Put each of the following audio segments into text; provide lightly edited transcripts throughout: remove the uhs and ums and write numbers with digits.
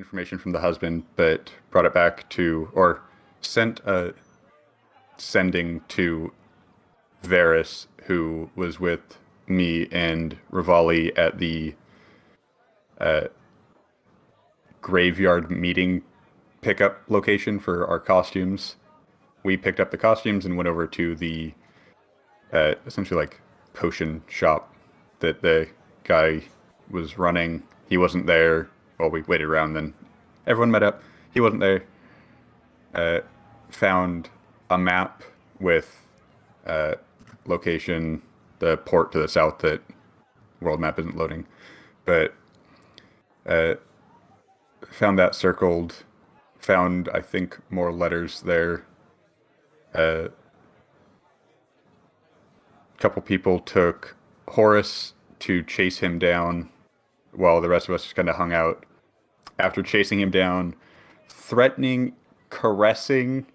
information from the husband, but brought it back to, or sent a sending to Varys, who was with me and Rivali at the uh, graveyard meeting pickup location for our costumes. We picked up the costumes and went over to the essentially like potion shop that the guy was running. He wasn't there. Well, we waited around, then everyone met up. He wasn't there. Found a map with location, the port to the south that world map isn't loading, but found that circled. Found, I think, more letters there. A couple people took Horus to chase him down while the rest of us just kind of hung out. After chasing him down, threatening, caressing,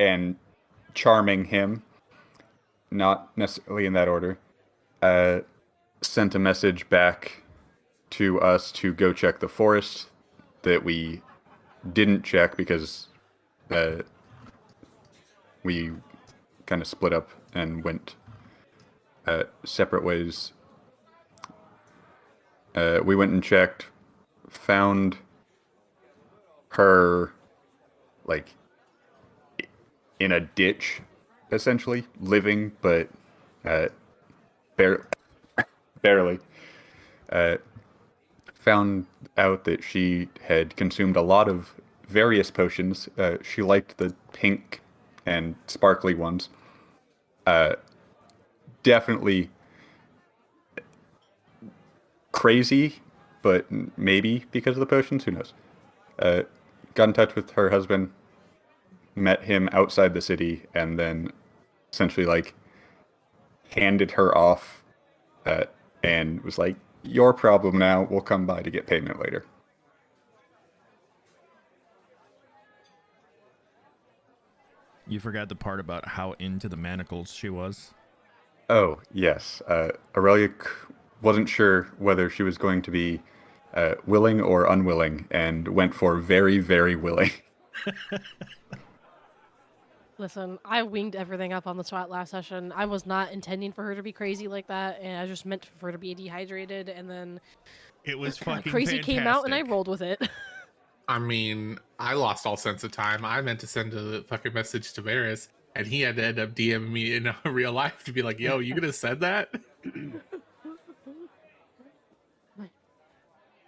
and charming him, not necessarily in that order, sent a message back to us to go check the forest that we didn't check because we kind of split up and went separate ways. We went and checked, found her like in a ditch, essentially living, but barely. Found out that she had consumed a lot of various potions. She liked the pink and sparkly ones. Definitely crazy, but maybe because of the potions, who knows. Got in touch with her husband, met him outside the city, and then essentially like handed her off and was like, your problem now, we'll come by to get payment later. You forgot the part about how into the manacles she was. Oh, yes. Aurelia wasn't sure whether she was going to be willing or unwilling, and went for very, very willing. Listen, I winged everything up on the spot last session. I was not intending for her to be crazy like that, and I just meant for her to be dehydrated, and then It was fucking crazy fantastic. came out, and I rolled with it. I mean, I lost all sense of time. I meant to send a fucking message to Varys, and he had to end up DMing me in real life to be like, yo, you could have said that?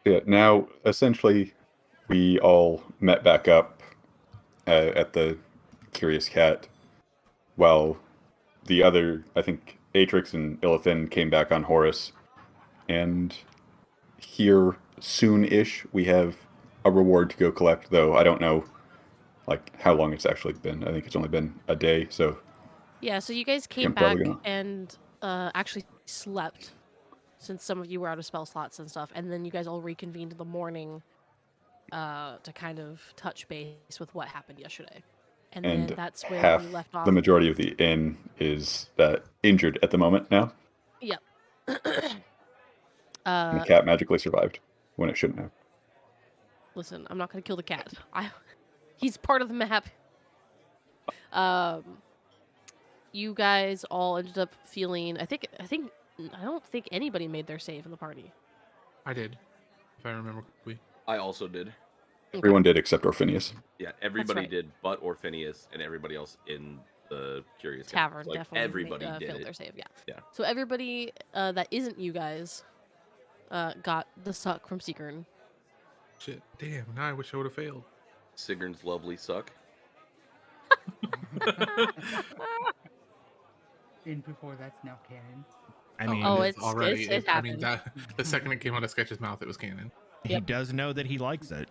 Yeah, now, essentially, we all met back up at the Curious Cat, while the other, I think, Atrix and Illithen came back on Horus. And here, soon-ish, we have a reward to go collect, though I don't know like how long it's actually been. I think it's only been a day, so... Yeah, so you guys came back and actually slept, since some of you were out of spell slots and stuff, and then you guys all reconvened in the morning to kind of touch base with what happened yesterday. And then that's where we left off. The majority of the inn is injured at the moment now. Yep. And the cat magically survived when it shouldn't have. Listen, I'm not going to kill the cat. He's part of the map. You guys all ended up feeling... I don't think anybody made their save in the party. I did, if I remember correctly. I also did. Everyone did except Orpheneous. Yeah, everybody did, but Orpheneous and everybody else in the Curious Tavern like, definitely everybody failed their save. Yeah. So everybody that isn't you guys got the suck from Seekern. Shit, damn, now I wish I would have failed. Sigrun's lovely suck. And before that's now canon. I mean, it happened. I mean, the second it came out of Sketch's mouth, it was canon. He does know that he likes it.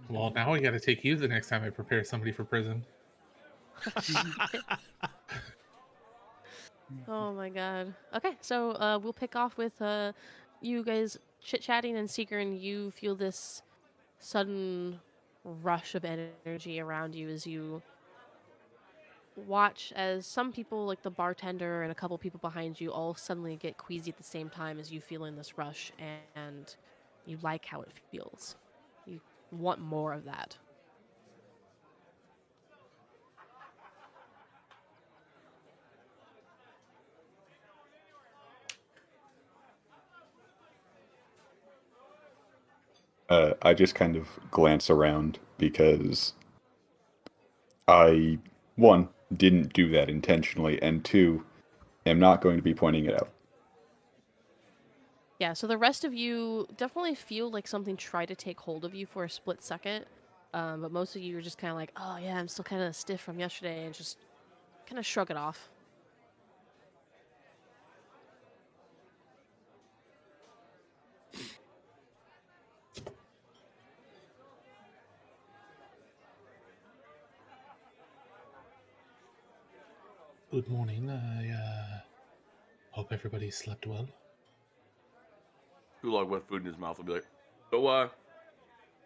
Well, now we got to take you the next time I prepare somebody for prison. Oh my god. Okay, so we'll pick off with you guys chit-chatting, and Seekern, you feel this sudden rush of energy around you as you watch as some people, like the bartender and a couple people behind you, all suddenly get queasy at the same time as you feel in this rush, and You like how it feels. You want more of that. I just kind of glance around because I, one, didn't do that intentionally, and two, am not going to be pointing it out. Yeah, so the rest of you definitely feel like something tried to take hold of you for a split second, but most of you are just kind of like, oh yeah, I'm still kind of stiff from yesterday, and just kind of shrug it off. Good morning. I hope everybody slept well. Kulog with food in his mouth will be like, so,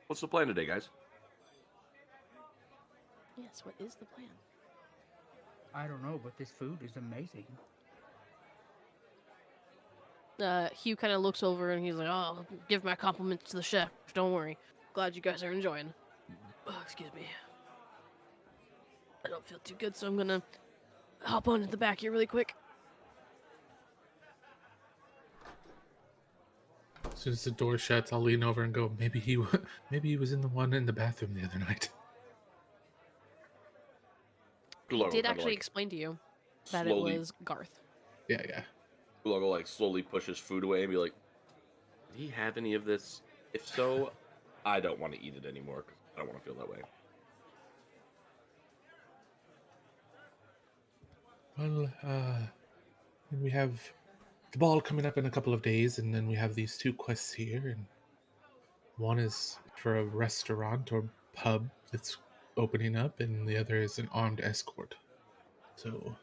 what's the plan today, guys? Yes, what is the plan? I don't know, but this food is amazing. Hugh kind of looks over and he's like, oh, give my compliments to the chef. Don't worry. Glad you guys are enjoying. Oh, excuse me. I don't feel too good, so I'm gonna hop on to the back here really quick. As soon as the door shuts, I'll lean over and go, maybe he was in the one in the bathroom the other night. He did actually explain to you that slowly, it was Garth. Yeah. Kulog will like slowly push his food away and be like, did he have any of this? If so, I don't want to eat it anymore because I don't want to feel that way. Well, we have the ball coming up in a couple of days, and then we have these 2 quests here, and one is for a restaurant or pub that's opening up, and the other is an armed escort. So,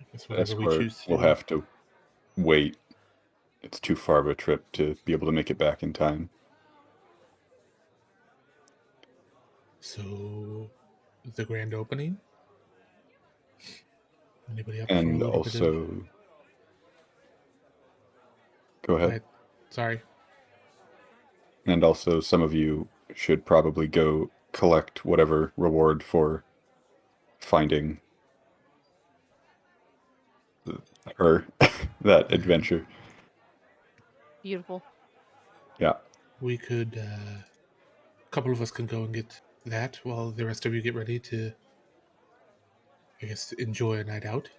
I guess whatever we choose to We'll do. have to wait. It's too far of a trip to be able to make it back in time. So, the grand opening? Anybody up And for a little bit of... also, go ahead. Sorry. And also, some of you should probably go collect whatever reward for finding her that adventure. Beautiful. Yeah. We could, a couple of us can go and get that while the rest of you get ready to, I guess, enjoy a night out.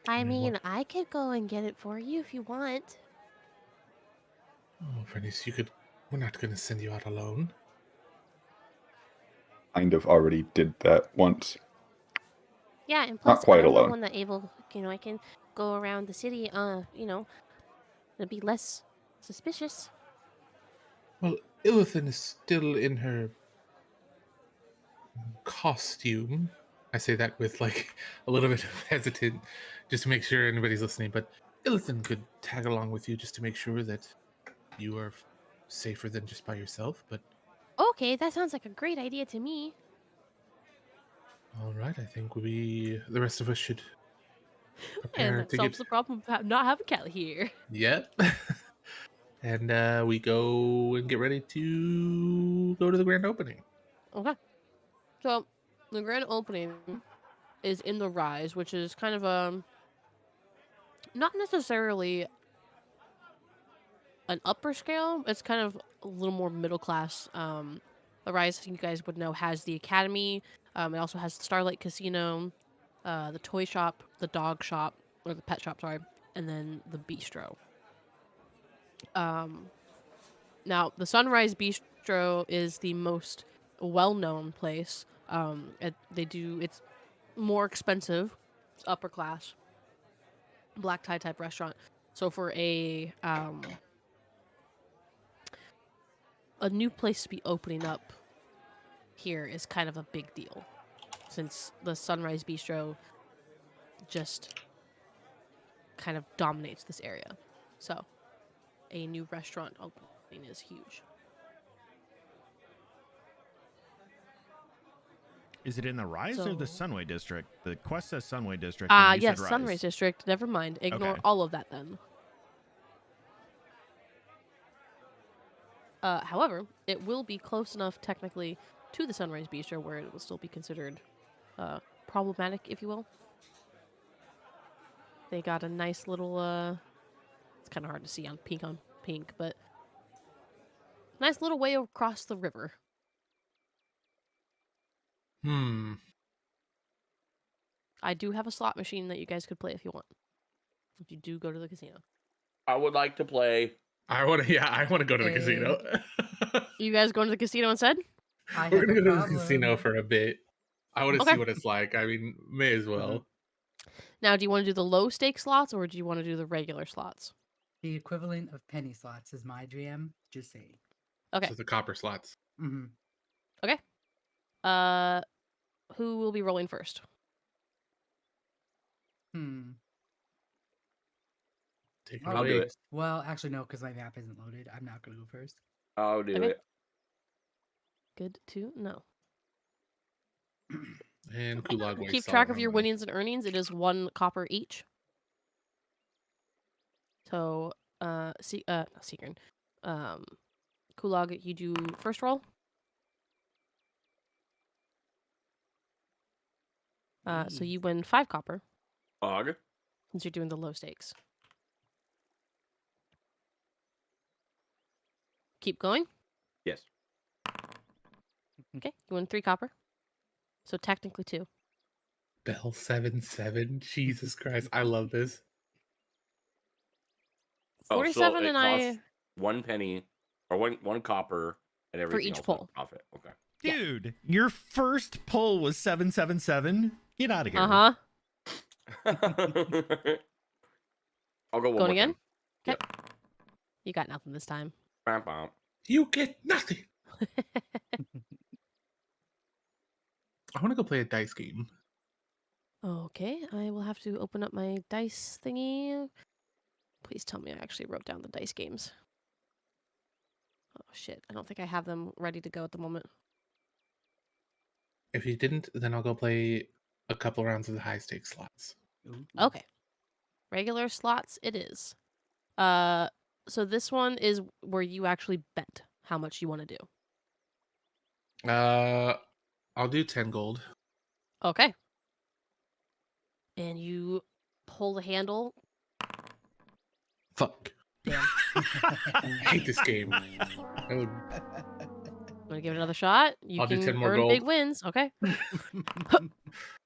I mean, I could go and get it for you if you want. Oh, Bernice, we're not going to send you out alone. Kind of already did that once. Yeah, and plus, Not quite I'm the alone. one that I can go around the city, it'll be less suspicious. Well, Illithen is still in her costume. I say that with like a little bit of hesitant, just to make sure anybody's listening. But Illithen could tag along with you just to make sure that you are safer than just by yourself. But Okay, that sounds like a great idea to me. all right, I think the rest of us should prepare And that to solves get. the problem of not having Kelly here. Yep. And we go and get ready to go to the grand opening. Okay. So, the grand opening is in the Rise, which is kind of not necessarily an upper scale. It's kind of a little more middle class. The Rise, you guys would know, has the Academy. It also has the Starlight Casino, the toy shop, the dog shop, or the pet shop, sorry, and then the bistro. Now, the Sunrise Bistro is the most well-known place. It's more expensive. It's upper class, black tie type restaurant. So for a new place to be opening up here is kind of a big deal, since the Sunrise Bistro just kind of dominates this area. So a new restaurant opening is huge. Is it in the Rise or the So- Sunway District? The quest says Sunway District. And you Yes, said Sunrise Rise. District. Never mind. Ignore Okay. all of that then. However, it will be close enough technically to the Sunrise Bistro where it will still be considered problematic, if you will. They got a nice little it's kind of hard to see on pink, but nice little way across the river. I do have a slot machine that you guys could play if you want. If you do go to the casino. I would like to play. I want to go to the casino. You guys going to the casino instead? We're gonna go to the casino for a bit. I want to Okay. see what it's like. I mean, may as well. Now, do you want to do the low stake slots or do you want to do the regular slots? The equivalent of penny slots is my GM. Just saying. Okay. So the copper slots. Mm-hmm. Who will be rolling first? Take it I'll I'll away. do it. Well, actually, no, because my map isn't loaded. I'm not going to go first. I'll do Okay. it. Good to know. And Kulog waits Keep all track of around your them. winnings and earnings. It is 1 copper each. So, Seekern. Kulog, you do first roll. So you win 5 copper Og. since you're doing the low stakes. Keep going. Yes. Okay, you win 3 copper. So technically 2. Bell 7-7. Jesus Christ, I love this. 47 it and costs I 1 penny or one copper and everything each else is pull. profit. Okay. Yeah. Dude, your first pull was 777. Get out of here. Uh-huh. I'll go one Going more again? time. Okay. You got nothing this time. Bam, bam. You get nothing. I want to go play a dice game. Okay, I will have to open up my dice thingy. Please tell me I actually wrote down the dice games. Oh shit, I don't think I have them ready to go at the moment. If you didn't, then I'll go play a couple rounds of the high stakes slots. Ooh. Okay. Regular slots it is. So this one is where you actually bet how much you want to do. I'll do 10 gold. Okay. And you pull the handle. Fuck. Damn. I hate this game. Oh, Want to give it another shot? You I'll do can 10 more earn big gold. wins. Okay.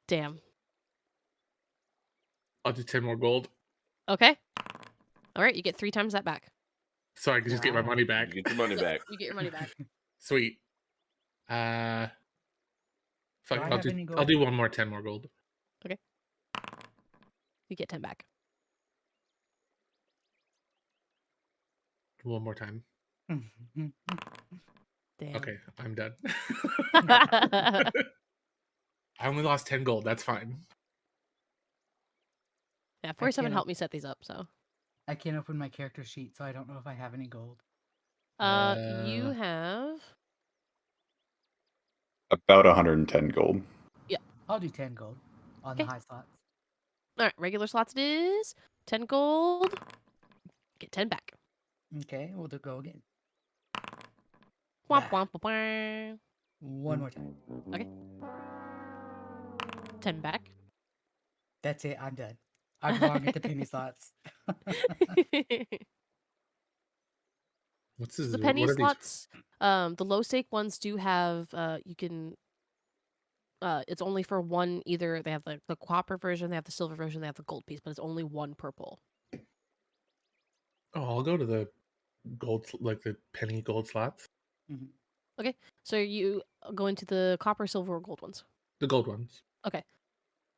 Damn. I'll do 10 more gold. Okay. All right, you get 3 times that back. So I can just get my Wow. money back. You get your money back. You get your money back. Sweet. Fuck, Do I I'll have any do gold? one more 10 more gold. You get 10 back. One more time. Damn. Okay, I'm done. I only lost 10 gold. That's fine. Yeah, 47 can't helped me set these up, so. I can't open my character sheet, so I don't know if I have any gold. You Uh, have About 110 gold. I'll do 10 gold on the Okay. high slots. all right. Regular slots it is 10 gold. Get 10 back. Okay, we'll go again. Womp womp womp. One more time. Okay. 10 back. That's it. I'm done. I belong at the penny slots. what's this? The penny what are slots, the low stake ones do have you can. It's only for one. Either they have the copper version, they have the silver version, they have the gold piece, but it's only one per pull. Oh, I'll go to the gold, like the penny gold slots. Mhm. So you go into the copper, silver, or gold ones. The gold ones.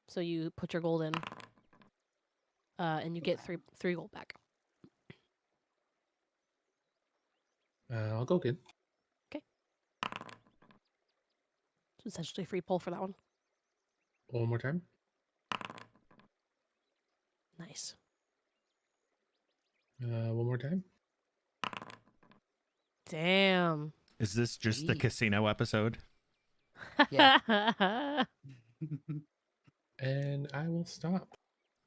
So you put your gold in, and you get three gold back. I'll go again. So essentially free pull for that one. One more time. Nice. One more time. Damn. Is this just the Jeez. casino episode? Yeah. And I will stop.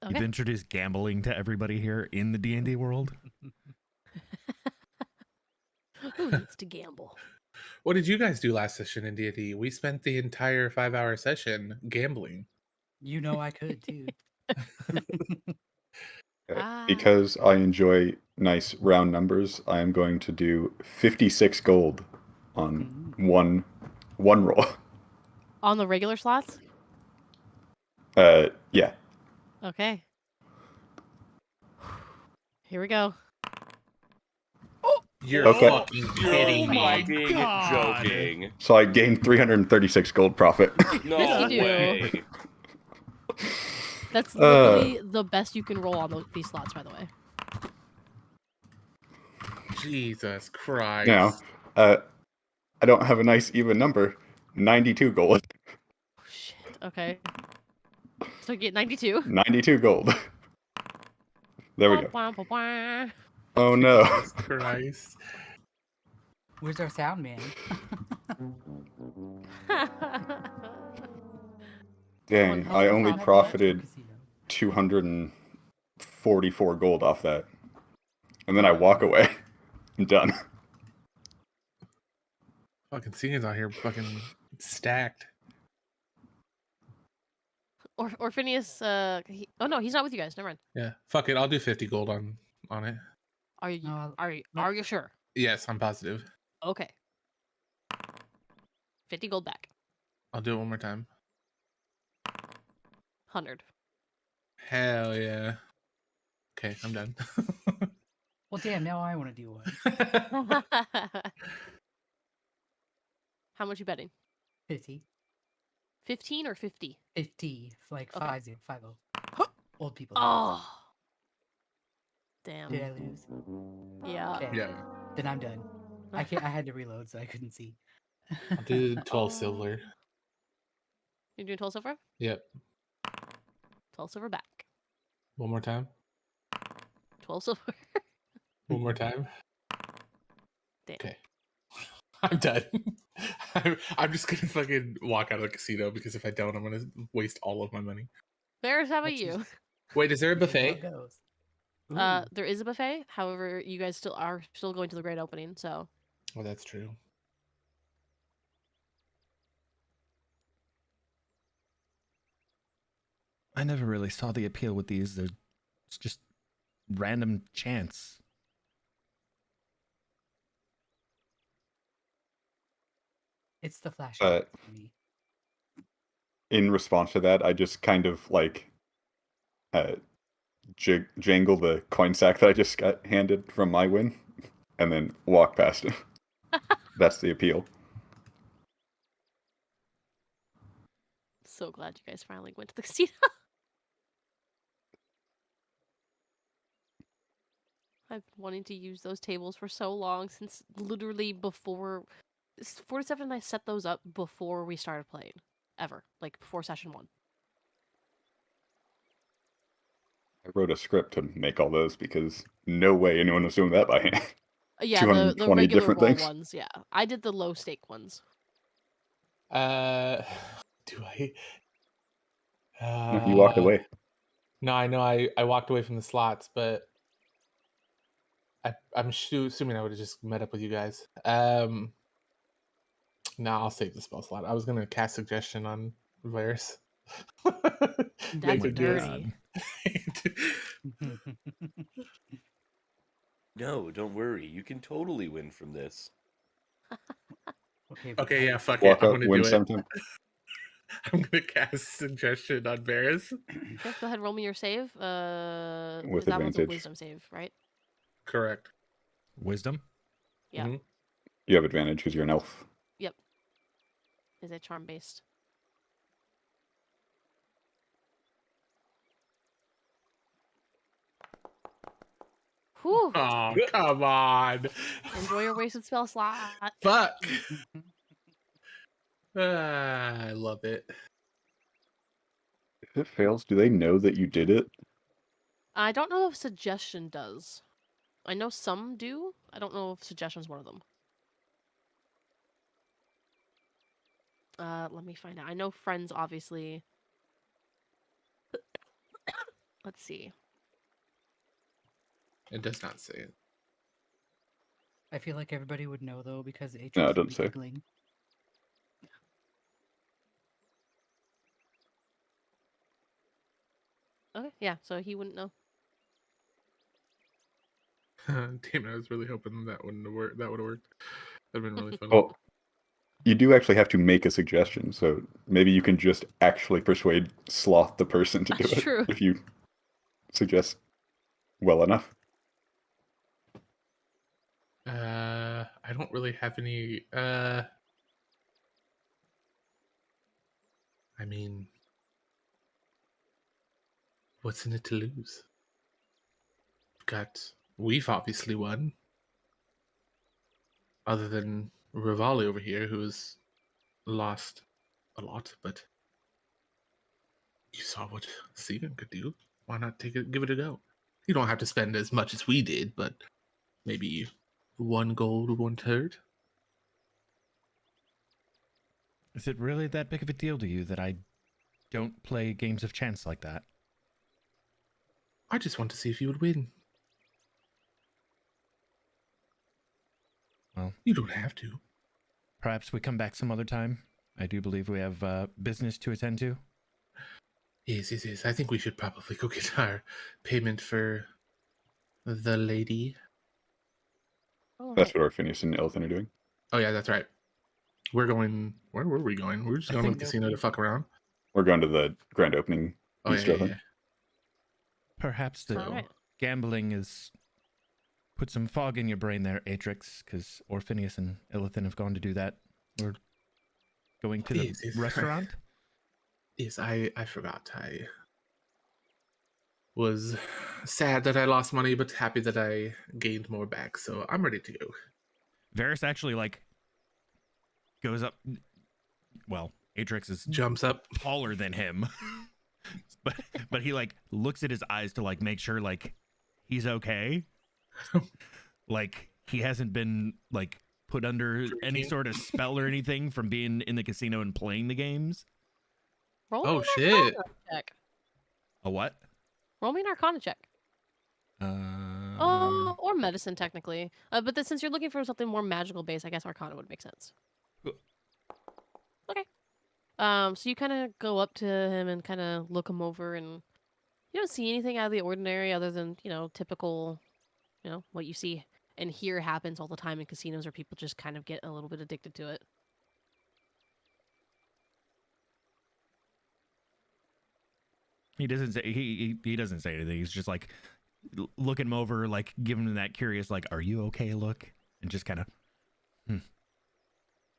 You've Okay. introduced gambling to everybody here in the D&D world. Who needs to gamble? What did you guys do last session in D&D? We spent the entire 5-hour session gambling. You know I could too. Because I enjoy nice round numbers, I am going to do 56 gold on one roll. On the regular slots? Yeah. Okay. Here we go. You're Okay. fucking kidding me. Fucking God. joking. So I gained 336 gold profit. No Yes, you do. way. That's literally the best you can roll on these slots, by the way. Jesus Christ. Now, I don't have a nice even number. 92 gold. Oh, shit. Okay. So you get 92. 92 gold. There we go. Wah, wah, wah, Oh no. Jesus Christ. Where's our sound man? wah. Dang, How's I the only profit? profited Casino. 244 gold off that. And then I walk away. I'm done. Fucking scenes out here fucking stacked. Orpheneous, oh no, he's not with you guys. Never mind. Yeah. Fuck it. I'll do 50 gold on it. Are you No, are you sure? Yes, I'm positive. Okay. 50 gold back. I'll do it one more time. 100. Hell yeah. Okay, I'm done. Well, damn. Now I want to do one. How much you betting? 50. 15 or 50? 50. Like Okay. 50. 50. Old people. Oh. Damn. Did I lose? Yeah. Okay. Yeah. Then I'm done. I can't. I had to reload, so I couldn't see. I'll do 12 Oh. silver. You're doing 12 silver? Yep. 12 silver back. One more time. 12 silver. One more time. Damn. Okay. I'm done. I'm just gonna fucking walk out of the casino because if I don't, I'm gonna waste all of my money. Bears, how about That's you? just- Wait, is there a That's how buffet? it goes. Ooh. There is a buffet. However, you guys are still going to the great opening, so Oh, that's true. I never really saw the appeal with these. It's just random chance. It's the flash Uh, for me. In response to that, I just kind of like jangle the coin sack that I just got handed from my win, and then walk past it. That's the appeal. so glad you guys finally went to the casino. I've been wanting to use those tables for so long, since literally before 47 and I set those up before we started playing. Ever. Like before session 1. I wrote a script to make all those because no way anyone was doing that by hand. Yeah, the 220 regular different roll things. ones, yeah. I did the low stake ones. Do I? You walked away. No, I know. I walked away from the slots, but I'm assuming I would have just met up with you guys. No, I'll save the spell slot. I was gonna cast suggestion on Varys. That's Make dirty. it No, don't worry. You can totally win from this. Okay. but Okay, yeah, fuck Walk it. I'm up, gonna win do it. sometime. I'm gonna cast suggestion on Varys. Okay, go ahead, roll me your save. With That one's a advantage. wisdom save, right? Correct. Wisdom? Yeah. Mhm. You have advantage because you're an elf. Is it charm based? Whew. Oh, come on. Enjoy your wasted spell slot. Fuck. I love it. If it fails, do they know that you did it? I don't know if suggestion does. I know some do. I don't know if suggestion's one of them. Let me find out. I know friends, obviously. Let's see. It does not say it. I feel like everybody would know though because No, it Atrix would doesn't be say. giggling. Okay, yeah. So he wouldn't know. Damn it, I was really hoping that wouldn't have worked. That would have worked. That'd been really funny. Well, you do actually have to make a suggestion, so maybe you can just actually persuade Sloth the person to do That's it true. if you suggest well enough. I don't really have any. I mean, what's in it to lose? We've obviously won. Other than Rivali over here, who's lost a lot, but you saw what Steven could do. Why not give it a go? You don't have to spend as much as we did, but maybe 1 gold won't hurt. Is it really that big of a deal to you that I don't play games of chance like that? I just want to see if you would win. Well, you don't have to. Perhaps we come back some other time. I do believe we have business to attend to. Yes. I think we should probably go get our payment for the lady. That's what Orpheneous and Illithen are doing. Oh yeah, that's right. We're going. Where were we going? We're just going to the casino to fuck around. We're going to the grand opening. Oh yeah. Perhaps the gambling is put some fog in your brain there, Atrix, because Orpheneous and Illithen have gone to do that. We're going to the restaurant. Yes, I forgot. I was sad that I lost money, but happy that I gained more back. So I'm ready to go. Varys actually goes up. Well, Atrix is jumps up taller than him, but he looks at his eyes to make sure he's okay. He hasn't been put under any sort of spell or anything from being in the casino and playing the games. Roll oh shit! Check. A what? Roll me an Arcana check. Or medicine technically. But since you're looking for something more magical based, I guess Arcana would make sense. Okay. So you kind of go up to him and kind of look him over, and you don't see anything out of the ordinary other than typical, what you see and hear happens all the time in casinos, where people just kind of get a little bit addicted to it. He doesn't say he doesn't say anything. He's just looking him over, giving him that curious "Are you okay?" look, and just kind of.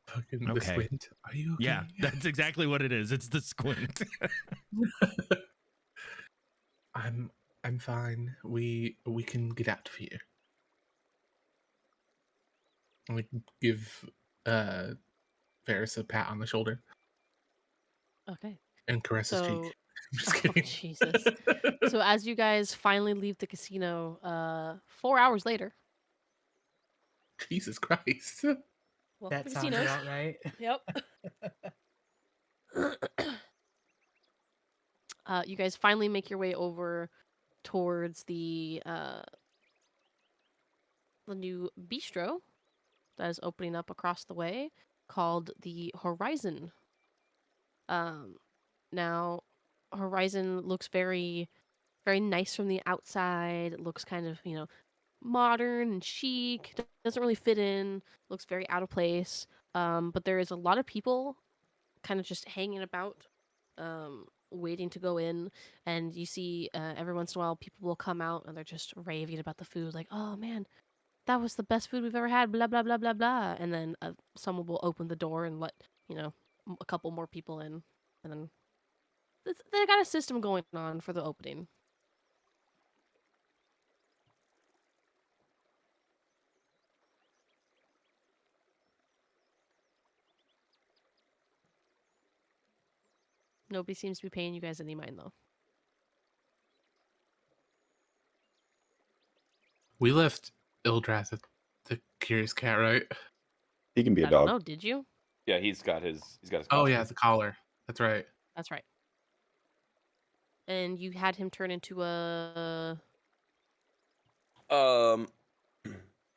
Fucking the squint. Are you okay? Yeah, that's exactly what it is. It's the squint. I'm fine. We can get out of here. I give Varys a pat on the shoulder. Okay. And caress his cheek. I'm just kidding. Jesus. So as you guys finally leave the casino, 4 hours later. Jesus Christ. Well, that sounds about right. Yep. You guys finally make your way over towards the new bistro that is opening up across the way, called the Horizon. Now, Horizon looks very, very nice from the outside. It looks kind of, modern and chic. Doesn't really fit in. Looks very out of place. But there is a lot of people kind of just hanging about, waiting to go in. And you see every once in a while people will come out and they're just raving about the food. Like, oh man, that was the best food we've ever had, blah, blah, blah, blah, blah. And then someone will open the door and let, a couple more people in. And then they got a system going on for the opening. Nobody seems to be paying you guys any mind, though. We left Ildrath at the Curious Cat, right? He can be a dog. Oh, did you? Yeah, he's got his Oh costume. yeah, the collar. That's right. That's right. And you had him turn into a...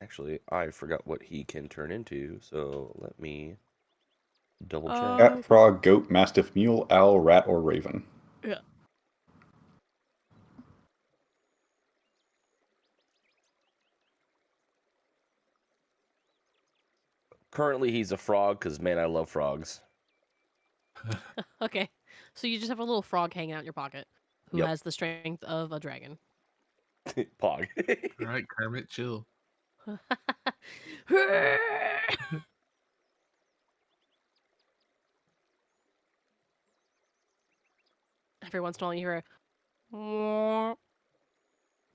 Actually, I forgot what he can turn into, so let me double check. Cat, frog, goat, mastiff, mule, owl, rat, or raven. Yeah. Currently, he's a frog because, man, I love frogs. Okay. So you just have a little frog hanging out in your pocket who Yep. has the strength of a dragon. Pog. All right, Kermit, chill. Every once in a while you hear a womp,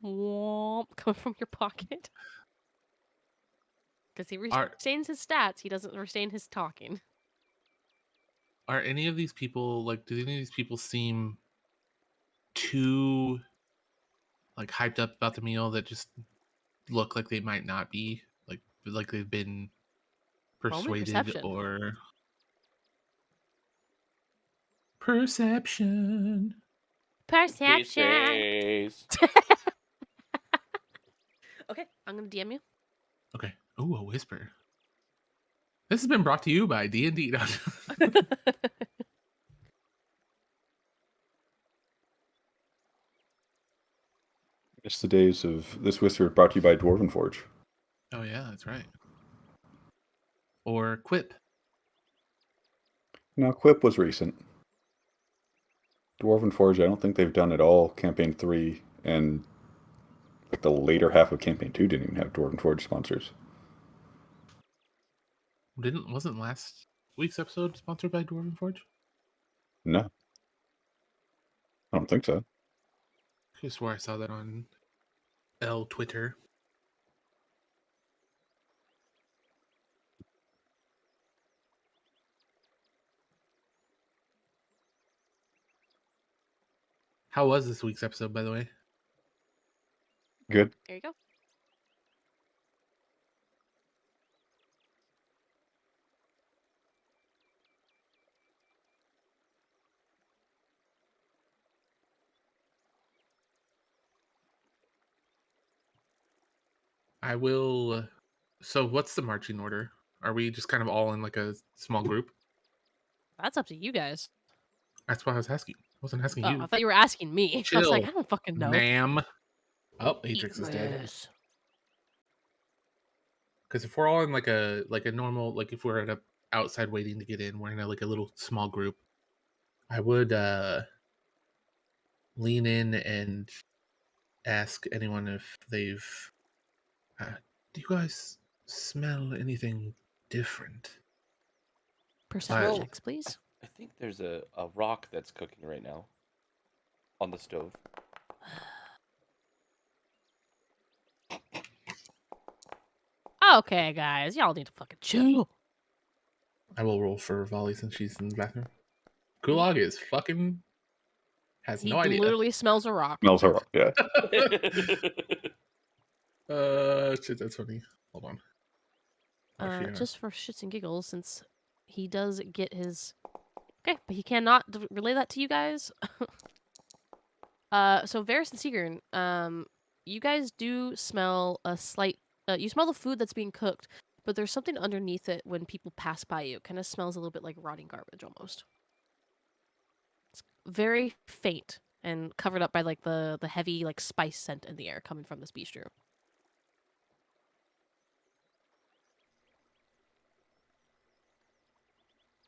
womp come from your pocket. Because he restains his stats, he doesn't restain his talking. Are any of these people do any of these people seem too hyped up about the meal that just look like they might not be like they've been persuaded or perception? Okay, I'm gonna DM you. Okay. Ooh, a whisper. This has been brought to you by D&D. It's the days of this whisper brought to you by Dwarven Forge. Oh yeah, that's right. Or Quip. No, Quip was recent. Dwarven Forge, I don't think they've done it all. Campaign 3 and the later half of Campaign 2 didn't even have Dwarven Forge sponsors. Wasn't last week's episode sponsored by Dwarven Forge? No. I don't think so. I could swear I saw that on L Twitter. How was this week's episode, by the way? Good. There you go. I will. So, what's the marching order? Are we just kind of all in a small group? That's up to you guys. That's what I was asking. I wasn't asking Oh, you. I thought you were asking me. Chill, I was like, I don't fucking know. ma'am. Oh, Atrix is dead. Because if we're all in a normal, if we're at a outside waiting to get in, we're in a little small group. I would lean in and ask anyone if they've. Do you guys smell anything different? Perception checks, please. I think there's a rock that's cooking right now on the stove. Okay, guys, y'all need to fucking chill. I will roll for Volley since she's in the bathroom. Kulog is fucking has no idea. He literally smells a rock. Smells a rock, yeah. Shit, that's funny. Hold on. Just for shits and giggles, since he does get his... Okay, but he cannot relay that to you guys. So Varys and Sigurd, you guys do smell a slight... you smell the food that's being cooked, but there's something underneath it when people pass by you. It kind of smells a little bit like rotting garbage, almost. It's very faint and covered up by the heavy spice scent in the air coming from this bistro.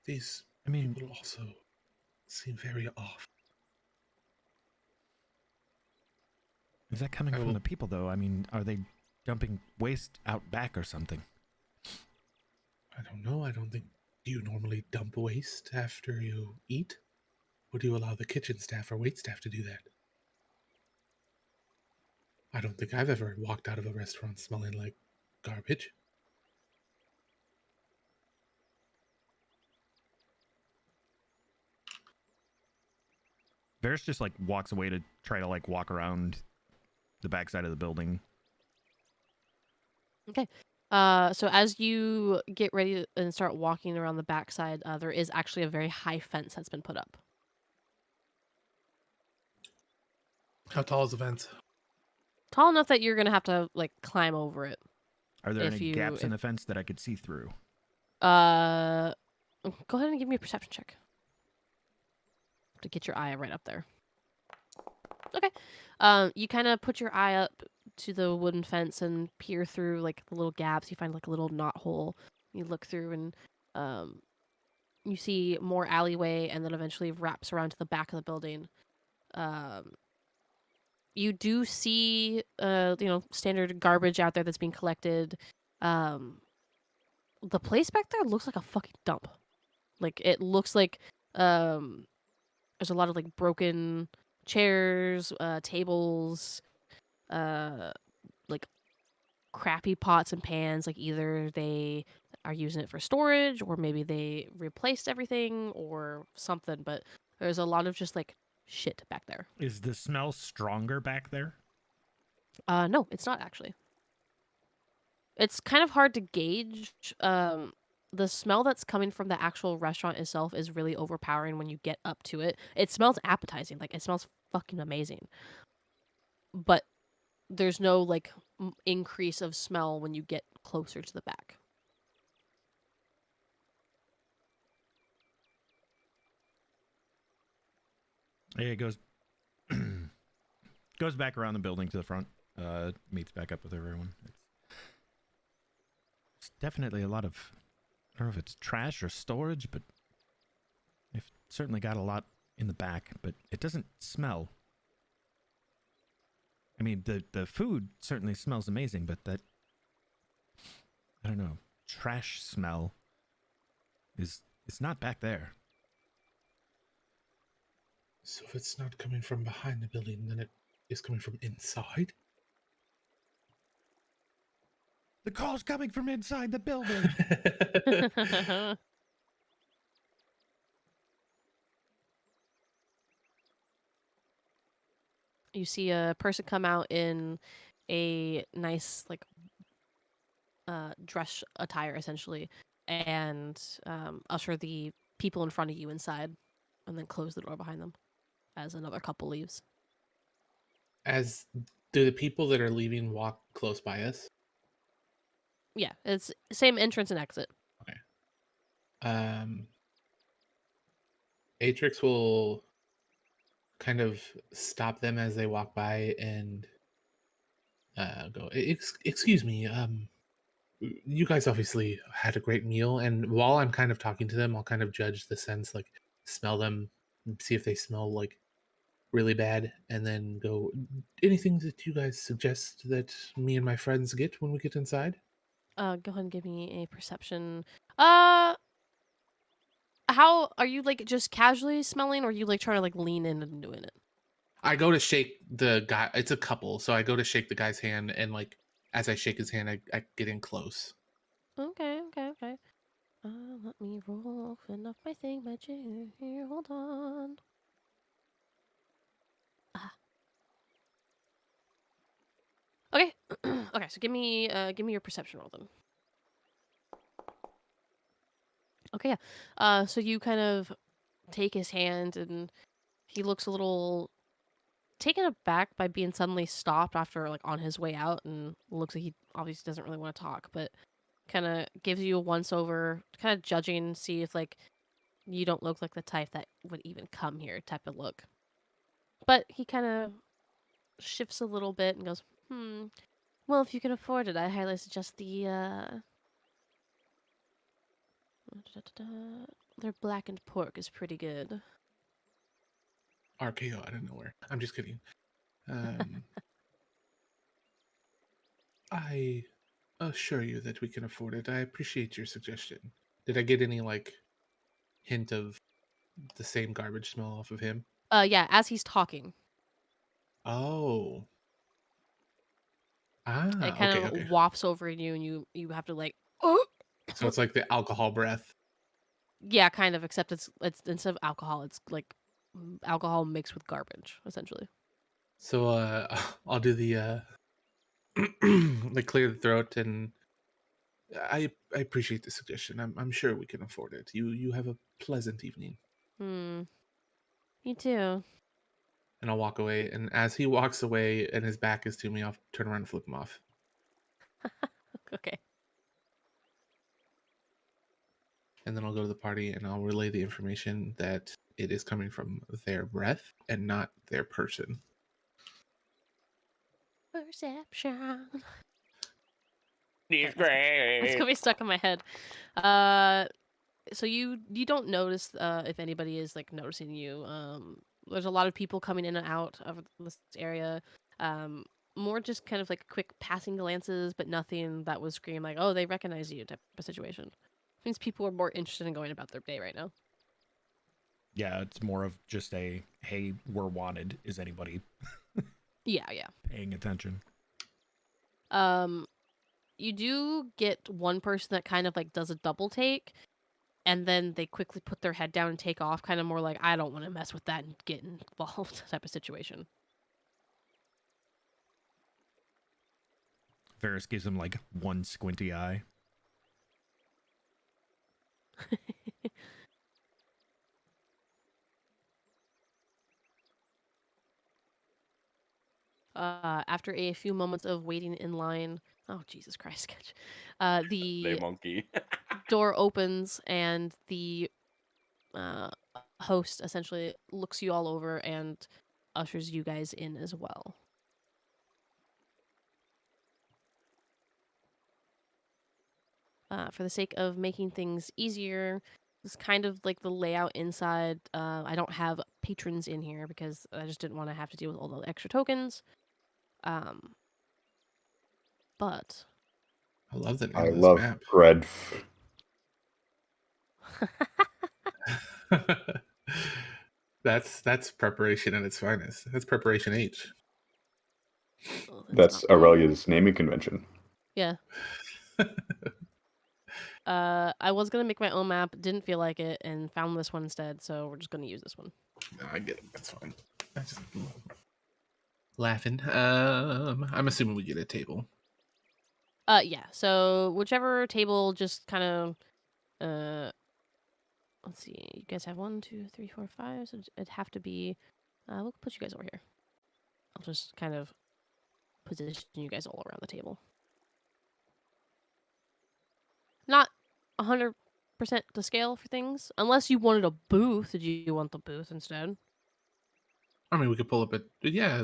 These people also seem very off. Is that coming from the people, though? I mean, are they dumping waste out back or something? I don't know. I don't think... Do you normally dump waste after you eat? Or do you allow the kitchen staff or wait staff to do that? I don't think I've ever walked out of a restaurant smelling like garbage. Varys just walks away to try to walk around the backside of the building. Okay. So as you get ready and start walking around the backside, there is actually a very high fence that's been put up. How tall is the fence? Tall enough that you're gonna have to like climb over it. Are there any gaps in the fence that I could see through? Go ahead and give me a perception check to get your eye right up there. Okay. You kind of put your eye up to the wooden fence and peer through like the little gaps. You find like a little knot hole. You look through and you see more alleyway, and then eventually wraps around to the back of the building. You do see standard garbage out there that's being collected. The place back there looks like a fucking dump. Like it looks like there's a lot of like broken chairs, tables, like crappy pots and pans. Like either they are using it for storage, or maybe they replaced everything or something. But there's a lot of just like shit back there. Is the smell stronger back there? No, it's not actually. It's kind of hard to gauge. The smell that's coming from the actual restaurant itself is really overpowering when you get up to it. It smells appetizing. Like, it smells fucking amazing. But there's no, like, increase of smell when you get closer to the back. Yeah, it goes back around the building to the front. Meets back up with everyone. It's definitely a lot of, I don't know if it's trash or storage, but they've certainly got a lot in the back, but it doesn't smell. I mean, the food certainly smells amazing, but that, I don't know, trash smell is not back there. So if it's not coming from behind the building, then it is coming from inside? The call's coming from inside the building. You see a person come out in a nice, like, dress attire, essentially, and usher the people in front of you inside, and then close the door behind them as another couple leaves. Do the people that are leaving walk close by us? Yeah, it's same entrance and exit. Okay. Atrix will kind of stop them as they walk by and go, excuse me, you guys obviously had a great meal, and while I'm kind of talking to them, I'll kind of judge the sense, like smell them, see if they smell like really bad, and then go, anything that you guys suggest that me and my friends get when we get inside? Go ahead and give me a perception. How are you, like, just casually smelling, or are you like trying to like lean in and doing it? I go to shake the guy. It's a couple, so I go to shake the guy's hand, and like as I shake his hand, I get in close. Okay. Let me open up my thing magic here. Hold on. Okay. Okay, so give me your perception roll then. Okay, yeah. So you kind of take his hand, and he looks a little taken aback by being suddenly stopped after, like, on his way out, and looks like he obviously doesn't really want to talk, but kind of gives you a once over, kind of judging, see if, like, you don't look like the type that would even come here type of look. But he kind of shifts a little bit and goes, well, if you can afford it, I highly suggest their blackened pork is pretty good. RKO out of nowhere. I'm just kidding. I assure you that we can afford it. I appreciate your suggestion. Did I get any, like, hint of the same garbage smell off of him? Yeah, as he's talking. Oh. It kind of wafts over you, and you have to, like, oh. So it's like the alcohol breath. Yeah, kind of, except it's instead of alcohol, it's like alcohol mixed with garbage, essentially. So I'll do the like clear the throat and I appreciate the suggestion. I'm sure we can afford it. You have a pleasant evening. Me too. And I'll walk away. And as he walks away and his back is to me, I'll turn around and flip him off. Okay. And then I'll go to the party and I'll relay the information that it is coming from their breath and not their person. Perception. It's It's gonna be stuck in my head. So you don't notice if anybody is like noticing you. There's a lot of people coming in and out of this area. More just kind of like quick passing glances, but nothing that would scream like, "Oh, they recognize you" type of situation. Means people are more interested in going about their day right now. Yeah, it's more of just a, hey, we're wanted. Is anybody Yeah. paying attention? You do get one person that kind of like does a double take, and then they quickly put their head down and take off, kind of more like, I don't want to mess with that and get involved type of situation. Ferris gives him like one squinty eye. After a few moments of waiting in line, oh Jesus Christ, Sketch, the monkey. door opens and the host essentially looks you all over and ushers you guys in as well. For the sake of making things easier, it's kind of like the layout inside. I don't have patrons in here because I just didn't want to have to deal with all the extra tokens. But I love the name I of this love map. bread. That's preparation at its finest. That's preparation H. Oh, That's Aurelia's naming convention. Yeah. I was gonna make my own map, didn't feel like it, and found this one instead. So we're just gonna use this one. No, I get it. That's fine. I just laughing. I'm assuming we get a table. Yeah. So whichever table, just kind of, let's see. You guys have 1, 2, 3, 4, 5. So it'd have to be. We'll put you guys over here. I'll just kind of position you guys all around the table. Not 100% to scale for things, unless you wanted a booth. Did you want the booth instead? I mean, we could pull up a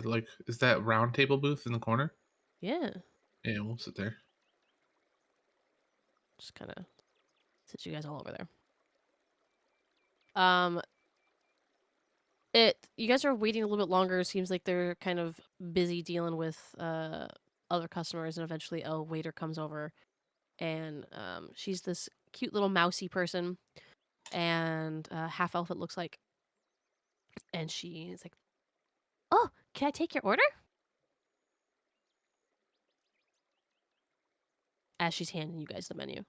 like, is that round table booth in the corner? Yeah. Yeah, we'll sit there. Just kind of sit you guys all over there. You guys are waiting a little bit longer. It seems like they're kind of busy dealing with other customers, and eventually a waiter comes over, and she's this cute little mousy person, and half elf it looks like, and she's like, "Oh, can I take your order?" As she's handing you guys the menu.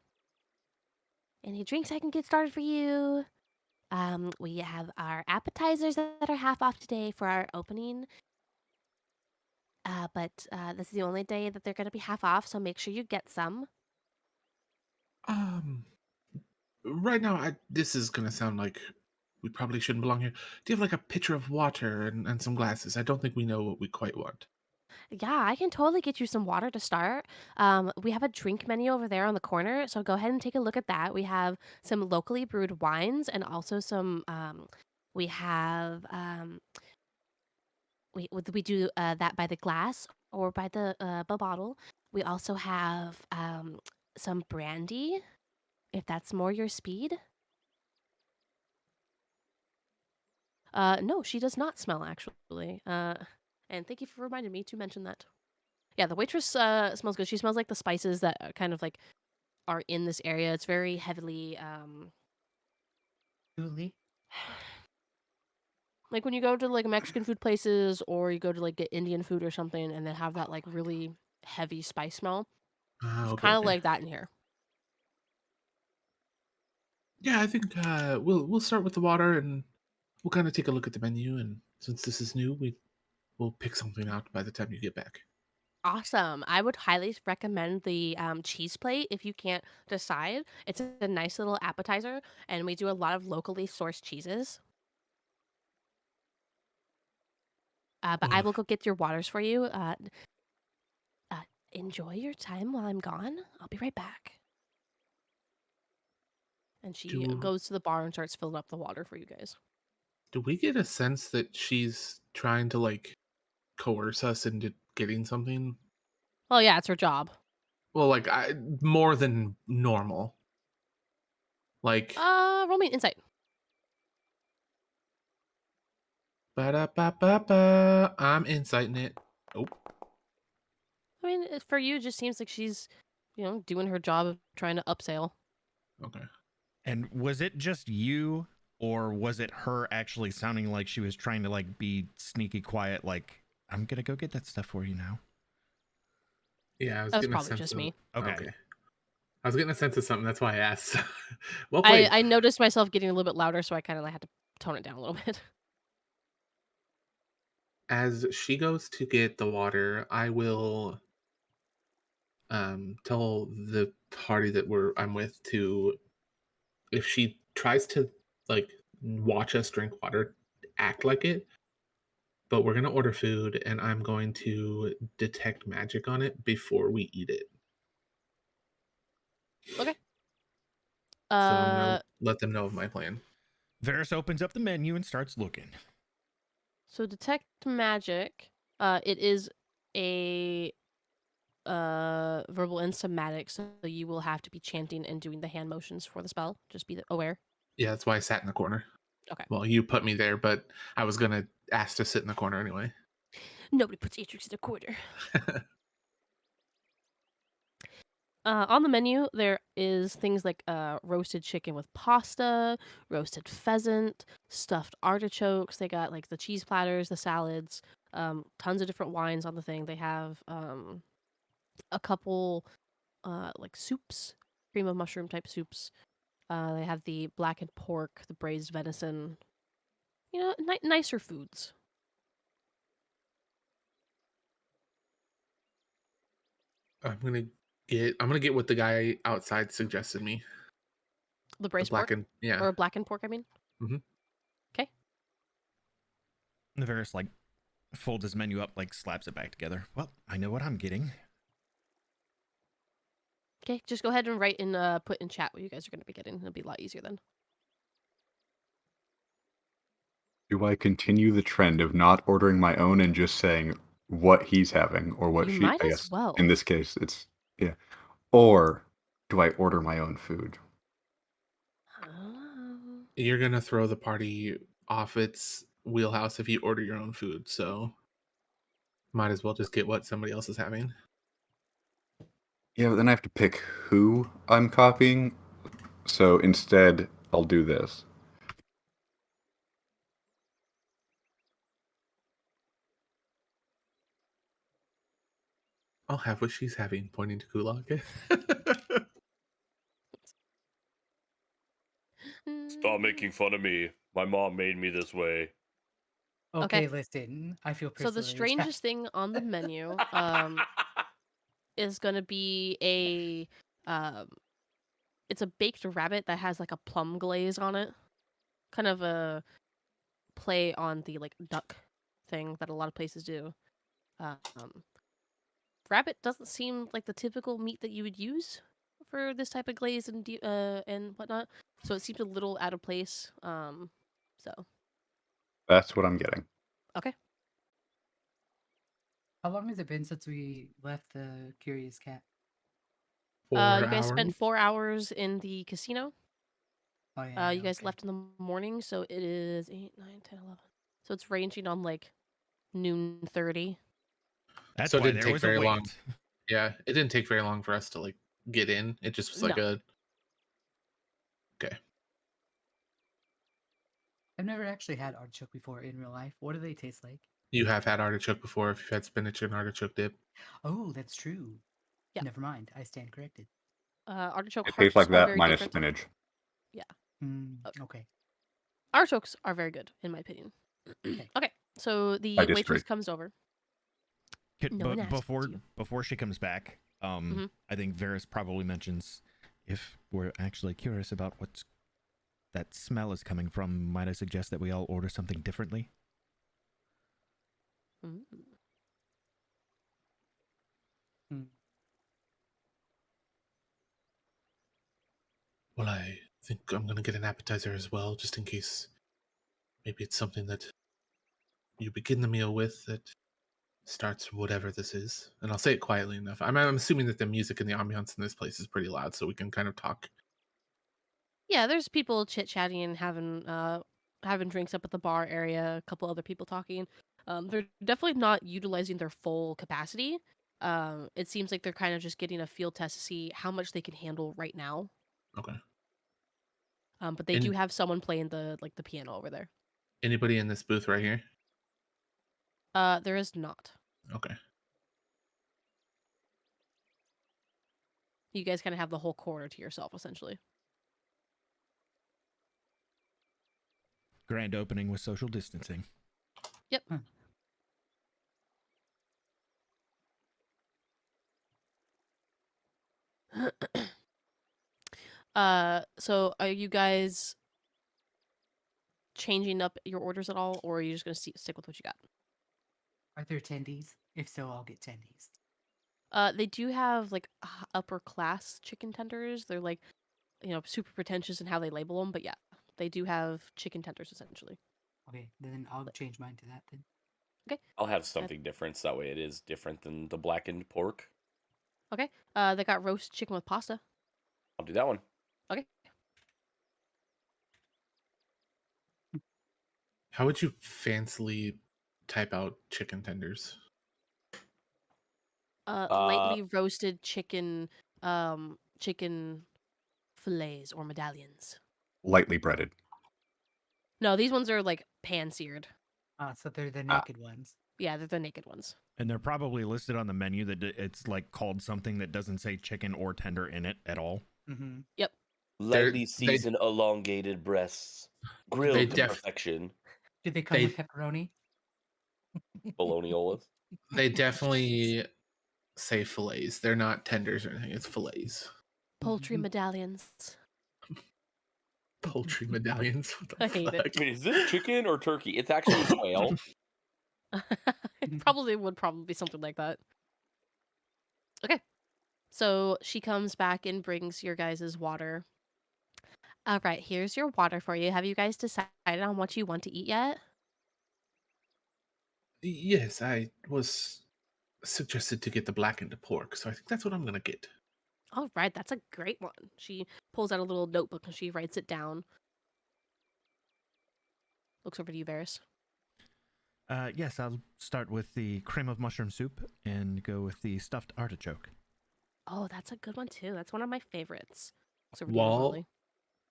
Any drinks I can get started for you? We have our appetizers that are half off today for our opening. But this is the only day that they're going to be half off, so make sure you get some. Right now, this is gonna sound like we probably shouldn't belong here. Do you have like a pitcher of water and some glasses? I don't think we know what we quite want. Yeah, I can totally get you some water to start. We have a drink menu over there on the corner, so go ahead and take a look at that. We have some locally brewed wines and also some. We have we do that by the glass or by the bottle. We also have some brandy, if that's more your speed. No, she does not smell actually. And thank you for reminding me to mention that. Yeah, the waitress smells good. She smells like the spices that kind of like are in this area. It's very heavily Julie? like when you go to like Mexican food places or you go to like get Indian food or something and they have that like really heavy spice smell. It's Okay, kind of okay. like that in here. Yeah, I think we'll start with the water and we'll kind of take a look at the menu. And since this is new, we'll pick something out by the time you get back. Awesome. I would highly recommend the cheese plate if you can't decide. It's a nice little appetizer, and we do a lot of locally sourced cheeses. But I will go get your waters for you. Enjoy your time while I'm gone. I'll be right back. And she goes to the bar and starts filling up the water for you guys. Do we get a sense that she's trying to like coerce us into getting something? Well, yeah, it's her job. Well, like more than normal. Like roll me an insight. Ba-da-ba-ba-ba. I'm inciting it. Oh. I mean, for you, it just seems like she's, doing her job of trying to upsell. Okay. And was it just you, or was it her actually sounding like she was trying to like be sneaky quiet, like, I'm gonna go get that stuff for you now? Yeah, that was probably just me. Okay. I was getting a sense of something. That's why I asked. Well played. I noticed myself getting a little bit louder, so I kind of had to tone it down a little bit. As she goes to get the water, I will tell the party that I'm with to, if she tries to like watch us drink water, act like it. But we're gonna order food, and I'm going to detect magic on it before we eat it. Okay. So I'm gonna let them know of my plan. Varys opens up the menu and starts looking. So detect magic. It is a verbal and somatic, so you will have to be chanting and doing the hand motions for the spell. Just be aware. Yeah, that's why I sat in the corner. Okay. Well, you put me there, but I was gonna ask to sit in the corner anyway. Nobody puts Atrix in a corner. On the menu, there is things like roasted chicken with pasta, roasted pheasant, stuffed artichokes. They got like the cheese platters, the salads, tons of different wines on the thing. They have a couple like soups, cream of mushroom type soups. They have the blackened pork, the braised venison. Nicer foods. I'm gonna get what the guy outside suggested me. The braised pork? Yeah. Or blackened pork, I mean? Mm-hmm. Okay. The Varys like folds his menu up, like slaps it back together. Well, I know what I'm getting. Okay, just go ahead and write in put in chat what you guys are going to be getting. It'll be a lot easier then. Do I continue the trend of not ordering my own and just saying what he's having or what You she? might I as guess well. in this case, it's yeah. Or do I order my own food? You're gonna throw the party off its wheelhouse if you order your own food, so might as well just get what somebody else is having. Yeah, but then I have to pick who I'm copying. So instead, I'll do this. I'll have what she's having, pointing to Kulak. Stop making fun of me. My mom made me this way. Okay, listen. I feel so the strangest thing on the menu is going to be it's a baked rabbit that has like a plum glaze on it. Kind of a play on the like duck thing that a lot of places do. Rabbit doesn't seem like the typical meat that you would use for this type of glaze and whatnot. So it seems a little out of place. So that's what I'm getting. Okay. How long has it been since we left the Curious Cat? 4 you guys spent 4 hours in the casino. Oh yeah. You guys left in the morning, so it is 8, 9, 10, 11. So it's ranging on like noon 30. That's so it why didn't there take was very a wait. long. Yeah, it didn't take very long for us to like get in. It just was like No. Okay. I've never actually had artichoke before in real life. What do they taste like? You have had artichoke before if you've had spinach and artichoke dip. Oh, that's true. Yeah. Never mind. I stand corrected. Artichoke It hearts tastes like are that very minus different. spinach. Yeah. Okay. Artichokes are very good, in my opinion. Okay, so the waitress comes over. No one asked you. Before she comes back, I think Varys probably mentions, if we're actually curious about what that smell is coming from, might I suggest that we all order something differently? Mm. Well, I think I'm going to get an appetizer as well, just in case maybe it's something that you begin the meal with that starts whatever this is. And I'll say it quietly enough. I'm assuming that the music and the ambiance in this place is pretty loud, so we can kind of talk. Yeah, there's people chit-chatting and having drinks up at the bar area, a couple other people talking. They're definitely not utilizing their full capacity. It seems like they're kind of just getting a field test to see how much they can handle right now. Okay. But they do have someone playing the piano over there. Anybody in this booth right here? There is not. Okay. You guys kind of have the whole corner to yourself, essentially. Grand opening with social distancing. Yep. So are you guys changing up your orders at all, or are you just gonna stick with what you got? Are there tendies? If so, I'll get tendies. They do have like upper class chicken tenders. They're like, super pretentious in how they label them, but yeah, they do have chicken tenders essentially. Okay, then I'll change mine to that then. Okay. I'll have something different, so that way it is different than the blackened pork. Okay. They got roast chicken with pasta. I'll do that one. Okay. How would you fancily type out chicken tenders? Lightly roasted chicken fillets or medallions. Lightly breaded. No, these ones are like pan-seared. So they're the naked ones. Yeah, they're the naked ones. And they're probably listed on the menu that it's like called something that doesn't say chicken or tender in it at all. Mm-hmm. Yep. Lightly seasoned elongated breasts. Grilled to perfection. Do they come with pepperoni? Bolognolas. They definitely say fillets. They're not tenders or anything. It's fillets. Poultry medallions. Poultry medallions. What the I hate it. I mean, is this chicken or turkey? It's actually quail. It probably would be something like that. Okay. So she comes back and brings your guys' water. All right, here's your water for you. Have you guys decided on what you want to eat yet? Yes, I was suggested to get the blackened pork, so I think that's what I'm gonna get. All right, that's a great one. She pulls out a little notebook and she writes it down. Looks over to you, Varys. Yes, I'll start with the cream of mushroom soup and go with the stuffed artichoke. Oh, that's a good one too. That's one of my favorites. Looks over to you, Rivali.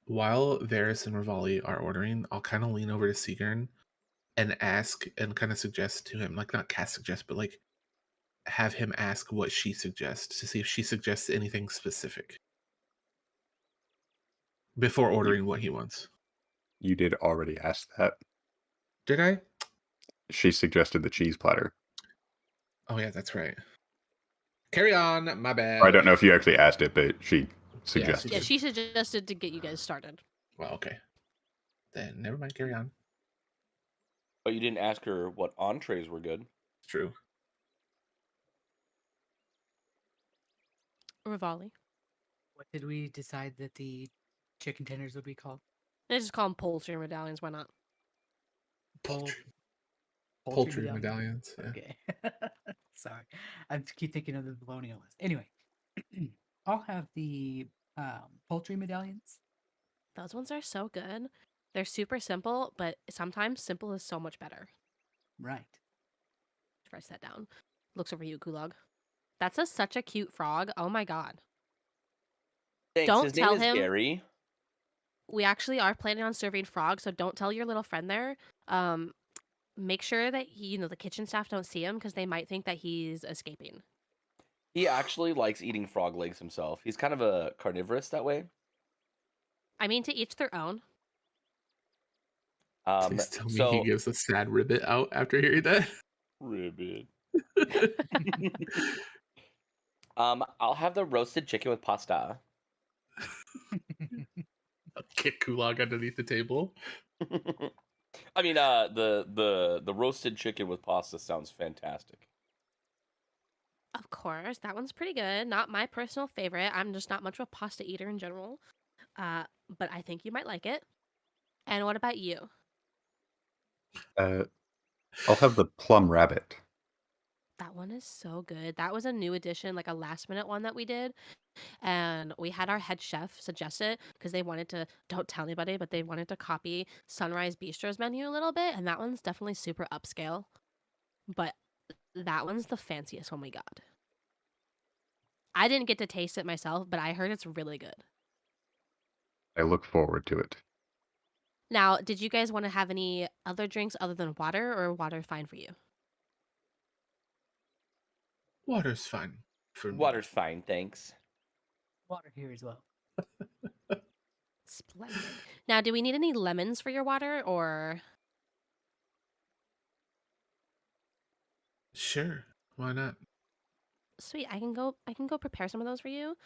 While Varys and Rivali are ordering, I'll kind of lean over to Seagern and ask and kind of suggest to him, like not cast suggest, but like have him ask what she suggests to see if she suggests anything specific before ordering what he wants. You did already ask that. Did I? She suggested the cheese platter. Oh yeah, that's right. Carry on, my bad. Or I don't know if you actually asked it, but she suggested. Yeah, she suggested to get you guys started. Well, okay. Then never mind, carry on. But you didn't ask her what entrees were good. It's true. Rivali. What did we decide that the chicken tenders would be called? They just call them poultry medallions. Why not? Poultry medallions. Yeah. Okay. Sorry. I keep thinking of the bologna list. Anyway, I'll have the poultry medallions. Those ones are so good. They're super simple, but sometimes simple is so much better. Right. Write that down. Looks over you, Gulag. That's such a cute frog. Oh my god. Thanks. Don't His tell name is him. Gary. We actually are planning on serving frogs, so don't tell your little friend there. Make sure that the kitchen staff don't see him because they might think that he's escaping. He actually likes eating frog legs himself. He's kind of a carnivorous that way. I mean, to each their own. Please tell me he gives a sad ribbit out after hearing that. Ribbit. I'll have the roasted chicken with pasta. Kick Kulog underneath the table. I mean, the roasted chicken with pasta sounds fantastic. Of course, that one's pretty good. Not my personal favorite. I'm just not much of a pasta eater in general. But I think you might like it. And what about you? I'll have the plum rabbit. That one is so good. That was a new addition, like a last minute one that we did. And we had our head chef suggest it because they wanted to, don't tell anybody, but they wanted to copy Sunrise Bistro's menu a little bit. And that one's definitely super upscale. But that one's the fanciest one we got. I didn't get to taste it myself, but I heard it's really good. I look forward to it. Now, did you guys want to have any other drinks other than water, or water fine for you? Water's fine for me. Water's fine, thanks. Water here as well. Splendid. Now, do we need any lemons for your water, or? Sure, why not? Sweet, I can go prepare some of those for you.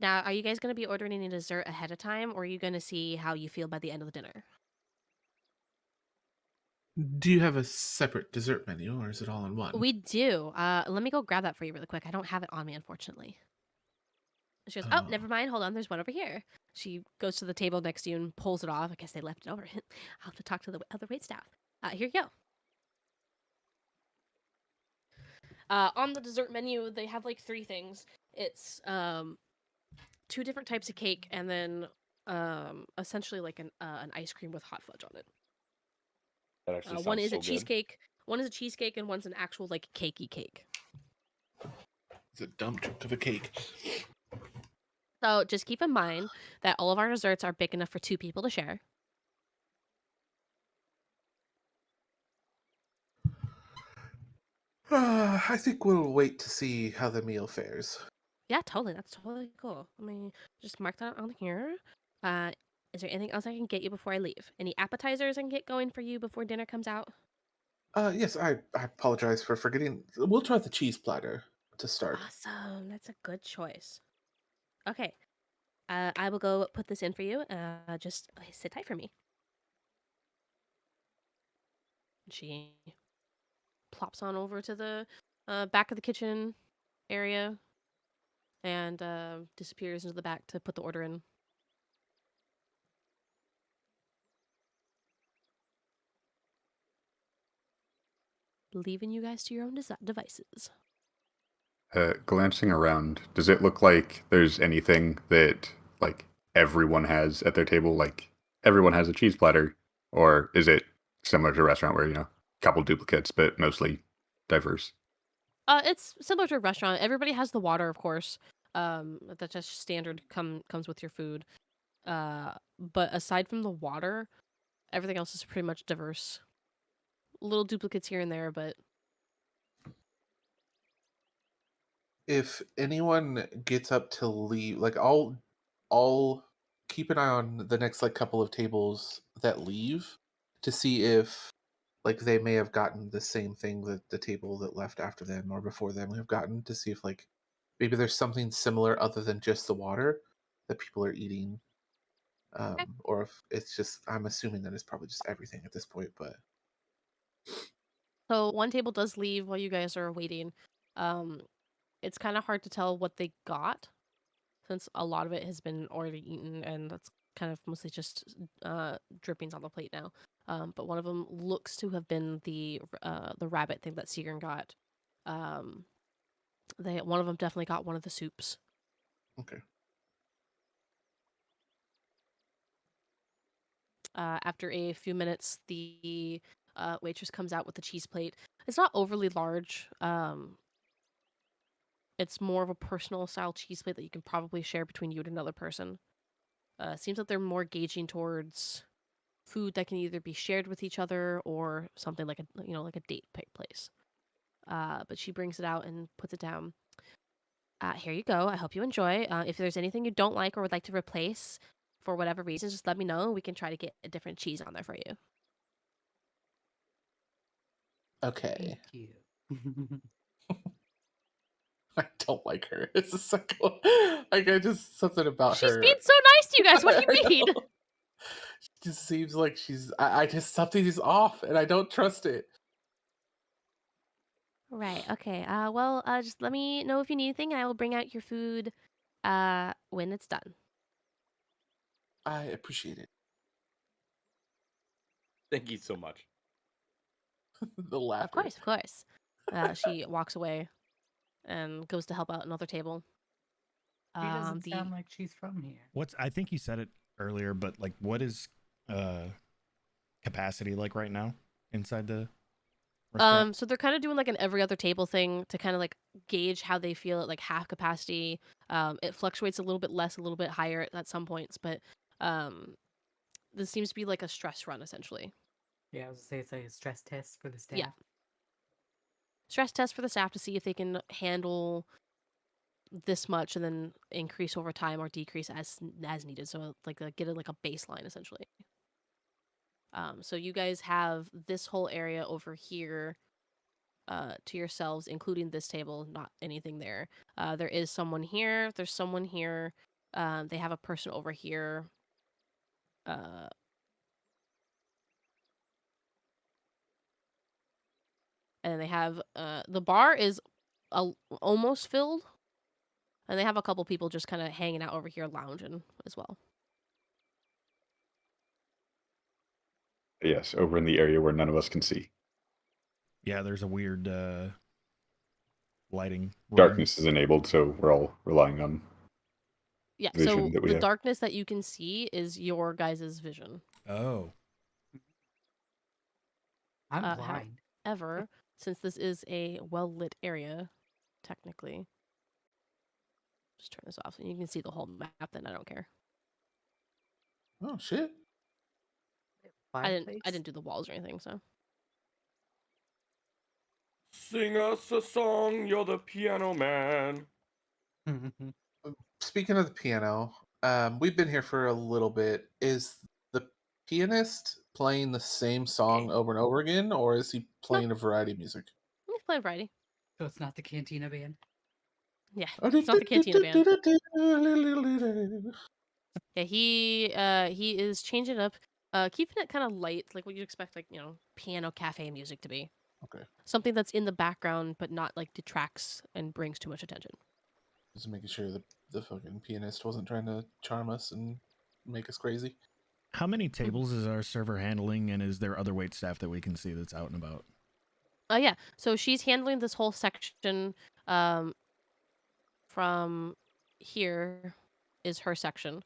Now, are you guys going to be ordering any dessert ahead of time, or are you going to see how you feel by the end of the dinner? Do you have a separate dessert menu, or is it all in one? We do. Let me go grab that for you really quick. I don't have it on me, unfortunately. She goes, oh, never mind. Hold on. There's one over here. She goes to the table next to you and pulls it off. I guess they left it over. I'll have to talk to the other waitstaff. Here you go. On the dessert menu, they have like 3 things. It's 2 different types of cake, and then essentially like an ice cream with hot fudge on it. That actually sounds one is so a cheesecake. One is a cheesecake, and one's an actual like cakey cake. It's a dumb chunk of a cake. So just keep in mind that all of our desserts are big enough for 2 people to share. I think we'll wait to see how the meal fares. Yeah, totally. That's totally cool. Let me just mark that on here. Is there anything else I can get you before I leave? Any appetizers I can get going for you before dinner comes out? Yes, I apologize for forgetting. We'll try the cheese platter to start. Awesome. That's a good choice. Okay. I will go put this in for you. Just sit tight for me. She plops on over to the back of the kitchen area and disappears into the back to put the order in. Leaving you guys to your own devices. Glancing around, does it look like there's anything that like everyone has at their table? Like everyone has a cheese platter, or is it similar to a restaurant where a couple duplicates but mostly diverse? It's similar to a restaurant. Everybody has the water, of course. That's just standard. Comes with your food. But aside from the water, everything else is pretty much diverse. Little duplicates here and there, but If anyone gets up to leave, like I'll keep an eye on the next like couple of tables that leave to see if like they may have gotten the same thing that the table that left after them or before them have gotten, to see if like maybe there's something similar other than just the water that people are eating. Or if it's just, I'm assuming that it's probably just everything at this point, but so one table does leave while you guys are waiting. It's kind of hard to tell what they got since a lot of it has been already eaten, and that's kind of mostly just drippings on the plate now. But one of them looks to have been the rabbit thing that Sigrun got. One of them definitely got one of the soups. okay. After a few minutes, the waitress comes out with the cheese plate. It's not overly large. It's more of a personal style cheese plate that you can probably share between you and another person. Seems that they're more gauging towards food that can either be shared with each other or something like a date place. But she brings it out and puts it down. Here you go. I hope you enjoy. If there's anything you don't like or would like to replace for whatever reason, just let me know. We can try to get a different cheese on there for you. Okay. Thank you. I don't like her. It's a second. Like I just something about She's her. being so nice to you guys. What do I you mean? know. She just seems like she's. I just something is off, and I don't trust it. Right. Okay. Well, just let me know if you need anything, and I will bring out your food when it's done. I appreciate it. Thank you so much. The laughter. Of course. She walks away and goes to help out another table. She doesn't sound like she's from here. I think you said it earlier, but like, what is capacity like right now inside the restaurant? So they're kind of doing like an every other table thing to kind of like gauge how they feel at like half capacity. It fluctuates a little bit less, a little bit higher at some points, but this seems to be like a stress run essentially. Yeah, I was gonna say it's like a stress test for the staff. Yeah. Stress test for the staff to see if they can handle this much and then increase over time or decrease as needed. So like get it like a baseline essentially. So you guys have this whole area over here to yourselves, including this table, not anything there. There is someone here. There's someone here. They have a person over here. And they have the bar is almost filled. And they have a couple people just kind of hanging out over here lounging as well. Yes, over in the area where none of us can see. Yeah, there's a weird lighting. Darkness is enabled, so we're all relying on vision that we the have. darkness that you can see is your guys' vision. Oh. I'm blind. However, since this is a well-lit area, technically, just turn this off and you can see the whole map, then I don't care. Oh shit! I didn't do the walls or anything, so. Sing us a song, you're the piano man. Speaking of the piano, we've been here for a little bit. Is the pianist playing the same song over and over again, or is he playing a variety of music? He's playing variety. So it's not the Cantina Band? Yeah, it's not the Cantina Band. Yeah, he is changing up, keeping it kind of light, like what you'd expect, like, piano cafe music to be. Okay. Something that's in the background, but not like detracts and brings too much attention. Just making sure the fucking pianist wasn't trying to charm us and make us crazy. How many tables is our server handling, and is there other wait staff that we can see that's out and about? Yeah. So she's handling this whole section. From here is her section.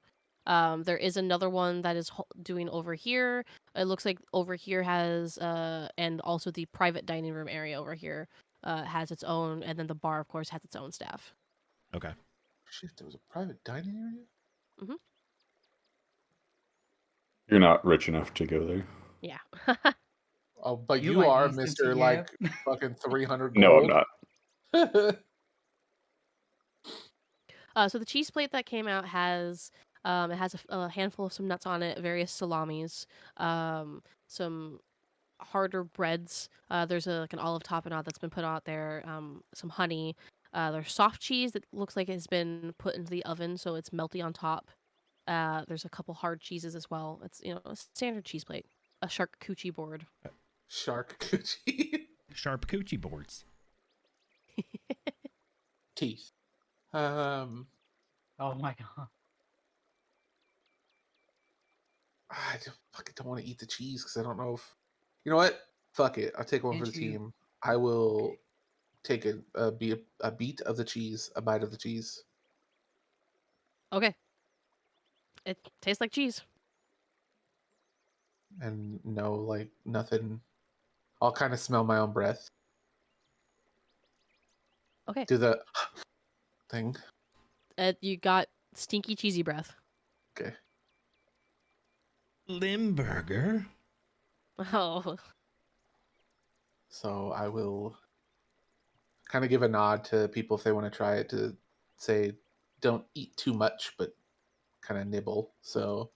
There is another one that is doing over here. It looks like over here has and also the private dining room area over here has its own, and then the bar, of course, has its own staff. Okay. Shit, there was a private dining area? Mm-hmm. You're not rich enough to go there. Yeah. Oh, but you are, Mr. Like fucking 300 gold. No, I'm not. So the cheese plate that came out has it has a handful of some nuts on it, various salamis, some harder breads. There's like an olive tapenade that's been put out there. Some honey. There's soft cheese that looks like it has been put into the oven, so it's melty on top. There's a couple hard cheeses as well. It's a standard cheese plate. A charcuterie board. Charcuterie. Charcuterie boards. Teeth. Oh my god. I fucking don't want to eat the cheese because I don't know if. You know what? Fuck it. I'll take one for the team. I will take a beat of the cheese, a bite of the cheese. Okay. It tastes like cheese. And no, like nothing. I'll kind of smell my own breath. Okay. Do the thing. You got stinky cheesy breath. Okay. Limburger. Oh. So I will kind of give a nod to people if they want to try it, to say don't eat too much, but kind of nibble. So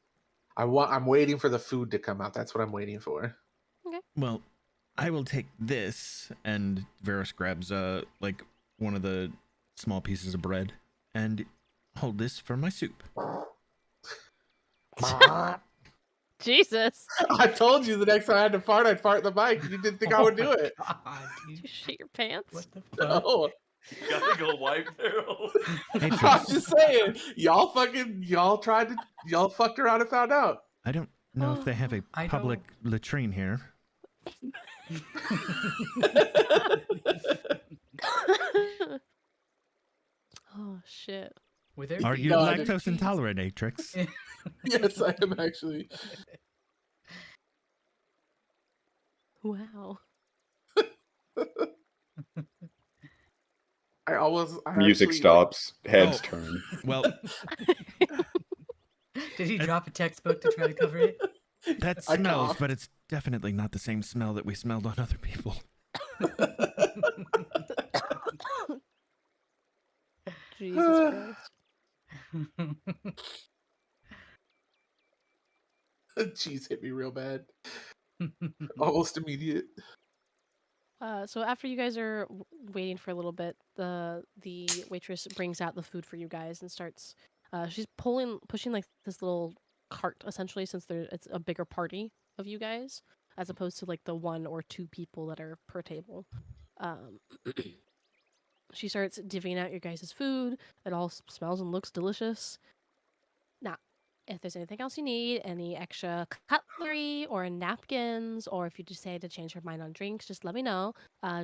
I'm waiting for the food to come out. That's what I'm waiting for. Okay. Well, I will take this, and Varus grabs like one of the small pieces of bread, and hold this for my soup. Jesus. I told you the next time I had to fart, I'd fart in the mic. You didn't think I would do it. God, Did dude. you shit your pants? What the fuck? No. You gotta go wipe there. I'm just saying, y'all fucked around and found out. I don't know if they have a I public latrine here. Oh shit. Were there Are you No, I didn't. lactose intolerant, Atrix? Yes, I am actually. Wow. Music actually, stops. Heads Oh. turn. Well, Did he drop a textbook to try to cover it? that I smells, coughed. but it's definitely not the same smell that we smelled on other people. Jesus Christ. Cheese hit me real bad. Almost immediate. So after you guys are waiting for a little bit, the waitress brings out the food for you guys and starts. She's pushing like this little cart essentially, since it's a bigger party of you guys as opposed to like the 1 or 2 people that are per table. She starts divvying out your guys' food. It all smells and looks delicious. Now, if there's anything else you need, any extra cutlery or napkins, or if you decide to change your mind on drinks, just let me know.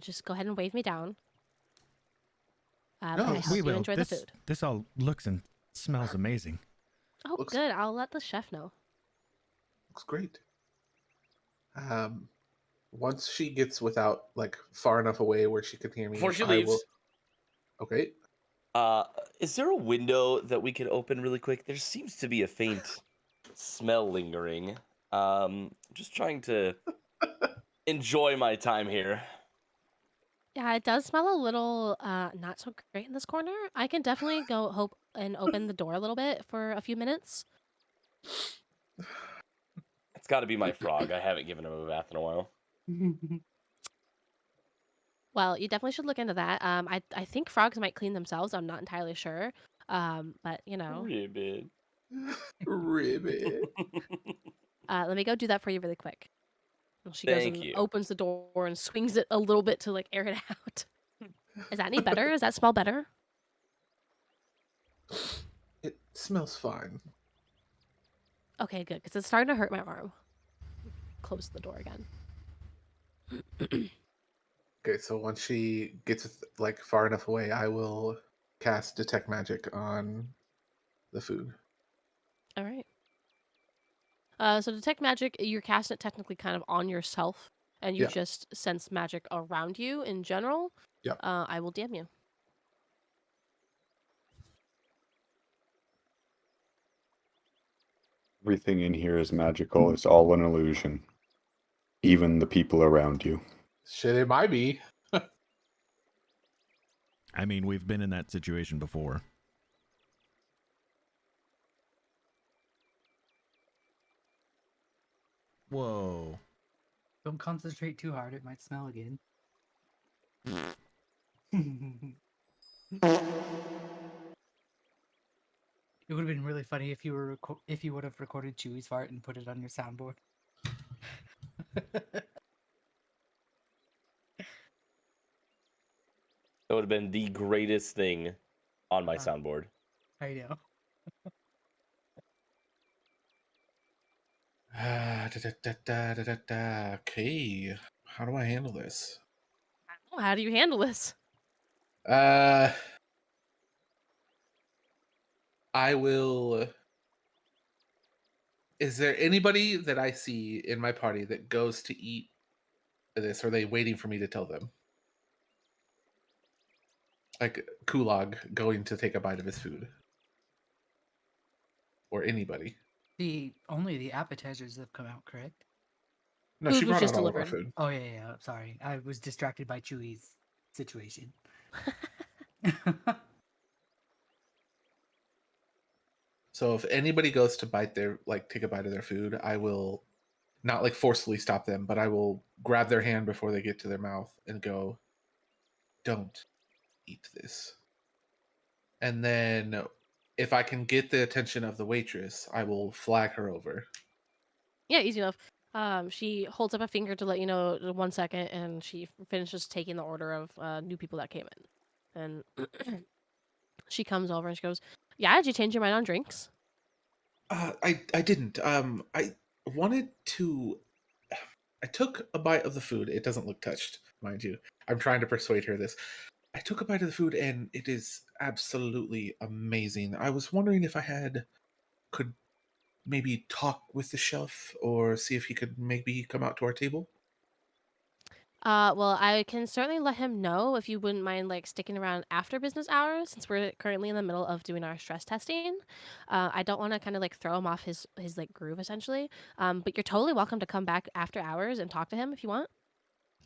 Just go ahead and wave me down. No, I hope We you will. enjoy the food. This all looks and smells amazing. Oh, looks- good. I'll let the chef know. Looks great. Once she gets without like far enough away where she can hear me, Before she I leaves. will- Okay. Is there a window that we could open really quick? There seems to be a faint smell lingering. Just trying to enjoy my time here. Yeah, it does smell a little not so great in this corner. I can definitely go and open the door a little bit for a few minutes. It's got to be my frog. I haven't given him a bath in a while. Well, you definitely should look into that. I think frogs might clean themselves. I'm not entirely sure. But you know, Ribbit. Ribbit. let me go do that for you really quick. And she goes Thank and you. opens the door and swings it a little bit to like air it out. Is that any better? Does that smell better? It smells fine. Okay, good, because it's starting to hurt my arm. Close the door again. Okay, so once she gets like far enough away, I will cast detect magic on the food. All right. So detect magic, you're casting it technically kind of on yourself, and you Yeah. just sense magic around you in general. Yeah. I will damn you. Everything in here is magical. It's all an illusion. Even the people around you. Shit, it might be. I mean, we've been in that situation before. Whoa. Don't concentrate too hard, it might smell again. It would have been really funny if you were if you would have recorded Chewie's fart and put it on your soundboard. That would have been the greatest thing on my Uh, soundboard. I know. Okay, how do I handle this? Oh, how do you handle this? I will. Is there anybody that I see in my party that goes to eat this? Or are they waiting for me to tell them? Like Kulog going to take a bite of his food, or anybody? Only the appetizers have come out, correct? No, Food she was brought just out all of our delivered. food. Oh yeah. Sorry, I was distracted by Chewie's situation. So if anybody goes to take a bite of their food, I will not like forcefully stop them, but I will grab their hand before they get to their mouth and go, "Don't eat this." And then if I can get the attention of the waitress, I will flag her over. Yeah, easy enough. She holds up a finger to let you know 1 second, and she finishes taking the order of new people that came in. And she comes over and she goes, "Yeah, did you change your mind on drinks?" I didn't. I wanted to. I took a bite of the food. It doesn't look touched, mind you. I'm trying to persuade her this. I took a bite of the food and it is absolutely amazing. I was wondering if could maybe talk with the chef or see if he could maybe come out to our table. Well, I can certainly let him know if you wouldn't mind like sticking around after business hours, since we're currently in the middle of doing our stress testing. I don't want to kind of like throw him off his like groove essentially. But you're totally welcome to come back after hours and talk to him if you want.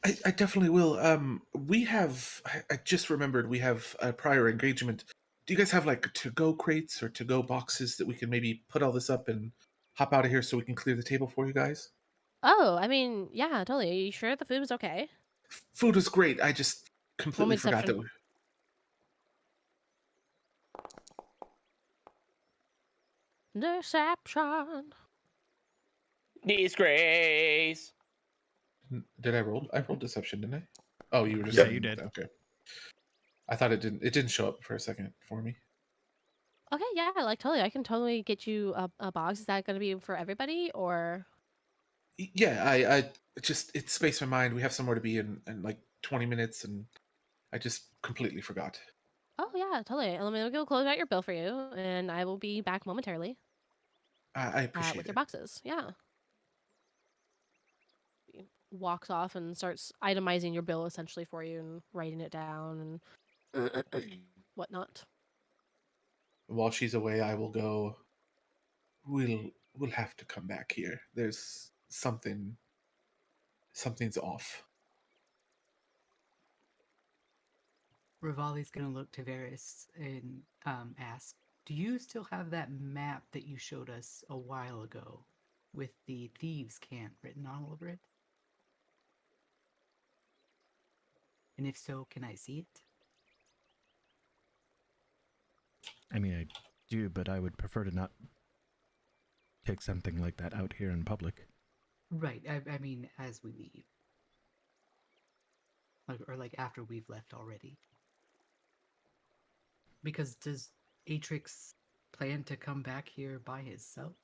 I definitely will. I just remembered we have a prior engagement. Do you guys have like to-go crates or to-go boxes that we can maybe put all this up and hop out of here so we can clear the table for you guys? Oh, I mean, yeah, totally. Are you sure the food was okay? Food was great. I just Roll me completely forgot that. deception. Deception. Disgrace. Did I roll? I rolled deception, didn't I? Oh, you were just Yeah, saying you did. Okay. I thought it didn't. It didn't show up for a second for me. Okay, yeah, like totally. I can totally get you a box. Is that going to be for everybody or? Yeah, I just it spaced my mind. We have somewhere to be in like 20 minutes, and I just completely forgot. Oh yeah, totally. Let me go close out your bill for you, and I will be back momentarily. I appreciate With your it. boxes. Yeah. He walks off and starts itemizing your bill essentially for you and writing it down and whatnot. While she's away, I will go. We'll have to come back here. There's something's off. Rivali's gonna look to Varys and ask, "Do you still have that map that you showed us a while ago with the thieves' camp written all over it? And if so, can I see it?" I mean, I do, but I would prefer to not take something like that out here in public. Right. I mean, as we leave, like after we've left already. Because does Atrix plan to come back here by himself?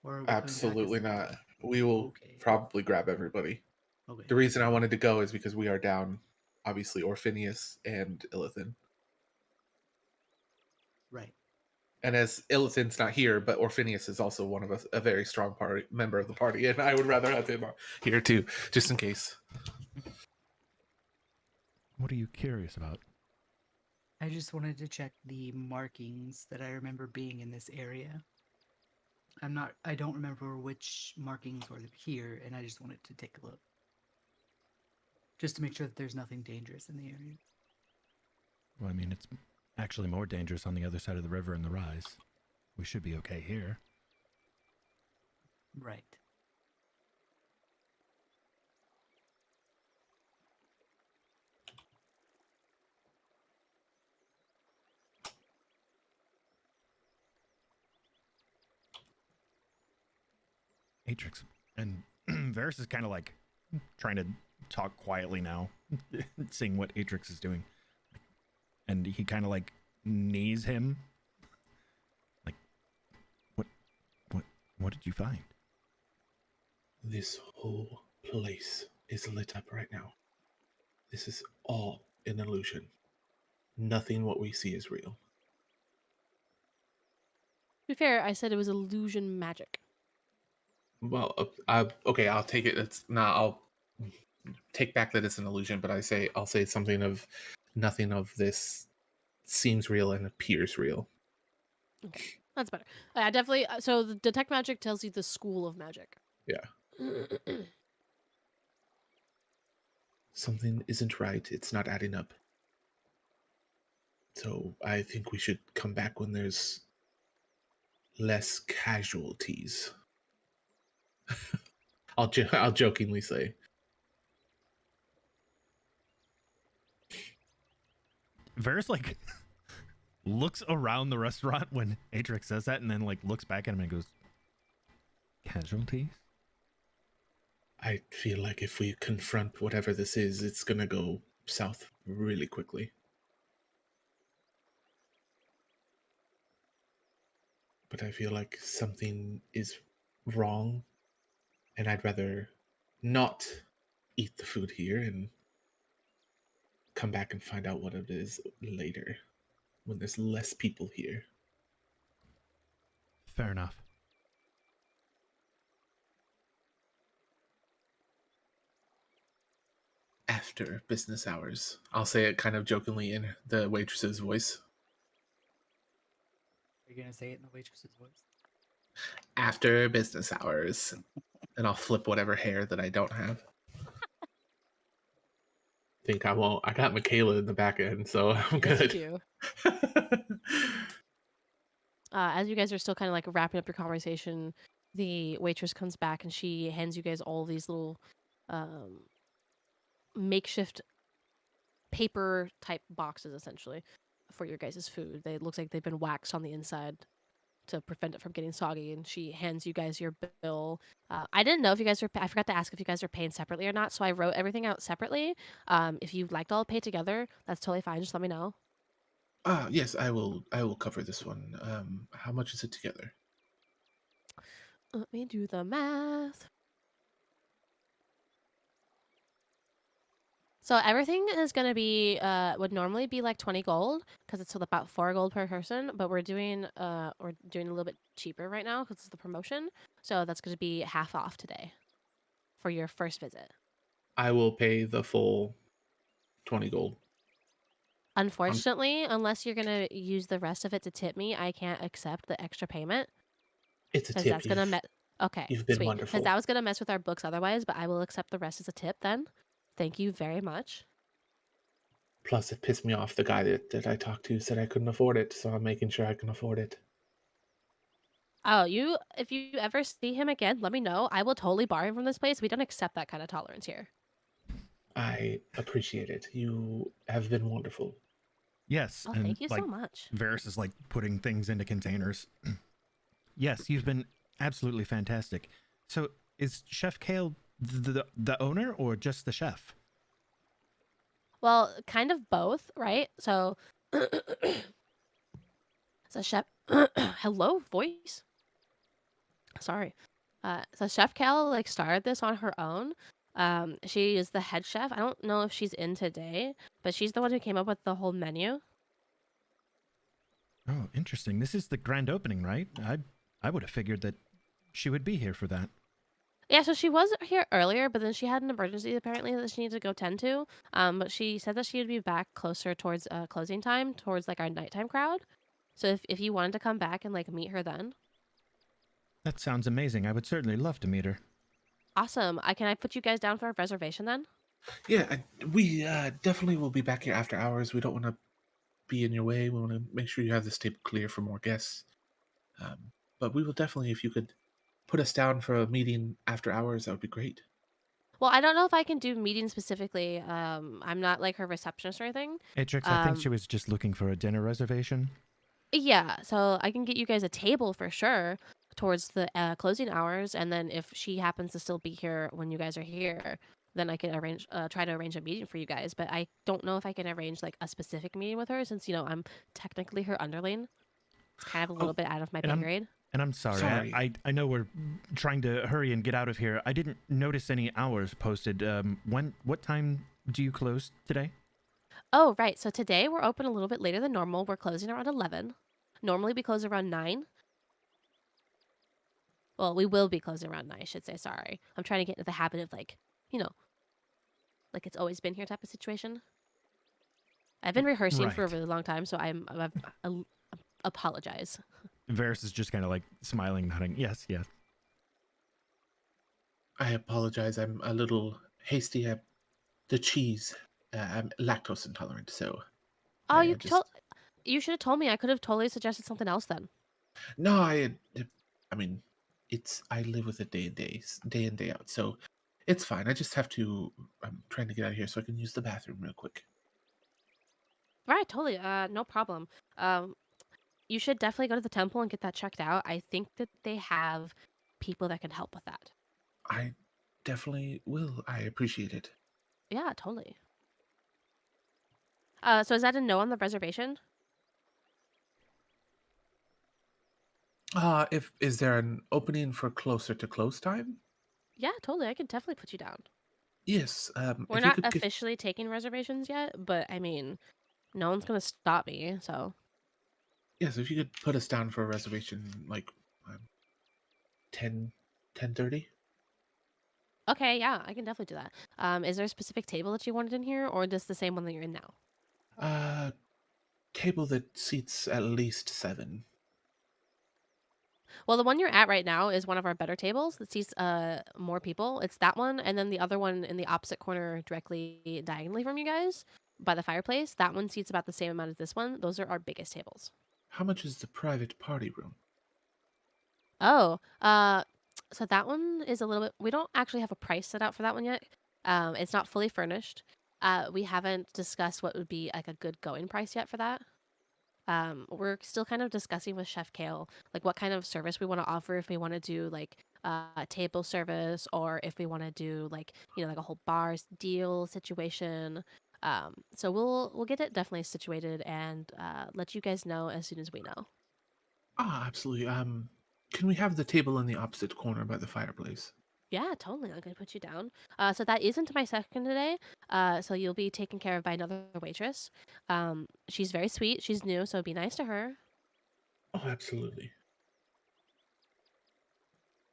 Or are we coming back as Absolutely a not. group? We will Okay. probably grab everybody. Okay. The reason I wanted to go is because we are down, obviously, Orpheneous and Illithen. Right. And as Illithen's not here, but Orpheneous is also one of us, a very strong member of the party, and I would rather have him here too, just in case. What are you curious about? I just wanted to check the markings that I remember being in this area. I don't remember which markings were here, and I just wanted to take a look. Just to make sure that there's nothing dangerous in the area. Well, I mean, it's actually more dangerous on the other side of the river in the rise. We should be okay here. Right. Atrix. And Varys is kind of like trying to talk quietly now, seeing what Atrix is doing. And he kind of like knees him. Like, what did you find? This whole place is lit up right now. This is all an illusion. Nothing what we see is real. To be fair, I said it was illusion magic. Well, okay, I'll take it. I'll take back that it's an illusion, but I'll say something of nothing of this seems real and appears real. Okay, that's better. I definitely. So the detect magic tells you the school of magic. Yeah. Something isn't right. It's not adding up. So I think we should come back when there's less casualties. I'll jokingly say. Varys like looks around the restaurant when Atrix says that, and then like looks back at him and goes, "Casualties." I feel like if we confront whatever this is, it's gonna go south really quickly. But I feel like something is wrong, and I'd rather not eat the food here and come back and find out what it is later when there's less people here. Fair enough. After business hours. I'll say it kind of jokingly in the waitress's voice. Are you gonna say it in the waitress's voice? After business hours. And I'll flip whatever hair that I don't have. Think I won't. I got Michaela in the back end, so I'm good. You as you guys are still kind of like wrapping up your conversation, the waitress comes back and she hands you guys all these little makeshift paper type boxes essentially for your guys' food. It looks like they've been waxed on the inside to prevent it from getting soggy, and she hands you guys your bill. I didn't know if you guys were I forgot to ask if you guys are paying separately or not, so I wrote everything out separately. If you'd like to all pay together, that's totally fine. Just let me know. Yes, I will cover this one. How much is it together? Let me do the math. So everything is going to be would normally be like 20 gold because it's about 4 gold per person, but we're doing a little bit cheaper right now because it's the promotion. So that's going to be half off today for your first visit. I will pay the full 20 gold. Unfortunately, unless you're going to use the rest of it to tip me, I can't accept the extra payment. It's a tip. That's going to okay, you've been sweet. wonderful. Because that was going to mess with our books otherwise, but I will accept the rest as a tip then. Thank you very much. Plus, it pissed me off. The guy that I talked to said I couldn't afford it, so I'm making sure I can afford it. Oh, if you ever see him again, let me know. I will totally borrow him from this place. We don't accept that kind of tolerance here. I appreciate it. You have been wonderful. Yes. Oh, and thank you like, so much. Varys is like putting things into containers. Yes, you've been absolutely fantastic. So is Chef Kale the owner or just the chef? Well, kind of both, right? So, so Chef, hello, voice. Sorry. So Chef Cal like started this on her own. She is the head chef. I don't know if she's in today, but she's the one who came up with the whole menu. Oh, interesting. This is the grand opening, right? I would have figured that she would be here for that. Yeah, so she was here earlier, but then she had an emergency apparently that she needed to go tend to. But she said that she would be back closer towards closing time, towards like our nighttime crowd. So if you wanted to come back and like meet her then. That sounds amazing. I would certainly love to meet her. Awesome. Can I put you guys down for a reservation then? Yeah, we definitely will be back here after hours. We don't want to be in your way. We want to make sure you have this table clear for more guests. But we will definitely, if you could put us down for a meeting after hours, that would be great. Well, I don't know if I can do meetings specifically. I'm not like her receptionist or anything. Atrix, I think she was just looking for a dinner reservation. Yeah, so I can get you guys a table for sure towards the closing hours, and then if she happens to still be here when you guys are here, then I can try to arrange a meeting for you guys. But I don't know if I can arrange like a specific meeting with her since I'm technically her underling. It's kind of a little bit out of my pay grade. And I'm sorry. I know we're trying to hurry and get out of here. I didn't notice any hours posted. What time do you close today? Oh, right. So today we're open a little bit later than normal. We're closing around 11. Normally we close around 9. Well, we will be closing around 9, I should say. Sorry. I'm trying to get into the habit of like it's always been here type of situation. I've been rehearsing for a really long time, so I apologize. Varys is just kind of like smiling, nodding. Yes, yes. I apologize. I'm a little hasty. The cheese. I'm lactose intolerant, so. Oh, you should have told me. I could have totally suggested something else then. No, I mean, I live with it day in day out, so it's fine. I just have to. I'm trying to get out of here so I can use the bathroom real quick. Right, totally. No problem. You should definitely go to the temple and get that checked out. I think that they have people that can help with that. I definitely will. I appreciate it. Yeah, totally. So is that a no on the reservation? If is there an opening for closer to close time? Yeah, totally. I can definitely put you down. Yes. We're If you not could officially taking reservations yet, but I mean, no one's gonna stop me. So yes, if you could put us down for a reservation, like 10:30. okay, yeah, I can definitely do that. Is there a specific table that you wanted in here, or just the same one that you're in now? Table that seats at least 7. Well, the one you're at right now is one of our better tables that seats more people. It's that one, and then the other one in the opposite corner, directly diagonally from you guys, by the fireplace. That one seats about the same amount as this one. Those are our biggest tables. How much is the private party room? Oh, so that one is a little bit. We don't actually have a price set out for that one yet. It's not fully furnished. We haven't discussed what would be like a good going price yet for that. We're still kind of discussing with Chef Kale, like what kind of service we want to offer. If we want to do like table service, or if we want to do like like a whole bar deal situation. So we'll get it definitely situated and let you guys know as soon as we know. Absolutely. Can we have the table in the opposite corner by the fireplace? Yeah, totally. I'm gonna put you down. So that isn't my second today. So you'll be taken care of by another waitress. She's very sweet. She's new, so be nice to her. Oh, absolutely.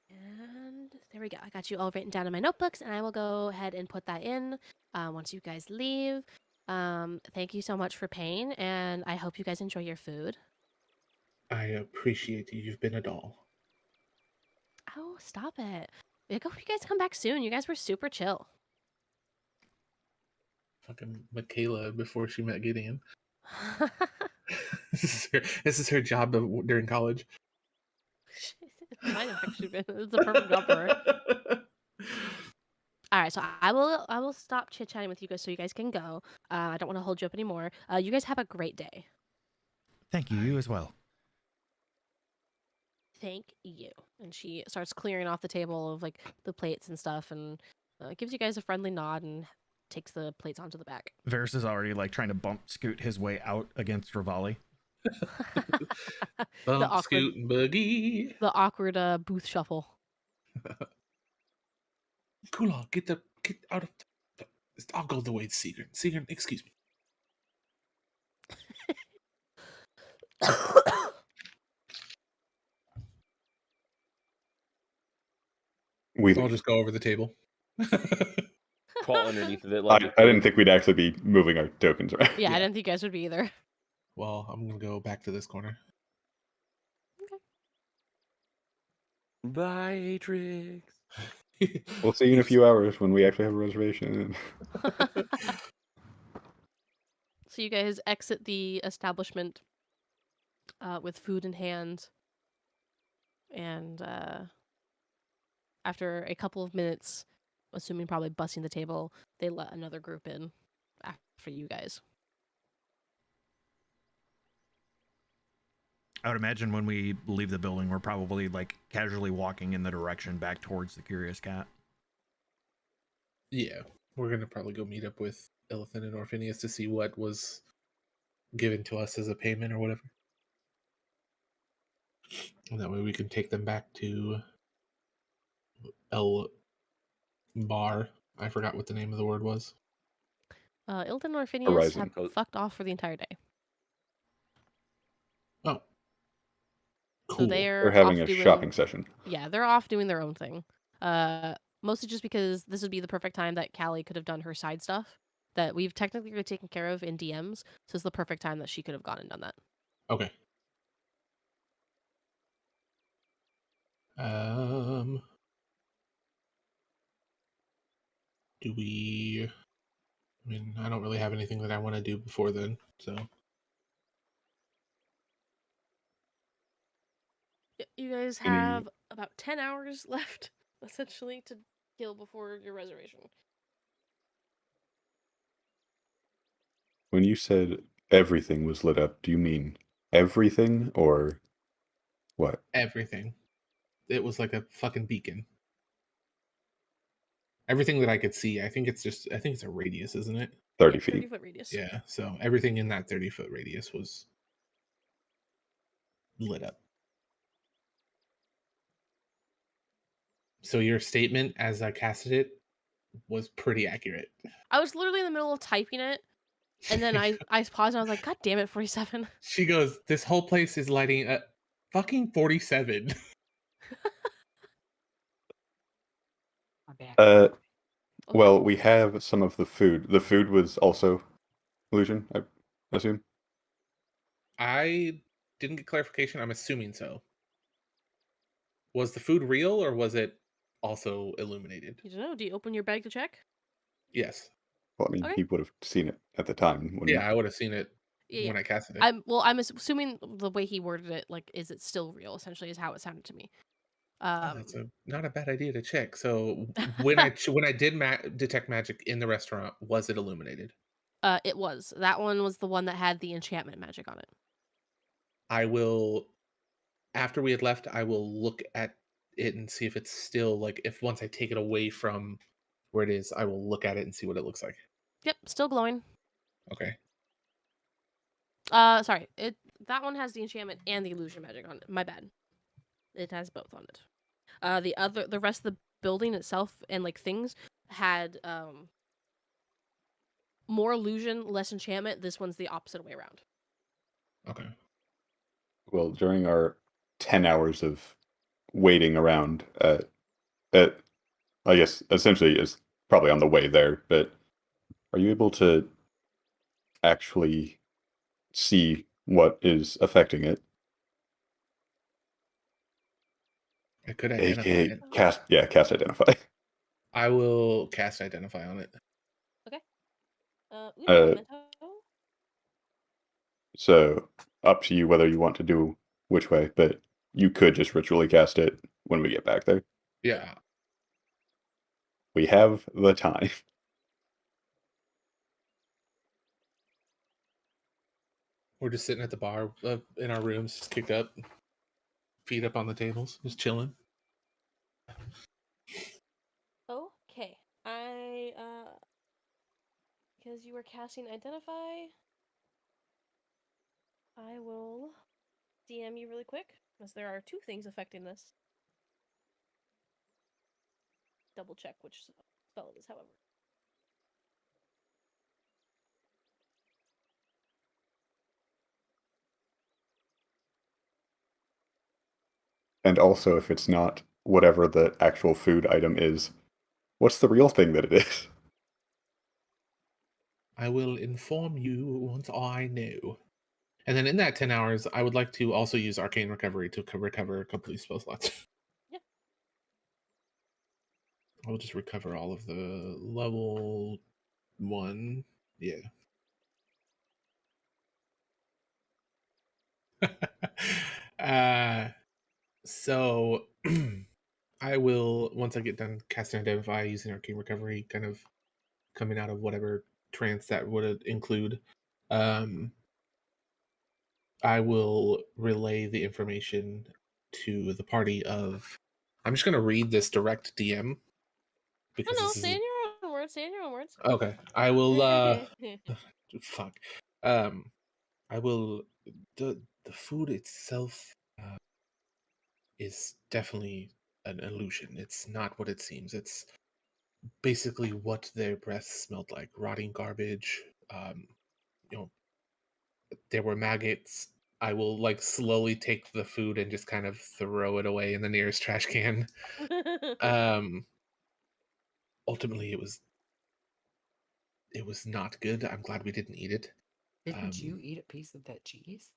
And there we go. I got you all written down in my notebooks, and I will go ahead and put that in once you guys leave. Thank you so much for paying, and I hope you guys enjoy your food. I appreciate you. You've been a doll. Oh, stop it. I hope you guys come back soon. You guys were super chill. Fucking Michaela before she met Gideon. This is her job during college. It might have actually been. It's a perfect job for her. All right, so I will stop chit chatting with you guys so you guys can go. I don't want to hold you up anymore. You guys have a great day. Thank you. You as well. Thank you. And she starts clearing off the table of like the plates and stuff, and gives you guys a friendly nod and takes the plates onto the back. Varys is already like trying to scoot his way out against Rivali. Scoot and boogie. The awkward booth shuffle. Kula, get out of. I'll go the way to Seagrin. Seagrin, excuse me. I'll just go over the table. Crawl underneath of it. I didn't think we'd actually be moving our tokens around. Yeah, I didn't think you guys would be either. Well, I'm gonna go back to this corner. Okay. Bye, Atrix. We'll see you in a few hours when we actually have a reservation. So you guys exit the establishment with food in hand, and after a couple of minutes, assuming probably busting the table, they let another group in after you guys. I would imagine when we leave the building, we're probably like casually walking in the direction back towards the Curious Cat. Yeah, we're gonna probably go meet up with Illithen and Orpheneous to see what was given to us as a payment or whatever. And that way we can take them back to El Bar. I forgot what the name of the word was. Illithen and Orpheneous have fucked off for the entire day. Oh. Cool. So they're having a shopping session. Yeah, they're off doing their own thing. Mostly just because this would be the perfect time that Callie could have done her side stuff that we've technically already taken care of in DMs. So it's the perfect time that she could have gone and done that. Okay. Do we... I mean, I don't really have anything that I want to do before then, so... You guys have about 10 hours left, essentially, to kill before your reservation. When you said everything was lit up, do you mean everything or what? Everything. It was like a fucking beacon. Everything that I could see. I think it's a radius, isn't it? 30 feet. 30-foot radius. Yeah. So everything in that 30-foot radius was lit up. So your statement as I casted it was pretty accurate. I was literally in the middle of typing it, and then I paused and I was like, God damn it, 47. She goes, this whole place is lighting at fucking 47. My bad. Okay. Well, we have some of the food. The food was also illusion, I assume. I didn't get clarification. I'm assuming so. Was the food real or was it also illuminated? You don't know. Do you open your bag to check? Yes. Well, I mean, Okay. he would have seen it at the time. Wouldn't Yeah, I would have seen it Yeah. when I casted it. I'm assuming the way he worded it, like, is it still real? Essentially, is how it sounded to me. That's not a bad idea to check. So when I did detect magic in the restaurant, was it illuminated? It was. That one was the one that had the enchantment magic on it. I will, after we had left, I will look at it and see if it's still like, if once I take it away from where it is, I will look at it and see what it looks like. Yep, still glowing. Okay. Sorry. That one has the enchantment and the illusion magic on it. My bad. It has both on it. The rest of the building itself and like things had more illusion, less enchantment. This one's the opposite way around. Okay. Well, during our 10 hours of waiting around, I guess essentially is probably on the way there, but are you able to actually see what is affecting it? I could identify AKA it. cast identify. I will cast identify on it. Okay. So up to you whether you want to do which way, but you could just ritually cast it when we get back there. Yeah. We have the time. We're just sitting at the bar in our rooms, just kicked up, feet up on the tables, just chilling. Okay. Because you were casting identify, I will DM you really quick, because there are two things affecting this. Double check which spell it is, however. And also, if it's not whatever the actual food item is, what's the real thing that it is? I will inform you once I know. And then in that 10 hours, I would like to also use Arcane Recovery to recover complete spell slots. Yeah. I'll just recover all of the level 1. Yeah. So I will, once I get done casting Identify using Arcane Recovery, kind of coming out of whatever trance that would include, I will relay the information to the party of. I'm just going to read this direct DM. Because no, say in your own words. Say in your own words. Okay. I will. Fuck. I will. The food itself is definitely an illusion. It's not what it seems. It's basically what their breath smelled like: rotting garbage. There were maggots. I will like slowly take the food and just kind of throw it away in the nearest trash can. Ultimately, it was not good. I'm glad we didn't eat it. Didn't you eat a piece of that cheese?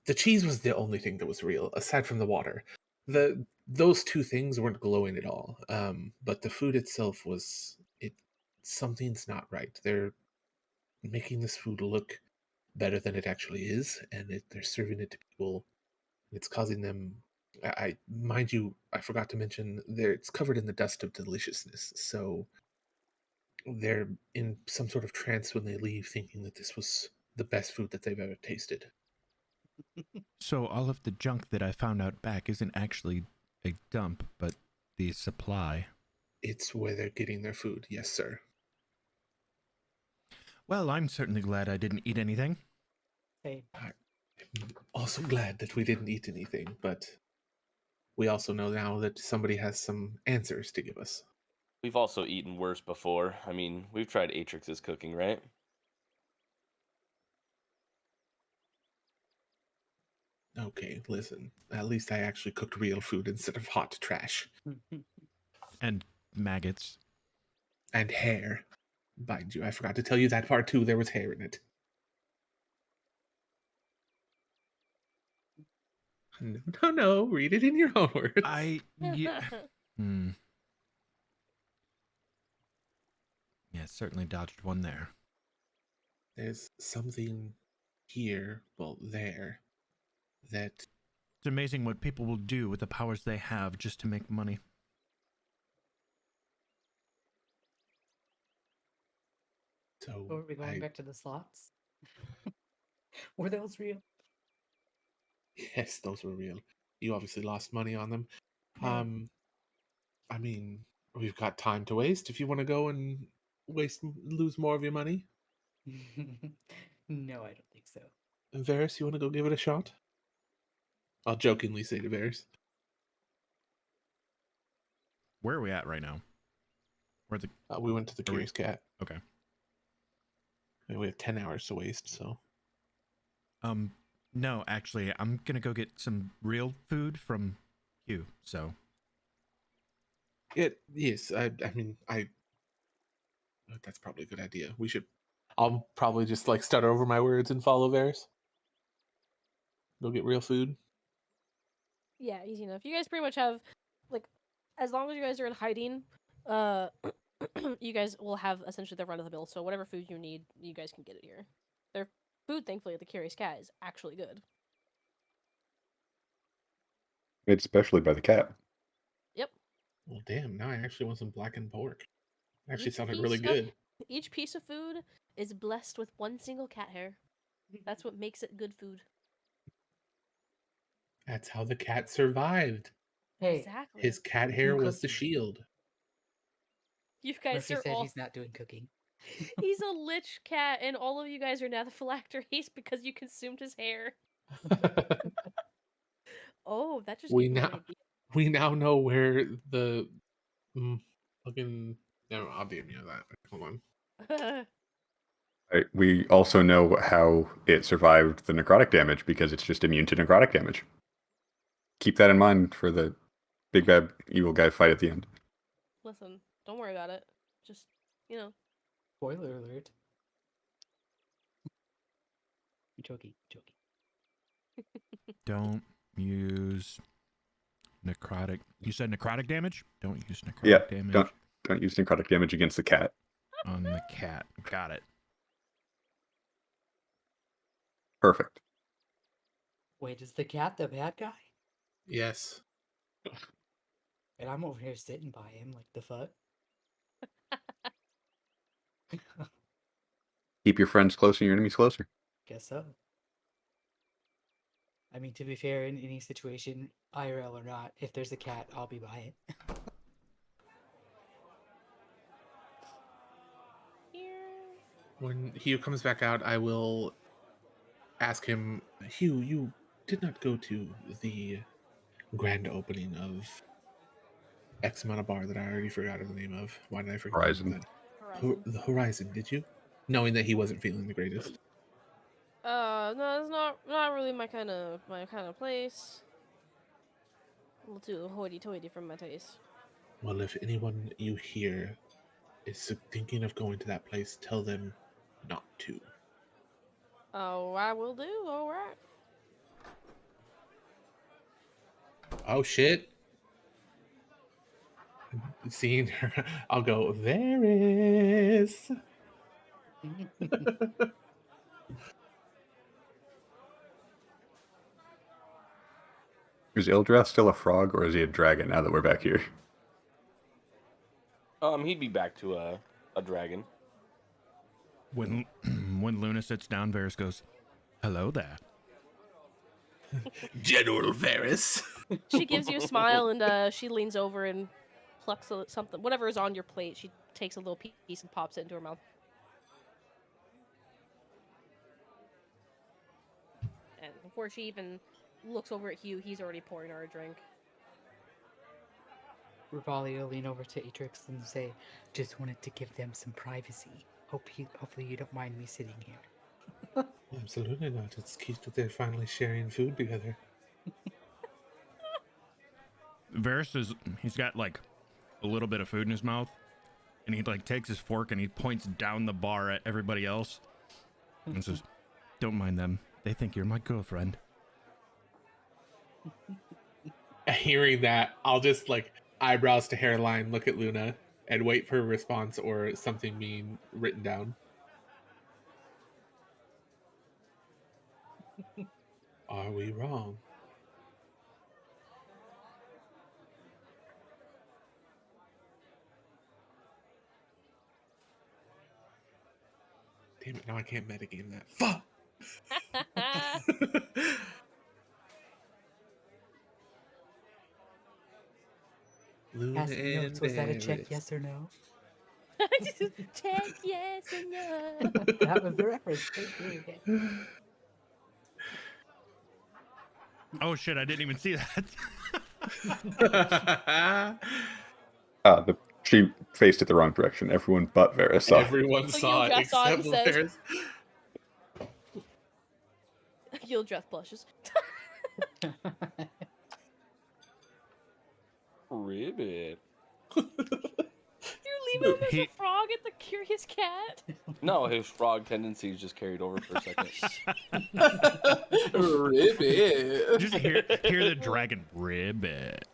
The cheese was the only thing that was real, aside from the water. Those two things weren't glowing at all. But the food itself was something's not right. They're making this food look better than it actually is, and they're serving it to people. It's causing them I mind you, I forgot to mention there it's covered in the dust of deliciousness, so they're in some sort of trance when they leave, thinking that this was the best food that they've ever tasted. So all of the junk that I found out back isn't actually a dump, but the supply. It's where they're getting their food, yes, sir. Well, I'm certainly glad I didn't eat anything. Hey, I'm also glad that we didn't eat anything, but we also know now that somebody has some answers to give us. We've also eaten worse before. I mean, we've tried Atrix's cooking, right? Okay, listen. At least I actually cooked real food instead of hot trash. And maggots. And hair. Mind you, I forgot to tell you that part too. There was hair in it. No. Read it in your own words. Yeah, certainly dodged one there. There's something here, well, there, that... It's amazing what people will do with the powers they have just to make money. So, are we going back to the slots? Were those real? Yes, those were real. You obviously lost money on them. Yeah. I mean, we've got time to waste if you want to go and lose more of your money. No, I don't think so. Varys, you want to go give it a shot? I'll jokingly say to Varys. Where are we at right now? We went to the Curious Cat. Okay. And we have 10 hours to waste, so... No, actually, I'm gonna go get some real food from you, so... Yes, I mean, that's probably a good idea. I'll probably just, stutter over my words and follow Varys. Go get real food. Yeah, easy enough. You guys pretty much have, as long as you guys are in hiding, you guys will have essentially the run of the mill. So whatever food you need, you guys can get it here. Their food, thankfully, at the Curious Cat is actually good. Made especially by the cat. Yep. Well, damn, now I actually want some blackened pork. It actually Each sounded piece really good. Each piece of food is blessed with one single cat hair. That's what makes it good food. That's how the cat survived. Hey, Exactly. His cat hair was the shield. You guys Murphy are said all... he's not doing cooking. He's a lich cat, and all of you guys are now the phylacteries because you consumed his hair. Oh, that just gave me an idea. We now know where the fucking... No, I'll DM you that. Hold on. Right. We also know how it survived the necrotic damage because it's just immune to necrotic damage. Keep that in mind for the big bad evil guy fight at the end. Listen, don't worry about it. Just, Spoiler alert. I'm joking. Don't use necrotic... You said necrotic damage? Don't use necrotic damage. Don't use necrotic damage against the cat. On the cat. Got it. Perfect. Wait, is the cat the bad guy? Yes. And I'm over here sitting by him, like the fuck? Keep your friends close and your enemies closer. Guess so. I mean, to be fair, in any situation, IRL or not, if there's a cat, I'll be by it. When Hugh comes back out, I will ask him, Hugh, you did not go to the grand opening of X amount of bar that I already forgot the name of. Why did I forget Horizon. The Horizon, did you? Knowing that he wasn't feeling the greatest. No, it's not really my kind of place. A little too hoity-toity for my taste. Well, if anyone you hear is thinking of going to that place, tell them not to. Oh, I will do. All right. Oh shit! Seeing her, I'll go. Varys. Is Ildrath still a frog, or is he a dragon now that we're back here? He'd be back to a dragon. When Luna sits down, Varys goes, "Hello there." General Varys. She gives you a smile and she leans over and plucks something, whatever is on your plate. She takes a little piece and pops it into her mouth. And before she even looks over at Hugh, he's already pouring her a drink. Ravalia will lean over to Atrix and say, "Just wanted to give them some privacy. Hopefully you don't mind me sitting here." Absolutely not. It's cute that they're finally sharing food together. Varys he's got like a little bit of food in his mouth, and he like takes his fork and he points down the bar at everybody else and says, "Don't mind them. They think you're my girlfriend." Hearing that, I'll just like eyebrows to hairline, look at Luna, and wait for a response or something being written down. Are we wrong? Damn it, now I can't metagame that. Fuck! Luna Passing and notes, was that a check, Varys. yes or no? Check yes and no. That was the reference. Thank you. Oh shit! I didn't even see that. She faced it the wrong direction. Everyone but Varys saw. Everyone So saw it Yildras saw it except and says- Varys. Yildras blushes. Ribbit. You're leaving him as a frog at the Curious Cat? No, his frog tendencies just carried over for a second. Ribbit. Just hear the dragon ribbit.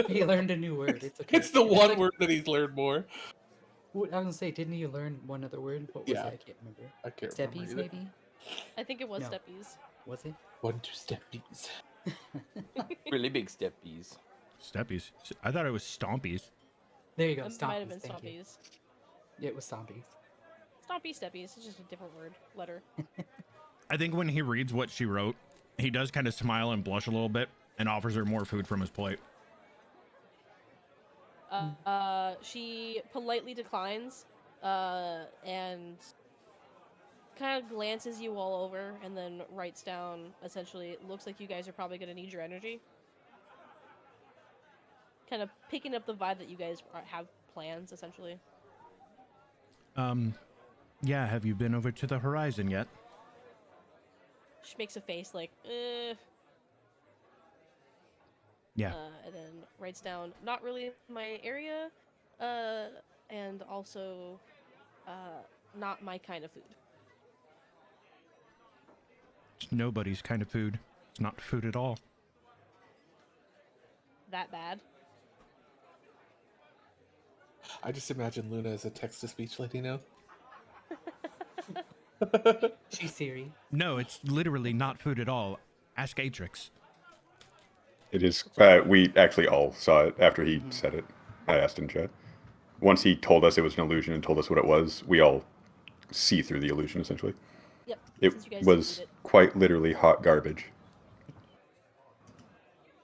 He learned a new word. It's okay. It's the one word that he's learned more. I was gonna say, didn't you learn one other word? What was Yeah. it? I can't remember. I can't Steppies, remember either. maybe? I think it was No. Steppies. Was it? 1, 2 steppies. Really big steppies. Steppies. I thought it was stompies. There you go. It Stompies. might have been Thank you. Stompies. Yeah, it was Stompies. Stompy Steppies. It's just a different word. Letter. I think when he reads what she wrote, he does kind of smile and blush a little bit and offers her more food from his plate. She politely declines, and kind of glances you all over, and then writes down, essentially, it looks like you guys are probably going to need your energy. Kind of picking up the vibe that you guys have plans, essentially. Yeah, have you been over to the horizon yet? She makes a face like, eh. Yeah. And then writes down, not really my area, and also, not my kind of food. It's nobody's kind of food. It's not food at all. That bad? I just imagine Luna as a text-to-speech lady now. She's Siri. No, it's literally not food at all. Ask Atrix. It is. We actually all saw it after he said it. I asked in chat. Once he told us it was an illusion and told us what it was, we all see through the illusion, essentially. Yep. It since you guys was didn't eat quite literally hot garbage.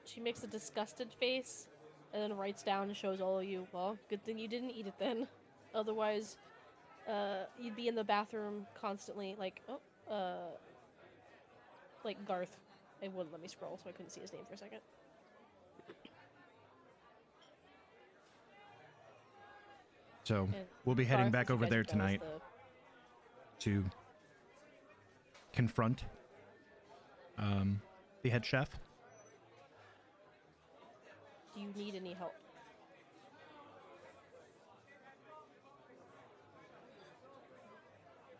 She makes a disgusted face, and then writes down and shows all of you, well, good thing you didn't eat it then. Otherwise, you'd be in the bathroom constantly, like Garth. It wouldn't let me scroll, so I couldn't see his name for a second. So And we'll be heading Garth, back as you over guys there know, is tonight to confront the head chef. Do you need any help?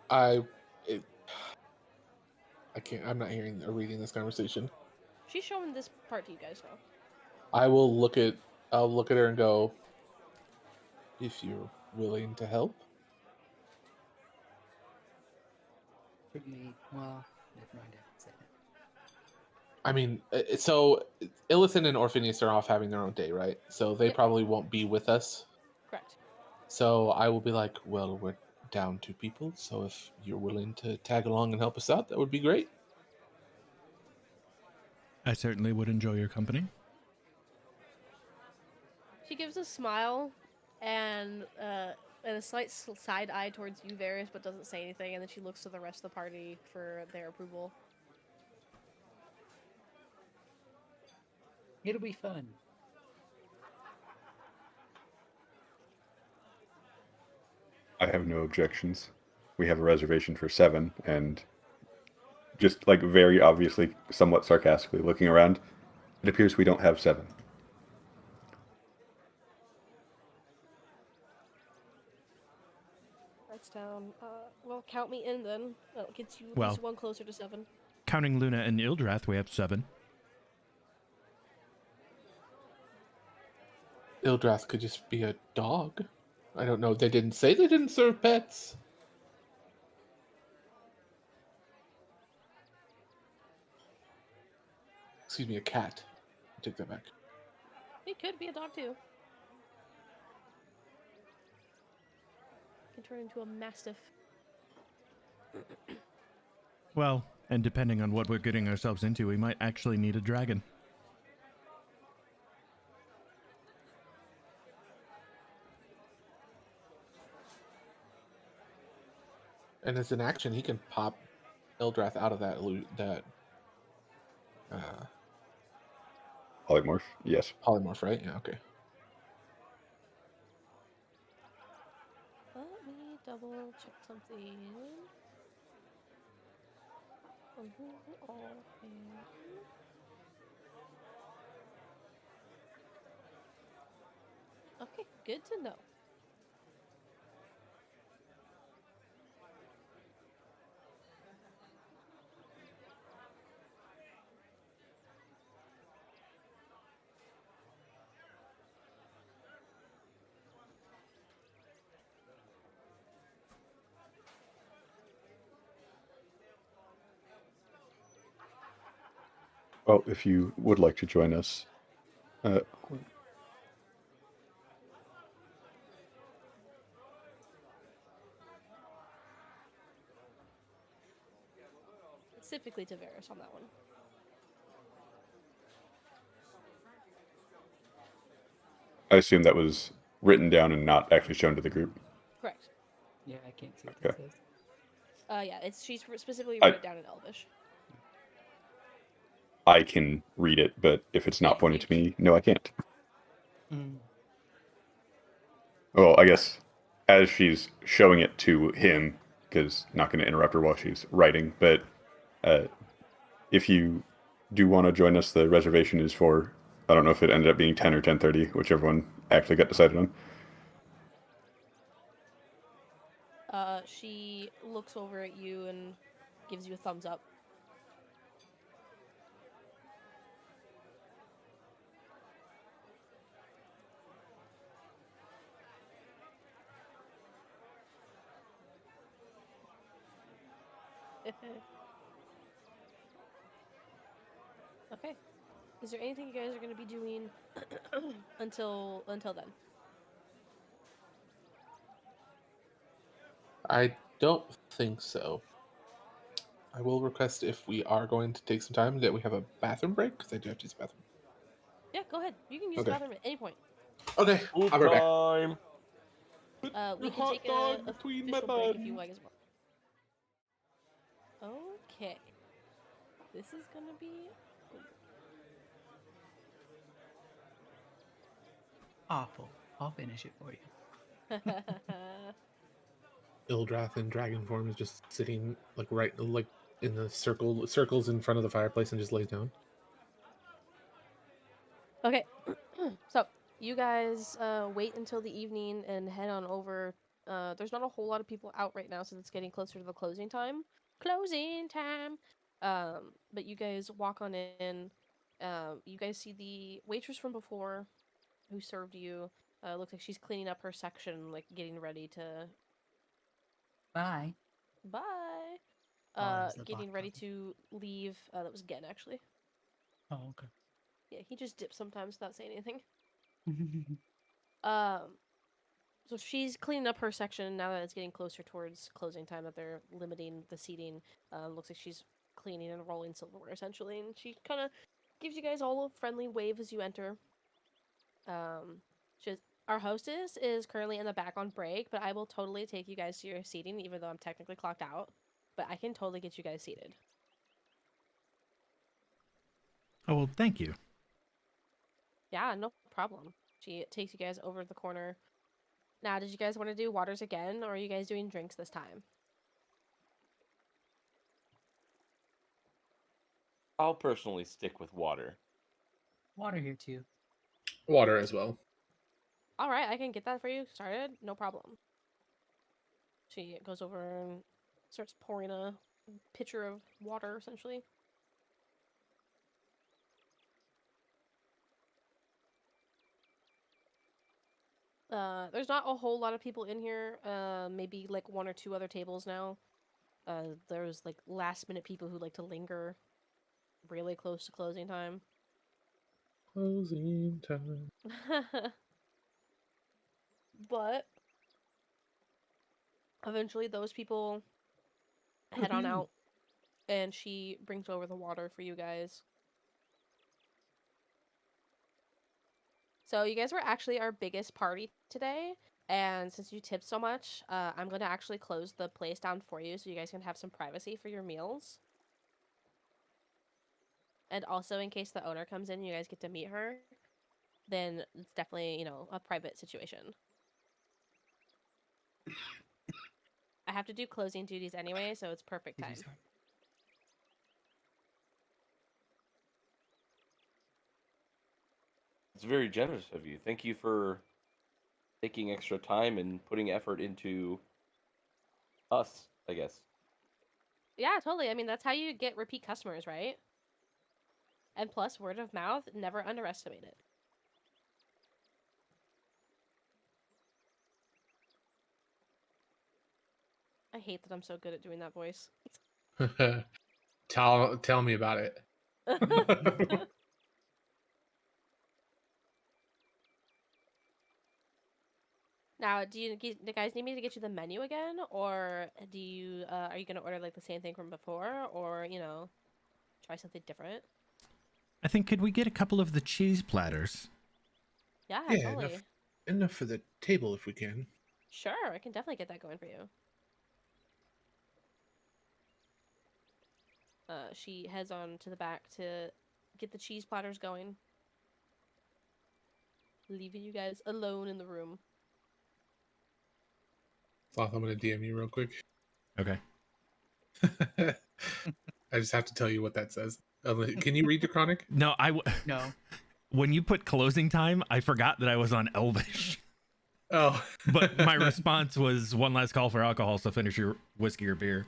I can't. I'm not hearing or reading this conversation. She's showing this part to you guys now. I'll look at her and go, if you're willing to help. Pretty well. Never mind. I didn't say I mean, so Illithen and Orpheneous are off having their own day, right? So they probably won't be with us. Correct. So I will be like, well, we're down 2 people, so if you're willing to tag along and help us out, that would be great. I certainly would enjoy your company. She gives a smile and a slight side eye towards you, Varys, but doesn't say anything, and then she looks to the rest of the party for their approval. It'll be fun. I have no objections. We have a reservation for 7, and just like very obviously, somewhat sarcastically looking around, it appears we don't have 7. That's down. Well, count me in then. That gets you at Well, least one closer to 7. Counting Luna and Ildrath, we have 7. Ildrath could just be a dog. I don't know. They didn't say they didn't serve pets. Excuse me, a cat. I take that back. He could be a dog too. Can turn into a mastiff. Well, and depending on what we're getting ourselves into, we might actually need a dragon. And as an action, he can pop Ildrath out of that Polymorph, yes. polymorph, right? Yeah, okay. Let me double check something. Okay, good to know. Well, if you would like to join us, Specifically to Varys on that one. I assume that was written down and not actually shown to the group. Correct. Yeah, I can't see what Okay. that says. Yeah, she's specifically wrote it down in Elvish. I can read it, but if it's not pointed to me, no, I can't. Mm. Well, I guess as she's showing it to him, because not going to interrupt her while she's writing, but if you do want to join us, the reservation is for, I don't know if it ended up being 10 or 10:30, whichever one actually got decided on. She looks over at you and gives you a thumbs up. Okay. Is there anything you guys are going to be doing until then? I don't think so. I will request if we are going to take some time that we have a bathroom break, because I do have to use the bathroom. Yeah, go ahead. You can use the bathroom at any point. Okay, I'll be back. Time. We can take a official break if you like as well. Okay. This is gonna be good. Awful. I'll finish it for you. Ildrath in dragon form is just sitting right in the circles in front of the fireplace and just lays down. Okay. So you guys wait until the evening and head on over. There's not a whole lot of people out right now since it's getting closer to the closing time. But you guys walk on in. You guys see the waitress from before who served you. Looks like she's cleaning up her section, like getting ready to... Bye. Bye! Getting ready to leave. That was Gen, actually. Oh, okay. Yeah, he just dips sometimes without saying anything. So she's cleaning up her section now that it's getting closer towards closing time, that they're limiting the seating. Looks like she's cleaning and rolling silverware essentially, and she kind of gives you guys all a friendly wave as you enter. Our hostess is currently in the back on break, but I will totally take you guys to your seating, even though I'm technically clocked out. But I can totally get you guys seated. Oh, well, thank you. Yeah, no problem. She takes you guys over the corner. Now, did you guys want to do waters again, or are you guys doing drinks this time? I'll personally stick with water. Water here too. Water as well. All right, I can get that for you started. No problem. She goes over and starts pouring a pitcher of water, essentially. There's not a whole lot of people in here. Maybe like one or two other tables now. There's like last minute people who like to linger really close to closing time. Closing time. But eventually those people head on out, and she brings over the water for you guys. So you guys were actually our biggest party today, and since you tipped so much, I'm going to actually close the place down for you so you guys can have some privacy for your meals. And also, in case the owner comes in and you guys get to meet her, then it's definitely, a private situation. I have to do closing duties anyway, so it's perfect time. It's very generous of you. Thank you for taking extra time and putting effort into us, I guess. Yeah, totally. I mean, that's how you get repeat customers, right? And plus, word of mouth, never underestimate it. I hate that I'm so good at doing that voice. Tell me about it. Now, do you guys need me to get you the menu again, or do you are you gonna order like the same thing from before, or try something different? I think, could we get a couple of the cheese platters? Yeah, Yeah, totally. enough for the table if we can. Sure, I can definitely get that going for you. She heads on to the back to get the cheese platters going, leaving you guys alone in the room. Sloth, I'm gonna DM you real quick. Okay. I just have to tell you what that says. Can you read the chronic? No, No. When you put closing time, I forgot that I was on Elvish. Oh. But my response was one last call for alcohol, so finish your whiskey or beer.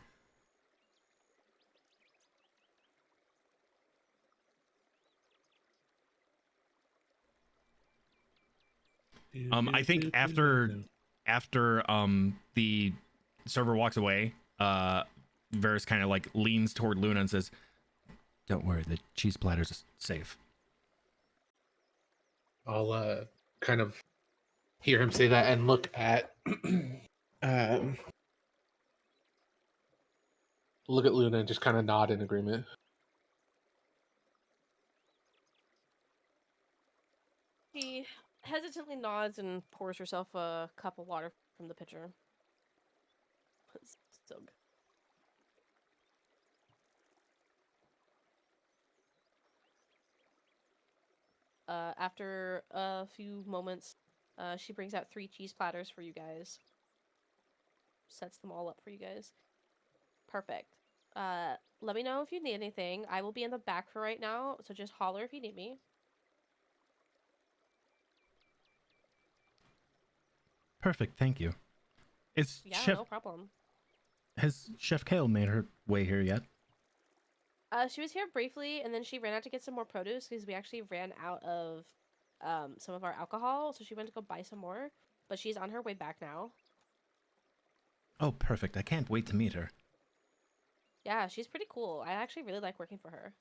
I think after the server walks away, Varys kind of like leans toward Luna and says, "Don't worry, the cheese platter's safe." I'll kind of hear him say that and look at Luna and just kind of nod in agreement. She hesitantly nods and pours herself a cup of water from the pitcher. It's so good. After a few moments, she brings out 3 cheese platters for you guys. Sets them all up for you guys. Perfect. Let me know if you need anything. I will be in the back for right now, so just holler if you need me. Perfect, thank you. No problem. Has Chef Kale made her way here yet? She was here briefly, and then she ran out to get some more produce because we actually ran out of some of our alcohol, so she went to go buy some more. But she's on her way back now. Oh, perfect. I can't wait to meet her. Yeah, she's pretty cool. I actually really like working for her.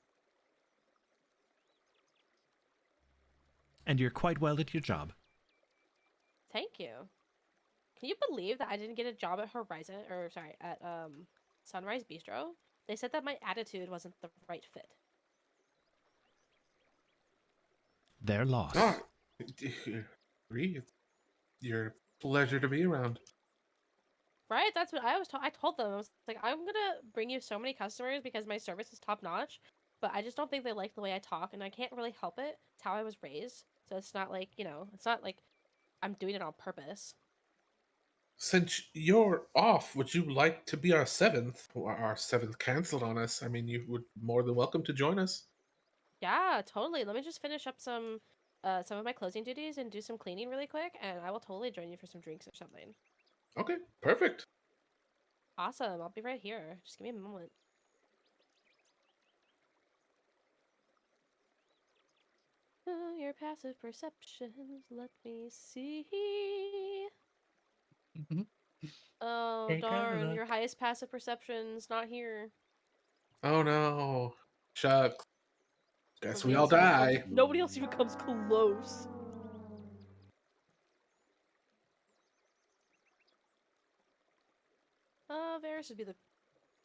And you're quite well at your job. Thank you. Can you believe that I didn't get a job at at Sunrise Bistro? They said that my attitude wasn't the right fit. Their loss. Oh, you're a pleasure to be around. Right? That's what I told them. I was like, I'm gonna bring you so many customers because my service is top notch, but I just don't think they like the way I talk, and I can't really help it. It's how I was raised, so it's not like, it's not like I'm doing it on purpose. Since you're off, would you like to be our seventh? Our seventh canceled on us. I mean, you would more than welcome to join us. Yeah, totally. Let me just finish up some of my closing duties and do some cleaning really quick, and I will totally join you for some drinks or something. Okay, perfect. Awesome. I'll be right here. Just give me a moment. Your passive perceptions. Let me see. Oh, Take a darn. look. Your highest passive perception's not here. Oh no, shucks. Guess we all Nobody die. nobody else even comes close. Varys would be the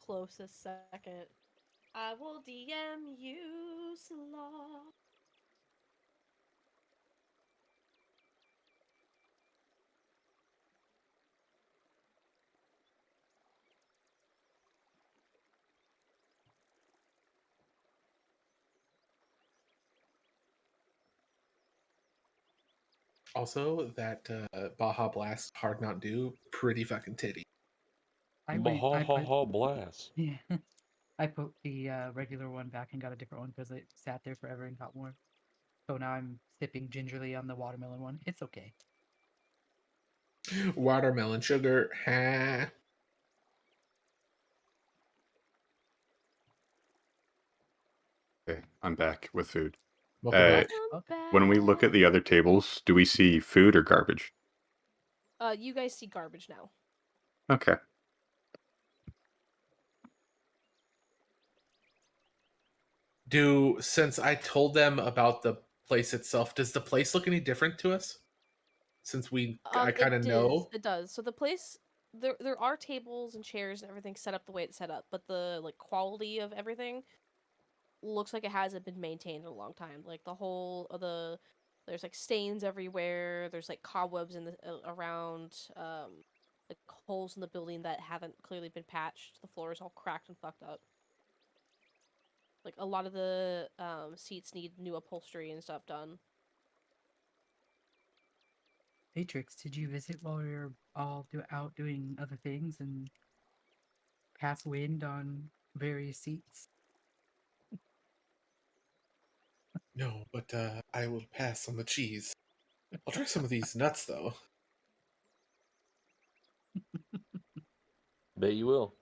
closest second. I will DM you, Slaw. Also, that Baja Blast Hard Not Do, pretty fucking titty. I Blast. Yeah. I put the regular one back and got a different one because it sat there forever and got warm. So now I'm sipping gingerly on the watermelon one. It's okay. Watermelon sugar, ha. Okay, I'm back with food. Welcome back. When we look at the other tables, do we see food or garbage? You guys see garbage now. Okay. Since I told them about the place itself, does the place look any different to us? Since I kind of know. It does. So the place, there are tables and chairs and everything set up the way it's set up, but the quality of everything looks like it hasn't been maintained in a long time. Like the whole of there's stains everywhere. There's cobwebs in the around, holes in the building that haven't clearly been patched. The floor is all cracked and fucked up. A lot of the seats need new upholstery and stuff done. Matrix, did you visit while we were all out doing other things and pass wind on various seats? No, but I will pass on the cheese. I'll try some of these nuts, though. Bet you will.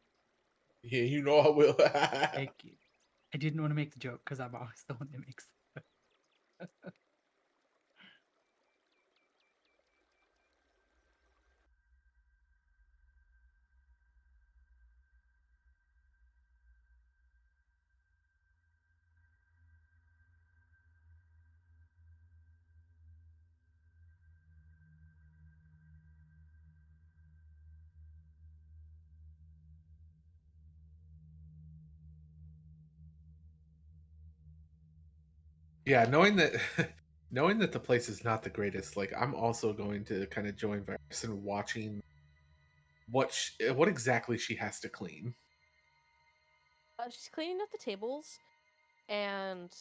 Yeah, you know I will. Thank you. I didn't want to make the joke because I'm always the one that makes it. Yeah, knowing that knowing that the place is not the greatest, I'm also going to kind of join Varys in watching what exactly she has to clean. She's cleaning up the tables and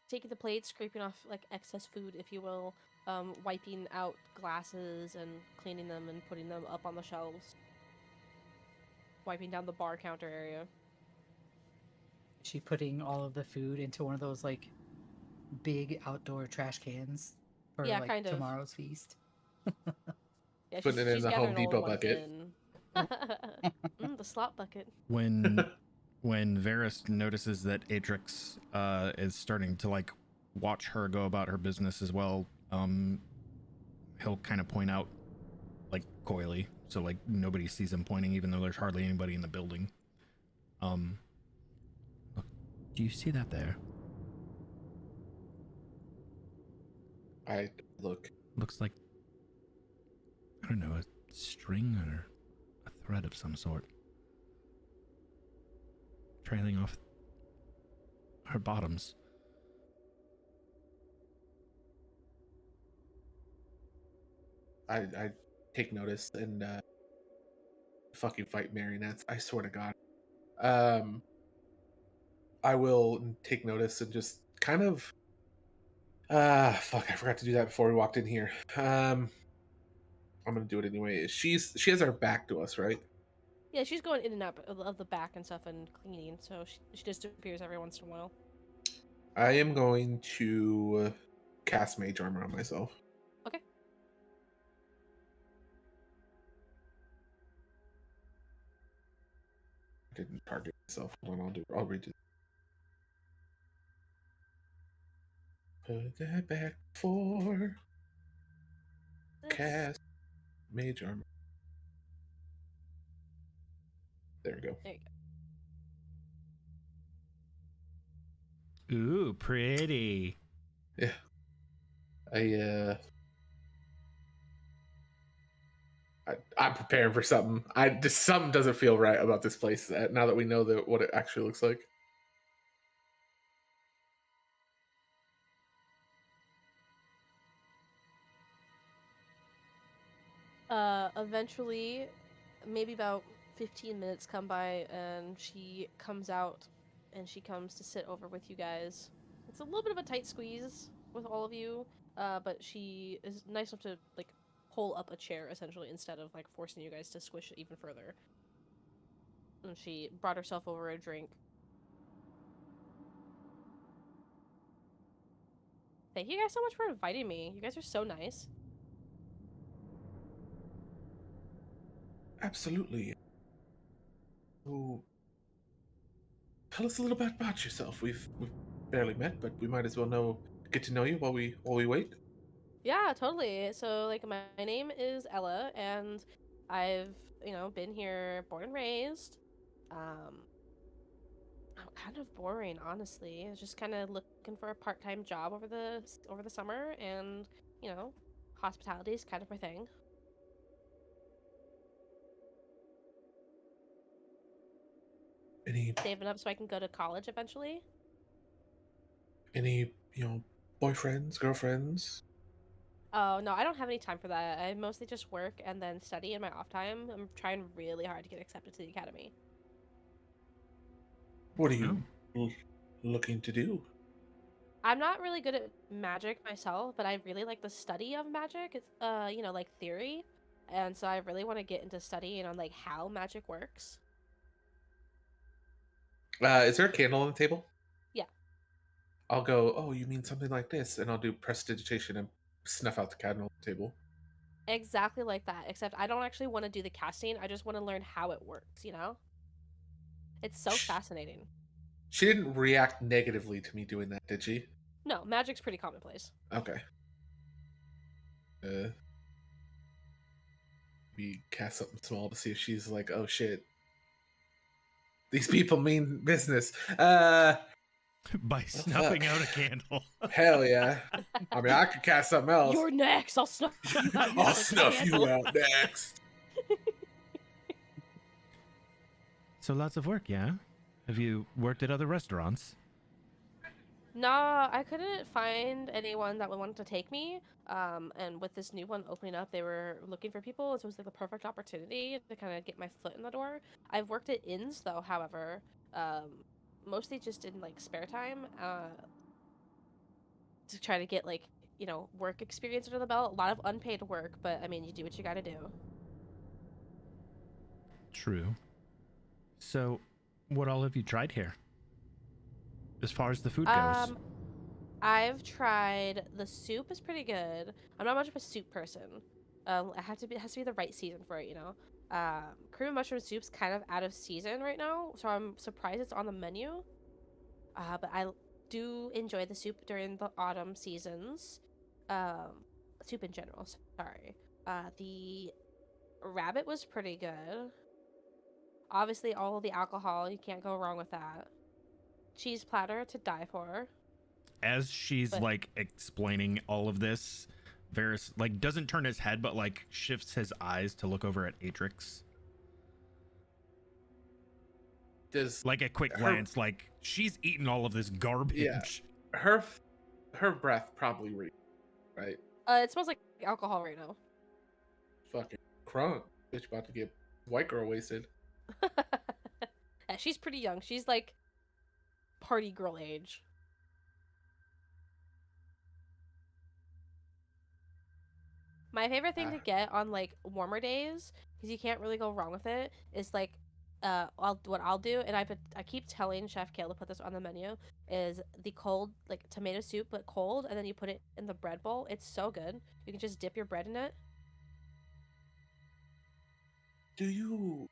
taking the plates, scraping off excess food, if you will, wiping out glasses and cleaning them and putting them up on the shelves, wiping down the bar counter area. Is she putting all of the food into one of those big outdoor trash cans for kind of. tomorrow's feast? Yeah, Putting it in the Home Depot bucket. The slop bucket. When Varys notices that Atrix is starting to watch her go about her business as well, he'll kind of point out coyly, so nobody sees him pointing, even though there's hardly anybody in the building. Look, do you see that there? I look. Looks like, I don't know, a string or a thread of some sort. Trailing off her bottoms. I take notice and fucking fight marionettes. I swear to God. I will take notice and just kind of. Fuck! I forgot to do that before we walked in here. I'm gonna do it anyway. She has our back to us, right? Yeah, she's going in and out of the back and stuff and cleaning, so she just appears every once in a while. I am going to cast Mage Armor on myself. Okay. I didn't target myself. Hold on, I'll redo it. Put that back for cast Mage Armor. There we go. There you go. Ooh, pretty. Yeah. I'm preparing for something. Something doesn't feel right about this place now that we know what it actually looks like. Eventually, maybe about 15 minutes come by, and she comes out, and she comes to sit over with you guys. It's a little bit of a tight squeeze with all of you, but she is nice enough to, like, pull up a chair, essentially, instead of, like, forcing you guys to squish it even further. And she brought herself over a drink. Thank you guys so much for inviting me. You guys are so nice. Absolutely. So, tell us a little bit about yourself. We've barely met, but we might as well get to know you while we wait. Yeah, totally. So, like, my name is Ella, and I've, been here born and raised. I'm kind of boring, honestly. I was just kind of looking for a part-time job over the summer, and, hospitality is kind of my thing. Saving up so I can go to college eventually. Any boyfriends, girlfriends? Oh, no, I don't have any time for that. I mostly just work and then study in my off time. I'm trying really hard to get accepted to the academy. What are you looking to do? I'm not really good at magic myself, but I really like the study of magic. It's like theory. And so I really want to get into studying on like how magic works. Is there a candle on the table? Yeah. I'll go, oh, you mean something like this? And I'll do prestidigitation and snuff out the candle on the table. Exactly like that, except I don't actually want to do the casting. I just want to learn how it works, It's so fascinating. She didn't react negatively to me doing that, did she? No, magic's pretty commonplace. Okay. We cast something small to see if she's like, oh shit. These people mean business. By snuffing out a candle. Hell yeah. I mean, I could cast something else. You're next. I'll snuff you out. I'll snuff you out next. So lots of work, yeah? Have you worked at other restaurants? Nah, I couldn't find anyone that would want to take me. And with this new one opening up, they were looking for people, so it was like the perfect opportunity to kind of get my foot in the door. I've worked at inns though, however, mostly just in like spare time, to try to get like, work experience under the belt. A lot of unpaid work, but I mean, you do what you gotta do. True. So, what all have you tried here? As far as the food goes. I've tried the soup is pretty good. I'm not much of a soup person. It has to be the right season for it, cream and mushroom soup's kind of out of season right now, so I'm surprised it's on the menu. But I do enjoy the soup during the autumn seasons. Soup in general, sorry. The rabbit was pretty good. Obviously, all of the alcohol, you can't go wrong with that. Cheese platter to die for. As she's like explaining all of this, Varys like doesn't turn his head, but like shifts his eyes to look over at Atrix. Does like a quick glance, like she's eaten all of this garbage. Yeah. Her breath probably reeks, right? It smells like alcohol right now. Fucking crunk. Bitch about to get white girl wasted. Yeah, she's pretty young. She's like party girl age. My favorite thing to get on like warmer days, because you can't really go wrong with it, is like what I'll do, and I keep telling Chef Kale to put this on the menu, is the cold like tomato soup but cold, and then you put it in the bread bowl. It's so good. You can just dip your bread in it. Do you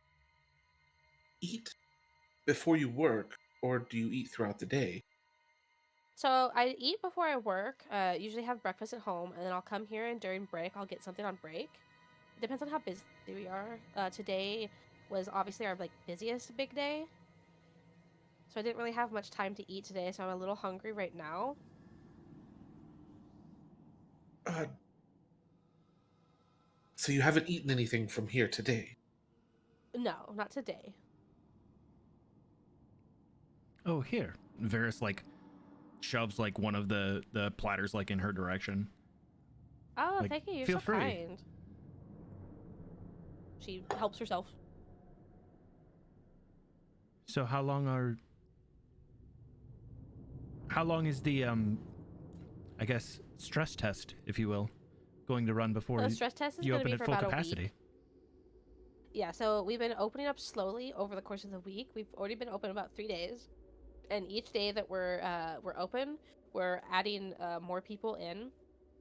eat before you work, or do you eat throughout the day? So I eat before I work. Usually have breakfast at home, and then I'll come here, and during break I'll get something on break. It depends on how busy we are. Today was obviously our like busiest big day, so I didn't really have much time to eat today. So I'm a little hungry right now. So you haven't eaten anything from here today? No, not today. Oh, here. Varys like shoves like one of the platters like in her direction. Oh, like, thank you. You're feel so free. kind. She helps herself. So how long is the I guess stress test, if you will, going to run before The stress test is you going to open be at for full about capacity? a week. Yeah, so we've been opening up slowly over the course of the week. We've already been open about 3 days, and each day that we're open, we're adding more people in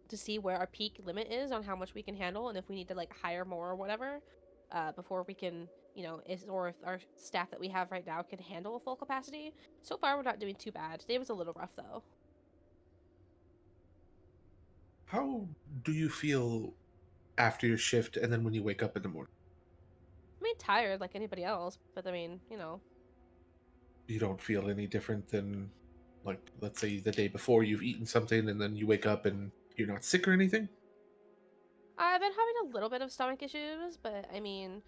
to see where our peak limit is on how much we can handle, and if we need to like hire more or whatever, before we can, or if our staff that we have right now can handle a full capacity. So far, we're not doing too bad. Today was a little rough though. How do you feel after your shift and then when you wake up in the morning? I mean, tired like anybody else, but I mean, You don't feel any different than, like, let's say the day before you've eaten something and then you wake up and you're not sick or anything? I've been having a little bit of stomach issues, but I mean,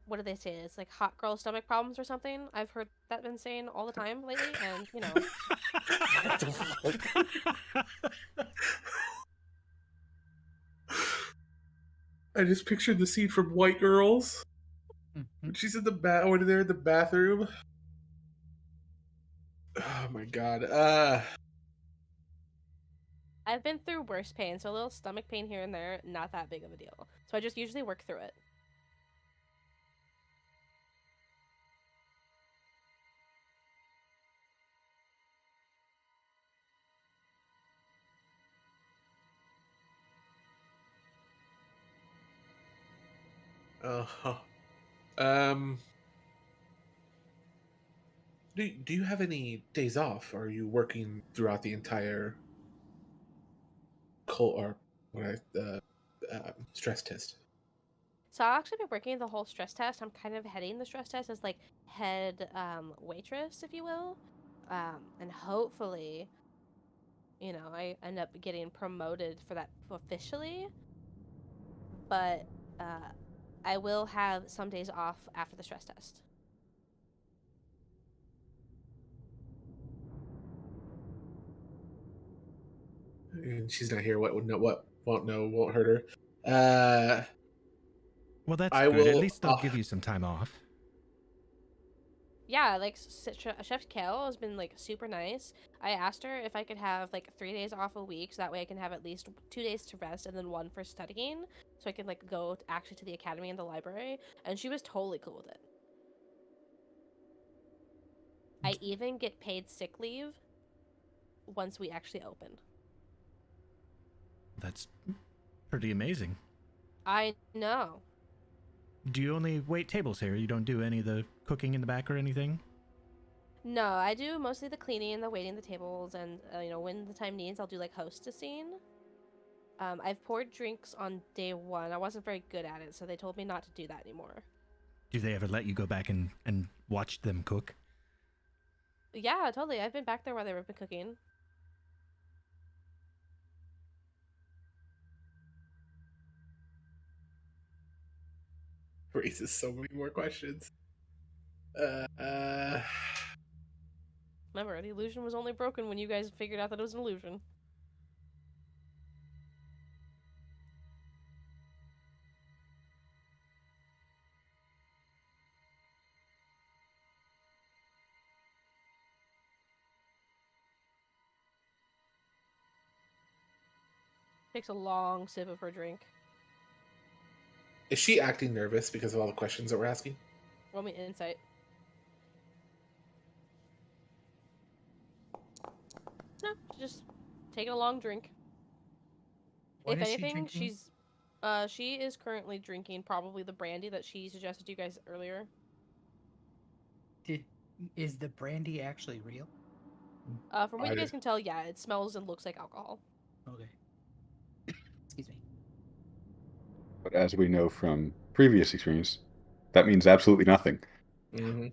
what do they say? It's like hot girl stomach problems or something. I've heard that been saying all the time lately, and What the fuck? I just pictured the scene from White Girls. When she's in the when they're in the bathroom. Oh my god. I've been through worse pain, so a little stomach pain here and there, not that big of a deal. So I just usually work through it. Um. Do you have any days off? Or are you working throughout the entire stress test? So I'll actually be working the whole stress test. I'm kind of heading the stress test as like head waitress, if you will. And hopefully, I end up getting promoted for that officially. But I will have some days off after the stress test. And she's not here. What won't hurt her. Well, that's I good. will, At least they'll give you some time off. Yeah, like Chef Kale has been like super nice. I asked her if I could have like 3 days off a week, so that way I can have at least 2 days to rest and then 1 for studying, so I can like go actually to the academy and the library. And she was totally cool with it. I even get paid sick leave once we actually open. That's pretty amazing. I know. Do you only wait tables here? You don't do any of the cooking in the back or anything? No, I do mostly the cleaning and the waiting the tables, and when the time needs, I'll do like hostessing. I've poured drinks on day 1. I wasn't very good at it, so they told me not to do that anymore. Do they ever let you go back and watch them cook? Yeah, totally. I've been back there while they were cooking. Raises so many more questions. Remember, the illusion was only broken when you guys figured out that it was an illusion. Takes a long sip of her drink. Is she acting nervous because of all the questions that we're asking? Roll me insight. No, just taking a long drink. What If is she anything, drinking? she is currently drinking probably the brandy that she suggested to you guys earlier. Is the brandy actually real? From what you guys can tell, yeah, it smells and looks like alcohol. Okay. Excuse me. But as we know from previous experience, that means absolutely nothing. Mm-hmm.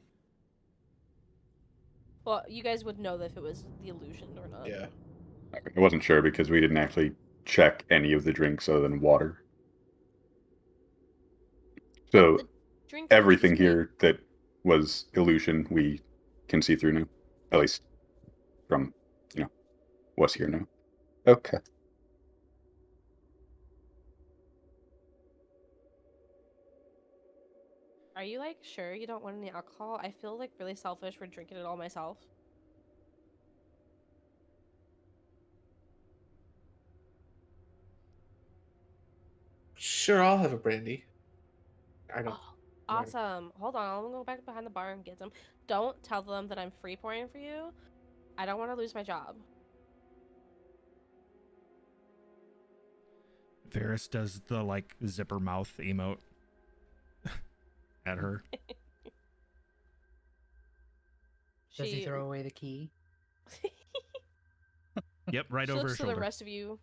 Well, you guys would know if it was the illusion or not. Yeah. I wasn't sure because we didn't actually check any of the drinks other than water. So everything here that was illusion, we can see through now. At least from, what's here now. Okay. Are you sure you don't want any alcohol? I feel really selfish for drinking it all myself. Sure, I'll have a brandy. I don't. Oh, awesome. Hold on, I'm gonna go back behind the bar and get some. Don't tell them that I'm free pouring for you. I don't want to lose my job. Varys does the zipper mouth emote at her. Does he throw away the key? Yep, right she over her looks to shoulder. the rest of you.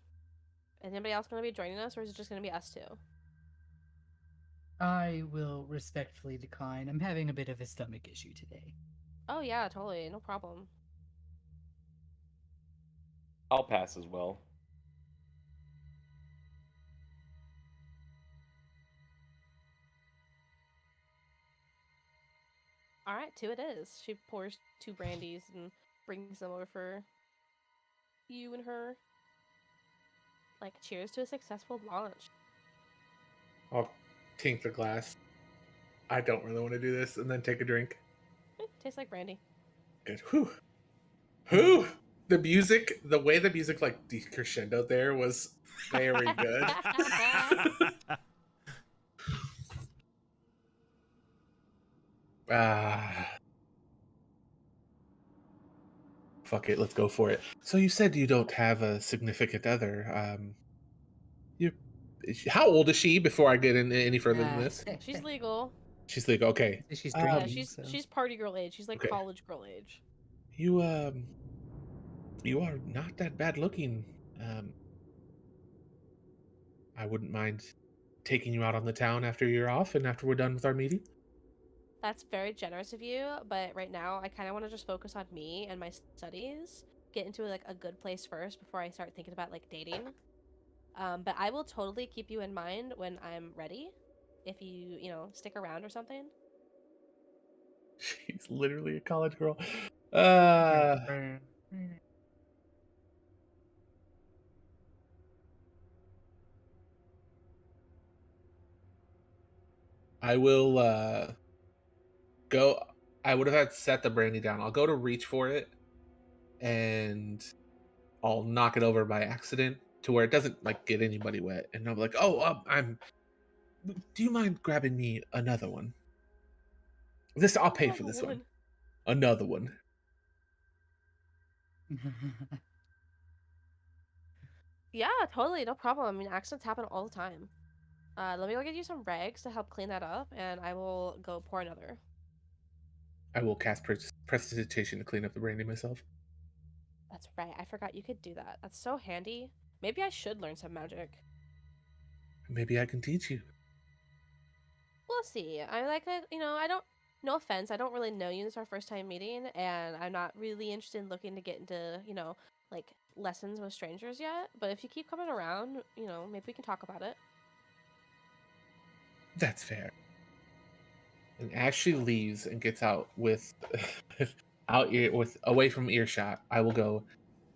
Is anybody else going to be joining us, or is it just going to be us two? I will respectfully decline. I'm having a bit of a stomach issue today. Oh yeah, totally. No problem. I'll pass as well. All right, two it is. She pours 2 brandies and brings them over for you and her. Cheers to a successful launch. I'll tink the glass. I don't really want to do this, and then take a drink. Tastes like brandy. Good. Whew. Whew. The music, the way the music decrescendoed there was very good. Fuck it, let's go for it. So you said you don't have a significant other. How old is she? Before I get into any further than this, she's legal. She's legal. Okay. She's drinking. Yeah, she's party girl age. She's Okay. college girl age. You are not that bad looking. I wouldn't mind taking you out on the town after you're off and after we're done with our meeting. That's very generous of you, but right now I kind of want to just focus on me and my studies. Get into a good place first before I start thinking about dating. But I will totally keep you in mind when I'm ready. If you stick around or something. She's literally a college girl. I will go. I would have had to set the brandy down. I'll go to reach for it, and I'll knock it over by accident to where it doesn't get anybody wet. And I'm like, "Oh, do you mind grabbing me another one? I'll pay for this one. Another one." Yeah, totally, no problem. I mean, accidents happen all the time. Let me go get you some rags to help clean that up, and I will go pour another. I will cast prestidigitation to clean up the brandy myself. That's right. I forgot you could do that. That's so handy. Maybe I should learn some magic. Maybe I can teach you. We'll see. I I no offense, I don't really know you. This is our first time meeting, and I'm not really interested in looking to get into, like, lessons with strangers yet. But if you keep coming around, maybe we can talk about it. That's fair. And as she leaves and gets out with away from earshot, I will go,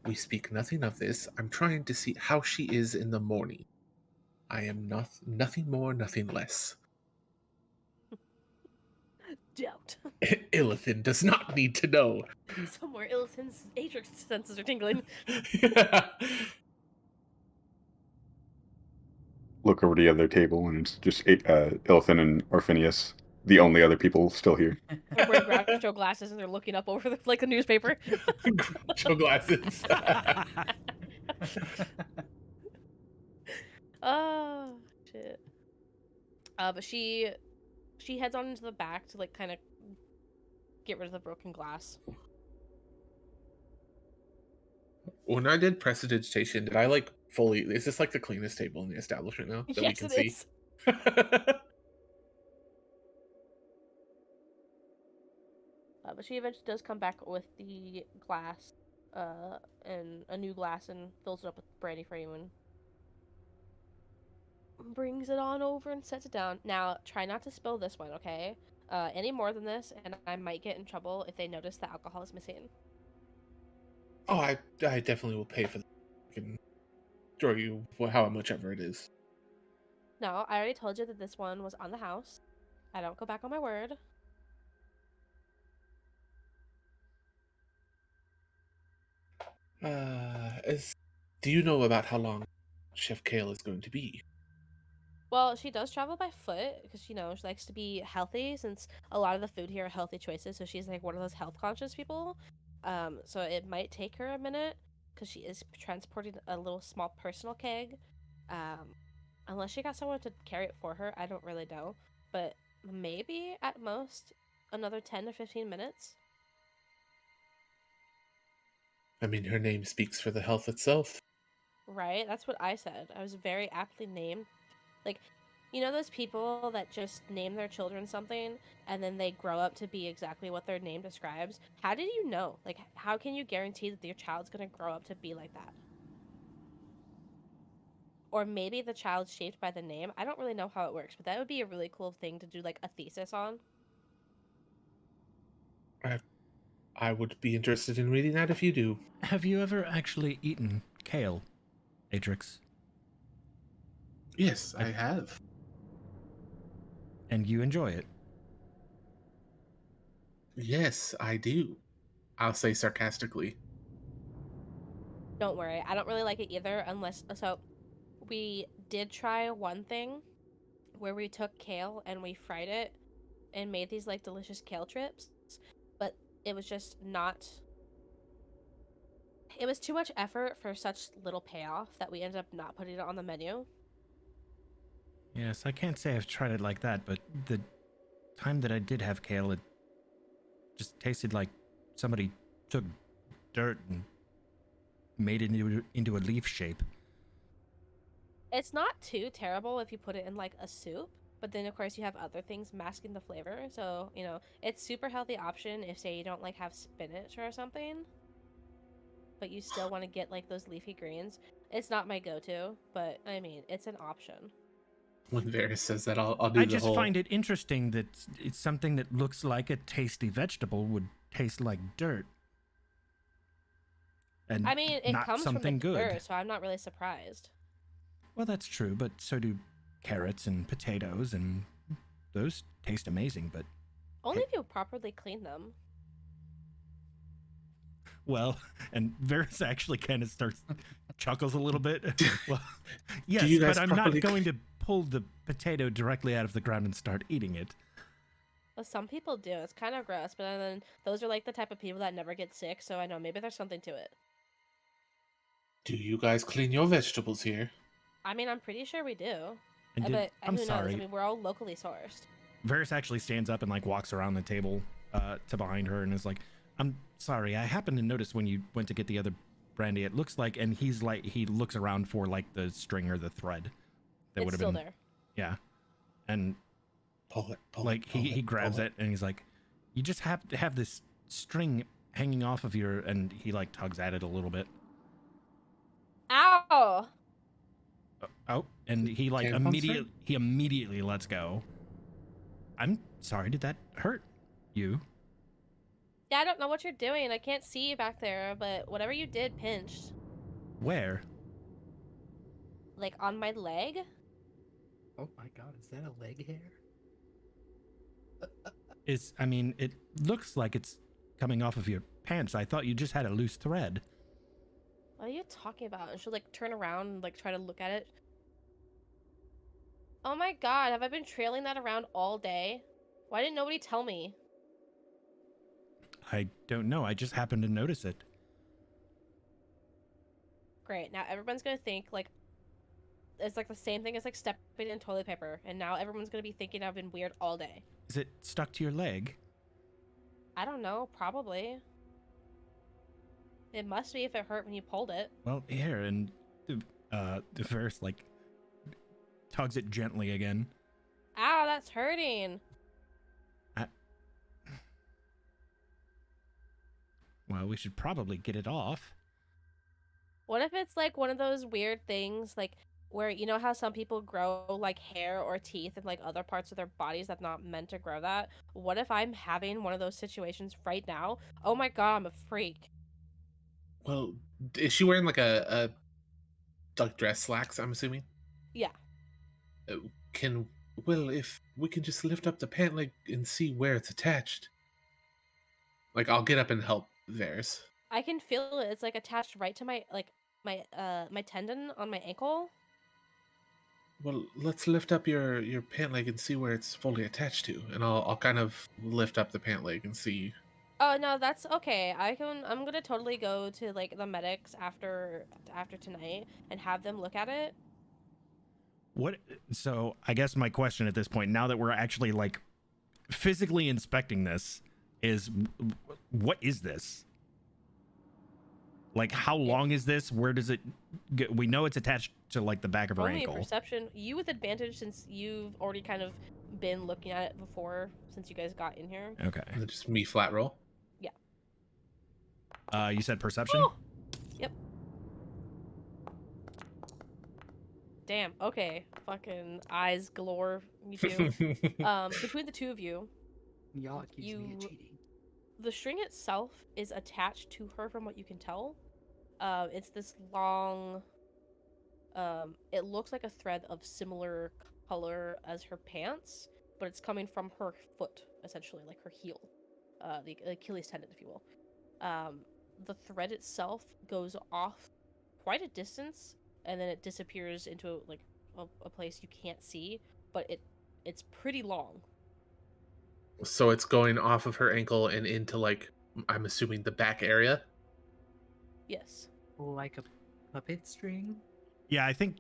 "We speak nothing of this. I'm trying to see how she is in the morning. I am nothing more, nothing less." Doubt. Illithen does not need to know. Somewhere Illithen's Atrix senses are tingling. Look over the other table, and it's just Illithen and Orpheneous, the only other people still here. They're wearing Groucho glasses and they're looking up over the newspaper. Groucho glasses. Oh shit. But she heads on into the back to kind of get rid of the broken glass. When I did prestidigitation, did I fully? Is this the cleanest table in the establishment now that we can see? Is. But she eventually does come back with the glass, and a new glass, and fills it up with brandy for you, and brings it on over and sets it down. Now, try not to spill this one, okay? Any more than this, and I might get in trouble if they notice the alcohol is missing. Oh, I definitely will pay for that. I can throw you how much ever it is. No, I already told you that this one was on the house. I don't go back on my word. Do you know about how long Chef Kale is going to be? Well, she does travel by foot because she likes to be healthy, since a lot of the food here are healthy choices. So she's one of those health conscious people. So it might take her a minute because she is transporting a little small personal keg. Unless she got someone to carry it for her, I don't really know. But maybe at most another 10 to 15 minutes. I mean, her name speaks for the health itself. Right? That's what I said. I was very aptly named. Those people that just name their children something and then they grow up to be exactly what their name describes? How did you know? How can you guarantee that your child's going to grow up to be like that? Or maybe the child's shaped by the name. I don't really know how it works, but that would be a really cool thing to do a thesis on. I would be interested in reading that if you do. Have you ever actually eaten kale, Atrix? Yes, I have. And you enjoy it? Yes, I do. I'll say sarcastically. Don't worry, I don't really like it either, so we did try one thing where we took kale and we fried it and made these delicious kale trips, but it was just not... It was too much effort for such little payoff that we ended up not putting it on the menu. Yes, I can't say I've tried it like that, but the time that I did have kale, it just tasted like somebody took dirt and made it into a leaf shape. It's not too terrible if you put it in a soup, but then of course you have other things masking the flavor. So, it's super healthy option if, say, you don't have spinach or something, but you still want to get those leafy greens. It's not my go-to, but I mean, it's an option. When Varys says that, I'll do I just find it interesting that it's something that looks like a tasty vegetable would taste like dirt. And I mean, it not comes something from the good. dirt, so I'm not really surprised. Well, that's true, but so do carrots and potatoes, and those taste amazing, but... Only if you properly clean them. Well, and Varys actually kind of chuckles a little bit. Well, yes, but I'm not going to pull the potato directly out of the ground and start eating it. Well, some people do. It's kind of gross, but then those are the type of people that never get sick, so I know maybe there's something to it. Do you guys clean your vegetables here? I mean, I'm pretty sure we do. And I'm who sorry. knows? I mean, we're all locally sourced. Varys actually stands up and walks around the table to behind her and is like, I'm sorry, I happened to notice when you went to get the other brandy, it looks like, and he looks around for the string or the thread that would have been there. Yeah. And pull it. he grabs it and he's like, You just have to have this string hanging off of your, and he like tugs at it a little bit. Ow! Oh, and he like immediately lets go. I'm sorry, did that hurt you? Yeah, I don't know what you're doing. I can't see you back there, but whatever you did pinched. Where? Like on my leg? Oh my god, is that a leg hair? I mean, it looks like it's coming off of your pants. I thought you just had a loose thread. What are you talking about? And she'll like turn around and like try to look at it. Oh my god, have I been trailing that around all day? Why didn't nobody tell me? I don't know. I just happened to notice it. Great. Now everyone's gonna think like it's like the same thing as like stepping in toilet paper, and now everyone's gonna be thinking I've been weird all day. Is it stuck to your leg? I don't know, probably. It must be if it hurt when you pulled it. Well, here, and the first like tugs it gently again. Ow, that's hurting. Well, we should probably get it off. What if it's like one of those weird things, like where you know how some people grow like hair or teeth in like other parts of their bodies that's not meant to grow that? What if I'm having one of those situations right now? Oh my god, I'm a freak. Well, is she wearing like a duck dress slacks, I'm assuming? Yeah. If we can just lift up the pant leg and see where it's attached. Like, I'll get up and help theirs. I can feel it. It's like attached right to my my tendon on my ankle. Well, let's lift up your pant leg and see where it's fully attached to, and I'll kind of lift up the pant leg and see. Oh no, that's okay. I'm gonna totally go to like the medics after tonight and have them look at it. So I guess my question at this point, now that we're actually like physically inspecting this, is what is this? Like, how long is this? Where does it get? We know it's attached to like the back of her ankle. Only perception. You with advantage since you've already kind of been looking at it before since you guys got in here. Okay. Just me flat roll. Yeah. You said perception? Oh! Yep. Damn. Okay. Fucking eyes galore. You two. Between the two of you, Y'all accuse me of cheating. the string itself is attached to her from what you can tell. It's this long, it looks like a thread of similar color as her pants, but it's coming from her foot, essentially, like her heel, the Achilles tendon, if you will. The thread itself goes off quite a distance, and then it disappears into like a place you can't see, but it's pretty long. So it's going off of her ankle and into, like, I'm assuming the back area? Yes. Like a puppet string? Yeah, I think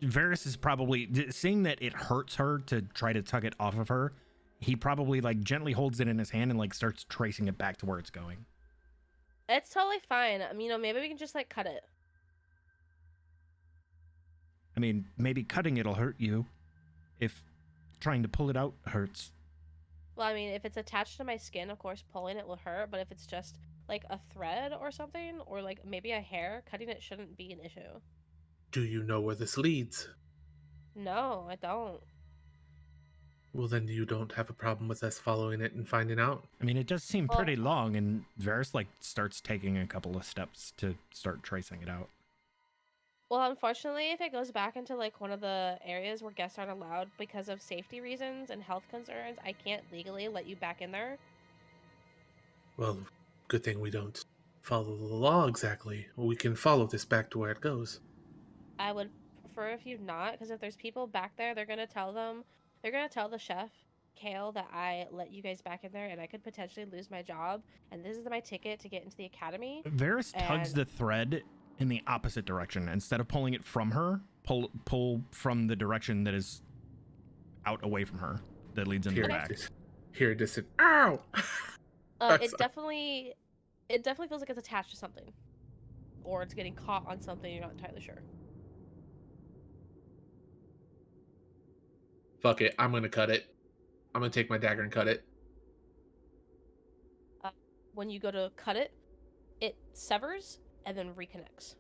Varys is probably seeing that it hurts her to try to tug it off of her. He probably like gently holds it in his hand and like starts tracing it back to where it's going. It's totally fine. You know, maybe we can just like cut it. I mean, maybe cutting it'll hurt you if trying to pull it out hurts. Well, I mean, if it's attached to my skin, of course, pulling it will hurt. But if it's just like a thread or something, or like maybe a hair, cutting it shouldn't be an issue. Do you know where this leads? No, I don't. Well, then you don't have a problem with us following it and finding out. I mean, it does seem pretty long, and Varys like starts taking a couple of steps to start tracing it out. Well, unfortunately, if it goes back into like one of the areas where guests aren't allowed because of safety reasons and health concerns, I can't legally let you back in there. Well, good thing we don't follow the law exactly. We can follow this back to where it goes. I would prefer if you not, because if there's people back there, they're gonna tell the chef, Kale, that I let you guys back in there, and I could potentially lose my job. And this is my ticket to get into the academy. Varys tugs the thread in the opposite direction. Instead of pulling it from her, pull from the direction that is out away from her, that leads into the back. Hear a distant ow. It definitely feels like it's attached to something, or it's getting caught on something. You're not entirely sure. Fuck it, I'm gonna cut it. I'm gonna take my dagger and cut it. when you go to cut it, it severs and then reconnects.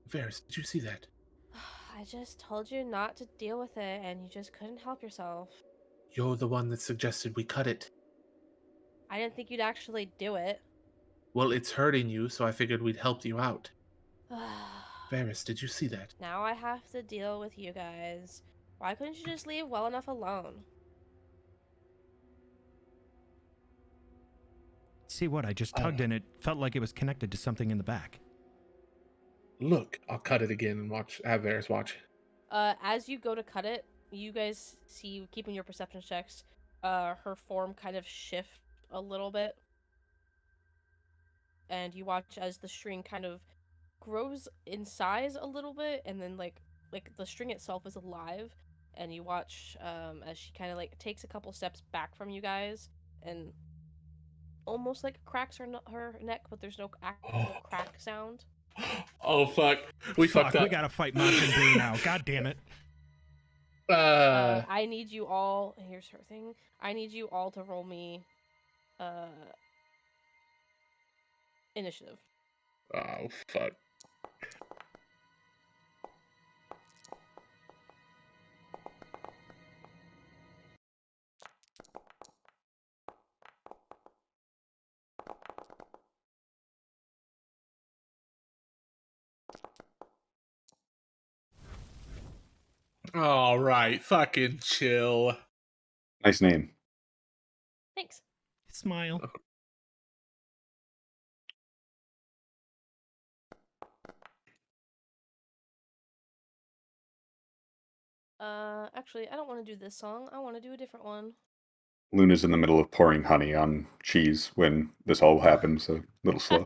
Varys, did you see that? I just told you not to deal with it, and you just couldn't help yourself. You're the one that suggested we cut it. I didn't think you'd actually do it. Well, it's hurting you, so I figured we'd help you out. Varys, did you see that? Now I have to deal with you guys. Why couldn't you just leave well enough alone? See what? I just tugged and it felt like it was connected to something in the back. Look, I'll cut it again and have Varys watch. As you go to cut it, you guys see, keeping your perception checks, her form kind of shift a little bit. And you watch as the string kind of grows in size a little bit, and then like the string itself is alive, and you watch as she kind of like takes a couple steps back from you guys and almost like cracks her neck, but there's no actual crack sound. Oh fuck! We fucked up. We gotta fight Majin Buu now. God damn it! I need you all. Here's her thing. I need you all to roll me, initiative. Oh fuck! All right, fucking chill. Nice name. Thanks. Smile. Actually, I don't want to do this song. I want to do a different one. Luna's in the middle of pouring honey on cheese when this all happens, so a little slow.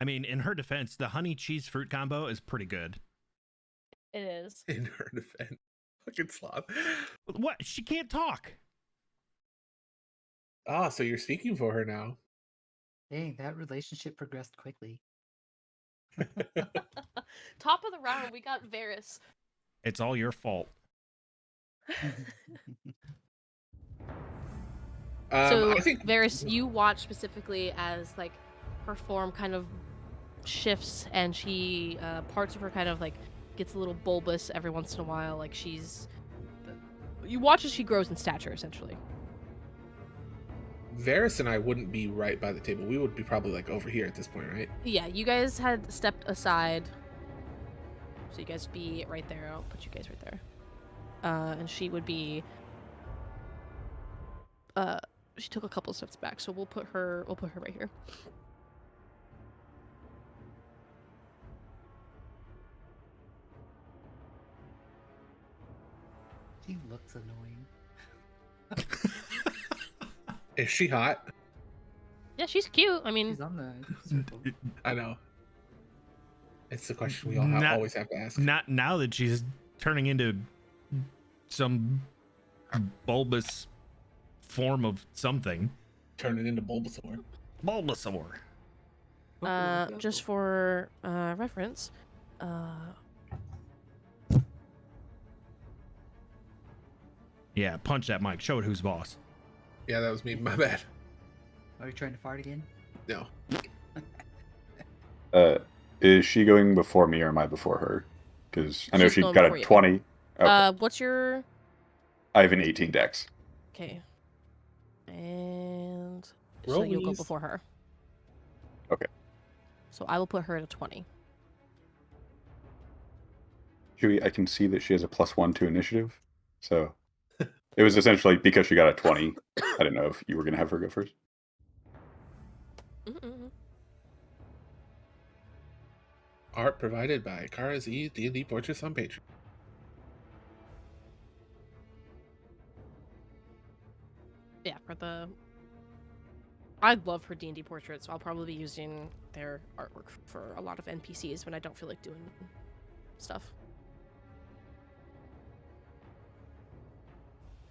I mean, in her defense, the honey cheese fruit combo is pretty good. It is. In her defense. Fucking slob. What? She can't talk. Ah, so you're speaking for her now. Dang, that relationship progressed quickly. Top of the round, we got Varys. It's all your fault. So, I think Varys, you watch specifically as like her form kind of shifts, and she parts of her kind of like gets a little bulbous every once in a while. Like you watch as she grows in stature, essentially. Varys and I wouldn't be right by the table. We would be probably like over here at this point, right? Yeah, you guys had stepped aside, so you guys would be right there. I'll put you guys right there. And she would be. She took a couple steps back, so we'll put her right here. She looks annoying. Is she hot? Yeah, she's cute. I mean, She's on the circle. I know. It's the question we always have to ask. Not now that she's turning into some bulbous form of something. Turn it into Bulbasaur. Bulbasaur. Just for reference, Yeah, punch that mic. Show it who's boss. Yeah, that was me. My bad. Are you trying to fart again? No. Is she going before me or am I before her? Because I know She's she going got before a you. 20. Okay. What's your? I have an 18 dex. Okay. And so you'll go Rollies. before her. Okay. So I will put her at a 20. Chewie, I can see that she has a +1 to initiative. So it was essentially because she got a 20. I didn't know if you were going to have her go first. Mm-mm. Art provided by Kara's D&D Portraits on Patreon. Yeah, for the. I love her D&D portraits, so I'll probably be using their artwork for a lot of NPCs when I don't feel like doing stuff.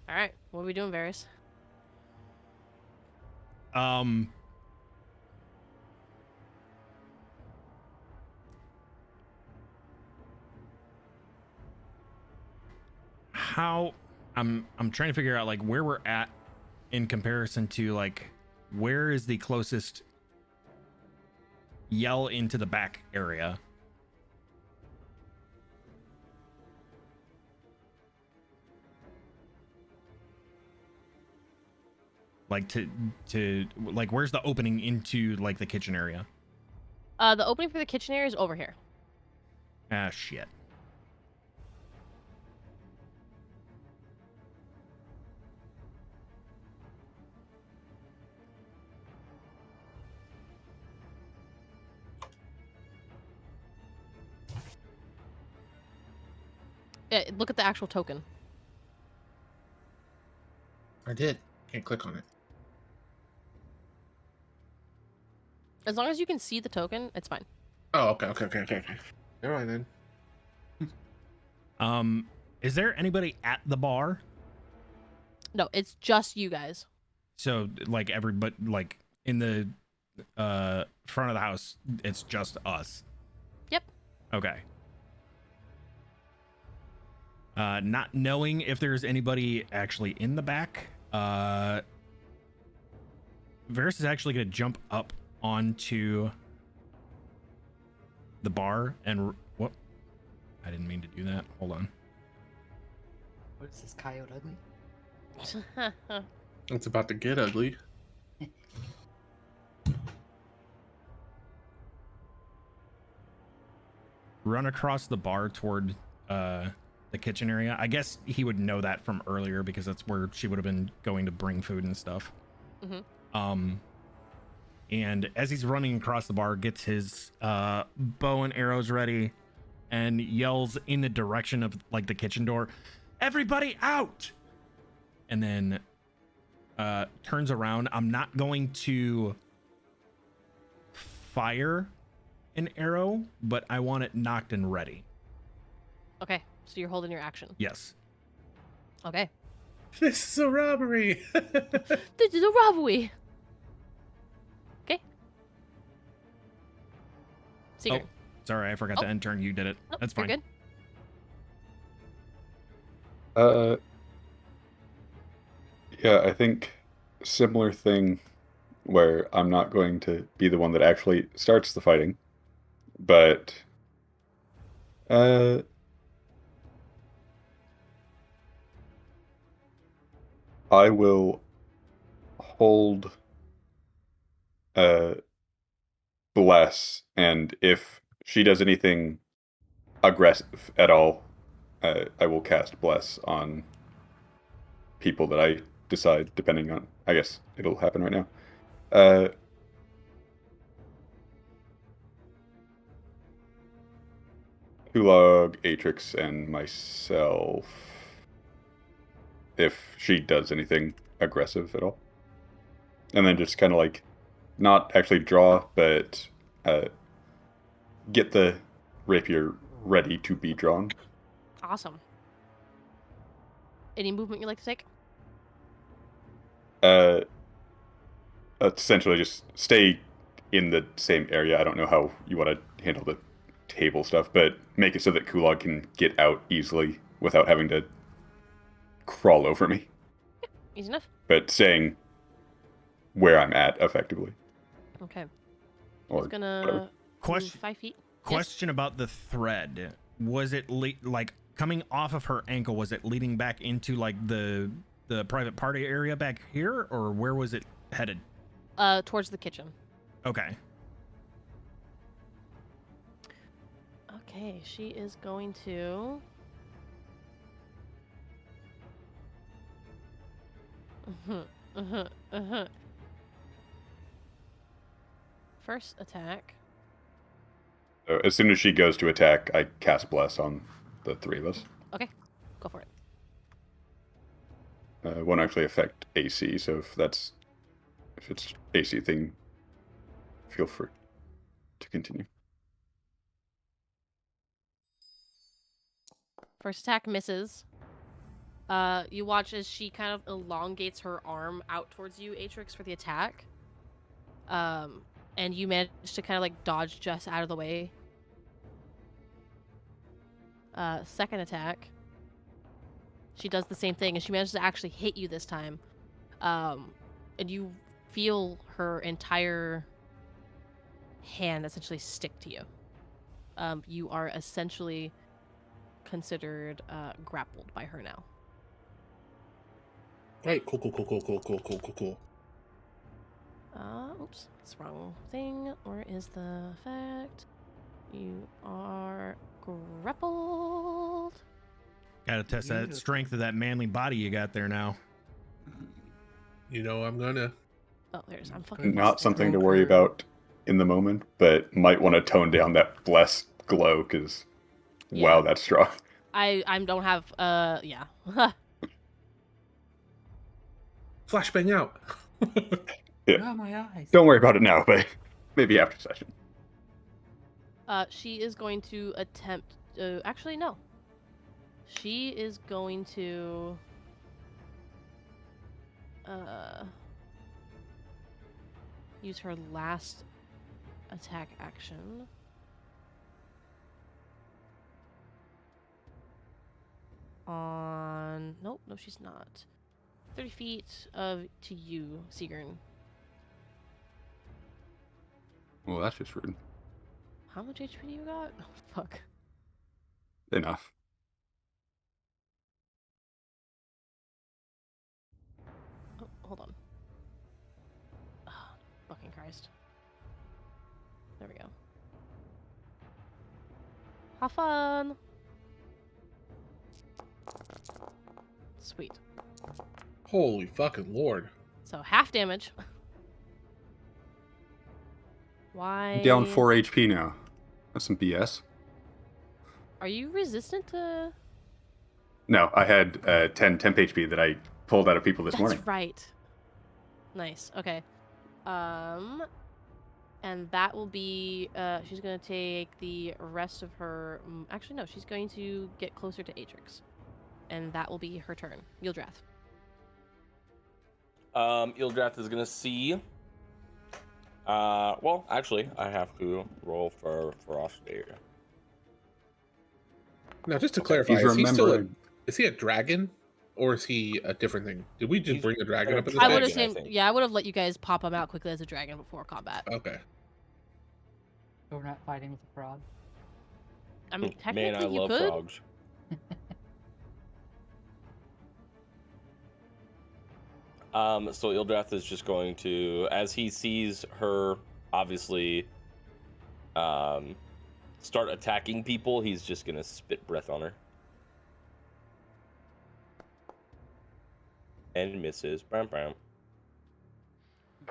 All right, what are we doing, Varys? how I'm trying to figure out like where we're at in comparison to like where is the closest yell into the back area. Like to like where's the opening into like the kitchen area? The opening for the kitchen area is over here. Ah, shit. Yeah, look at the actual token. I did. Can't click on it. As long as you can see the token, it's fine. Oh, okay. Never mind then. Is there anybody at the bar? No, it's just you guys. So like everybody like in the front of the house, it's just us. Yep. Okay. Not knowing if there's anybody actually in the back, Varys is actually going to jump up onto the bar and what? I didn't mean to do that. Hold on. What is this, coyote ugly? It's about to get ugly. Run across the bar toward the kitchen area. I guess he would know that from earlier because that's where she would have been going to bring food and stuff. Mm-hmm. And as he's running across the bar, gets his bow and arrows ready and yells in the direction of like the kitchen door, "Everybody out!" And then turns around. I'm not going to fire an arrow, but I want it knocked and ready. Okay, so you're holding your action. Yes. Okay. This is a robbery. This is a robbery. Okay. Secret. Oh, sorry, I forgot to end turn. You did it. Nope, That's fine. You're good. Yeah, I think similar thing where I'm not going to be the one that actually starts the fighting, but I will hold bless, and if she does anything aggressive at all, I will cast bless on people that I decide, depending on, I guess it'll happen right now. Kulog, Atrix, and myself, if she does anything aggressive at all. And then just kind of like, not actually draw, but get the rapier ready to be drawn. Awesome. Any movement you'd like to take? Essentially just stay in the same area. I don't know how you want to handle the table stuff, but make it so that Kulog can get out easily without having to crawl over me. Yeah, easy enough. But staying where I'm at, effectively. Okay. Or It's gonna whatever. move 5 feet. Question about the thread. Was it like coming off of her ankle? Was it leading back into like the private party area back here, or where was it headed? Towards the kitchen. Okay. Okay, she is going to. First attack. So as soon as she goes to attack, I cast Bless on the three of us. Okay, go for it. Won't actually affect AC, so if it's AC thing, feel free to continue. First attack misses. You watch as she kind of elongates her arm out towards you, Atrix, for the attack. And you manage to kind of like dodge just out of the way. Second attack. She does the same thing, and she manages to actually hit you this time. And you feel her entire hand essentially stick to you. You are essentially considered grappled by her now. Right, cool. Oops, that's the wrong thing. Where is the effect? You are grappled. Gotta test that strength of that manly body you got there now. You know I'm gonna. Oh, there's. I'm fucking. Not something to worry about in the moment, but might want to tone down that blessed glow because, wow, that's strong. I don't have. Yeah. Flashbang out. Oh, my eyes. Don't worry about it now, but maybe after session. She is going to attempt. Actually, no. She is going to. Use her last attack action. On. Nope, no, she's not. 30 feet to you, Sigrun. Well, that's just rude. How much HP do you got? Oh, fuck. Enough. Oh, hold on. Oh, fucking Christ. There we go. Have fun! Sweet. Holy fucking lord. So, half damage. Why? I'm down 4 HP now. That's some BS. Are you resistant to... No, I had 10 temp HP that I pulled out of people this morning. That's right. Nice. Okay. And that will be... she's going to take the rest of her... Actually, no. She's going to get closer to Atrix. And that will be her turn. Yildrath. Yildrath is going to see... well, actually, I have to roll for ferocity here. Now, just to clarify, is he a dragon, or is he a different thing? Did we just bring a dragon up in this? I would have I would have let you guys pop him out quickly as a dragon before combat. Okay. So we're not fighting with a frog. I mean, technically, Man, I you love could. frogs. So Yildrath is just going to, as he sees her, obviously, start attacking people, he's just gonna spit breath on her. And misses. Bam, bam.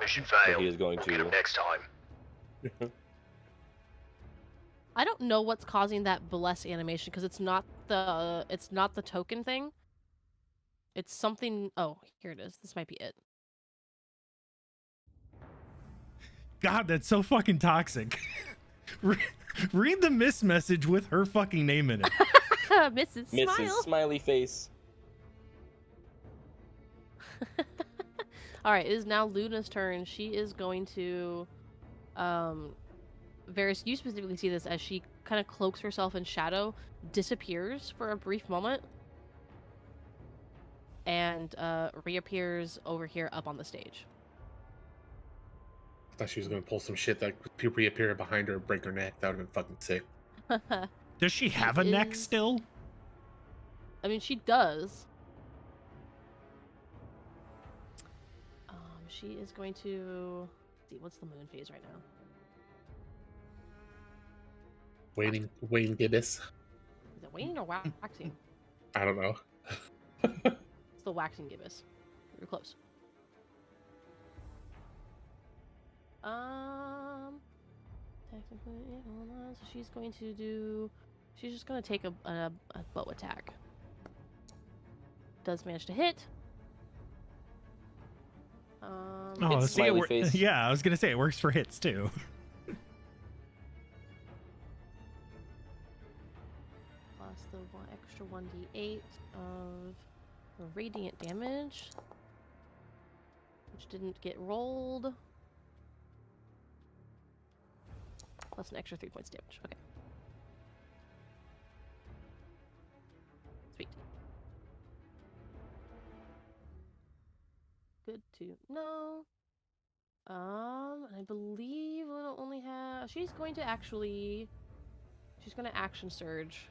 Mission failed. So he is going We'll get him next time. I don't know what's causing that bless animation because it's not the token thing. It's something. Oh, here it is. This might be it. God, that's so fucking toxic. Read the miss message with her fucking name in it. Mrs. Smile. Mrs. Smiley Face. All right, it is now Luna's turn. She is going to, Varys, you specifically see this as she kind of cloaks herself in shadow, disappears for a brief moment, and reappears over here up on the stage. I thought she was gonna pull some shit that could reappear behind her and break her neck. That would have been fucking sick. Does she have a neck still? I mean, she does. She is going to... Let's see, what's the moon phase right now? Wayne Gibbous. Is it waning or waxing? I don't know. It's the waxing gibbous. You're close. Technically, hold on. So she's going to do... She's just going to take a bow attack. Does manage to hit. Oh, It's see, smiley face. yeah, I was gonna say it works for hits too. Plus the extra 1d8 of radiant damage, which didn't get rolled. Plus an extra 3 points damage. Okay. Sweet. Good to know. I believe Luna only has. She's going to action surge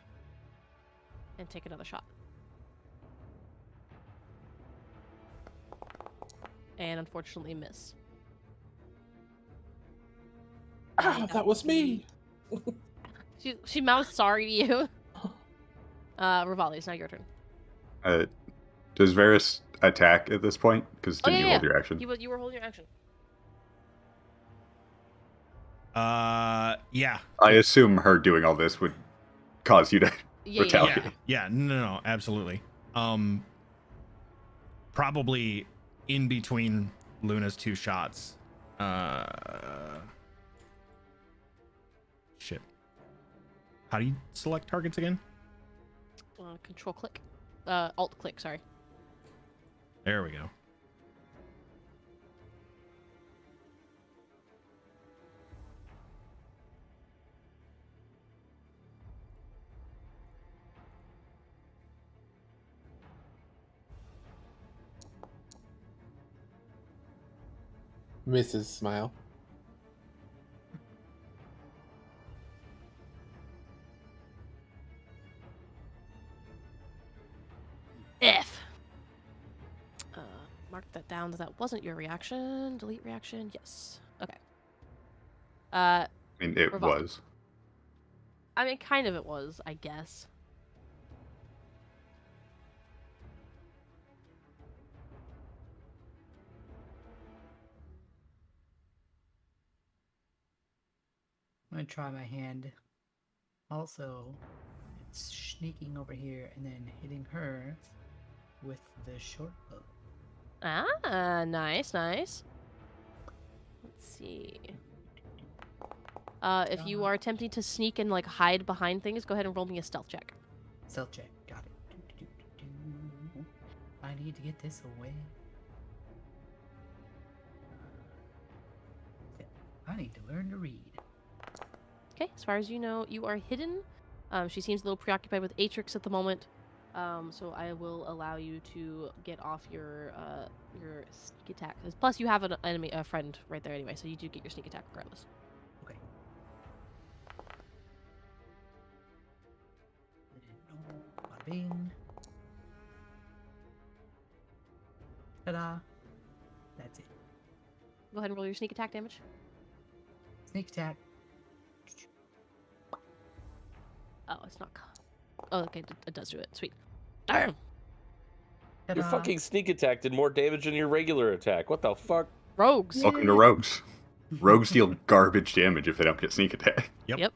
and take another shot. And unfortunately miss. Ah, that was me. She mouthed sorry to you. Rivali, it's now your turn. Does Varys attack at this point? Because didn't you hold your action? You were holding your action. Yeah. I assume her doing all this would cause you to retaliate. Yeah. No, absolutely. Probably in between Luna's two shots. Shit. How do you select targets again? Control click. Alt click, sorry. There we go. Mrs. Smile. F. Mark that down that wasn't your reaction. Delete reaction. Yes. Okay. I mean, it Rivali. was. I mean, kind of it was, I guess. I'm gonna try my hand. Also, it's sneaking over here and then hitting her with the short bow. Ah, nice. Let's see. If you are attempting to sneak and like hide behind things, go ahead and roll me a stealth check. Stealth check. Got it. I need to get this away. I need to learn to read. Okay, as far as you know, you are hidden. She seems a little preoccupied with Atrix at the moment. So I will allow you to get off your sneak attack. Plus, you have an enemy, a friend right there anyway, so you do get your sneak attack regardless. Okay. Bada bing. Ta-da. That's it. Go ahead and roll your sneak attack damage. Sneak attack. Oh, it's not. Oh, okay, it does do it. Sweet. Darn. Your fucking sneak attack did more damage than your regular attack. What the fuck? Rogues. Welcome to Rogues. Rogues deal garbage damage if they don't get sneak attack. Yep.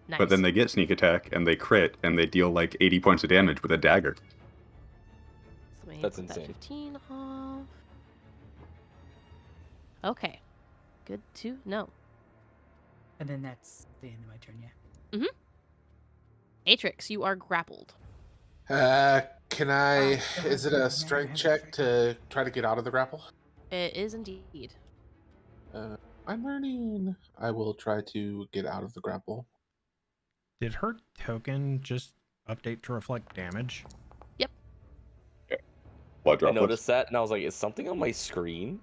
Nice. But then they get sneak attack and they crit and they deal like 80 points of damage with a dagger. So let me That's put that insane. 15 off. Okay. Good to know. And then that's the end of my turn, yeah. Atrix, you are grappled. Can I... Is it a strength check to try to get out of the grapple? It is indeed. I'm learning. I will try to get out of the grapple. Did her token just update to reflect damage? Yep. Blood I droplets. noticed that and I was like, is something on my screen?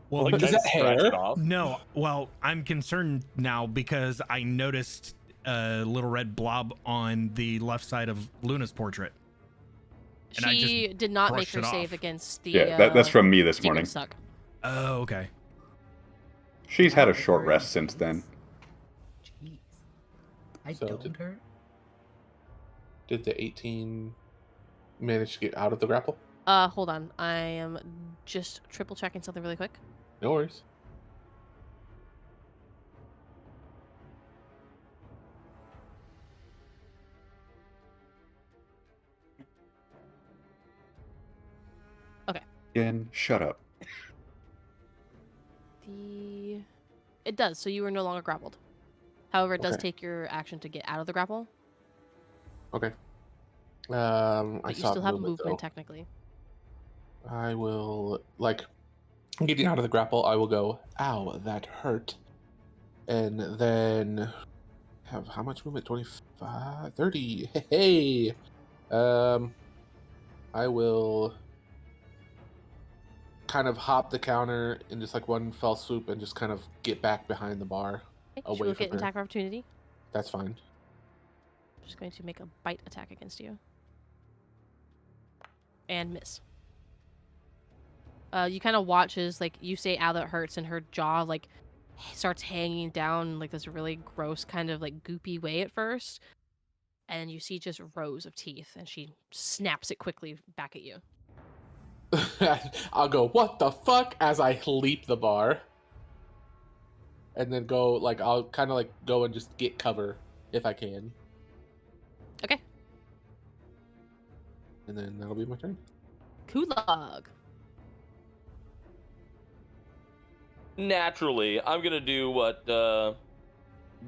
Well, Like, is can I that scratch hair? it off? no. Well, I'm concerned now because I noticed a little red blob on the left side of Luna's portrait. And I She did not make brushed her it save off. against the. Yeah, that's from me this secret morning. suck. Oh, okay. She's had a short rest since then. Jeez. I So don't hurt. Did the 18 manage to get out of the grapple? Hold on. I am just triple checking something really quick. No worries. Again, shut up. It does. So you are no longer grappled. However, it does Okay. take your action to get out of the grapple. Okay. But I you saw still have movement though. technically. I will, like, getting out of the grapple, I will go, ow, that hurt. And then have how much movement? 25, 30. Hey! I will kind of hop the counter in just like one fell swoop and just kind of get back behind the bar. Okay, Away she'll from get an her. attack of opportunity. That's fine. Just going to make a bite attack against you. And miss. You kind of watch as, like, you say, ow, that hurts, and her jaw, like, starts hanging down, like, this really gross kind of, like, goopy way at first. And you see just rows of teeth, and she snaps it quickly back at you. I'll go, what the fuck, as I leap the bar. And then go, like, I'll kind of, like, go and just get cover if I can. Okay. And then that'll be my turn. Kulog. Naturally, I'm gonna do what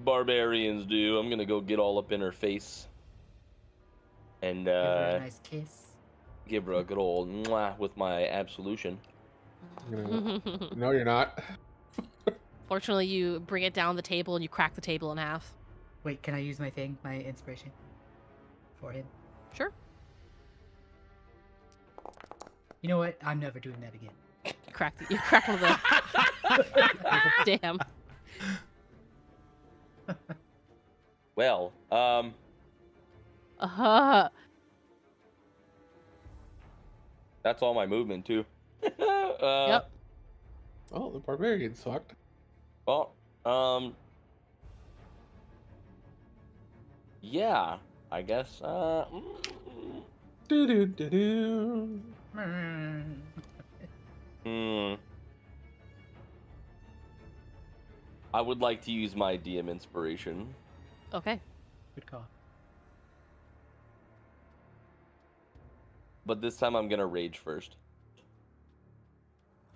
barbarians do. I'm gonna go get all up in her face. And Give her a nice kiss. give her a good old mwah with my absolution. No, you're not. Fortunately, you bring it down the table and you crack the table in half. Wait, can I use my thing, my inspiration? For him? Sure. You know what? I'm never doing that again. You crack one of the... Damn. Well, that's all my movement too. Yep. Oh, the barbarian sucked. Well, yeah, I guess. Do-do-do-do. I would like to use my DM inspiration. Okay. Good call. But this time I'm gonna rage first.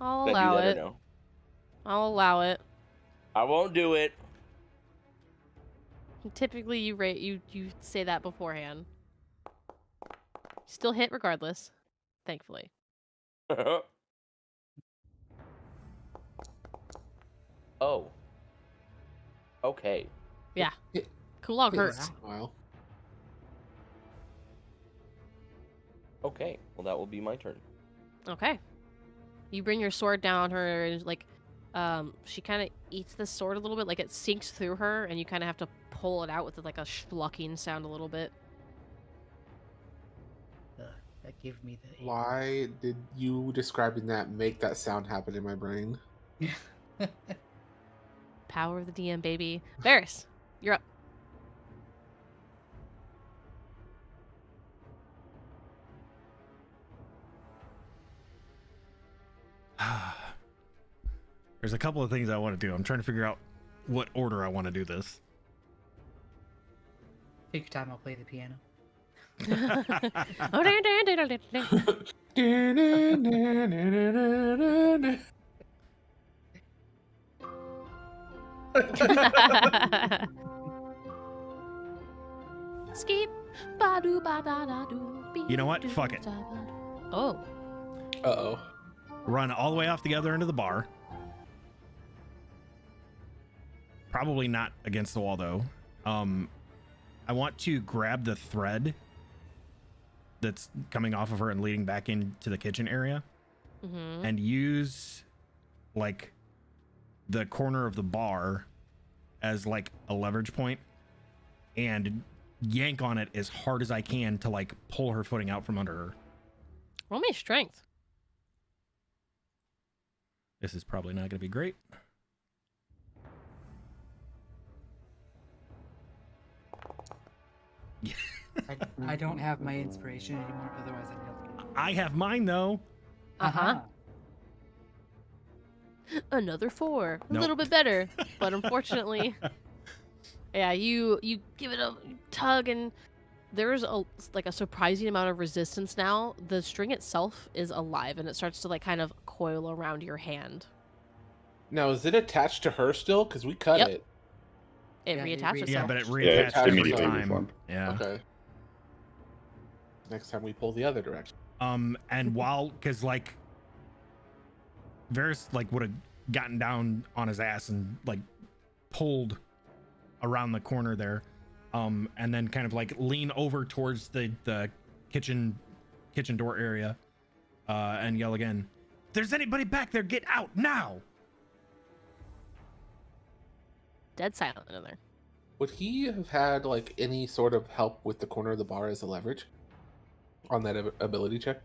I'll Did I do allow that or it. no? I'll allow it. I won't do it. Typically, you say that beforehand. Still hit regardless, thankfully. Oh. Okay. Yeah. Kulog hurts. Wow. Okay. Well, that will be my turn. Okay. You bring your sword down her, and like, she kind of eats the sword a little bit, like it sinks through her, and you kind of have to pull it out with like a schlucking sound a little bit. That gave me the... Why did you describing that make that sound happen in my brain? Power of the DM, baby. Varys, you're up. There's a couple of things I want to do. I'm trying to figure out what order I want to do this. Take your time, I'll play the piano. Skip. You know what? Fuck it. Oh. Uh-oh. Run all the way off the other end of the bar. Probably not against the wall, though. I want to grab the thread that's coming off of her and leading back into the kitchen area, and use like the corner of the bar as like a leverage point and yank on it as hard as I can to like pull her footing out from under her. Roll me strength. This is probably not going to be great. I don't have my inspiration anymore, otherwise I'd be able to... I have mine though. Uh-huh. Another 4. A Nope. little bit better, but unfortunately, yeah, you give it a tug, and there's a surprising amount of resistance now. The string itself is alive, and it starts to like kind of coil around your hand. Now, is it attached to her still? Because we cut Yep. it. It Yeah, it reattaches. Yeah, itself. but it Yeah, reattached it's every immediately time. reformed. Yeah. Okay. Next time we pull the other direction. And while, because like Varys like would have gotten down on his ass and like pulled around the corner there, and then kind of like lean over towards the kitchen door area, and yell again, there's anybody back there, get out now! Dead silent in there. Would he have had like any sort of help with the corner of the bar as a leverage on that ability check?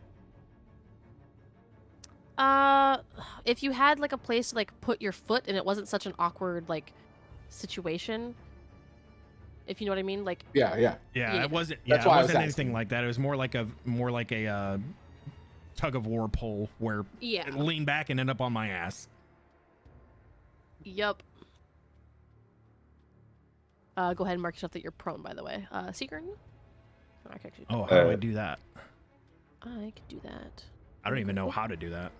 If you had like a place to like put your foot and it wasn't such an awkward like situation, if you know what I mean, like Yeah, it wasn't. Yeah, That's why it wasn't I was anything asking. like that. It was more like a tug of war pole where yeah, it leaned back and ended up on my ass. yup. Go ahead and mark yourself that you're prone. By the way, Seeker. I can actually. Oh, how do I do that? I can do that. I don't even know how to do that.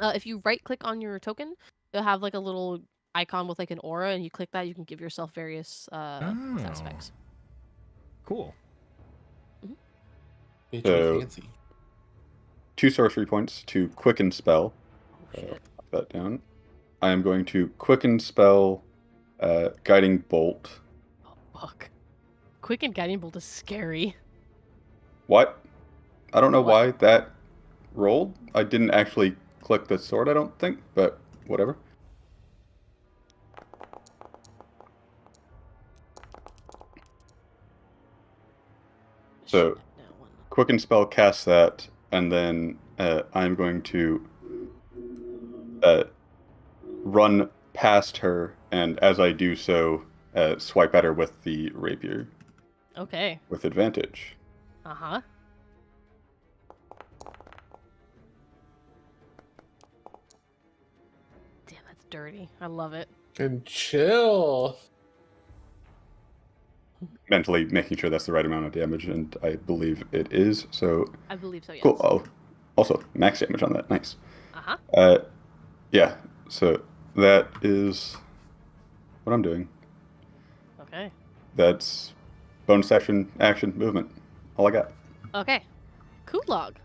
If you right click on your token, you'll have like a little icon with like an aura, and you click that, you can give yourself various stat specs. Cool. So, Fancy. 2 sorcery points to quicken spell. Shit. Put that down. I am going to quicken spell guiding bolt. Oh fuck. Quick and guiding bolt is scary. What? I don't know What? why that rolled. I didn't actually click the sword, I don't think, but whatever. So, quicken spell casts that, and then I'm going to run past her, and as I do so, swipe at her with the rapier Okay. with advantage. Uh-huh. Damn, that's dirty. I love it. And chill. Mentally making sure that's the right amount of damage, and I believe it is. So I believe so, yes. cool. Oh, also max damage on that. Nice. Uh-huh. Yeah. So that is what I'm doing. Okay. That's bonus action, movement. All I got. Okay. Kulog.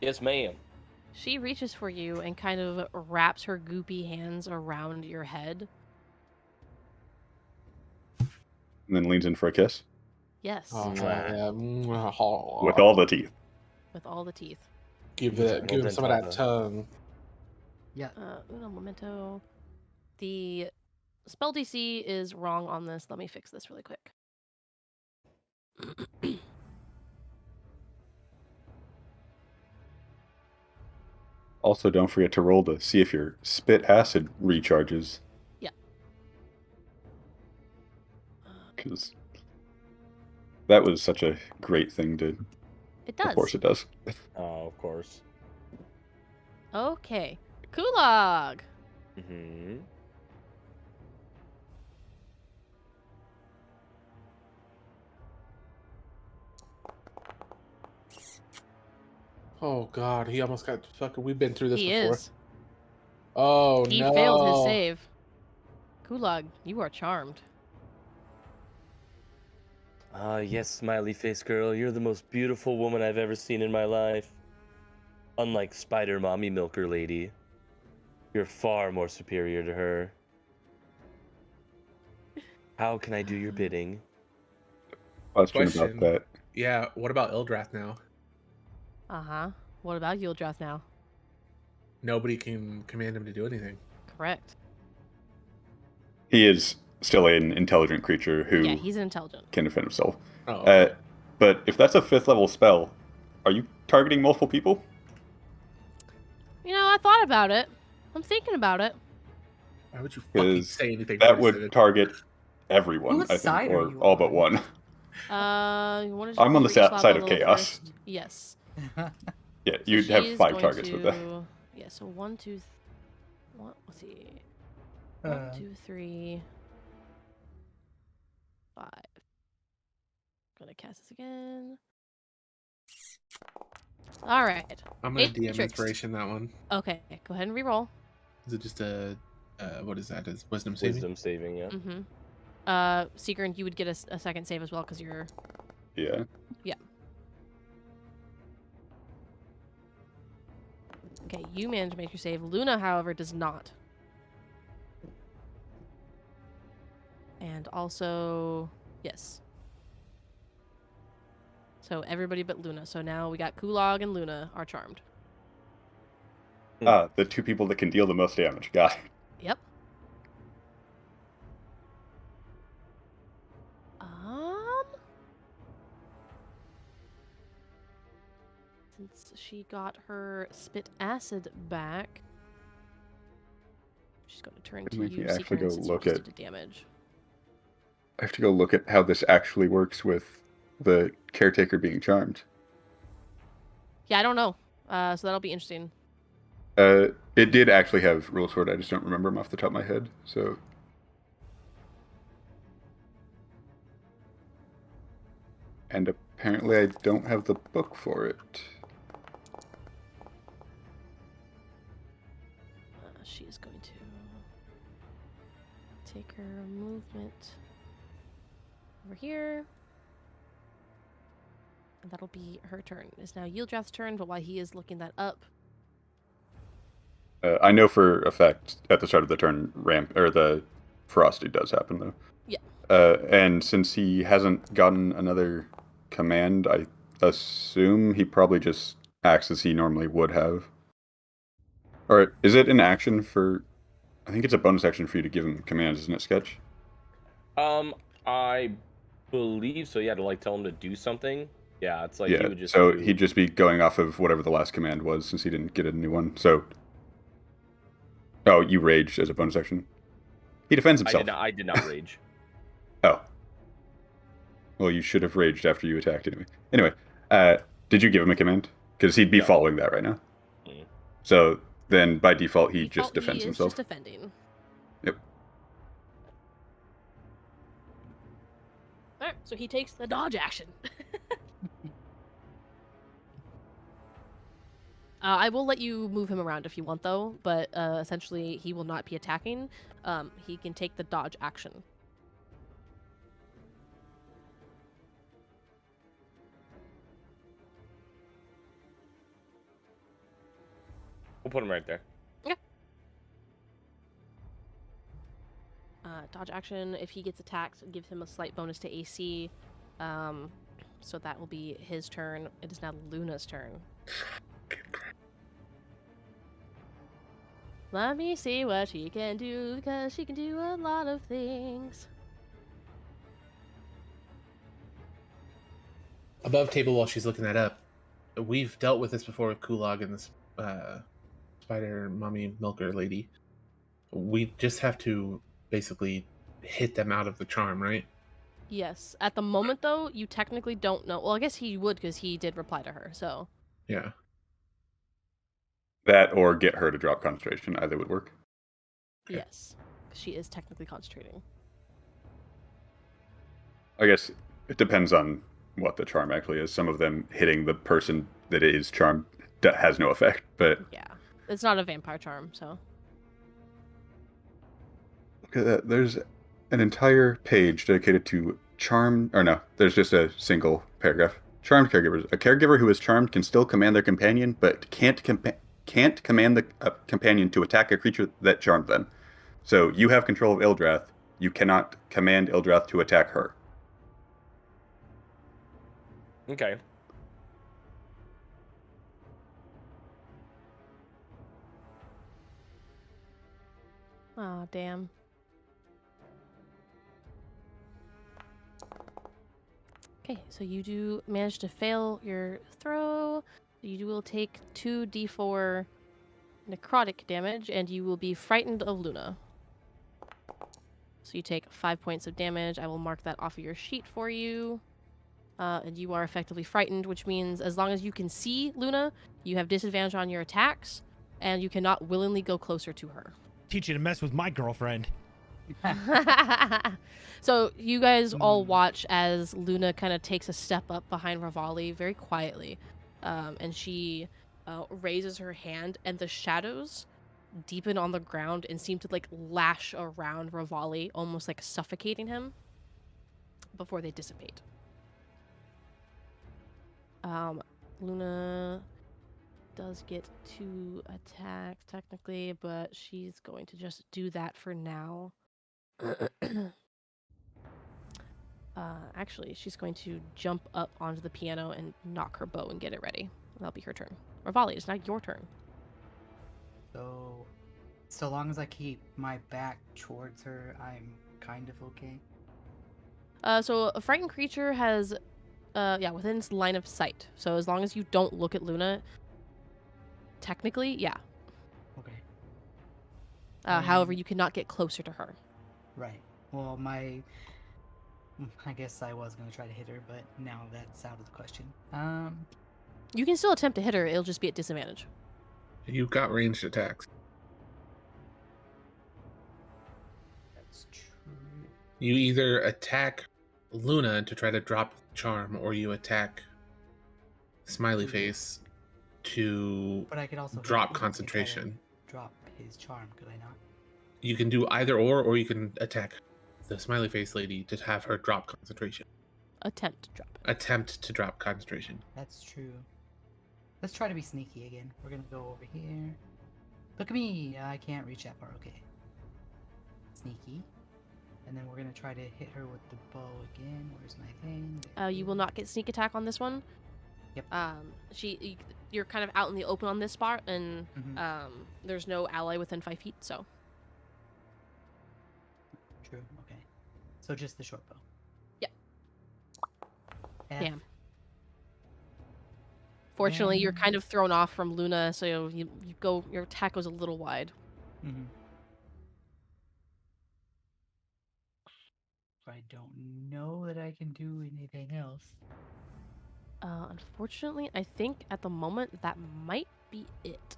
Yes, ma'am. She reaches for you and kind of wraps her goopy hands around your head. And then leans in for a kiss. Yes. Oh, Mwah. yeah. Mwah. With all the teeth. With all the teeth. Give him some of that tongue. Yeah. Uno momento. The spell DC is wrong on this. Let me fix this really quick. Also, don't forget to roll to see if your spit acid recharges. Yeah. Because that was such a great thing to... It does. Of course it does. Oh, of course. Okay. Kulog. Mm-hmm. Oh god, he almost got fucking. We've been through this He before. is. Oh He no! failed his save. Kulog, you are charmed. Ah, yes, smiley face girl, you're the most beautiful woman I've ever seen in my life. Unlike Spider Mommy Milker Lady, you're far more superior to her. How can I do your bidding? Question about Question. that. Yeah, what about Ildrath now? Uh-huh. What about Yuldrath now? Nobody can command him to do anything. Correct. He is still an intelligent creature who Yeah, he's intelligent. can defend himself. Oh, okay. But if that's a 5th level spell, are you targeting multiple people? You know, I thought about it. I'm thinking about it. Why would you fucking 'Cause say anything? that before you say would target everyone, What I side think, are or you all but on? one. You want I'm on the reach side of level chaos. first? Yes. Yeah, So you'd have she's 5 going targets with that. to- Yeah, so 1, 2, let's see. 1, Uh. 2, 3, 5. Gonna cast this again. All right. I'm gonna DM Matrix. inspiration that one. Okay, go ahead and reroll. Is it just a what is that? Is wisdom saving? Wisdom saving, yeah. Mm-hmm. Seeker, and you would get a second save as well because you're. Yeah. Yeah. Okay, you managed to make your save. Luna, however, does not. And also, yes. So everybody but Luna. So now we got Kulog and Luna are charmed. The two people that can deal the most damage. Got it. Yep. Since she got her spit acid back, she's going to turn to you, Seeker, since you just did damage. I have to go look at how this actually works with the caretaker being charmed. Yeah, I don't know. So that'll be interesting. It did actually have rules for it. I just don't remember them off the top of my head. So, and apparently I don't have the book for it. She is going to take her movement over here. And that'll be her turn. It's now Yildrath's turn, but while he is looking that up... I know for a fact at the start of the turn, the Frosty does happen, though. Yeah. And since he hasn't gotten another command, I assume he probably just acts as he normally would have. Or is it an action for... I think it's a bonus action for you to give him commands, isn't it, Sketch? I believe so, yeah, to like tell him to do something. Yeah, it's like he would just he'd just be going off of whatever the last command was since he didn't get a new one. So you raged as a bonus action. He defends himself. I did not rage. Oh. Well, you should have raged after you attacked anyway. Anyway, did you give him a command? Because he'd be following that right now. Mm. So then by default he just defends himself. Just defending. Yep. Alright, so he takes the dodge action. I will let you move him around if you want, though, but essentially he will not be attacking. He can take the dodge action. We'll put him right there. Okay. Dodge action, if he gets attacked, gives him a slight bonus to AC. So that will be his turn. It is now Luna's turn. Let me see what she can do, because she can do a lot of things. Above table, while she's looking that up, we've dealt with this before with Kulog and this spider mummy milker lady. We just have to basically hit them out of the charm, right? Yes. At the moment, though, you technically don't know. Well, I guess he would, because he did reply to her, so... Yeah. That or get her to drop concentration. Either would work. Okay. Yes. She is technically concentrating. I guess it depends on what the charm actually is. Some of them hitting the person that is charmed has no effect, but... Yeah. It's not a vampire charm, so... Look at that. There's an entire page dedicated to charm... Or no, there's just a single paragraph. Charmed caregivers. A caregiver who is charmed can still command their companion, but can't command the companion to attack a creature that charmed them. So you have control of Ildrath. You cannot command Ildrath to attack her. Okay. Oh, damn. Okay, so you do manage to fail your throw. You will take 2d4 necrotic damage, and you will be frightened of Luna. So you take 5 points of damage. I will mark that off of your sheet for you. And you are effectively frightened, which means as long as you can see Luna, you have disadvantage on your attacks, and you cannot willingly go closer to her. Teach you to mess with my girlfriend. So you guys all watch as Luna kind of takes a step up behind Rivali very quietly. And she raises her hand, and the shadows deepen on the ground and seem to like lash around Rivali, almost like suffocating him before they dissipate. Luna does get 2 attacks technically, but she's going to just do that for now. Actually, she's going to jump up onto the piano and knock her bow and get it ready. That'll be her turn. Rivali, it's now your turn. So long as I keep my back towards her, I'm kind of okay. So a frightened creature has, within its line of sight. So as long as you don't look at Luna, technically, yeah. Okay. However, you cannot get closer to her. Right. Well, I guess I was gonna try to hit her, but now that's out of the question. You can still attempt to hit her. It'll just be at disadvantage. You've got ranged attacks. That's true. You either attack Luna to try to drop charm, or you attack Smiley Face to But I could also hit drop him to try to concentration. drop his charm, could I not? You can do either or you can attack the Smiley Face lady to have her drop concentration. Attempt to drop it. Attempt to drop concentration. That's true. Let's try to be sneaky again. We're gonna go over here. Look at me! I can't reach that far. Okay. Sneaky. And then we're gonna try to hit her with the bow again. Where's my thing? You will not get sneak attack on this one. Yep. You're kind of out in the open on this spot, and Mhm. there's no ally within 5 feet, so. True. Okay. So just the short bow. Yeah. F. Damn. Fortunately, you're kind of thrown off from Luna, so your attack goes a little wide. Mm-hmm. I don't know that I can do anything else. Unfortunately, I think at the moment that might be it.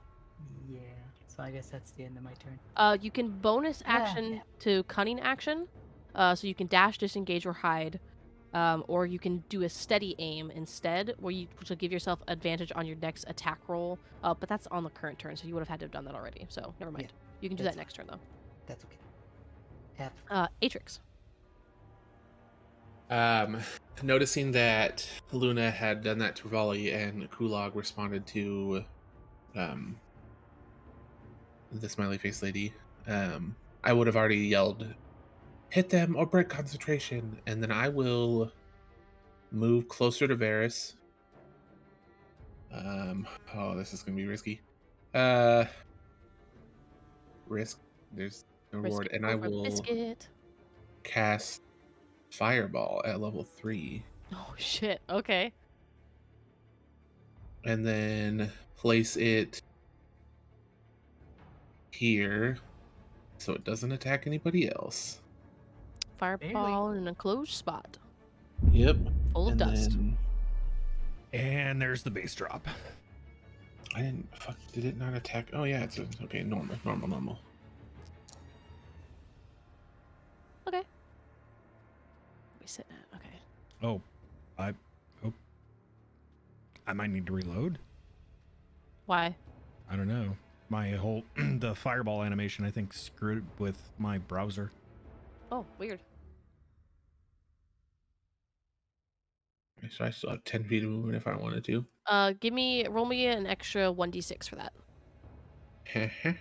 Yeah. So I guess that's the end of my turn. You can bonus action to cunning action, so you can dash, disengage, or hide, or you can do a steady aim instead, which will give yourself advantage on your next attack roll. But that's on the current turn, so you would have had to have done that already. So never mind. Yeah, You can do that next turn though. That's okay. F. Atrix. Noticing that Luna had done that to Raleigh and Kulog responded to the Smiley Face lady, I would have already yelled, hit them or break concentration, and then I will move closer to Varys. This is gonna be risky. Risk. There's no reward, and I will cast Fireball at level 3. Oh shit! Okay. And then place it here, so it doesn't attack anybody else. Fireball in a closed spot. Yep. Full of dust. And there's the base drop. I didn't. Fuck. Did it not attack? Oh yeah, it's okay. Normal. Okay. We sit at okay. Oh, I might need to reload. Why? I don't know. My whole the fireball animation I think screwed with my browser. Oh, weird. So I still have 10 feet of movement if I wanted to. Roll me an extra 1d6 for that. Okay.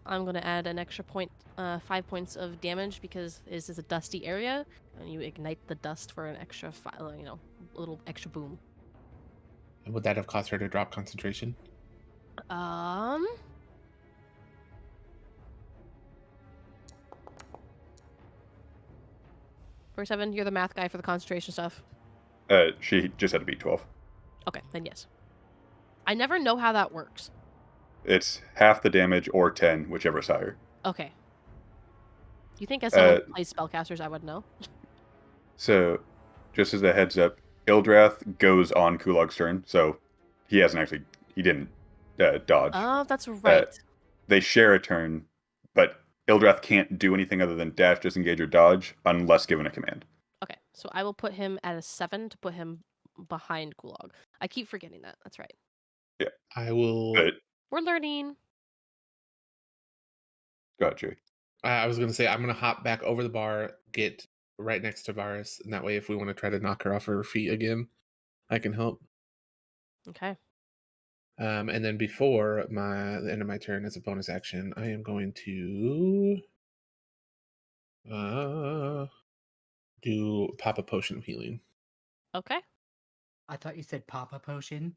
I'm gonna add an extra 5 points of damage because this is a dusty area, and you ignite the dust for an extra, a little extra boom. And would that have caused her to drop concentration? 47, you're the math guy for the concentration stuff. She just had to beat 12. Okay, then yes. I never know how that works. It's half the damage or 10, whichever is higher. Okay. You think as someone who plays spellcasters, I would know? So, just as a heads up, Ildrath goes on Kulog's turn, so he didn't dodge. Oh, that's right. They share a turn, but Ildrath can't do anything other than dash, disengage, or dodge unless given a command. Okay, so I will put him at a 7 to put him behind Kulog. I keep forgetting that. That's right. Yeah. I will... We're learning. Gotcha. I was going to say, I'm going to hop back over the bar, get right next to Varys, and that way if we want to try to knock her off her feet again, I can help. Okay. And then before the end of my turn as a bonus action, I am going to do pop a potion of healing. Okay. I thought you said pop a potion.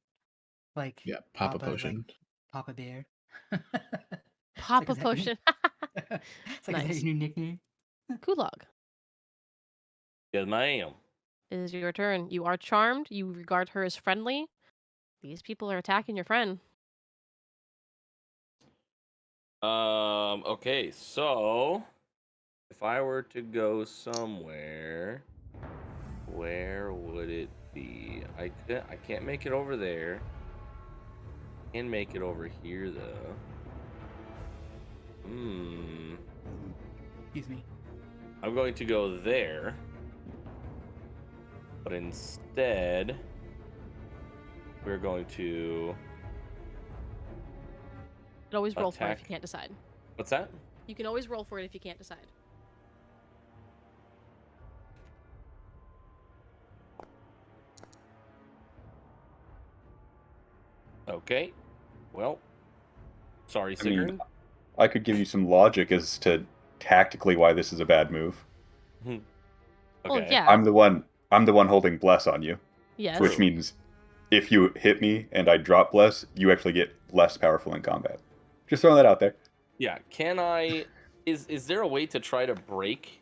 Like pop a potion. Papa Bear. Pop a Is that potion. It's like, is that Nice. your new nickname? Kulog, Yes, ma'am. it is your turn. You are charmed. You regard her as friendly. These people are attacking your friend. Okay, so if I were to go somewhere, where would it be? I can't make it over there. Can make it over here though. Excuse me. I'm going to go there. But instead, we're going to You can always roll for it if Attack. you can't decide. What's that? You can always roll for it if you can't decide. Okay. Well, sorry, I mean, Sigrun. I could give you some logic as to tactically why this is a bad move. Okay. Well, yeah. I'm the one holding bless on you, Yes. which means if you hit me and I drop bless, you actually get less powerful in combat. Just throwing that out there. Yeah. Can I? Is there a way to try to break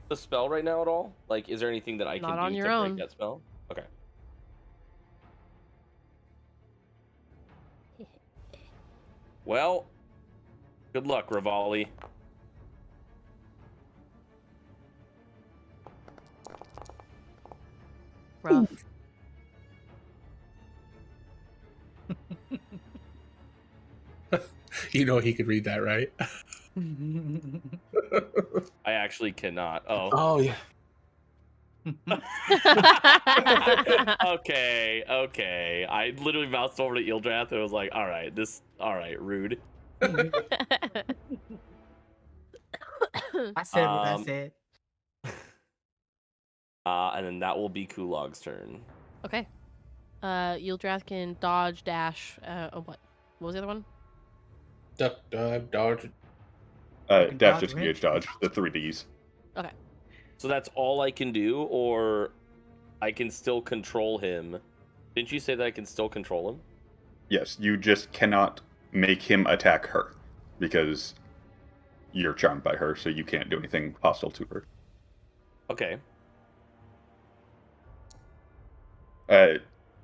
the spell right now at all? Like, is there anything that I Not can on do your to own. break that spell? Okay. Well, good luck, Rivali. Rough. You know he could read that, right? I actually cannot. Oh. Oh yeah. Okay. I literally moused over to Ildrath and was like, all right, rude. I said what I said. And then that will be Kulog's turn. Okay. Yildrath can dodge, dash. What was the other one? Duck, dive, dodge. Dash, dodge, disengage, right? dodge. The 3Ds. Okay. So that's all I can do, or I can still control him. Didn't you say that I can still control him? Yes, you just cannot make him attack her because you're charmed by her, so you can't do anything hostile to her. Okay.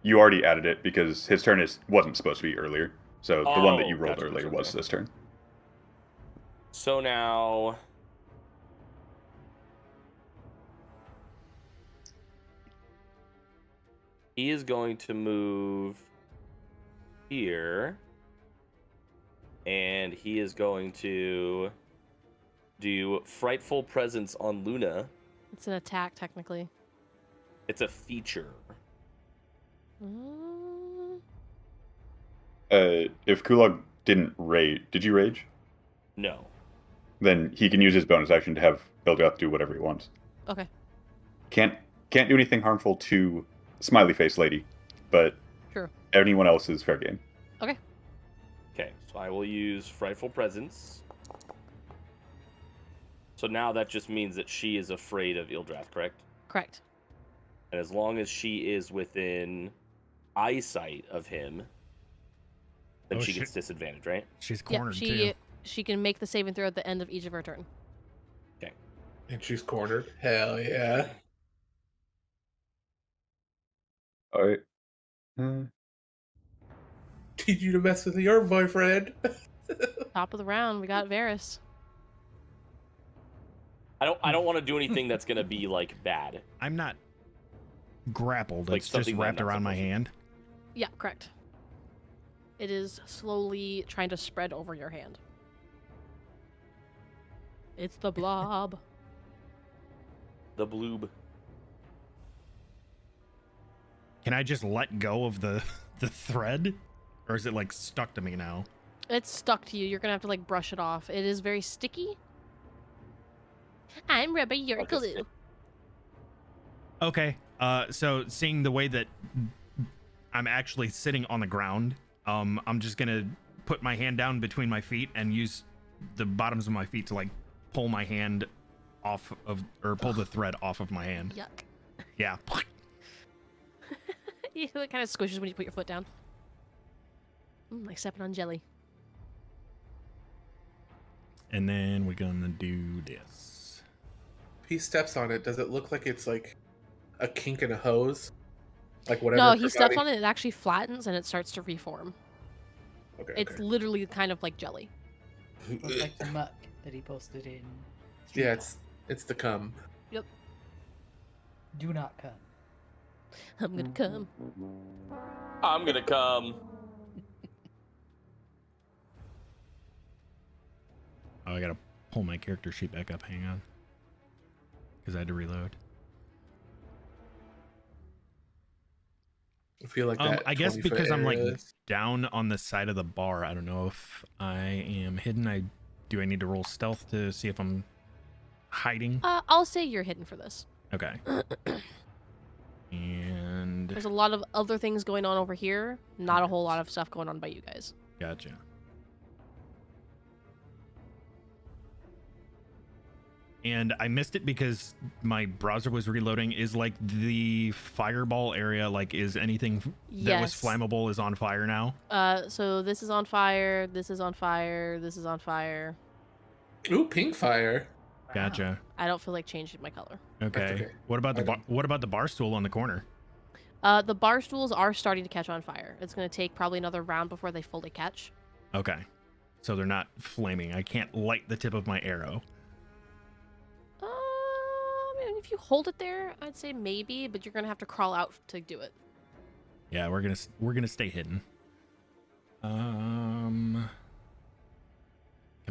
You already added it because his turn wasn't supposed to be earlier. So the one that you rolled Gotcha, earlier okay. was this turn. So now he is going to move here, and he is going to do Frightful Presence on Luna. It's an attack, technically. It's a feature. If Kulog didn't rage, did you rage? No. Then he can use his bonus action to have Ildrath do whatever he wants. Okay. Can't do anything harmful to Smiley Face Lady, but Sure. anyone else is fair game. Okay. Okay, so I will use Frightful Presence. So now that just means that she is afraid of Ildrath, correct? Correct. And as long as she is within eyesight of him, then she gets disadvantage, right? She's Yep. cornered too. She can make the saving throw at the end of each of her turn. Okay. And she's cornered. Hell yeah. Alright. Teach you to mess with your boyfriend. Top of the round, we got Varys. I don't want to do anything that's gonna be like bad. I'm not grappled. Like It's just something that I'm wrapped not around my supposed to. hand. Yeah, correct. It is slowly trying to spread over your hand. It's the blob. The bloob. Can I just let go of the thread, or is it like stuck to me now? It's stuck to you. You're gonna have to like brush it off. It is very sticky. I'm rubber, you're Okay, glue. stick. Okay. So seeing the way that I'm actually sitting on the ground, I'm just gonna put my hand down between my feet and use the bottoms of my feet to like pull my hand off of, or pull the thread off of my hand. Yuck. Yeah. It kind of squishes when you put your foot down. Like stepping on jelly. And then we're gonna do this. He steps on it. Does it look like it's like a kink in a hose? Like whatever. No, he steps on it. It actually flattens and it starts to reform. Okay. It's literally kind of like jelly. Looks like the muck that he posted in. Yeah, it's the cum. Yep. Do not come. I'm gonna come. I'm gonna come. Oh, I gotta pull my character sheet back up. Hang on. Because I had to reload. I feel like that. I guess 20-foot because I'm like area down on the side of the bar. I don't know if I am hidden. Do I need to roll stealth to see if I'm hiding? I'll say you're hidden for this. Okay. And There's a lot of other things going on over here. Not a whole lot of stuff going on by you guys. gotcha. And I missed it because my browser was reloading. Is like the fireball area, like is anything that was Yes. flammable is on fire now? So this is on fire. This is on fire. This is on fire. Ooh, pink fire. Gotcha. I don't feel like changing my color. Okay. okay. What about the bar stool on the corner? The bar stools are starting to catch on fire. It's going to take probably another round before they fully catch. Okay. So they're not flaming. I can't light the tip of my arrow. I mean, if you hold it there, I'd say maybe, but you're going to have to crawl out to do it. Yeah, we're gonna stay hidden. Come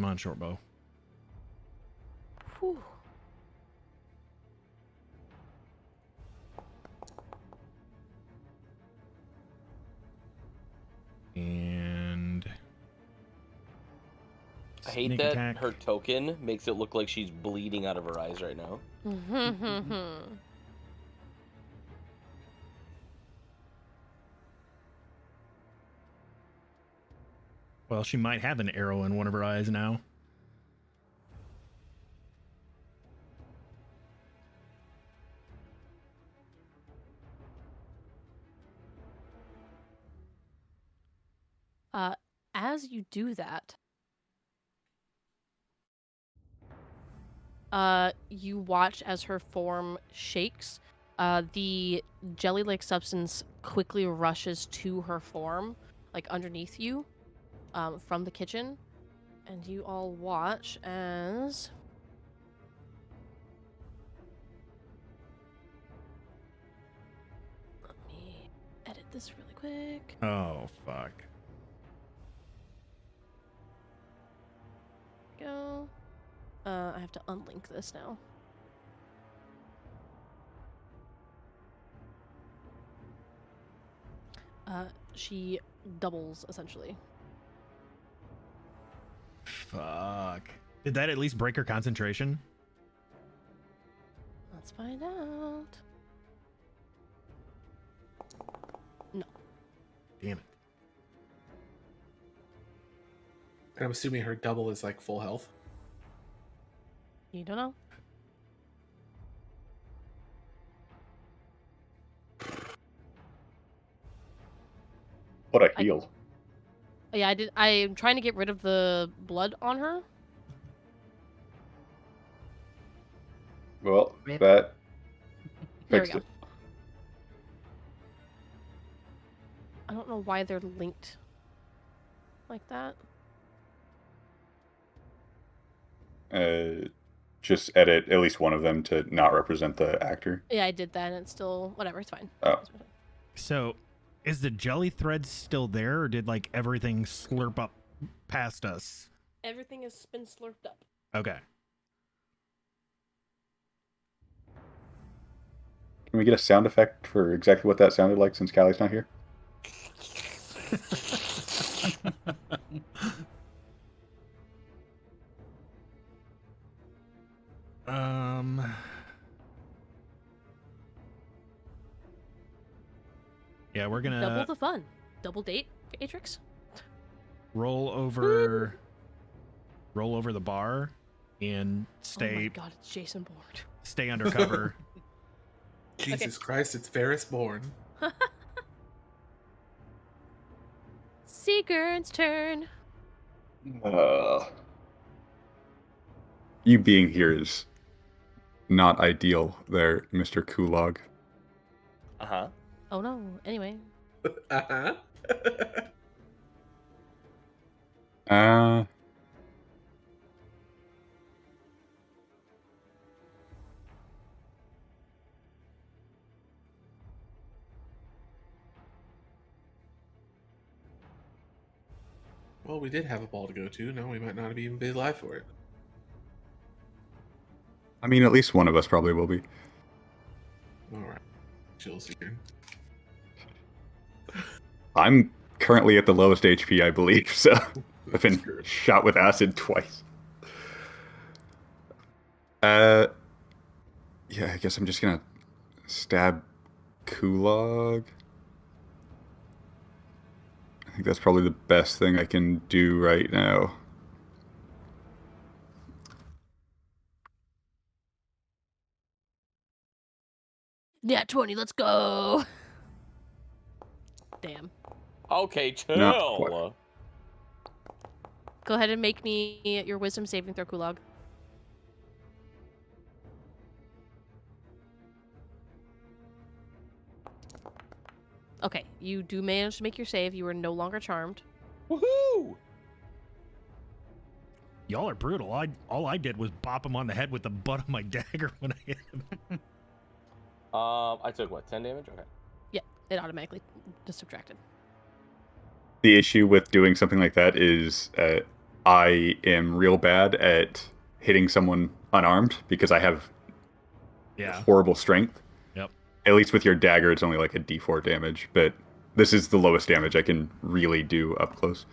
on, short bow. Whew. And I hate sneak that attack. her token makes it look like she's bleeding out of her eyes right now. Well, she might have an arrow in one of her eyes now. As you do that, you watch as her form shakes. The jelly-like substance quickly rushes to her form, like underneath you, from the kitchen, and you all watch as let me edit this really quick. Oh fuck. Go. I have to unlink this now. She doubles essentially. Fuck. Did that at least break her concentration? Let's find out. No. Damn it. And I'm assuming her double is like full health. You don't know. What a heal. Yeah, I did. I'm trying to get rid of the blood on her. Well, Rip. that There we fixed go. it. I don't know why they're linked like that. Just edit at least one of them to not represent the actor. Yeah, I did that, and it's still whatever. It's fine. Oh. So, is the jelly thread still there, or did like everything slurp up past us? Everything has been slurped up. Okay. Can we get a sound effect for exactly what that sounded like since Callie's not here? Yeah, we're gonna Double the fun. Double date, Atrix. roll over the bar and Oh my stay god, it's Jason Bourne. stay undercover. Jesus Christ, it's Ferris born. Seagurn's turn. You being here is not ideal there, Mr. Kulog. Uh-huh. Oh no. Anyway. Uh-huh. Well, we did have a ball to go to. Now we might not even be alive for it. I mean, at least one of us probably will be. Alright. Chill's here. I'm currently at the lowest HP, I believe, so I've been shot with acid twice. Yeah, I guess I'm just gonna stab Kulog. I think that's probably the best thing I can do right now. Yeah, 20. Let's go. Damn. Okay, chill. No, Go ahead and make me your wisdom saving throw, Kulog. Okay, you do manage to make your save. You are no longer charmed. Woohoo! Y'all are brutal. All I did was bop him on the head with the butt of my dagger when I hit him. I took what, 10 damage? Okay. Yeah, it automatically just subtracted. The issue with doing something like that is I am real bad at hitting someone unarmed because I have horrible strength. Yep. At least with your dagger, it's only like a D4 damage, but this is the lowest damage I can really do up close.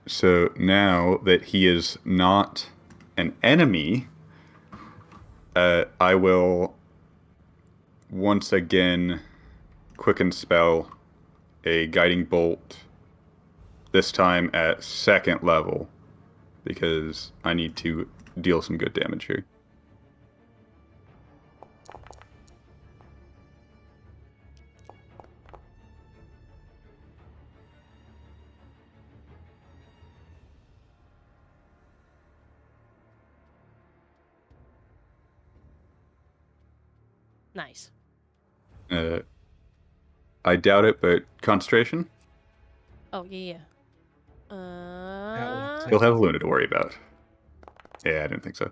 So now that he is not an enemy, I will once again quicken spell a guiding bolt, this time at 2nd level, because I need to deal some good damage here. Nice. I doubt it, but concentration? Oh, yeah. He'll have Luna to worry about. Yeah, I didn't think so.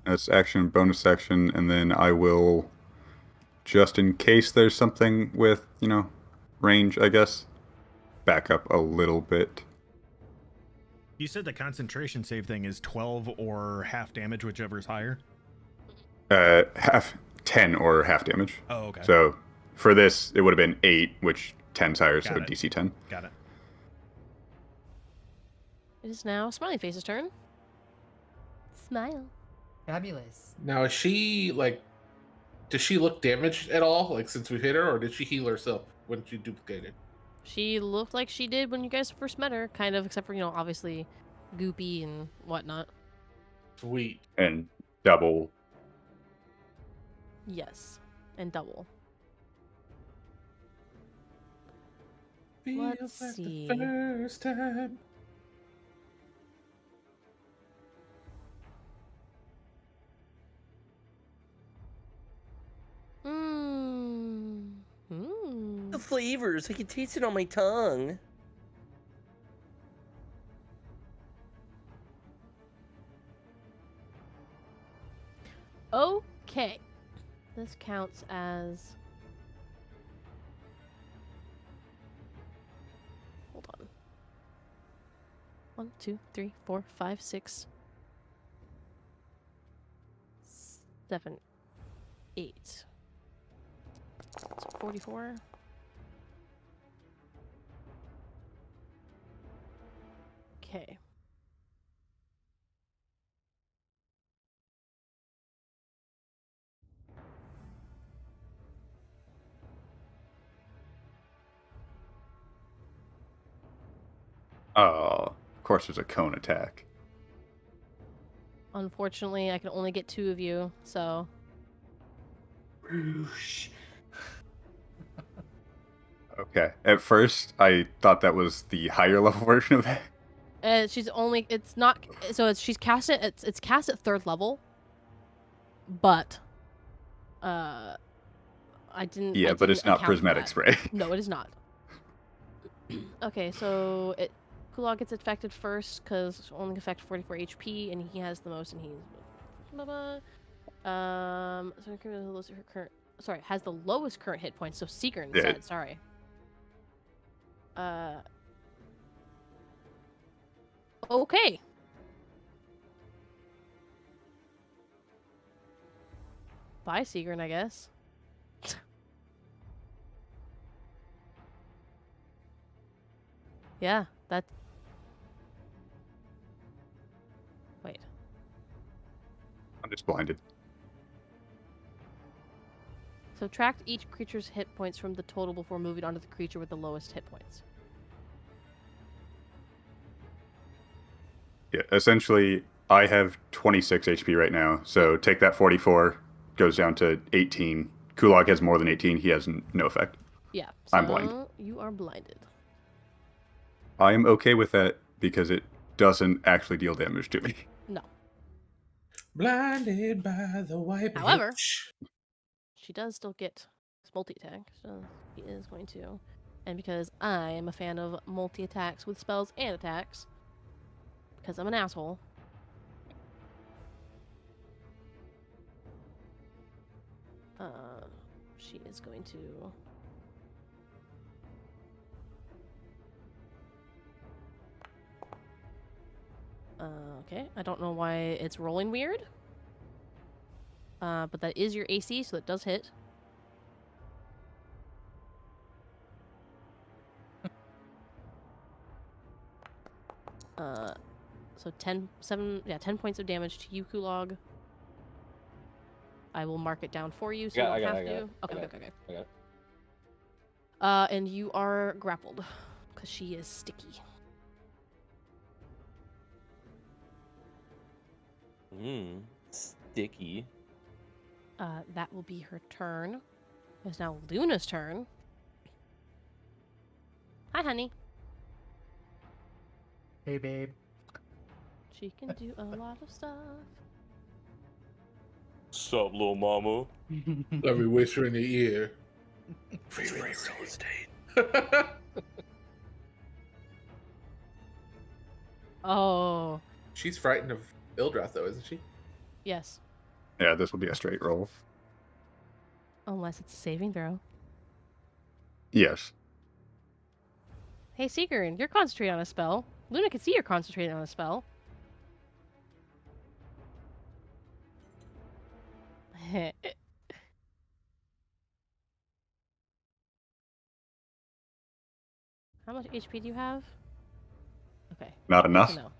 That's action, bonus action, and then I will, just in case there's something with, range, I guess, back up a little bit. You said the concentration save thing is 12 or half damage, whichever is higher? Half 10 or half damage. Oh, okay. So for this, it would have been 8, which 10's higher, so DC 10. Got it. It is now Smiley Face's turn. Smile. Fabulous. Now, is she, does she look damaged at all, since we've hit her, or did she heal herself when she duplicated? She looked like she did when you guys first met her, kind of, except for, obviously goopy and whatnot. Sweet. And double. Yes. And double. Feels Let's like see. the first time. The flavors, I can taste it on my tongue. Okay. This counts as... Hold on. 1, 2, 3, 4, 5, 6, 7, 8. So 44. Okay. Oh, of course there's a cone attack. Unfortunately, I can only get 2 of you, so... Roosh. Okay. At first, I thought that was the higher level version of it. She's only... It's not... So she's cast it... It's cast at 3rd level. But... I didn't... Yeah, I but didn't it's not account for prismatic that. spray. No, it is not. Okay, so... Kulog gets affected first, because only affect 44 HP, and he has the most, and he's... Sorry, has the lowest current hit points, so Seeker instead, sorry. Okay. Bye, Seegrin, I guess. Yeah, that's... Wait. I'm just blinded. Subtract each creature's hit points from the total before moving on to the creature with the lowest hit points. Yeah, essentially, I have 26 HP right now, so take that 44, goes down to 18. Kulog has more than 18, he has no effect. Yeah, so I'm blind. You are blinded. I am okay with that because it doesn't actually deal damage to me. No. Blinded by the white However, bitch. she does still get multi-attack, so he is going to. And because I am a fan of multi-attacks with spells and attacks, because I'm an asshole, she is going to... Okay, I don't know why it's rolling weird. But that is your AC, so it does hit. So 10 points of damage to you, Kulog. I will mark it down for you, so you don't have to. Okay. And you are grappled, because she is sticky. Sticky. That will be her turn. It's now Luna's turn. Hi, honey. Hey, babe. She can do a lot of stuff. Sup, little mama? Let me whisper in the ear. Free real estate. Oh. She's frightened of Ildrath, though, isn't she? Yes. Yeah, this will be a straight roll. Unless it's a saving throw. Yes. Hey, Seegerin, you're concentrating on a spell. Luna can see you're concentrating on a spell. How much HP do you have? Okay. Not good enough. to know.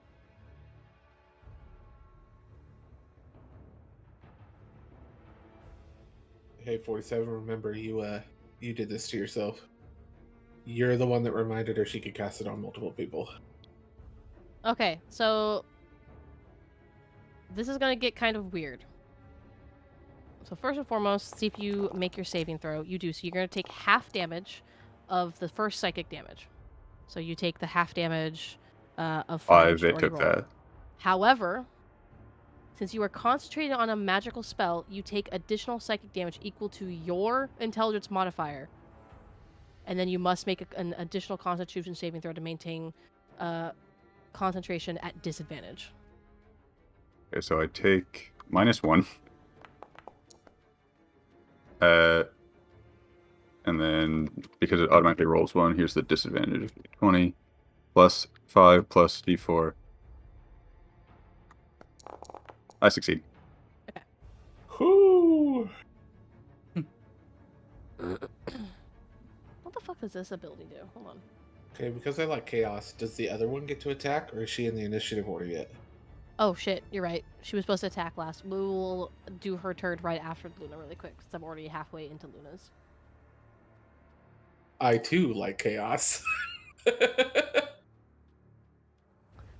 Hey, 47, remember you did this to yourself. You're the one that reminded her she could cast it on multiple people. Okay, so this is gonna get kind of weird. So first and foremost, see if you make your saving throw. You do, so you're gonna take half damage of the first psychic damage. So you take the half damage of 5 5, it took that. However, since you are concentrated on a magical spell, you take additional psychic damage equal to your intelligence modifier. And then you must make an additional constitution saving throw to maintain concentration at disadvantage. Okay, so I take -1. And then, because it automatically rolls 1, here's the disadvantage of 20. Plus 5 plus d4. I succeed. Okay. Whoo! What the fuck does this ability do? Hold on. Okay, because I like chaos, does the other one get to attack, or is she in the initiative order yet? Oh shit, you're right. She was supposed to attack last. We will do her turn right after Luna really quick, because I'm already halfway into Luna's. I too like chaos.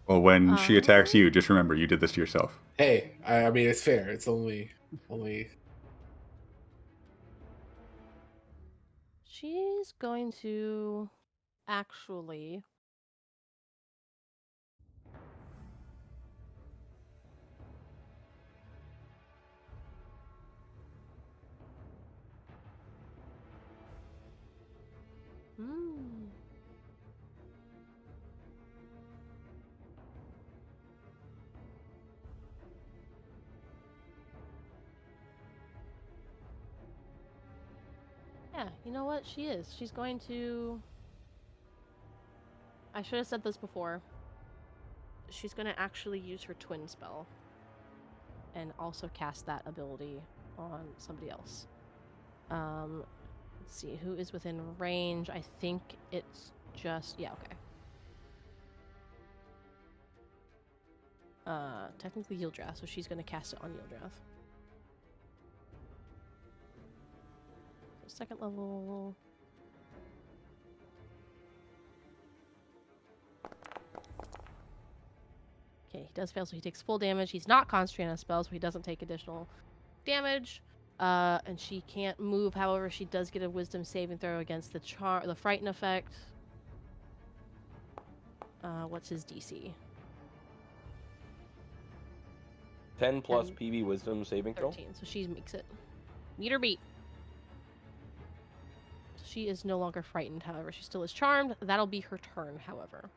Well, when she attacks you, just remember you did this to yourself. Hey, I mean, it's fair. It's only. She's going to actually. Hmm. Yeah, you know what? She is. She's going to. I should have said this before. She's going to actually use her twin spell. And also cast that ability on somebody else. Let's see, who is within range? I think it's just... Yeah, okay. Technically Yildrath, so she's going to cast it on Yildrath. So second level... Okay, he does fail, so he takes full damage. He's not concentrating on a spell, so he doesn't take additional damage. And she can't move. However, she does get a Wisdom saving throw against the Frighten effect. What's his DC? 10 plus PB Wisdom saving throw. 13. So she makes it. Meet or beat. She is no longer frightened. However, she still is charmed. That'll be her turn. However,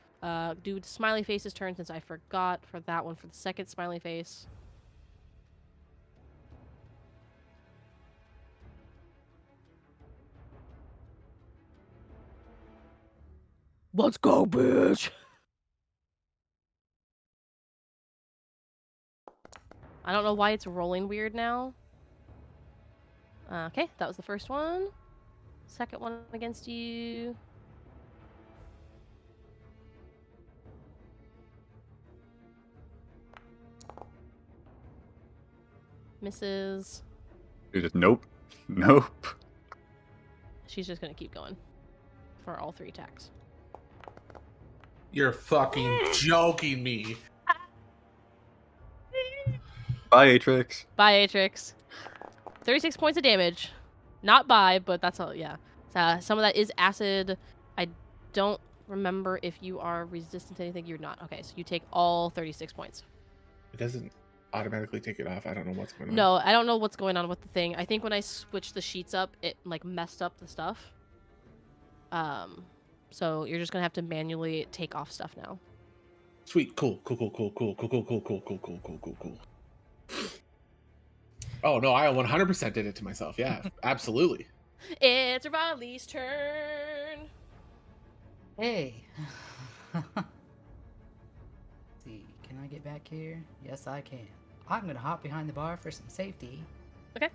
do Smiley Face's turn since I forgot for that one for the second Smiley Face. Let's go, bitch! I don't know why it's rolling weird now. Okay, that was the first one. Second one against you. Misses. You're just nope. Nope. She's just gonna keep going for all 3 attacks. You're fucking joking me. Bye, Atrix. Bye, Atrix. 36 points of damage. Not bye, but that's all, yeah. Some of that is acid. I don't remember if you are resistant to anything. You're not. Okay, so you take all 36 points. It doesn't automatically take it off. I don't know what's going on. No, I don't know what's going on with the thing. I think when I switched the sheets up, it like messed up the stuff. So you're just gonna have to manually take off stuff now. Sweet, cool. Oh no, I 100% did it to myself. Yeah, absolutely. It's Riley's turn. Hey. See, can I get back here? Yes, I can. I'm gonna hop behind the bar for some safety. Okay.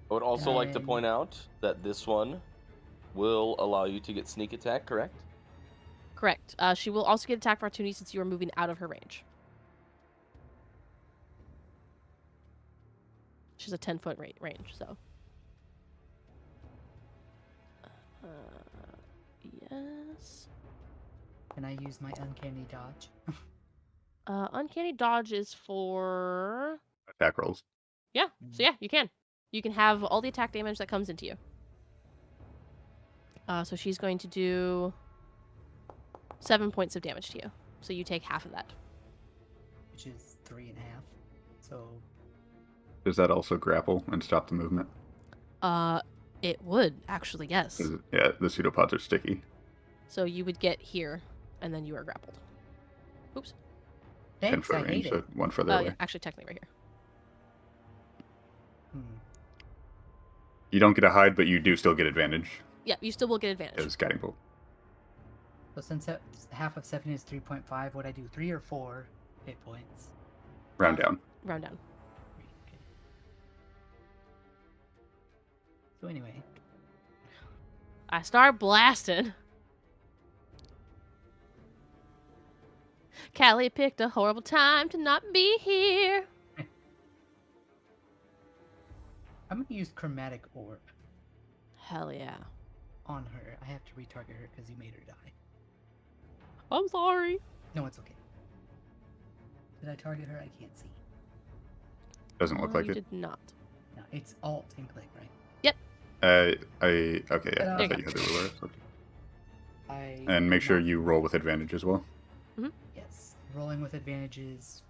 I would also like to point out that this one will allow you to get sneak attack, correct? Correct. She will also get attack opportunity since you are moving out of her range. She's a 10-foot range, so. Yes. Can I use my uncanny dodge? Uncanny dodge is for... Attack rolls. Yeah, so yeah, you can. You can have all the attack damage that comes into you. So she's going to do 7 points of damage to you. So you take half of that. Which is 3.5. So... Does that also grapple and stop the movement? It would, actually, yes. Yeah, the pseudopods are sticky. So you would get here, and then you are grappled. Oops. Thanks, 10-foot I range, hate so it. one further away. Yeah, actually, technically right here. You don't get a hide, but you do still get advantage. Yeah, you still will get advantage. As guiding bolt. So since half of 7 is 3.5, would I do 3 or 4 hit points? Round down. Round down. Okay. So anyway. I start blasting. Callie picked a horrible time to not be here. I'm gonna use Chromatic Orb Hell yeah. on her. I have to retarget her because you made her die. I'm sorry. No, it's okay. Did I target her? I can't see. Doesn't look like you it. did not. No, it's Alt and click, right? Yep. Okay, yeah. Ta-da. I thought you had the ruler. Okay. I And make did sure not- you roll with advantage as well. Yes. Rolling with advantages.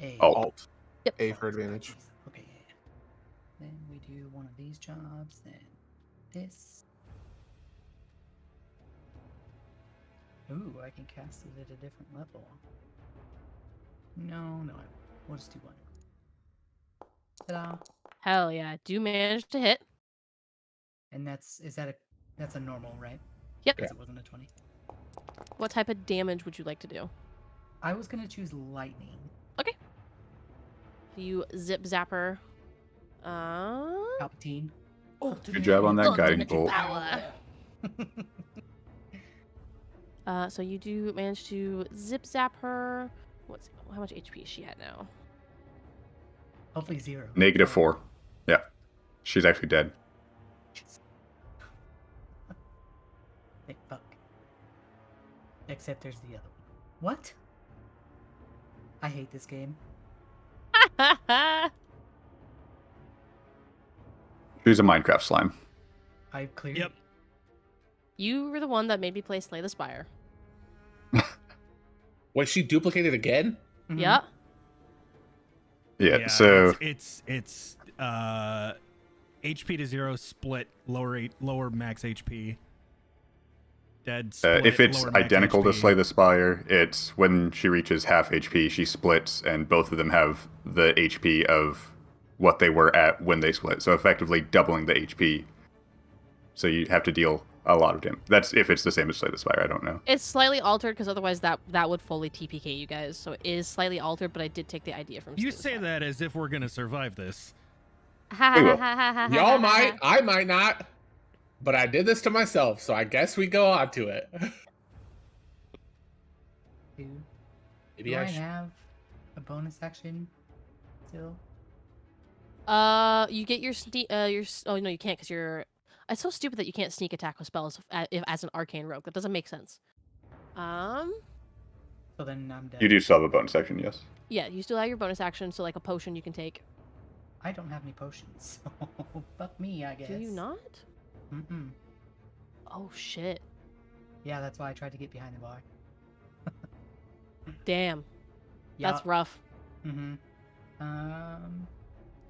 A. Alt. Yep. A for advantage. Okay. Yeah. Then we do one of these jobs. Then this. Ooh, I can cast it at a different level. No, we'll just do one. Ta-da! Hell yeah. Do manage to hit. And that's a normal, right? Yep. Because it wasn't a 20. What type of damage would you like to do? I was gonna choose lightning. Okay. You zip zapper. Palpatine. Good job on that Ultimate guiding bolt. power. So you do manage to zip zap her. How much HP is she at now? Hopefully 0. -4. Yeah. She's actually dead. Hey, fuck. Except there's the other one. What? I hate this game. She's a Minecraft slime. I cleared. Yep. You were the one that made me play Slay the Spire. Was she duplicated again? Mhm. Yeah. Yeah, so it's HP to 0 split lower max HP. Dead split, if it's lower max identical to HP. Slay the Spire, it's when she reaches half HP, she splits, and both of them have the HP of what they were at when they split. So effectively doubling the HP. So you have to deal a lot of damage. That's if it's the same as Slay the Spire. I don't know. It's slightly altered because otherwise that would fully TPK you guys. So it is slightly altered, but I did take the idea from. You Slay the say Spire. that as if we're gonna survive this. We will. Y'all might. I might not. But I did this to myself, so I guess we go on to it. Dude, Maybe do I I should. have a bonus action still? You get your oh no, you can't because you're. It's so stupid that you can't sneak attack with spells as an arcane rogue. That doesn't make sense. So then I'm dead. You do still have a bonus action, yes. Yeah, you still have your bonus action, so like a potion you can take. I don't have any potions, so fuck me, I guess. Do you not? Mm-mm. Oh shit! Yeah, that's why I tried to get behind the bar. Damn, that's rough. Mm-hmm.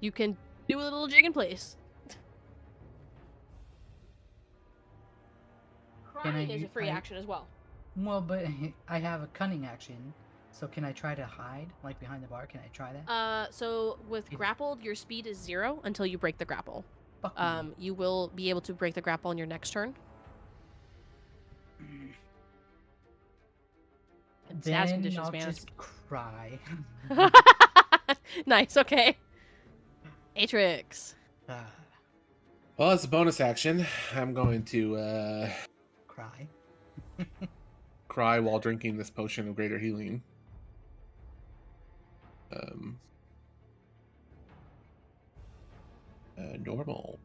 You can do a little jig in place. Can Crying I is a u- free I- action as well. Well, but I have a cunning action, so can I try to hide, like behind the bar? Can I try that? So with grappled, your speed is 0 until you break the grapple. Fuck me. You will be able to break the grapple on your next turn. And stats Then conditions, I'll man. just cry. Nice. Okay. Atrix. Ah, Well, as a bonus action, I'm going to cry. cry while drinking this potion of greater healing. Normal.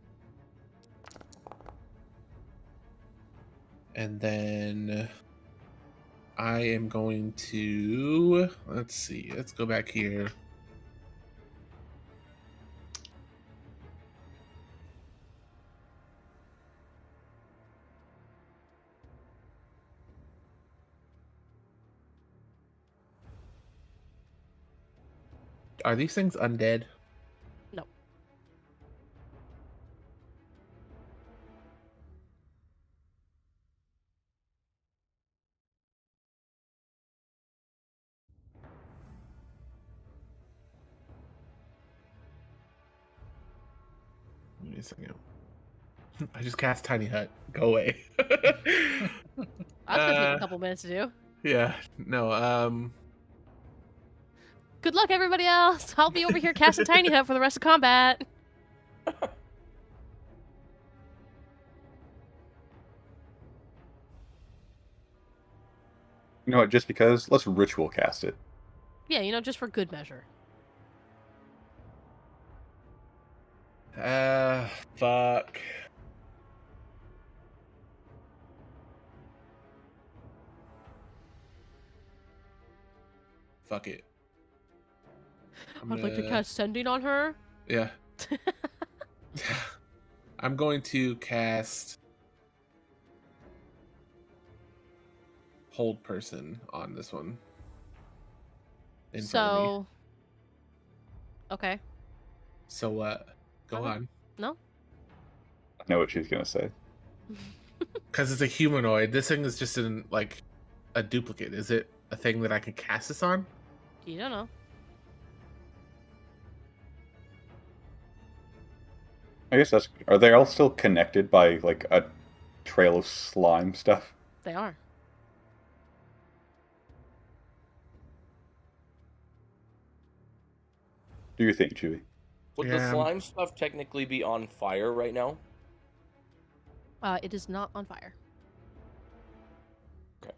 And then I am going to, let's see, let's go back here. Are these things undead? No. Give me a second. I just cast Tiny Hut. Go away. That's gonna take a couple minutes to do. Yeah, no, Good luck, everybody else. I'll be over here casting Tiny Hut for the rest of combat. You know what? Just because, let's ritual cast it. Yeah, just for good measure. fuck. Fuck it. I'd like to cast Sending on her. Yeah. I'm going to cast Hold Person on this one. In front of me. Okay. So what? Go on. No? I know what she's gonna say. Because it's a humanoid. This thing is just like a duplicate. Is it a thing that I can cast this on? You don't know. I guess that's. Are they all still connected by like a trail of slime stuff? They are. Do you think, Chewie? Would the slime stuff technically be on fire right now? It is not on fire. Okay.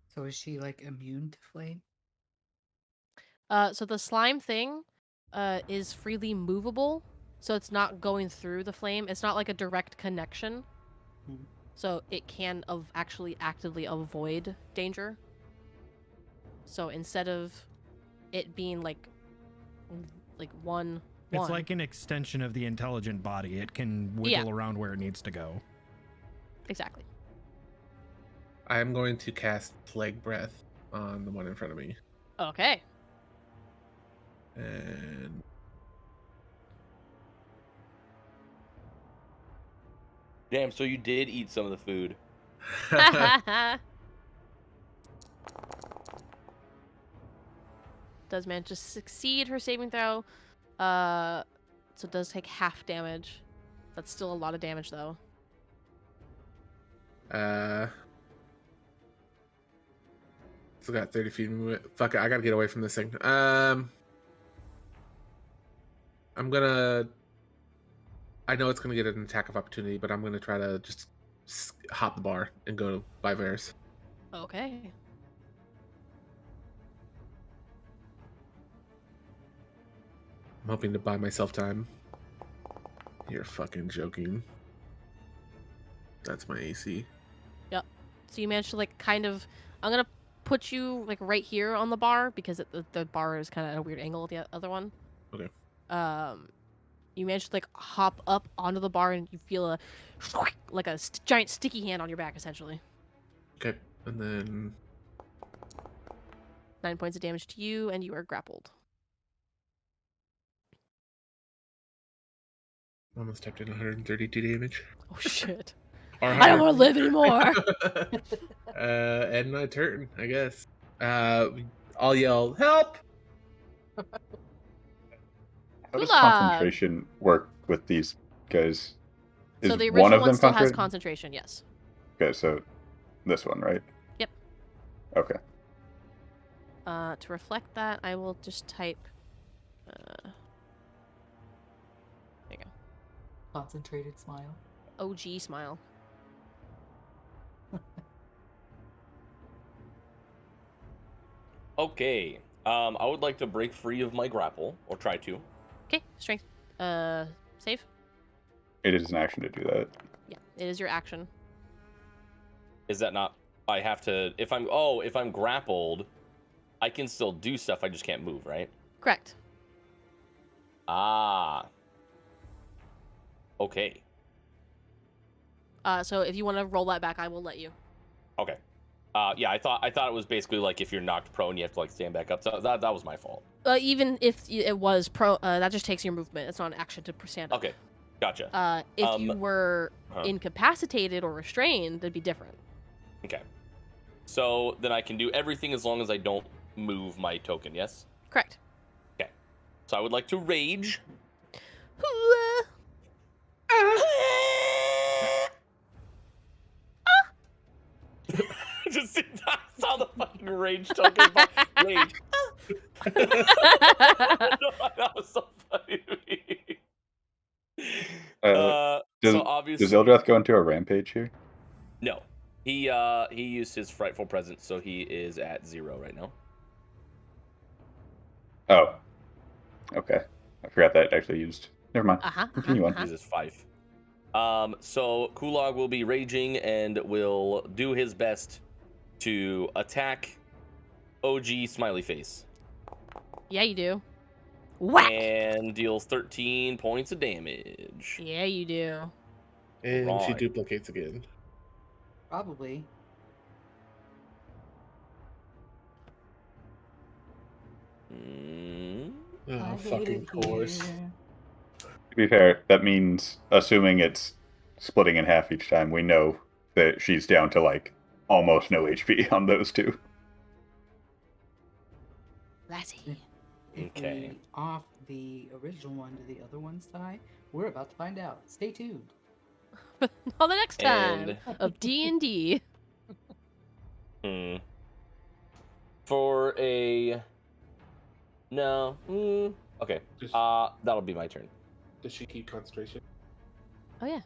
So is she like immune to flame? So the slime thing is freely movable, so it's not going through the flame. It's not like a direct connection. So it can actually actively avoid danger. So instead of it being like one. It's like an extension of the intelligent body. It can wiggle around where it needs to go. Exactly. I'm going to cast Plague Breath on the one in front of me. Okay. And damn, so you did eat some of the food. Does manage to succeed her saving throw. So it does take half damage. That's still a lot of damage, though. Still got 30 feet of movement. Fuck it, I gotta get away from this thing. I'm gonna. I know it's gonna get an attack of opportunity, but I'm gonna try to just hop the bar and go by Varys. Okay. I'm hoping to buy myself time. You're fucking joking. That's my AC. Yep. So you managed to like kind of. I'm gonna put you like right here on the bar because the bar is kind of at a weird angle with the other one. Okay. You managed to like hop up onto the bar and you feel a giant sticky hand on your back essentially. Okay, and then 9 points of damage to you, and you are grappled. Almost typed in 132 damage. Oh shit. I don't want to live anymore. And my turn, I guess. I'll yell, help! How does concentration work with these guys? So the original one still has concentration, yes. Okay, so this one, right? Yep. Okay. To reflect that, I will just type. There you go. Concentrated smile. OG smile. Okay. I would like to break free of my grapple, or try to. Okay, strength. Save. It is an action to do that. Yeah, it is your action. Is that not? I have to. If I'm grappled, I can still do stuff. I just can't move, right? Correct. Ah. Okay. So if you want to roll that back, I will let you. Okay. Yeah, I thought it was basically like if you're knocked prone, you have to like stand back up. So that was my fault. Even if it was that just takes your movement. It's not an action to stand up. Okay, gotcha. If you were incapacitated or restrained, that'd be different. Okay. So then I can do everything as long as I don't move my token. Yes. Correct. Okay. So I would like to rage. Just I saw the fucking rage token. Rage. That was so funny to me. So obviously, does Ildreth go into a rampage here? No, he used his frightful presence, so he is at 0 right now. Oh, okay. I forgot that actually used. Never mind. Continue on. Uses 5. So Kulog will be raging and will do his best to attack OG Smiley Face. Yeah, you do. Whack! And deals 13 points of damage. Yeah, you do. And she Right. duplicates again. Probably. Mm. Oh, I hate fucking it course. here. To be fair, that means, assuming it's splitting in half each time, we know that she's down to like almost no HP on those two. Lassie. If Okay. we off the original one to the other one's die, we're about to find out. Stay tuned. On the next time And- of D&D. Hmm. For a no. Okay. Just- That'll be my turn. Does she keep concentration? Oh, yeah.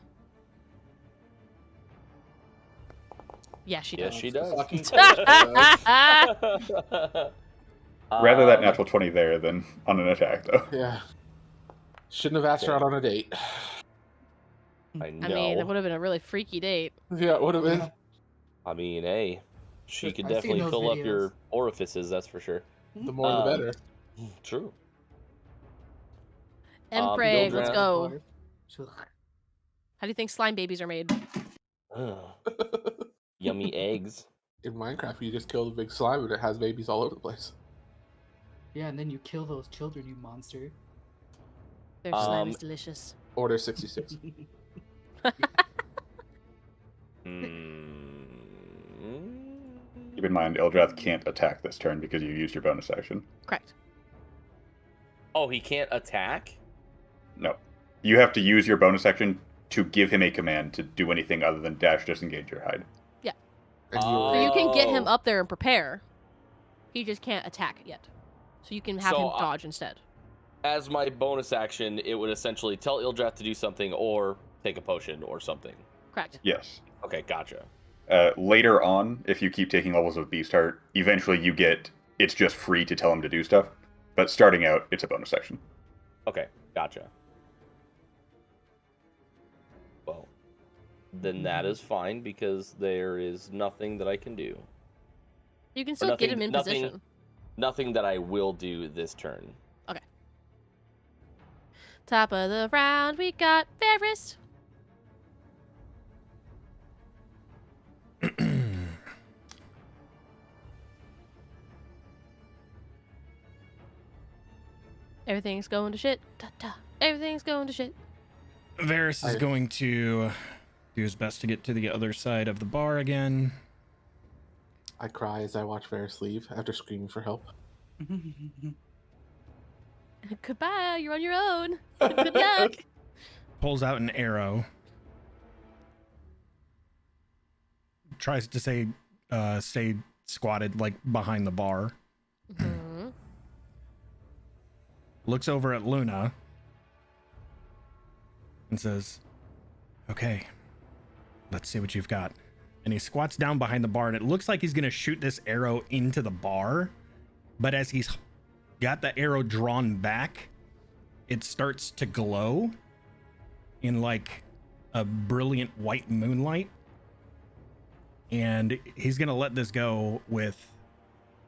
Yeah, she Yes, does. she does. Fucking Rather that Um, natural 20 there than on an attack, though. Yeah. Shouldn't have asked her out on a date. I I know. mean, it would have been a really freaky date. Yeah, it would have been. I mean, hey, she could I've seen definitely those fill up videos. your orifices. That's for sure. The more the better. True. Empreg, let's Gildran. go. She'll- How do you think slime babies are made? Ugh. Yummy eggs. In Minecraft, you just kill the big slime and it has babies all over the place. Yeah, and then you kill those children, you monster. Their slime is delicious. Order 66. Keep in mind, Eldrath can't attack this turn because you used your bonus action. Correct. Oh, he can't attack? No. You have to use your bonus action to give him a command to do anything other than dash, disengage, or hide. And So you can get him Oh. up there and prepare. He just can't attack yet. So you can have So, him dodge instead. As my bonus action, it would essentially tell Ildrath to do something or take a potion or something. Correct. Yes. Okay, gotcha. Later on, if you keep taking levels of Beast Heart, eventually you get it's just free to tell him to do stuff. But starting out, it's a bonus action. Okay, gotcha. Well, then that is fine because there is nothing that I can do. You can still get him in position. Nothing that I will do this turn. Top of the round, we got Varys. Everything's going to shit. Ta ta. Everything's going to shit. Varys is going to do his best to get to the other side of the bar again. I cry as I watch Varys leave after screaming for help. Goodbye. You're on your own. Good luck. Pulls out an arrow. Tries to stay squatted like behind the bar. Mhm. Looks over at Luna and says, "Okay, let's see what you've got." And he squats down behind the bar, and it looks like he's gonna shoot this arrow into the bar, but as he's got the arrow drawn back, it starts to glow in like a brilliant white moonlight, and he's gonna let this go with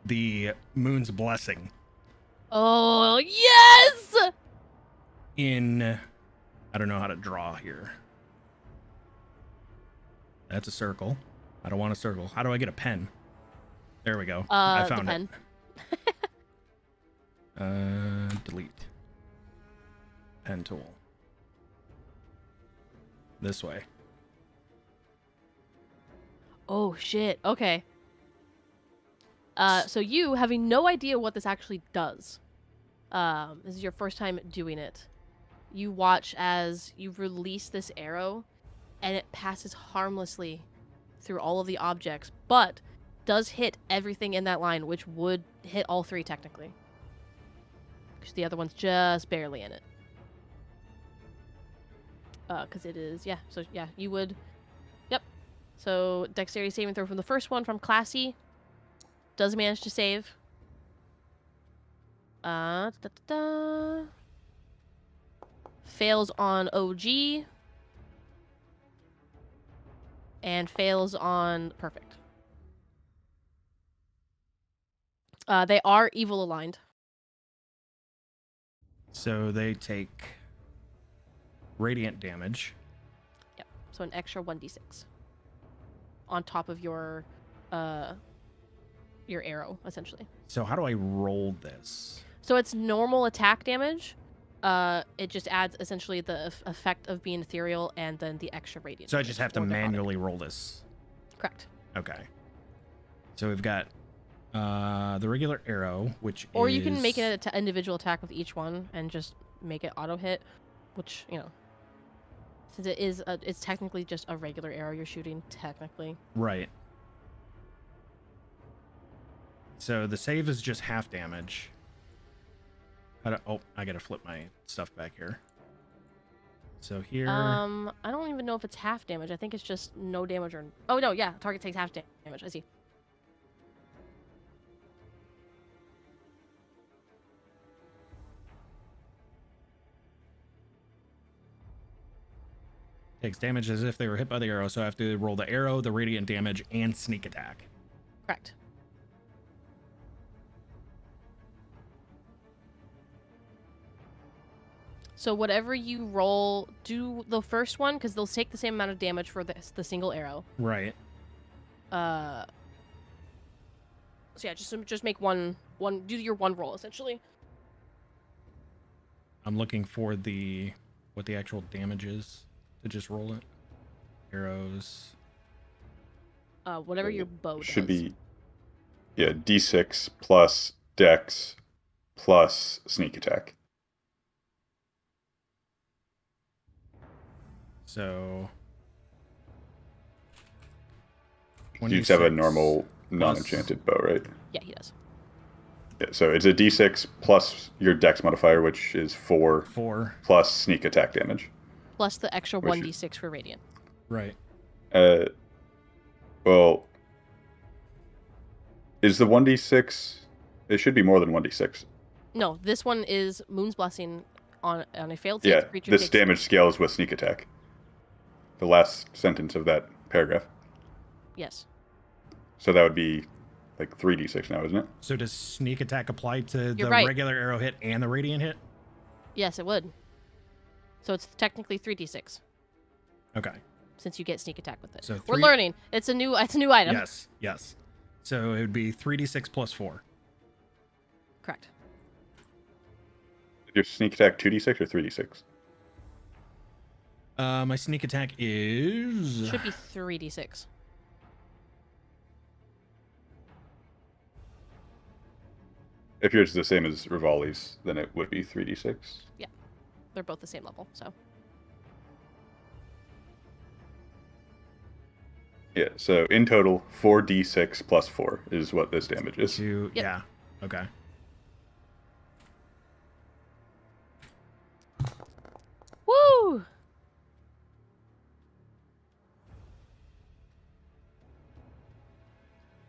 the moon's blessing Oh, yes! in, I don't know how to draw here. That's a circle. I don't want a circle. How do I get a pen? There we go. I The found pen. it. Delete. Pen tool. This way. Oh, shit. Okay. So you, having no idea what this actually does, this is your first time doing it, you watch as you release this arrow, and it passes harmlessly through all of the objects, but does hit everything in that line, which would hit all three technically. Because the other one's just barely in it. Because it is, yeah, so yeah, you would, yep. So dexterity saving throw from the first one from Classy. Does manage to save. Fails on OG. And fails on Perfect. They are evil aligned. So they take radiant damage. Yep. So an extra 1d6 on top of your arrow, essentially. So how do I roll this? So it's normal attack damage. It just adds essentially the effect of being ethereal and then the extra radiant. So I just have to manually roll this. Correct. Okay. So we've got the regular arrow, which or you can make it an individual attack with each one and just make it auto hit, which, you know, since it is it's technically just a regular arrow you're shooting, technically. Right. So the save is just half damage. I gotta flip my stuff back here. So here... I don't even know if it's half damage. I think it's just no damage or... Oh, no, yeah. Target takes half damage. I see. Takes damage as if they were hit by the arrow, so I have to roll the arrow, the radiant damage, and sneak attack. Correct. So whatever you roll, do the first one, because they'll take the same amount of damage for the single arrow. Right. So yeah, just make one do your one roll essentially. I'm looking for what the actual damage is to just roll it. Arrows. Whatever your bow does. Should be, yeah, D6 plus Dex plus sneak attack. So You just have a normal non-enchanted bow, right? Yeah, he does. Yeah, so it's a D6 plus your Dex modifier, which is 4. 4. Plus sneak attack damage. Plus the extra 1d6 for radiant. Right. Well, is the 1d6... It should be more than 1d6. No, this one is Moon's Blessing on a failed save. Yeah, Creature this takes... damage scales with sneak attack. The last sentence of that paragraph. Yes. So that would be like 3d6 now, isn't it? So does sneak attack apply to the right. regular arrow hit and the radiant hit? Yes, it would. So it's technically 3d6. Okay. Since you get sneak attack with it. So we're learning. It's a new item. Yes. So it would be 3d6 plus 4. Correct. Is your sneak attack 2d6 or 3d6? My sneak attack is... Should be 3d6. If yours is the same as Rivali's, then it would be 3d6. Yeah. They're both the same level, so. Yeah, so in total, 4d6 plus 4 is what this damage is. Yep. Yeah, okay. Woo!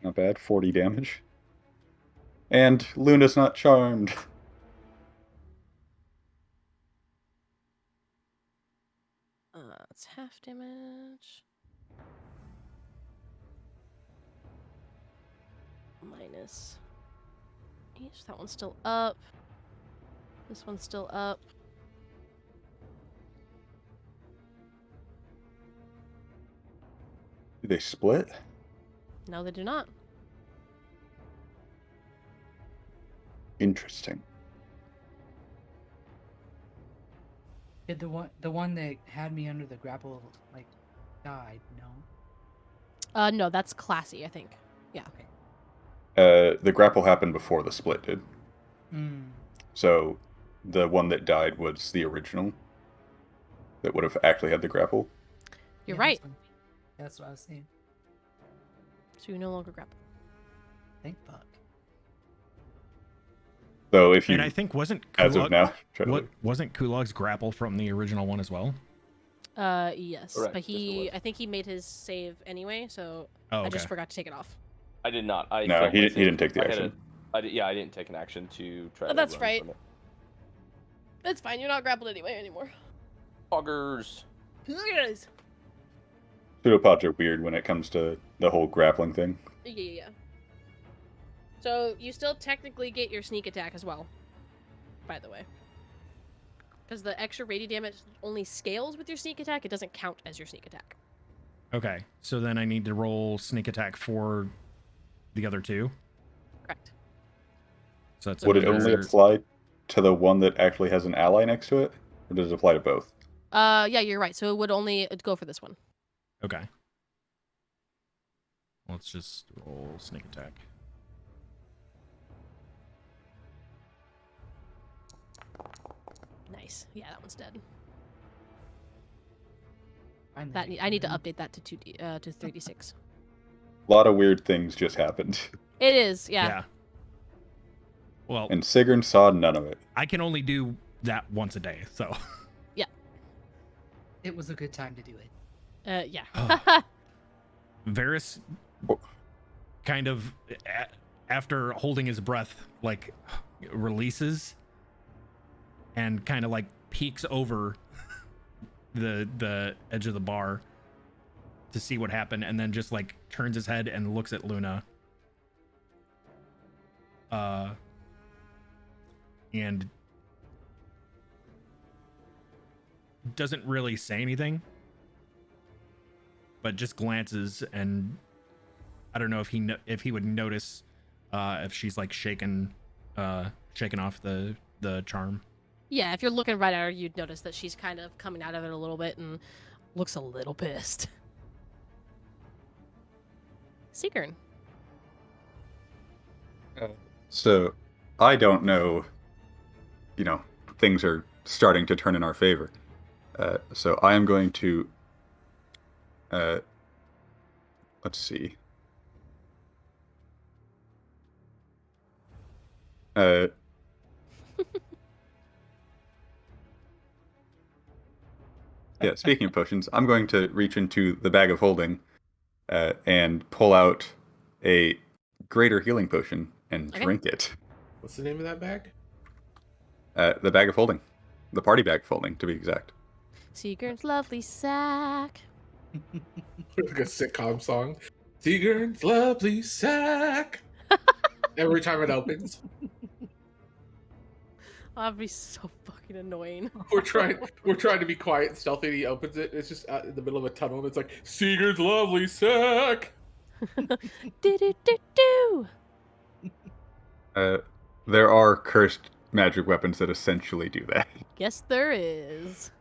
Not bad, 40 damage. And Luna's not charmed. It's half damage. Minus each. That one's still up. This one's still up. Do they split? No, they do not. Interesting. Did the one that had me under the grapple like died? No. No, that's classy, I think. Yeah. Okay. The grapple happened before the split did. Mm. So the one that died was the original that would have actually had the grapple. You're right. That's what I was saying. So you no longer grapple. Thank fuck. Though if you, and I think wasn't as of now, wasn't Kulog's grapple from the original one as well? Yes, Correct. but I think he made his save anyway, so Oh, okay. I just forgot to take it off. I did not. No, he didn't take the action. I didn't take an action to try. Oh, to that's run right. from it. It's fine. You're not grappled anyway anymore. Poggers. Yes. Pseudopods are weird when it comes to the whole grappling thing. Yeah. So you still technically get your sneak attack as well. By the way. Because the extra radiant damage only scales with your sneak attack. It doesn't count as your sneak attack. Okay, so then I need to roll sneak attack for the other two. Correct. So that's Would it only apply to the one that actually has an ally next to it, or does it apply to both? Yeah, you're right. So it would only go for this one. Okay. Let's just roll sneak attack. Nice. Yeah, that one's dead. I need to update that to 3d6. A lot of weird things just happened. It is, yeah. Well, and Sigrun saw none of it. I can only do that once a day, so. Yeah. It was a good time to do it. Yeah. Varys kind of, after holding his breath, like, releases and kind of, like, peeks over the edge of the bar to see what happened, and then just, like, turns his head and looks at Luna. And doesn't really say anything, but just glances, and I don't know if he would notice if she's like shaking off the charm. Yeah, if you're looking right at her, you'd notice that she's kind of coming out of it a little bit and looks a little pissed. Sigrun. So, I don't know. You know, things are starting to turn in our favor. So I am going to, let's see. Yeah, speaking of potions, I'm going to reach into the bag of holding and pull out a greater healing potion and drink it. What's the name of that bag? The bag of holding. The party bag of holding, to be exact. Sigrun's lovely sack. Like a sitcom song. Sigrun's lovely sack. Every time it opens. That'd be so fucking annoying. We're trying to be quiet and stealthy, and he opens it. It's just out in the middle of a tunnel, and it's like, Sigrun's lovely sack. Do. There are cursed magic weapons that essentially do that. Yes, there is.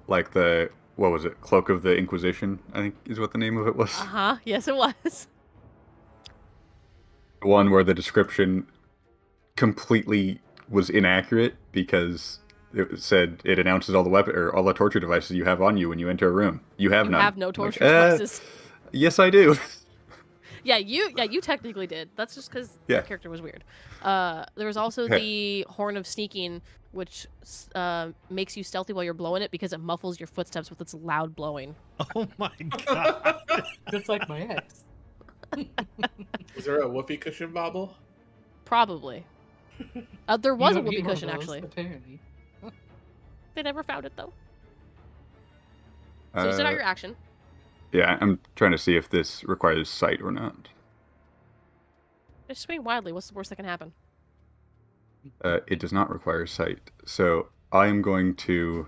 Like the, what was it? Cloak of the Inquisition, I think is what the name of it was. Uh-huh. Yes, it was. The one where the description completely was inaccurate because it said it announces all the weapon or all the torture devices you have on you when you enter a room. You have none. You have no torture devices. Yes, I do. Yeah, you technically did. That's just because the character was weird. There was also the Horn of Sneaking, which makes you stealthy while you're blowing it because it muffles your footsteps with its loud blowing. Oh my god. Just like my ex. Was there a whoopee cushion bobble? Probably. There was a You whoopee don't cushion, know those, actually. Apparently. They never found it, though. So you set out your action. Yeah, I'm trying to see if this requires sight or not. Just swing wildly. What's the worst that can happen? It does not require sight. So I am going to...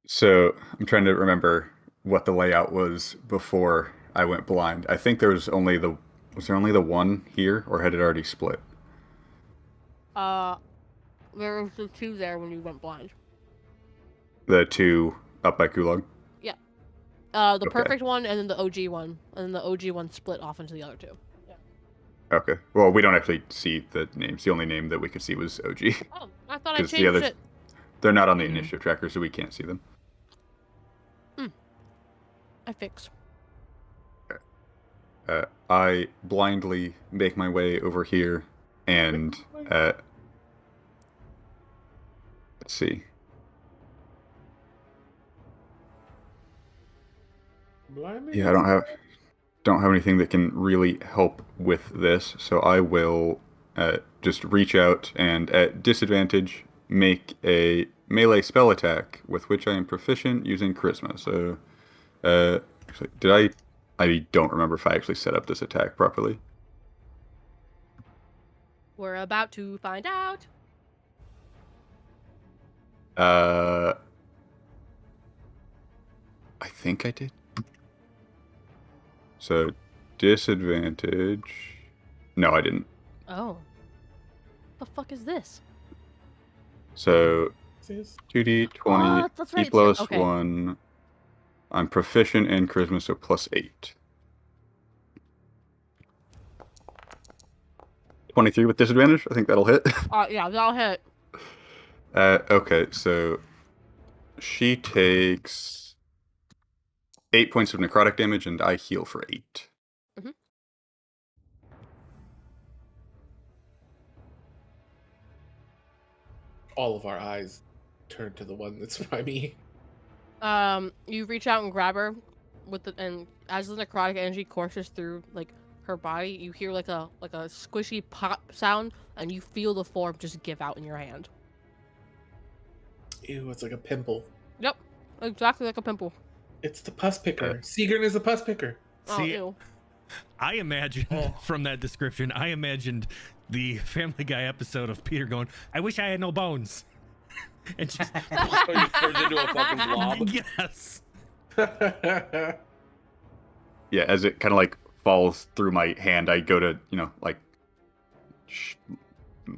So I'm trying to remember what the layout was before I went blind. I think there was only the... Was there only the one here, or had it already split? There was the two there when you went blind. The two up by Kulog? Yeah. The perfect one and then the OG one. And then the OG one split off into the other two. Yeah. Okay. Well, we don't actually see the names. The only name that we could see was OG. Oh, I thought I changed the others, it. They're not on the initiative tracker, so we can't see them. I fix. I blindly make my way over here and let's see. Yeah, I don't have anything that can really help with this, so I will just reach out and at disadvantage make a melee spell attack with which I am proficient using charisma. So did I I don't remember if I actually set up this attack properly. We're about to find out. I think I did. So, disadvantage. No, I didn't. Oh. The fuck is this? So, Sis? 2d20, Oh, that's right. E plus Okay. 1. I'm proficient in charisma, so plus 8. 23 with disadvantage? I think that'll hit. Yeah, that'll hit. Okay, so she takes 8 points of necrotic damage, and I heal for 8. Mm-hmm. All of our eyes turn to the one that's by me. You reach out and grab her and as the necrotic energy courses through like her body, you hear like a squishy pop sound, and you feel the form just give out in your hand. Ew, it's like a pimple. Yep, exactly like a pimple. It's the pus picker. Seagrin is a pus picker. See, ew. I imagined from that description, I imagined the Family Guy episode of Peter going, "I wish I had no bones," and just turns into a fucking blob. Yes. Yeah, as it kind of like falls through my hand, I go to, like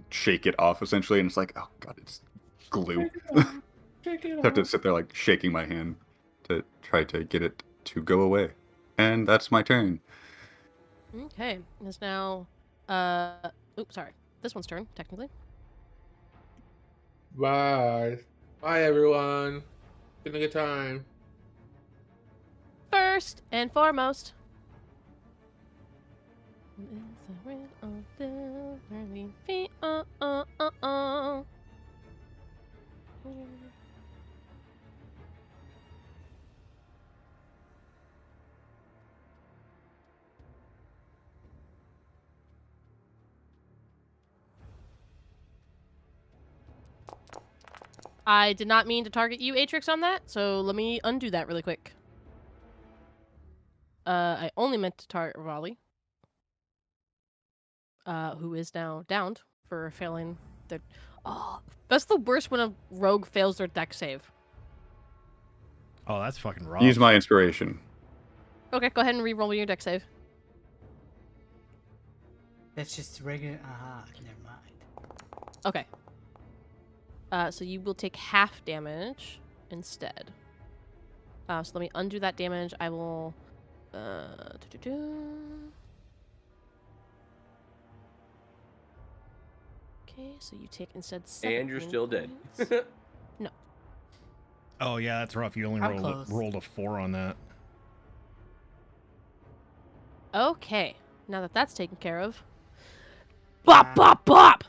shake it off essentially, and it's like, oh god, it's glue. Shake it I have to off. sit there like shaking my hand to try to get it to go away. And that's my turn. Okay, it's now oops, sorry. This one's turn, technically. Bye. Bye, everyone. Been a good time. First and foremost. I did not mean to target you, Atrix, on that, so let me undo that really quick. I only meant to target Raleigh, who is now downed for failing their... Oh, that's the worst when a rogue fails their deck save. Oh, that's fucking rough. Use my inspiration. Okay, go ahead and re-roll your deck save. That's just regular. Never mind. Okay. So you will take half damage instead. So let me undo that damage. I will... Okay, so you take instead 7 And you're still dead. points. No. Oh yeah, that's rough. You only I'm close. rolled a 4 on that. Okay, now that that's taken care of. Bop, bop, bop!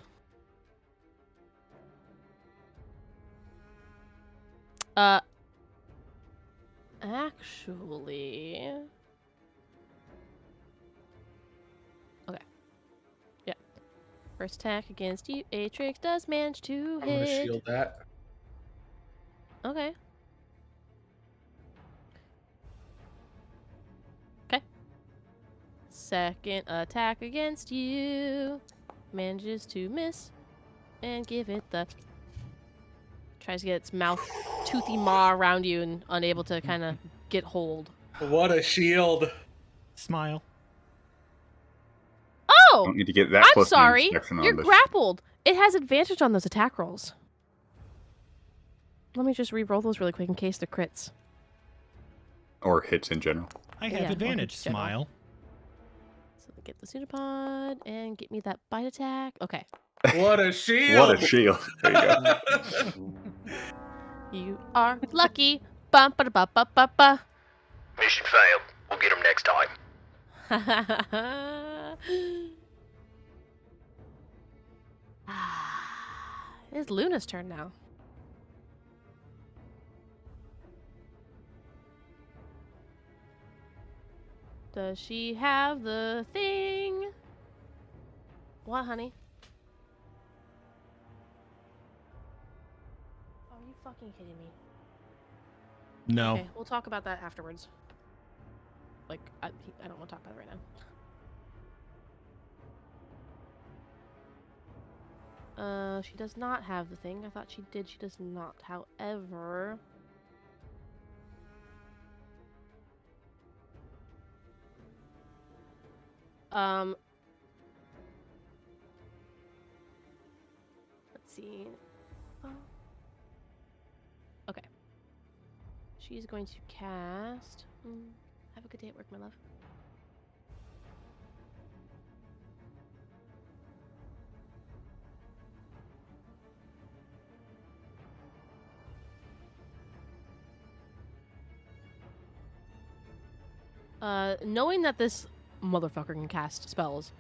Actually... Okay. Yeah. First attack against you, Atrix does manage to I'm hit. gonna shield that. Okay. Okay. Second attack against you. Manages to miss. And give it the... Tries to get its mouth toothy maw around you and unable to kind of get hold. What a shield! Smile. Oh! Don't need to get that I'm close to an sorry. inspection on You're this. grappled. It has advantage on those attack rolls. Let me just re-roll those really quick in case they're crits. Or hits in general. I have Yeah, or advantage. hits general. Smile. So get the pseudopod and get me that bite attack. Okay. What a shield! What a shield. There you go. You are lucky. Bum ba ba ba ba ba. Mission failed. We'll get them next time. It's Luna's turn now. Does she have the thing? What, honey? Are you fucking kidding me? No. Okay, we'll talk about that afterwards. like I don't want to talk about it right now. She does not have the thing. I thought she did. She does not. However, let's see. Okay. She's going to cast. Have a good day at work, my love. Knowing that this motherfucker can cast spells,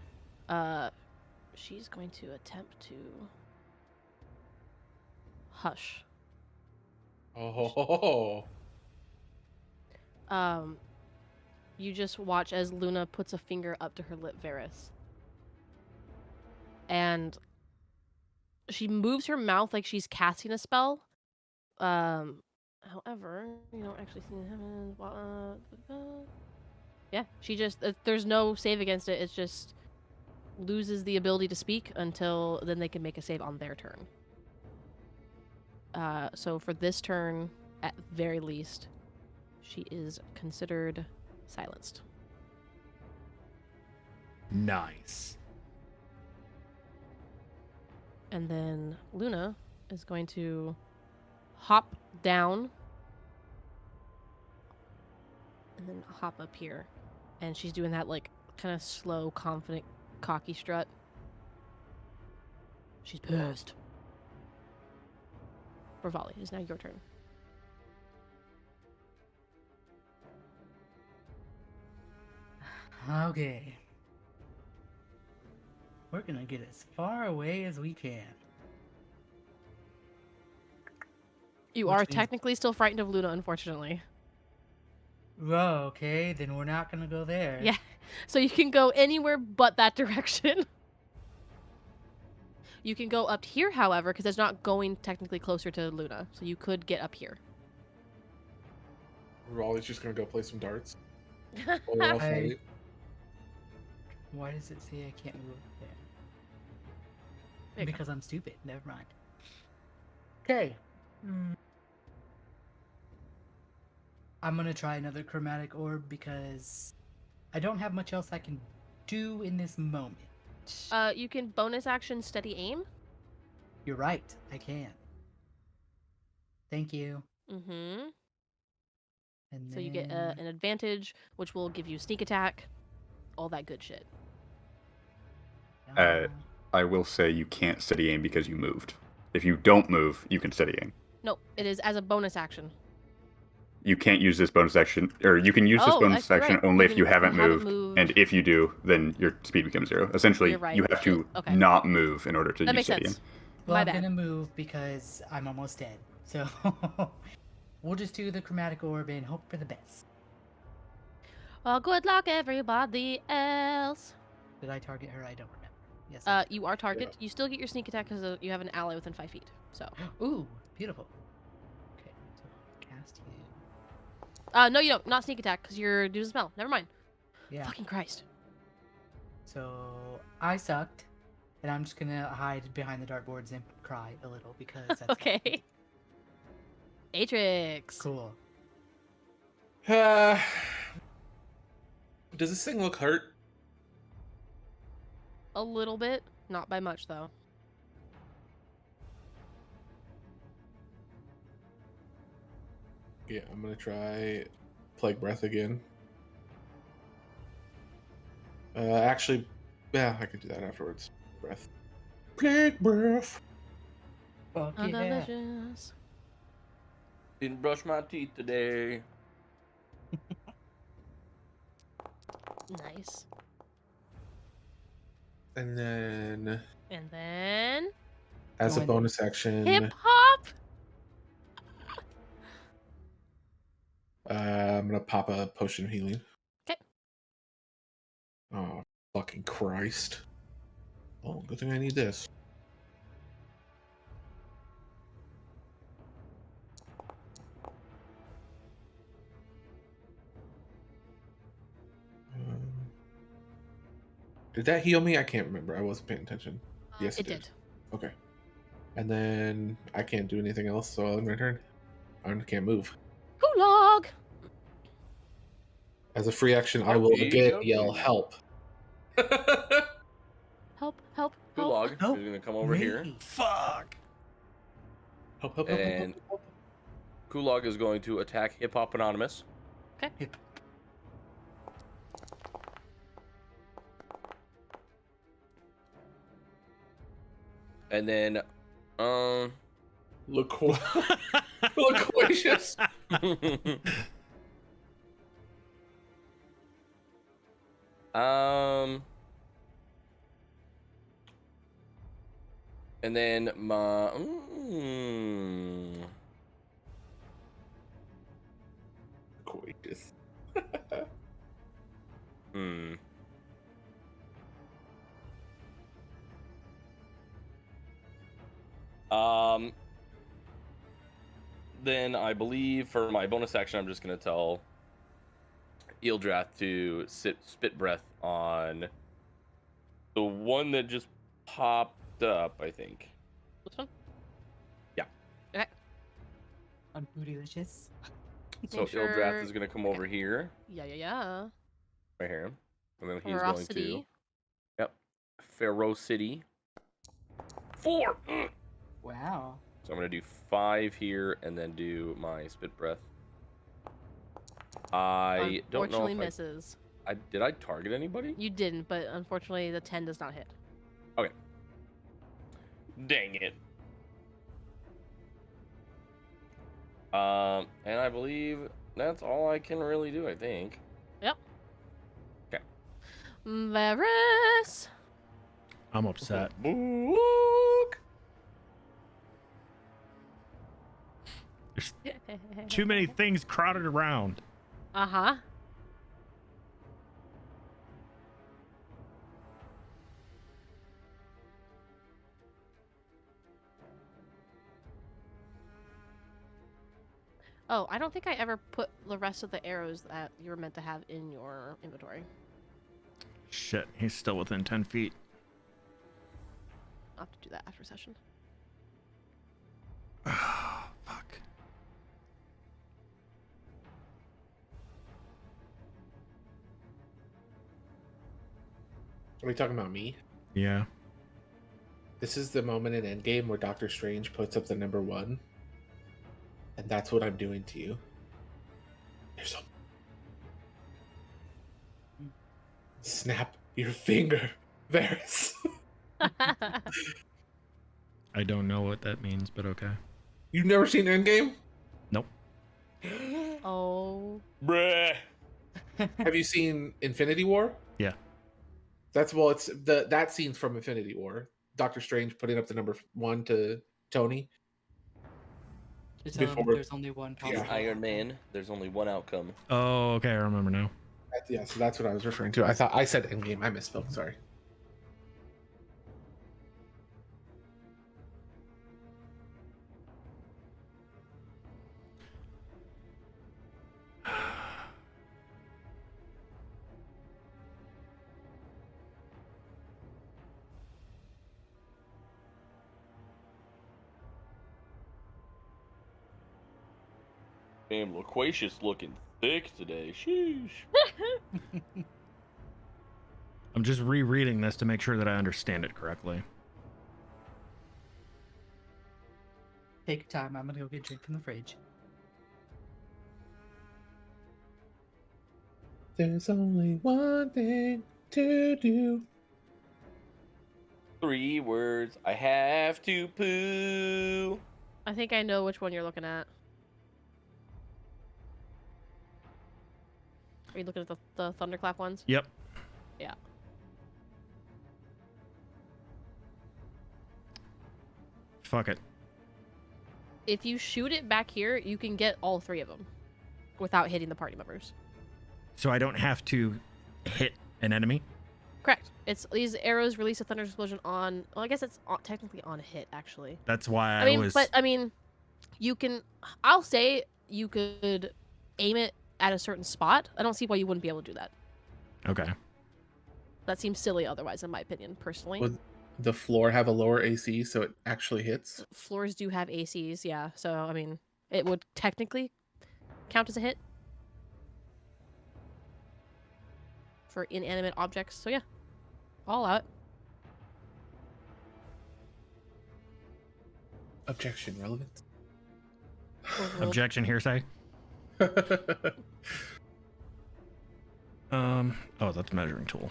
she's going to attempt to hush. Oh. You just watch as Luna puts a finger up to her lip, Varys. And she moves her mouth like she's casting a spell. However, you don't actually see yeah, she just there's no save against it. It just loses the ability to speak until then they can make a save on their turn. So for this turn, at very least, she is considered silenced. Nice. And then Luna is going to hop down and then hop up here. And she's doing that like kind of slow, confident, cocky strut. She's pissed. Rivali, it is now your turn. Okay. We're gonna get as far away as we can. You Which are means- technically still frightened of Luna, unfortunately. Well, okay, then we're not gonna go there. Yeah, so you can go anywhere but that direction. You can go up here, however, because it's not going technically closer to Luna, so you could get up here. Raleigh's just gonna go play some darts. I- Why does it say I can't move there? There you go. Because I'm stupid. Never mind. Okay. I'm gonna try another chromatic orb because I don't have much else I can do in this moment. You can bonus action steady aim. You're right. I can. Thank you. Mm-hmm. And So you get then- an advantage, which will give you sneak attack, all that good shit. I will say you can't steady aim because you moved. If you don't move, you can steady aim. No, it is as a bonus action. You can't use this bonus action, or you can use this Oh, bonus you're action right. only You if you can- haven't you haven't moved, moved. and if you do, then your speed becomes 0. Essentially, You're right. you have to Shit. Okay. not move in order to That use makes steady sense. aim. Well, My I'm bad. gonna move because I'm almost dead. So we'll just do the chromatic orb and hope for the best. Well, good luck, everybody else. Did I target her? I don't remember. Yes. I You are target. You still get your sneak attack because you have an ally within 5 feet. So. did. Ooh, beautiful. Okay, so cast you. No, you don't. Not sneak attack because you're doing a spell. Never mind. Yeah. Fucking Christ. So I sucked, and I'm just gonna hide behind the dartboards and cry a little because that's Okay. Atrix. cool. Does this thing look hurt? A little bit. Not by much, though. Yeah, I'm gonna try Plague Breath again. Actually, yeah, I can do that afterwards. Breath. Plague Breath. Fuck Oh, yeah. delicious. Didn't brush my teeth today. Nice. And then, And then... as a Join- bonus action, Hip hop! I'm gonna pop a potion of healing. 'Kay. Oh, fucking Christ. Oh, good thing I need this. Did that heal me? I can't remember. I wasn't paying attention. Yes, it did. Okay. And then I can't do anything else, so I'll end my turn. I can't move. Gulag! As a free action, I will again yell, help. Help, help, Gulag help is going to come over here. Fuck. Help, help, And Gulag is going to attack Hip Hop Anonymous. Okay. And then, Loquacious. And then my Loquacious. Then I believe for my bonus action, I'm just gonna tell Eeldrath to spit breath on the one that just popped up, I think. This one? Yeah. Okay. On Bootylicious. So Eeldrath is gonna come over here. Yeah. Right here. And then he's Ferocity. going to. Yep. Ferocity. 4! Wow. So I'm going to do 5 here and then do my spit breath. I don't know if misses. Did I target anybody? You didn't, but unfortunately the 10 does not hit. Okay. Dang it. And I believe that's all I can really do, I think. Yep. Okay. Varys. I'm upset. There's too many things crowded around. Uh-huh. Oh, I don't think I ever put the rest of the arrows that you were meant to have in your inventory. Shit, he's still within 10 feet. I'll have to do that after session. Oh, fuck. Are we talking about me? Yeah. This is the moment in Endgame where Doctor Strange puts up the number 1. And that's what I'm doing to you. There's a... Snap your finger, Varys. I don't know what that means, but okay. You've never seen Endgame? Nope. Oh. Bruh. Have you seen Infinity War? Yeah. It's that scene's from Infinity War. Doctor Strange putting up the number 1 to Tony. To tell him there's only one possible. Iron Man, there's only one outcome. Oh, okay, I remember now. Yeah, so that's what I was referring to. I thought I said Endgame. I misspoke. Sorry. Damn, Loquacious looking thick today. Sheesh. I'm just rereading this to make sure that I understand it correctly. Take your time. I'm gonna go get a drink from the fridge. There's only one thing to do. 3 words. I have to poo. I think I know which one you're looking at. Are you looking at the thunderclap ones? Yep. Yeah. Fuck it. If you shoot it back here, you can get all 3 of them without hitting the party members. So I don't have to hit an enemy? Correct. It's these arrows release a thunder explosion on. Well, I guess it's technically on a hit, actually. That's why I mean, but I mean, you can. I'll say you could aim it at a certain spot. I don't see why you wouldn't be able to do that. Okay. That seems silly otherwise, in my opinion, personally. Would the floor have a lower AC so it actually hits? Floors do have ACs, yeah. So, I mean, it would technically count as a hit for inanimate objects. So, yeah. All out. Objection, relevant. Overruled. Objection, hearsay. Oh, that's measuring tool.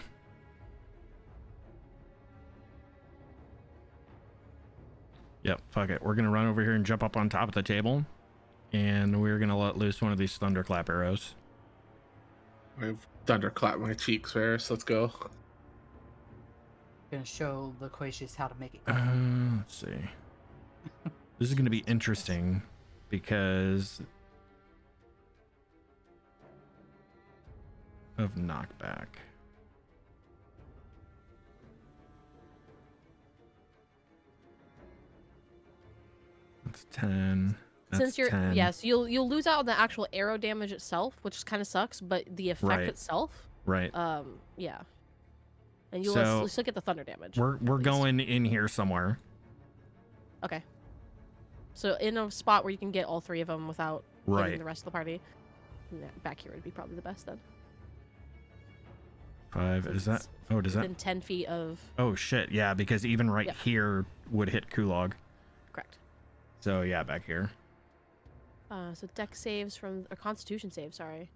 Yep, fuck it. We're gonna run over here and jump up on top of the table, and we're gonna let loose one of these thunderclap arrows. I've thunderclap my cheeks first. Let's go. Gonna show Loquacious how to make it. Let's see. This is gonna be interesting because of knockback. That's 10. That's Since you're 10. yes, you'll lose out on the actual arrow damage itself, which kind of sucks, but the effect Right. itself, Right. yeah. And you'll So, still get the thunder damage. We're at least. going in here somewhere. Okay. So in a spot where you can get all three of them without hitting Right. the rest of the party, back here would be probably the best then. 5 Since is that? it's Oh, does that? Within 10 feet of Oh shit! Yeah, because even right Yep. here would hit Kulog. correct. So yeah, back here. So deck saves from or Constitution save, sorry.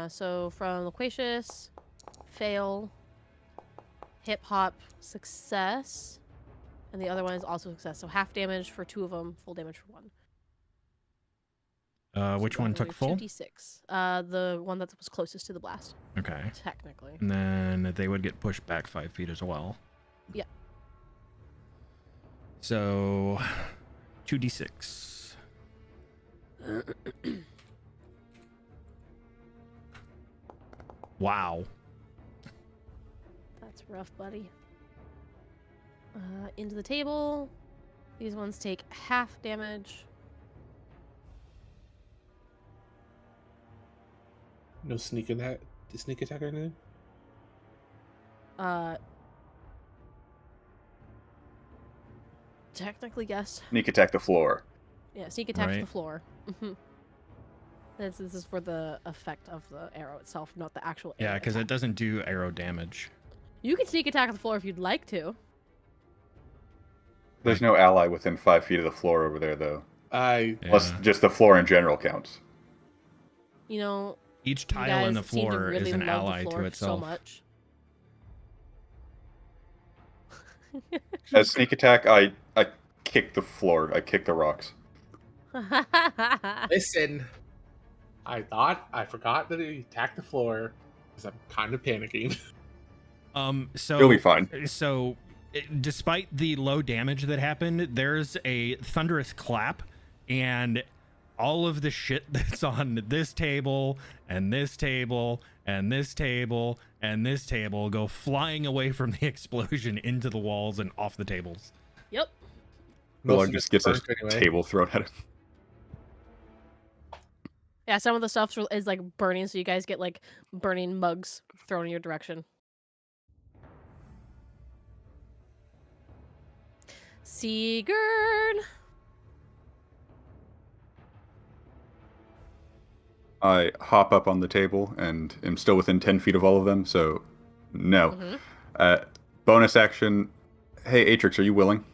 So from Loquacious, fail, hip hop, success, and the other one is also success. So half damage for 2 of them, full damage for 1. Which one took full? 2d6. The one that was closest to the blast, Okay. technically. And then they would get pushed back 5 feet as well. Yeah. So 2d6. Wow. That's rough, buddy. Into the table. These ones take half damage. No sneak attack. Sneak attack or anything? Technically, yes. Sneak attack the floor. Yeah, sneak attack to Right. the floor. This is for the effect of the arrow itself, not the actual arrow. Yeah, because it attack. doesn't do arrow damage. You can sneak attack the floor if you'd like to. There's no ally within 5 feet of the floor over there, though. Yeah. Plus, just the floor in general counts. You know, Each you tile in guys the seem to floor really is an love the ally floor to itself. so much. As sneak attack, I kick the floor. I kick the rocks. Listen, I forgot that he attacked the floor because I'm kind of panicking. So You'll be fine. So, despite the low damage that happened, there's a thunderous clap, and all of the shit that's on this table, and this table, and this table, and this table go flying away from the explosion into the walls and off the tables. Yep. Kulog of just it's gets a burnt anyway. table thrown at him. Yeah, some of the stuff is like burning, so you guys get like burning mugs thrown in your direction. Sigurd. I hop up on the table and am still within 10 feet of all of them, so no. Mhm. Bonus action. Hey, Atrix, are you willing?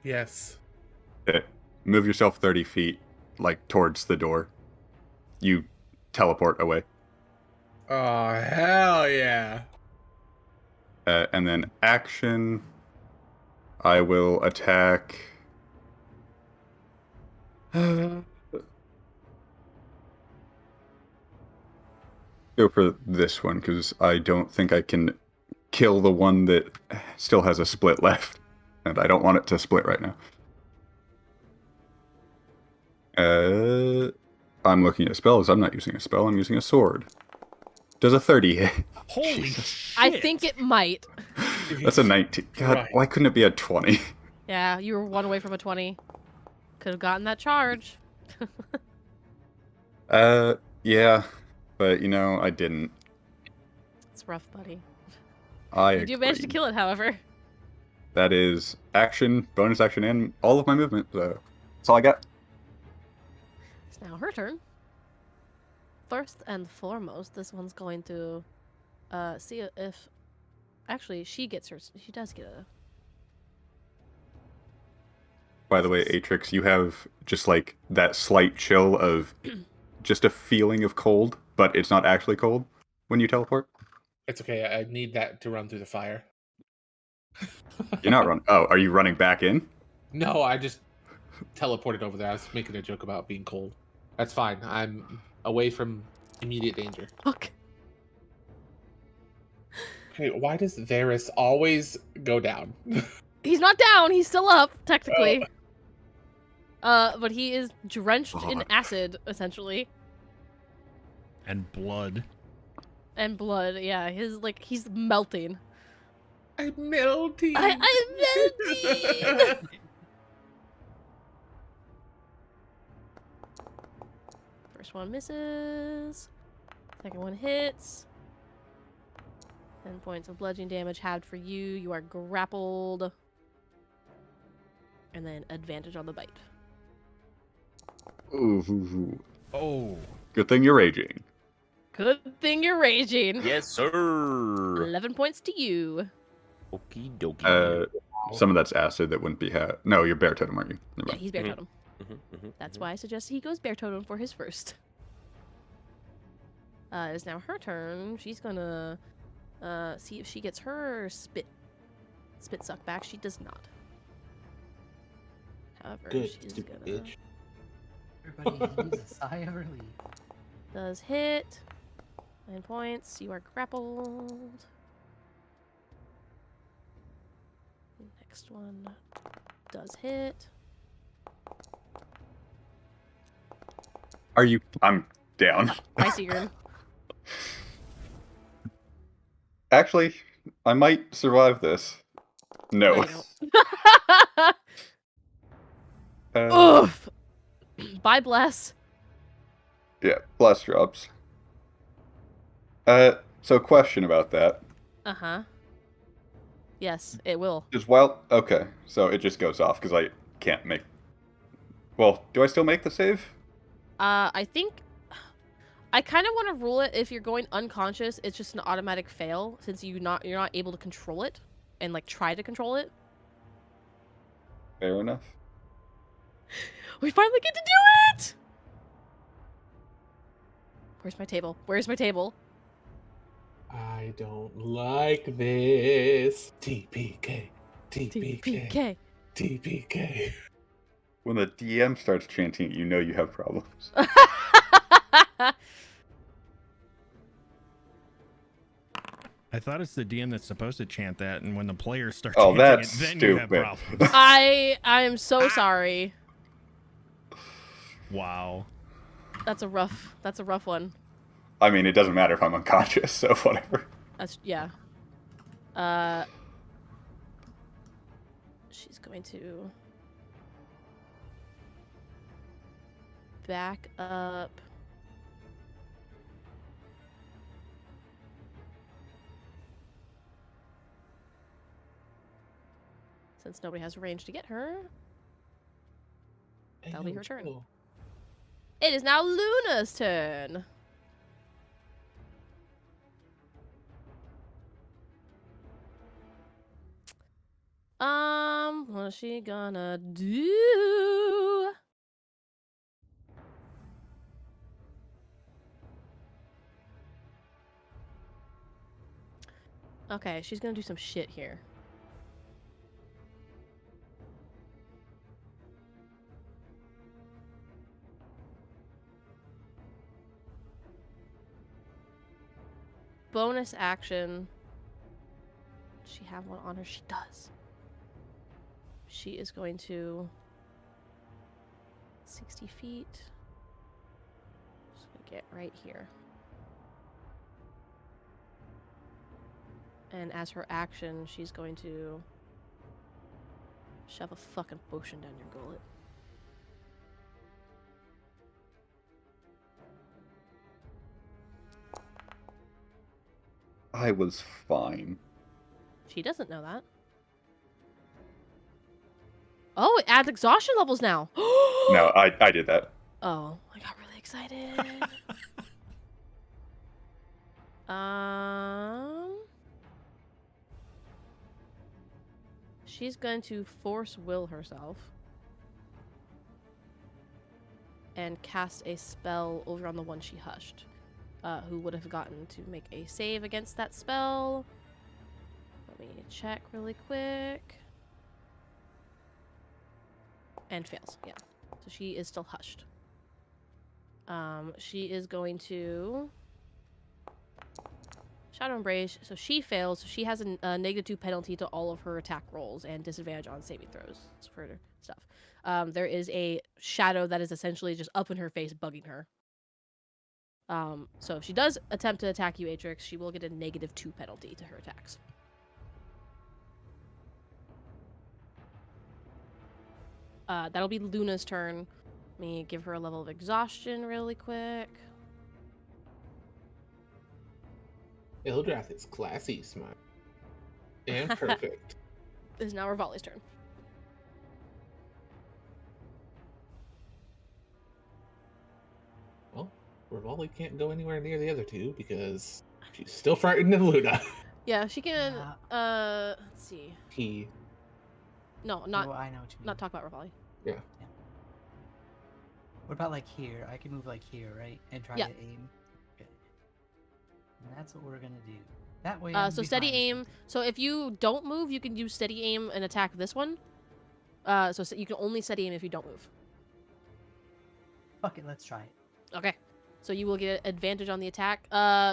Yes. Move yourself 30 feet, like, towards the door. You teleport away. Oh, hell yeah. And then action. I will attack. Go for this one, because I don't think I can kill the one that still has a split left. And I don't want it to split right now. I'm looking at spells. I'm not using a spell. I'm using a sword. Does a 30 hit? Holy Jesus. shit! I think it might. That's a 19. God, Right. why couldn't it be a 20? Yeah, you were one away from a 20. Could have gotten that charge. Yeah. But, I didn't. That's rough, buddy. I You do manage to agree. kill it, however. That is action, bonus action, and all of my movement. So that's all I got. It's now her turn. First and foremost, this one's going to see if... Actually, she gets hers. She does get a... By the way, Atrix, you have just like that slight chill of just a feeling of cold, but it's not actually cold when you teleport. It's okay. I need that to run through the fire. You're not running. Oh, are you running back in? No, I just teleported over there. I was making a joke about being cold. That's fine. I'm away from immediate danger. Fuck. Hey, why does Varys always go down? He's not down. He's still up, technically. But he is drenched in acid, essentially. And blood. And blood, yeah. He's melting. I'm melting. I'm melting! First one misses. Second one hits. 10 points of bludgeoning damage halved for you. You are grappled. And then advantage on the bite. Ooh. Oh. Good thing you're raging. Good thing you're raging. Yes, sir. 11 points to you. Okie dokie. Some of that's acid that wouldn't be No, you're bear totem, aren't you? Never Yeah, mind. he's bear totem. That's why I suggest he goes bear totem for his first. It is now her turn. She's gonna see if she gets her spit suck back. She does not. However, Good, she's stupid gonna bitch. Everybody use a sigh of relief. does hit. 9 points. You are grappled. Next one does hit. Are you? I'm down. Hi, Sigrun. Actually, I might survive this. No. No, you don't. Oof. Bye, bless. Yeah, blast drops. So question about that. Uh-huh. Yes, it will. Okay, so it just goes off because I can't make... Well, do I still make the save? I think... I kind of want to rule it if you're going unconscious, it's just an automatic fail, since you're not able to control it, and, like, try to control it. Fair enough. We finally get to do it! Where's my table? Where's my table? I don't like this. TPK. TPK. TPK. TPK. When the DM starts chanting it, you know you have problems. I thought it's the DM that's supposed to chant that, and when the players start Oh, chanting that's it, then stupid. you have problems. I am so sorry. Wow. That's a rough one. I mean, it doesn't matter if I'm unconscious, so whatever. Yeah. She's going to back up. Since nobody has range to get her, that'll be her turn. It is now Luna's turn. What's she gonna do? Okay, she's gonna do some shit here. Bonus action. Does she have one on her? She does. She is going to 60 feet. Just gonna get right here. And as her action, she's going to shove a fucking potion down your gullet. I was fine. She doesn't know that. Oh, it adds exhaustion levels now. No, I did that. Oh, I got really excited. She's going to force will herself and cast a spell over on the one she hushed, who would have gotten to make a save against that spell. Let me check really quick. And fails, yeah. So she is still hushed. She is going to Shadow Embrace. So she fails. So she has a -2 penalty to all of her attack rolls and disadvantage on saving throws for stuff. There is a shadow that is essentially just up in her face, bugging her. So if she does attempt to attack you, Atrix, she will get a -2 penalty to her attacks. That'll be Luna's turn. Let me give her a level of exhaustion really quick. Ildrath is classy, smart, and perfect. This is now Rivali's turn. Well, Rivali can't go anywhere near the other two because she's still frightened of Luna. Yeah, she can. Let's see. No, not. Oh, I know what you mean. Not talk about Rivali. Yeah. What about like here? I can move like here, right? And try to aim. Okay. And that's what we're gonna do. That way. So steady aim. So if you don't move, you can use steady aim and attack this one. So you can only steady aim if you don't move. Fuck it, let's try it. Okay. So you will get advantage on the attack.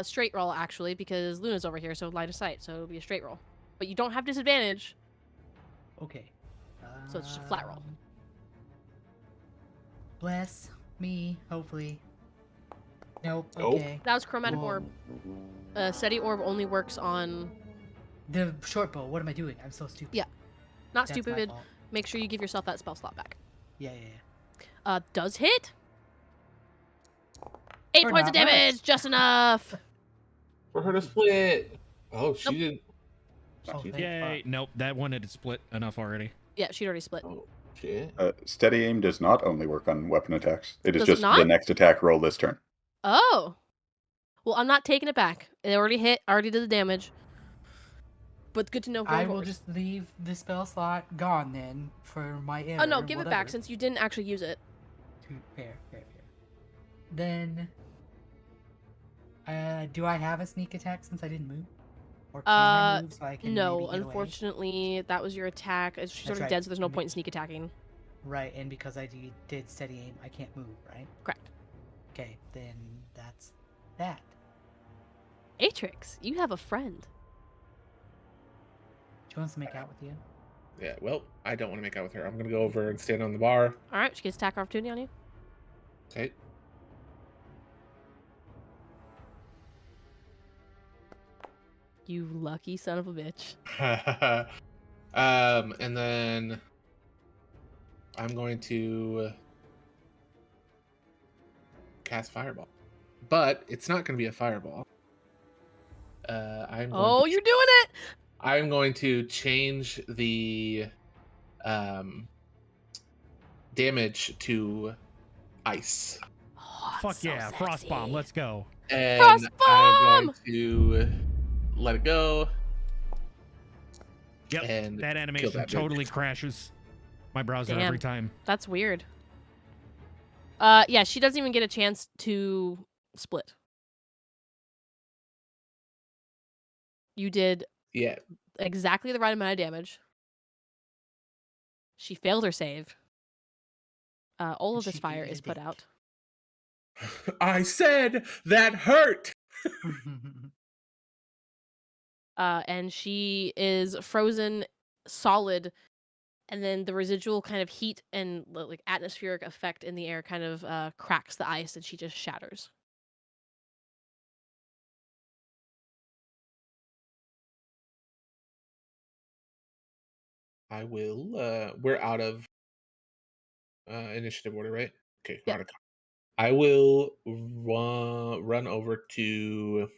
Straight roll actually, because Luna's over here, so line of sight. So it'll be a straight roll. But you don't have disadvantage. Okay. So it's just a flat roll. Bless me, hopefully. Nope. Nope. Okay. That was chromatic orb. Steady orb only works on the short bow. What am I doing? I'm so stupid. Yeah. Not That's my stupid. fault. Make sure you give yourself that spell slot back. Yeah. Does hit. 8 Or points of not much. damage, just enough. For her to split. Oh, she Nope. didn't. Oh, She- thank Yay! fuck. Nope, that one had split enough already. Yeah, she'd already split. Oh, shit. Steady aim does not only work on weapon attacks. It is Does it just the not? next attack roll this turn. Oh. Well, I'm not taking it back. It already hit, already did the damage. But good to know. I going will forward. just leave the spell slot gone then for my error. Oh no, give it back whatever. since you didn't actually use it. Fair. Then, do I have a sneak attack since I didn't move? Or can I move so I can No, maybe get away? unfortunately, that was your attack. She's That's already right. dead, so there's no point in sneak attacking. Right, and because I did steady aim, I can't move, right? Correct. Okay, then that's that. Atrix, you have a friend. She wants to make out with you. Yeah, well, I don't want to make out with her. I'm going to go over and stand on the bar. All right, she gets attack opportunity on you. Okay. You lucky son of a bitch. And then I'm going to cast Fireball. But it's not going to be a fireball. You're doing it! I'm going to change the damage to ice. Oh, that's Fuck so yeah, frost sexy. bomb. Let's go. And Frost I'm bomb! going to let it go. Yep, And that kill animation that bitch. totally crashes my browser Damn. every time. That's weird. Yeah, she doesn't even get a chance to split. You did Yeah. exactly the right amount of damage. She failed her save. All of this She fire ate a is put dick. out. I said that hurt. And she is frozen solid, and then the residual kind of heat and like atmospheric effect in the air kind of cracks the ice, and she just shatters. I will. We're out of initiative order, right? Okay. Yep. Out of. I will run over to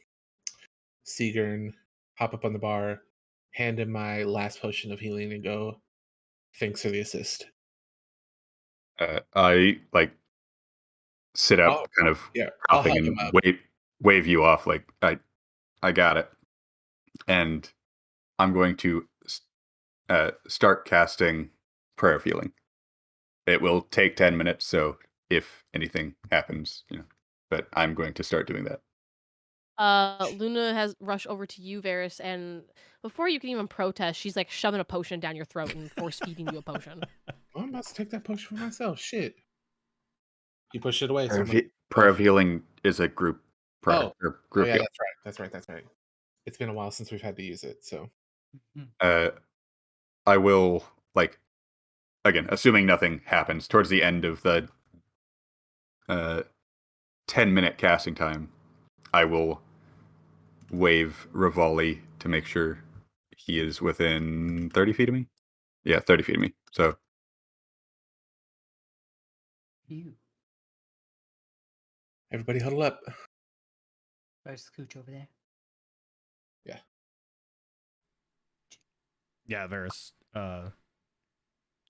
Seagern, hop up on the bar, hand him my last potion of healing, and go, thanks for the assist. I sit up, kind of I'll coughing, help him and up. wave you off. Like I got it, and I'm going to start casting Prayer of Healing. It will take 10 minutes, so if anything happens, but I'm going to start doing that. Luna has rushed over to you, Varys, and before you can even protest, she's like shoving a potion down your throat and force feeding you a potion. I'm about to take that potion for myself. Shit. You push it away. Prayer of Healing is a group prayer. Oh yeah, that's right. It's been a while since we've had to use it, so. I will, again, assuming nothing happens, towards the end of the 10-minute casting time, I will wave Rivali to make sure he is within 30 feet of me. Yeah, 30 feet of me. So. Everybody huddle up. I scooch over there. Yeah. Yeah, Varys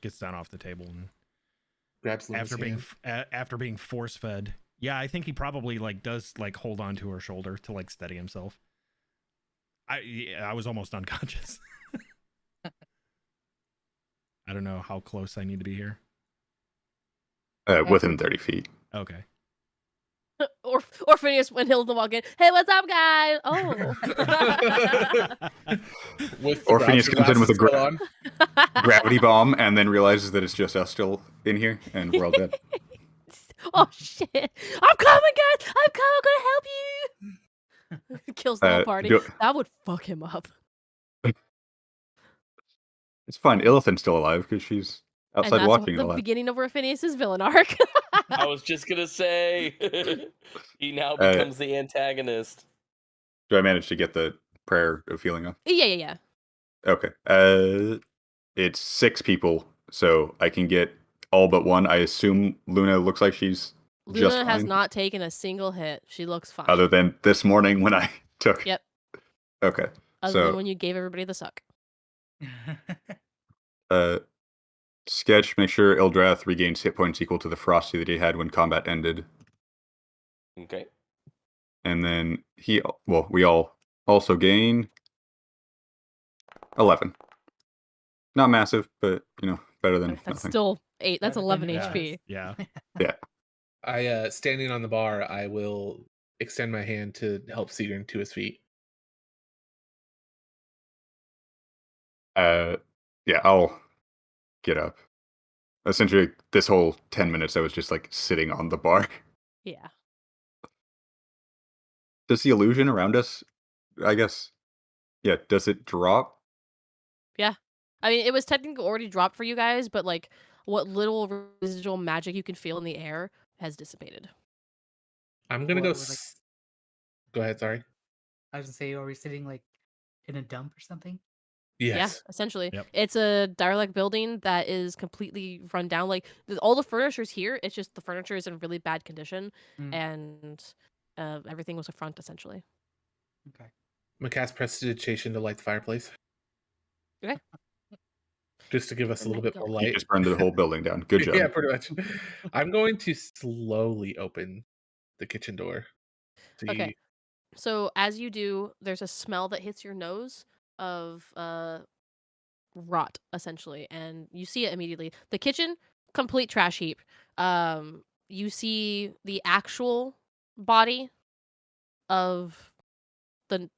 gets down off the table and grabs Luna's after being force fed. Yeah, I think he probably does hold on to her shoulder to steady himself. I was almost unconscious. I don't know how close I need to be here. Within 30 feet. Okay. Orpheneous when Hilda walk in. Hey, what's up, guys? Oh. Orpheneous comes in with a gravity bomb and then realizes that it's just us still in here and we're all dead. Oh shit! I'm coming, guys. I'm gonna help you. Kills the whole party. That would fuck him up. It's fine. Illithen's still alive because she's outside watching the beginning of Orpheneous' villain arc. I was just gonna say, he now becomes the antagonist. Do I manage to get the Prayer of Healing up? Yeah. Okay. It's 6 people, so I can get all but one. I assume Luna looks like she's just fine. Luna has not taken a single hit. She looks fine. Other than this morning when I took. Yep. Okay. Other than when you gave everybody the suck. Sketch, make sure Ildrath regains hit points equal to the Frosty that he had when combat ended. Okay. And then we all also gain 11. Not massive, but better than that's nothing. Still 8. That's 11 HP. Yeah. Yeah. I standing on the bar, I will extend my hand to help Seagern to his feet. Yeah, I'll get up. Essentially, this whole 10 minutes, I was just sitting on the bar. Yeah. Does the illusion around us, I guess, does it drop? Yeah. I mean, it was technically already dropped for you guys, but what little residual magic you can feel in the air has dissipated. I'm gonna go. Go ahead. Sorry. I was gonna say, are we sitting in a dump or something? Yes. Yeah, essentially. Yep. It's a derelict building that is completely run down. All the furniture's here. It's just the furniture is in really bad condition, and everything was a front essentially. Okay. I'm gonna cast Prestidigitation to light the fireplace. Okay. Just to give us a little bit more light. You just burned the whole building down. Good job. Yeah, pretty much. I'm going to slowly open the kitchen door. Okay. So as you do, there's a smell that hits your nose of rot essentially, and you see it immediately. The kitchen, complete trash heap. You see the actual body of the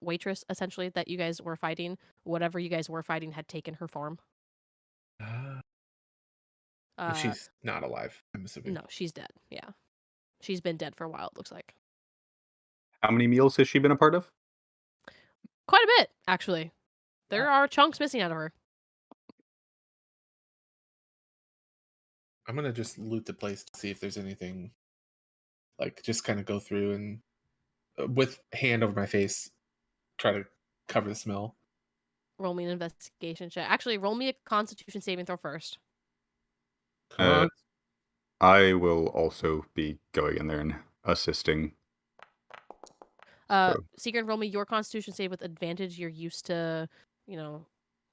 waitress essentially that you guys were fighting. Whatever you guys were fighting had taken her form. She's not alive, I'm assuming. No, she's dead. Yeah, she's been dead for a while. It looks like. How many meals has she been a part of? Quite a bit, actually. There are chunks missing out of her. I'm gonna just loot the place to see if there's anything. Just kind of go through and, with hand over my face, try to cover the smell. Roll me an investigation check. Actually, roll me a Constitution saving throw first. I will also be going in there and assisting. Seeker, roll me your Constitution save with advantage. You're used to,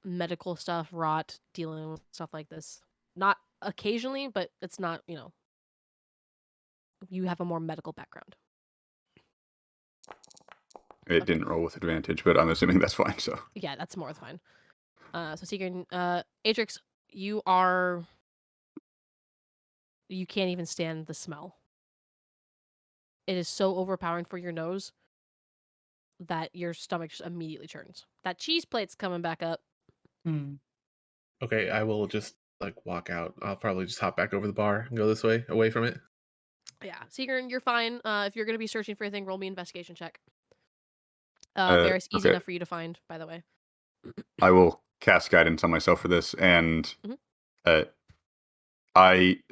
medical stuff, rot, dealing with stuff like this. Not occasionally, but it's not, you have a more medical background. It didn't roll with advantage, but I'm assuming that's fine. So yeah, that's more than fine. So Seeker, Atrix, you can't even stand the smell. It is so overpowering for your nose that your stomach just immediately churns. That cheese plate's coming back up. Okay, I will just walk out. I'll probably just hop back over the bar and go this way, away from it. Yeah, Seeker, you're fine. If you're gonna be searching for anything, roll me investigation check. Varys, easy enough for you to find, by the way. I will cast guidance on myself for this, and Mhm.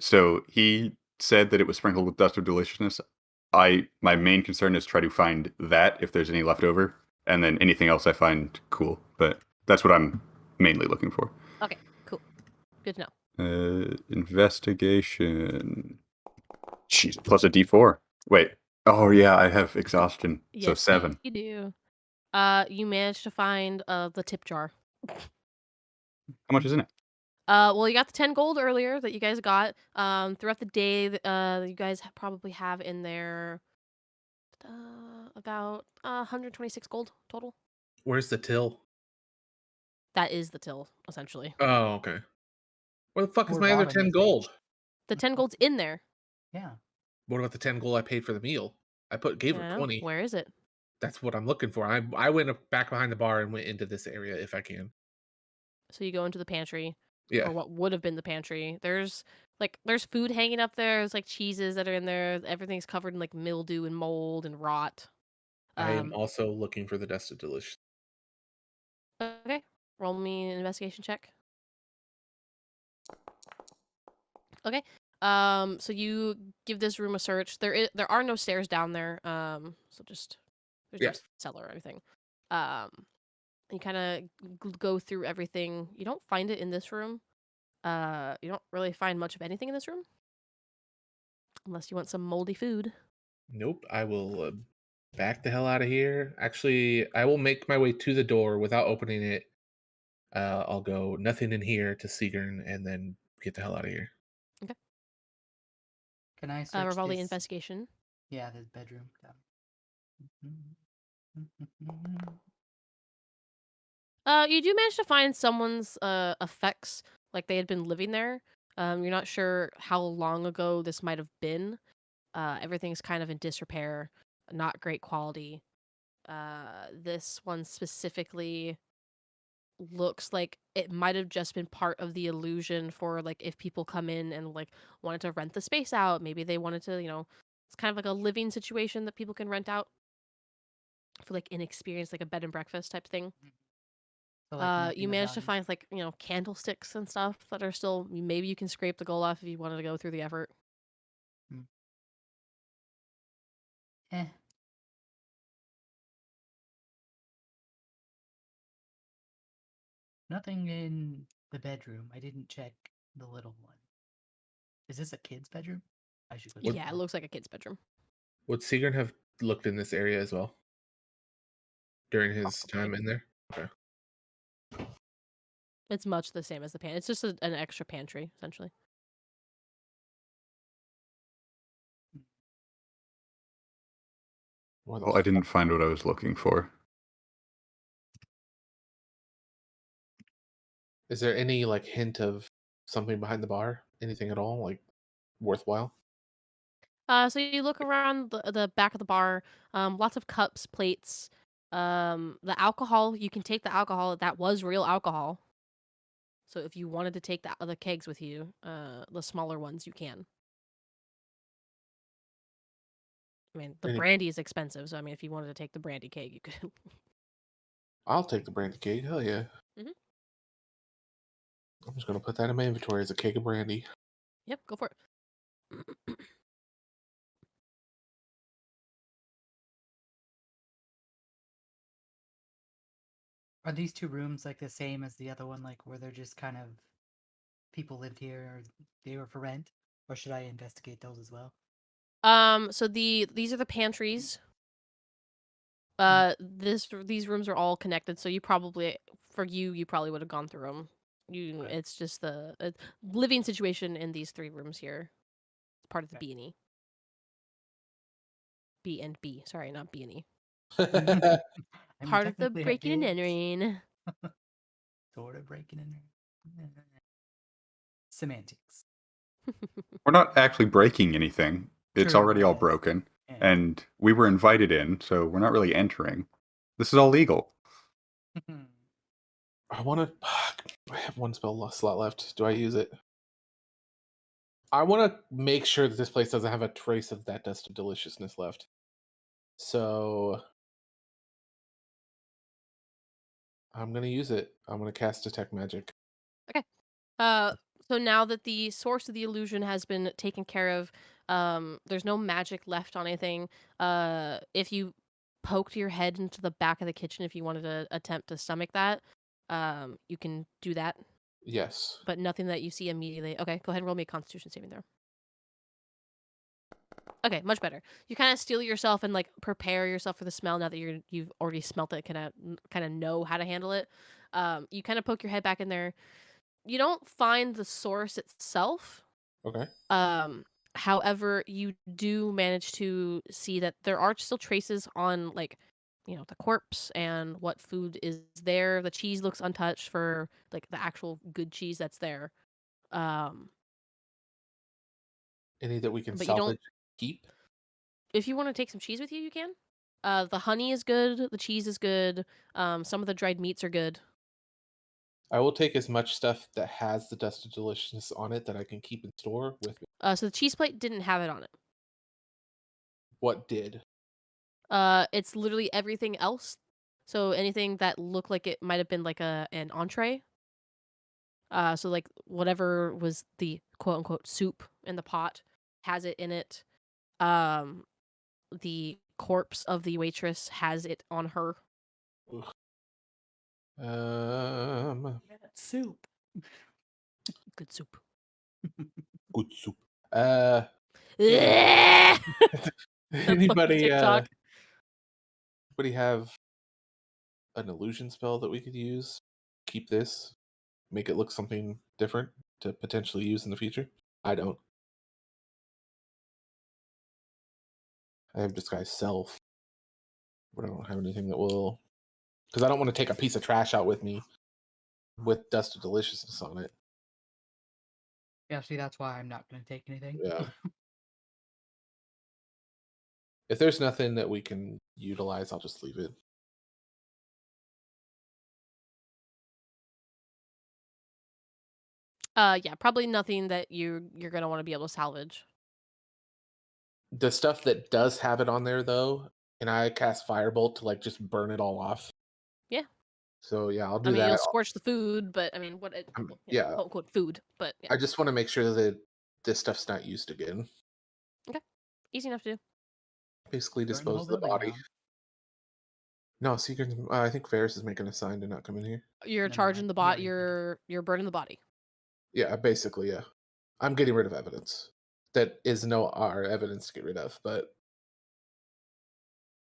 So he said that it was sprinkled with dust of deliciousness. My main concern is try to find that if there's any left over, and then anything else I find cool. But that's what I'm mainly looking for. Okay, cool. Good to know. Investigation. Jeez, plus a D4. Wait. Oh yeah, I have exhaustion. Yes, so 7. You do. You managed to find the tip jar. How much is in it? Well, you got the 10 gold earlier that you guys got. Throughout the day, you guys probably have in there about 126 gold total. Where's the till? That is the till, essentially. Oh, okay. Where the fuck is Or my other bottom 10 is gold? The 10 gold's in there. Yeah. What about the 10 gold I paid for the meal? Gave her 20. Where is it? That's what I'm looking for. I went back behind the bar and went into this area if I can. So you go into the pantry, Yeah. or what would have been the pantry. There's food hanging up there. There's cheeses that are in there. Everything's covered in mildew and mold and rot. I am also looking for the dust of delicious. Okay, roll me an investigation check. Okay. So you give this room a search. There are no stairs down there. So just there's no cellar or anything. You kind of go through everything. You don't find it in this room. You don't really find much of anything in this room, unless you want some moldy food. Nope. I will back the hell out of here. Actually, I will make my way to the door without opening it. I'll go nothing in here to Seagern and then get the hell out of here. Okay. Can I search Rivaldi this? investigation. Yeah, the bedroom. You do manage to find someone's effects, like they had been living there. You're not sure how long ago this might have been. Everything's kind of in disrepair, not great quality. This one specifically looks like it might have just been part of the illusion for if people come in and wanted to rent the space out. Maybe they wanted to, it's kind of like a living situation that people can rent out for inexperienced, a bed and breakfast type thing. So, you managed to find candlesticks and stuff that are still, maybe you can scrape the gold off if you wanted to go through the effort. Nothing in the bedroom. I didn't check the little one. Is this a kid's bedroom? Yeah, it looks like a kid's bedroom. Would Seagern have looked in this area as well during his time in there? Okay. It's much the same as the pantry. It's just an extra pantry, essentially. Well, I didn't find what I was looking for. Is there any hint of something behind the bar? Anything at all worthwhile? So you look around the back of the bar. Lots of cups, plates. The alcohol, you can take the alcohol. That was real alcohol. So if you wanted to take the kegs with you, the smaller ones, you can. I mean, the brandy is expensive, so if you wanted to take the brandy keg, you could. I'll take the brandy keg. Hell yeah. Mm-hmm. I'm just gonna put that in my inventory as a keg of brandy. Yep, go for it. Are these two rooms the same as the other one, where they're just kind of people lived here or they were for rent, or should I investigate those as well? So these are the pantries. These rooms are all connected, so you probably would have gone through them. Okay. It's just the living situation in these 3 rooms here. Part of the B&E. B and B. Sorry, not B&E. I mean, Part of the technically it breaking and is. entering. Sort of breaking in. Semantics. We're not actually breaking anything. It's True, already all yes. broken. Yeah. And we were invited in, so we're not really entering. This is all legal. I want to. I have one spell slot left. Do I use it? I want to make sure that this place doesn't have a trace of that dust of deliciousness left. So I'm gonna use it. I'm gonna cast Detect Magic. Okay. So now that the source of the illusion has been taken care of, there's no magic left on anything. If you poked your head into the back of the kitchen, if you wanted to attempt to stomach that, you can do that. Yes. But nothing that you see immediately. Okay, go ahead and roll me a Constitution saving throw. Okay, much better. You kind of steel yourself and like prepare yourself for the smell now that you've already smelt it, kind of know how to handle it. You kind of poke your head back in there. You don't find the source itself. Okay. However, you do manage to see that there are still traces on like, the corpse and what food is there. The cheese looks untouched for like the actual good cheese that's there. Any that we can But you don't. salvage, keep. If you want to take some cheese with you, you can. The honey is good. The cheese is good. Some of the dried meats are good. I will take as much stuff that has the dust of deliciousness on it that I can keep in store with me. So the cheese plate didn't have it on it. What did? It's literally everything else. So anything that looked like it might have been like an entree. So like whatever was the quote unquote soup in the pot has it in it. The corpse of the waitress has it on her. Ugh. Soup. Good soup. Good soup. Fucking Anybody TikTok. anybody have an illusion spell that we could use? Keep this, make it look something different to potentially use in the future? I don't. I have disguise self, but I don't have anything that will, because I don't want to take a piece of trash out with me with dust of deliciousness on it. Yeah, see, that's why I'm not going to take anything. Yeah. If there's nothing that we can utilize, I'll just leave it. Yeah, probably nothing that you're gonna want to be able to salvage. The stuff that does have it on there, though, can I cast Firebolt to like just burn it all off? Yeah. So yeah, I'll do I mean, that. you'll scorch the food, but I mean, Yeah. quote unquote food, but yeah. I just want to make sure that this stuff's not used again. Okay, easy enough to do. Basically, Burn the dispose whole of the building body. down. No, Secret. I think Ferris is making a sign to not come in here. You're Never charging mind. the You bot. already did You're burning the body. Yeah, basically, yeah. I'm getting rid of evidence that is no our evidence to get rid of, but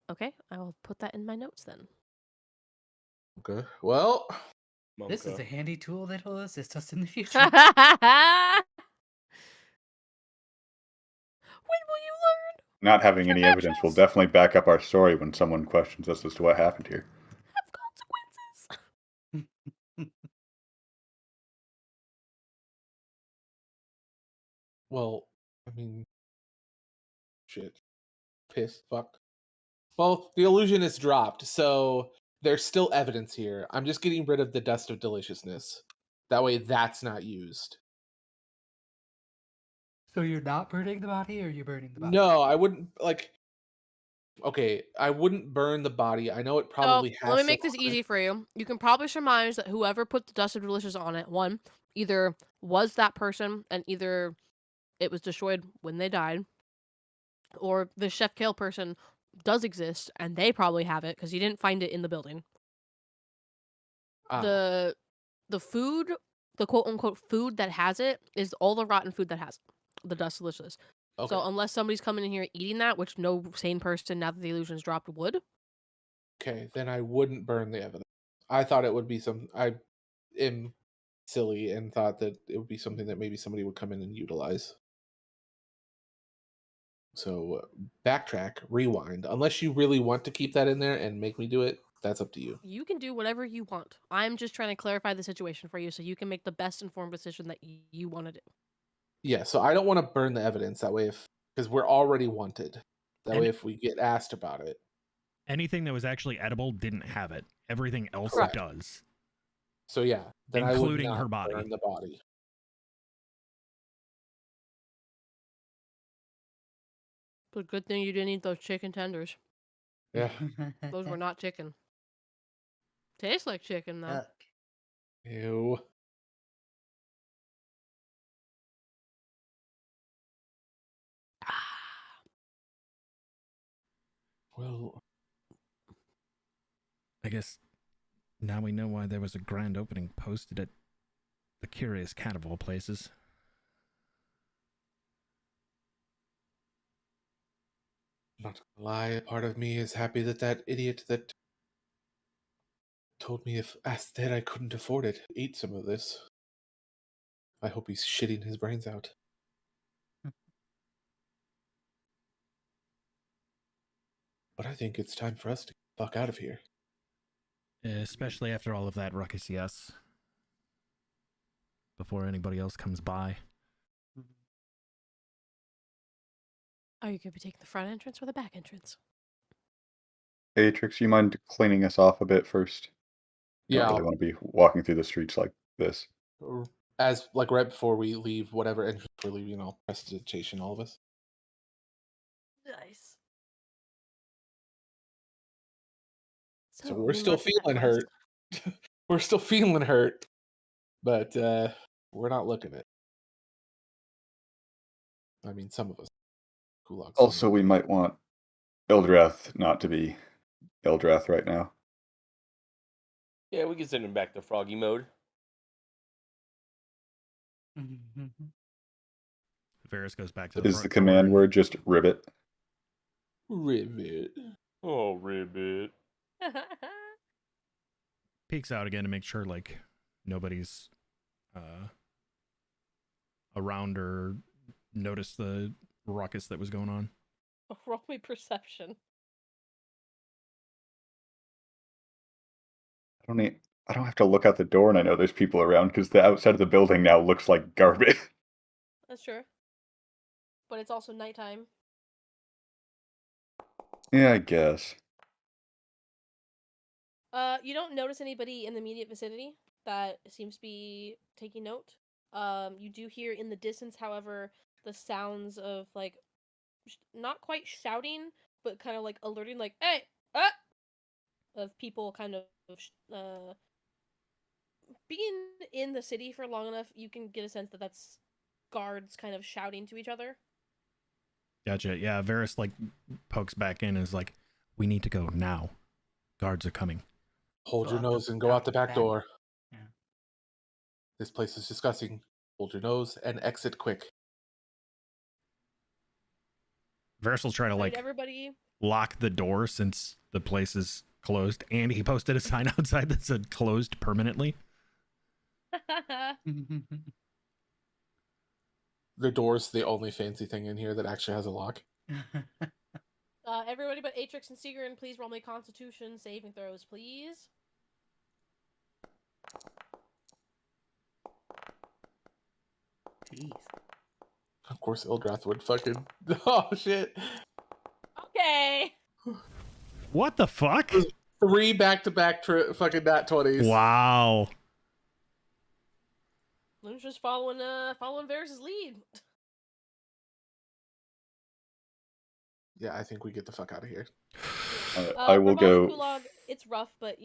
Okay, I will put that in my notes then. okay. Well, This is Monka. a handy tool that will assist us in the future. When will you learn? Not having any evidence will definitely back up our story when someone questions us as to what happened here. Have consequences. well, I mean, shit, piss, fuck. Well, the illusion is dropped, so there's still evidence here. I'm just getting rid of the dust of deliciousness. That way, that's not used. So you're not burning the body, or you're burning the body? No, I wouldn't like. Okay, I wouldn't burn the body. I know it probably has. Let me make this easy for you. You can probably surmise that whoever put the dust of delicious on it, one, either was that person and either it was destroyed when they died, or the Chef Kale person does exist and they probably have it because you didn't find it in the building. The food, the quote unquote food that has it is all the rotten food that has it. The dust delicious. Okay. So unless somebody's coming in here eating that, which no sane person now that the illusion's dropped would, Okay, then I wouldn't burn the evidence. I thought it would be some. I am silly and thought that it would be something that maybe somebody would come in and utilize. So backtrack, rewind. Unless you really want to keep that in there and make me do it, that's up to you. You can do whatever you want. I'm just trying to clarify the situation for you so you can make the best informed decision that you want to do. Yeah, so I don't want to burn the evidence that way because we're already wanted. That way if we get asked about it. Anything that was actually edible didn't have it. Everything else Correct. does. So yeah, then including I would her not body. burn the body. But good thing you didn't eat those chicken tenders. Yeah. Those were not chicken. Tastes like chicken though. Ew. Well, I guess now we know why there was a grand opening posted at the Curious Cat of all places. not gonna lie, a part of me is happy that that idiot that told me if asked that I couldn't afford it ate some of this. I hope he's shitting his brains out. But I think it's time for us to get the fuck out of here. Especially after all of that ruckus, yes. Before anybody else comes by. Are you going to be taking the front entrance or the back entrance? Atrix, you mind cleaning us off a bit first? Yeah. I don't really want to be walking through the streets like this. As like right before we leave, whatever entrance we're leaving, I'll prestidigitation all of us. Nice. So we're still feeling hurt. We're still feeling hurt, but we're not looking it. I mean, some of us. Also, we might want Ildrath not to be Ildrath right now. Yeah, we can send him back to froggy mode. Varys goes back to the Is front the command word just ribbit? Ribbit. Oh, ribbit. Peeks out again to make sure like nobody's around or notice the ruckus that was going on. Roll me perception. I don't have to look out the door and I know there's people around because the outside of the building now looks like garbage. That's true. But it's also nighttime. Yeah, I guess. You don't notice anybody in the immediate vicinity that seems to be taking note. You do hear in the distance, however, the sounds of like not quite shouting, but kind of like alerting, like "Hey, of people kind of being in the city for long enough. You can get a sense that that's guards kind of shouting to each other. Gotcha. Yeah, Varys like pokes back in and is like, "We need to go now. Guards are coming." Hold your nose and go out the back door. Yeah. This place is disgusting. Hold your nose and exit quick. Varys will try to like everybody lock the door since the place is closed, and he posted a sign outside that said "closed permanently." The door's the only fancy thing in here that actually has a lock. Everybody but Atrix and Sigrun, please roll me Constitution saving throws, please. Jeez. Of course, Ildrath would fucking. Oh shit. Okay. What the fuck? 3 back-to-back fucking nat 20s. Wow. Luna's just following Varys' lead. Yeah, I think we get the fuck out of here. I will go. Kulog, it's rough, but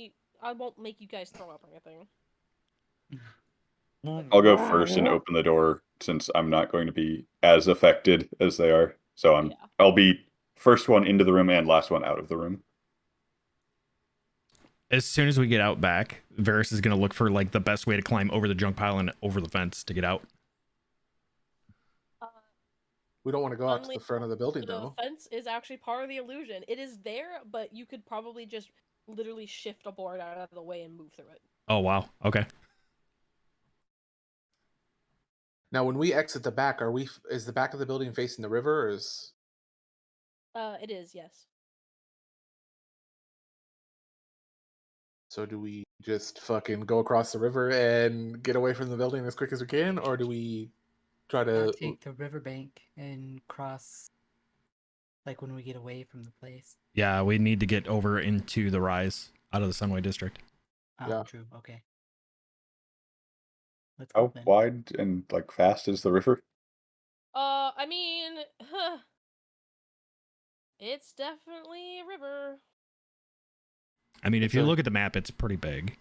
I won't make you guys throw up or anything. I'll go first and open the door since I'm not going to be as affected as they are. So I'll be first one into the room and last one out of the room. As soon as we get out back, Varys is going to look for like the best way to climb over the junk pile and over the fence to get out. We don't want to go out to the front of the building, though. The fence is actually part of the illusion. It is there, but you could probably just literally shift a board out of the way and move through it. Oh wow. Okay. Now, when we exit the back, is the back of the building facing the river, or is? It is, yes. So do we just fucking go across the river and get away from the building as quick as we can, or do we try to take the riverbank and cross, like when we get away from the place? Yeah, we need to get over into the rise out of the Sunway District. Oh, Yeah. true. Okay. Let's How go then. wide and like fast is the river? I mean, it's definitely a river. I mean, if you look at the map, it's pretty big.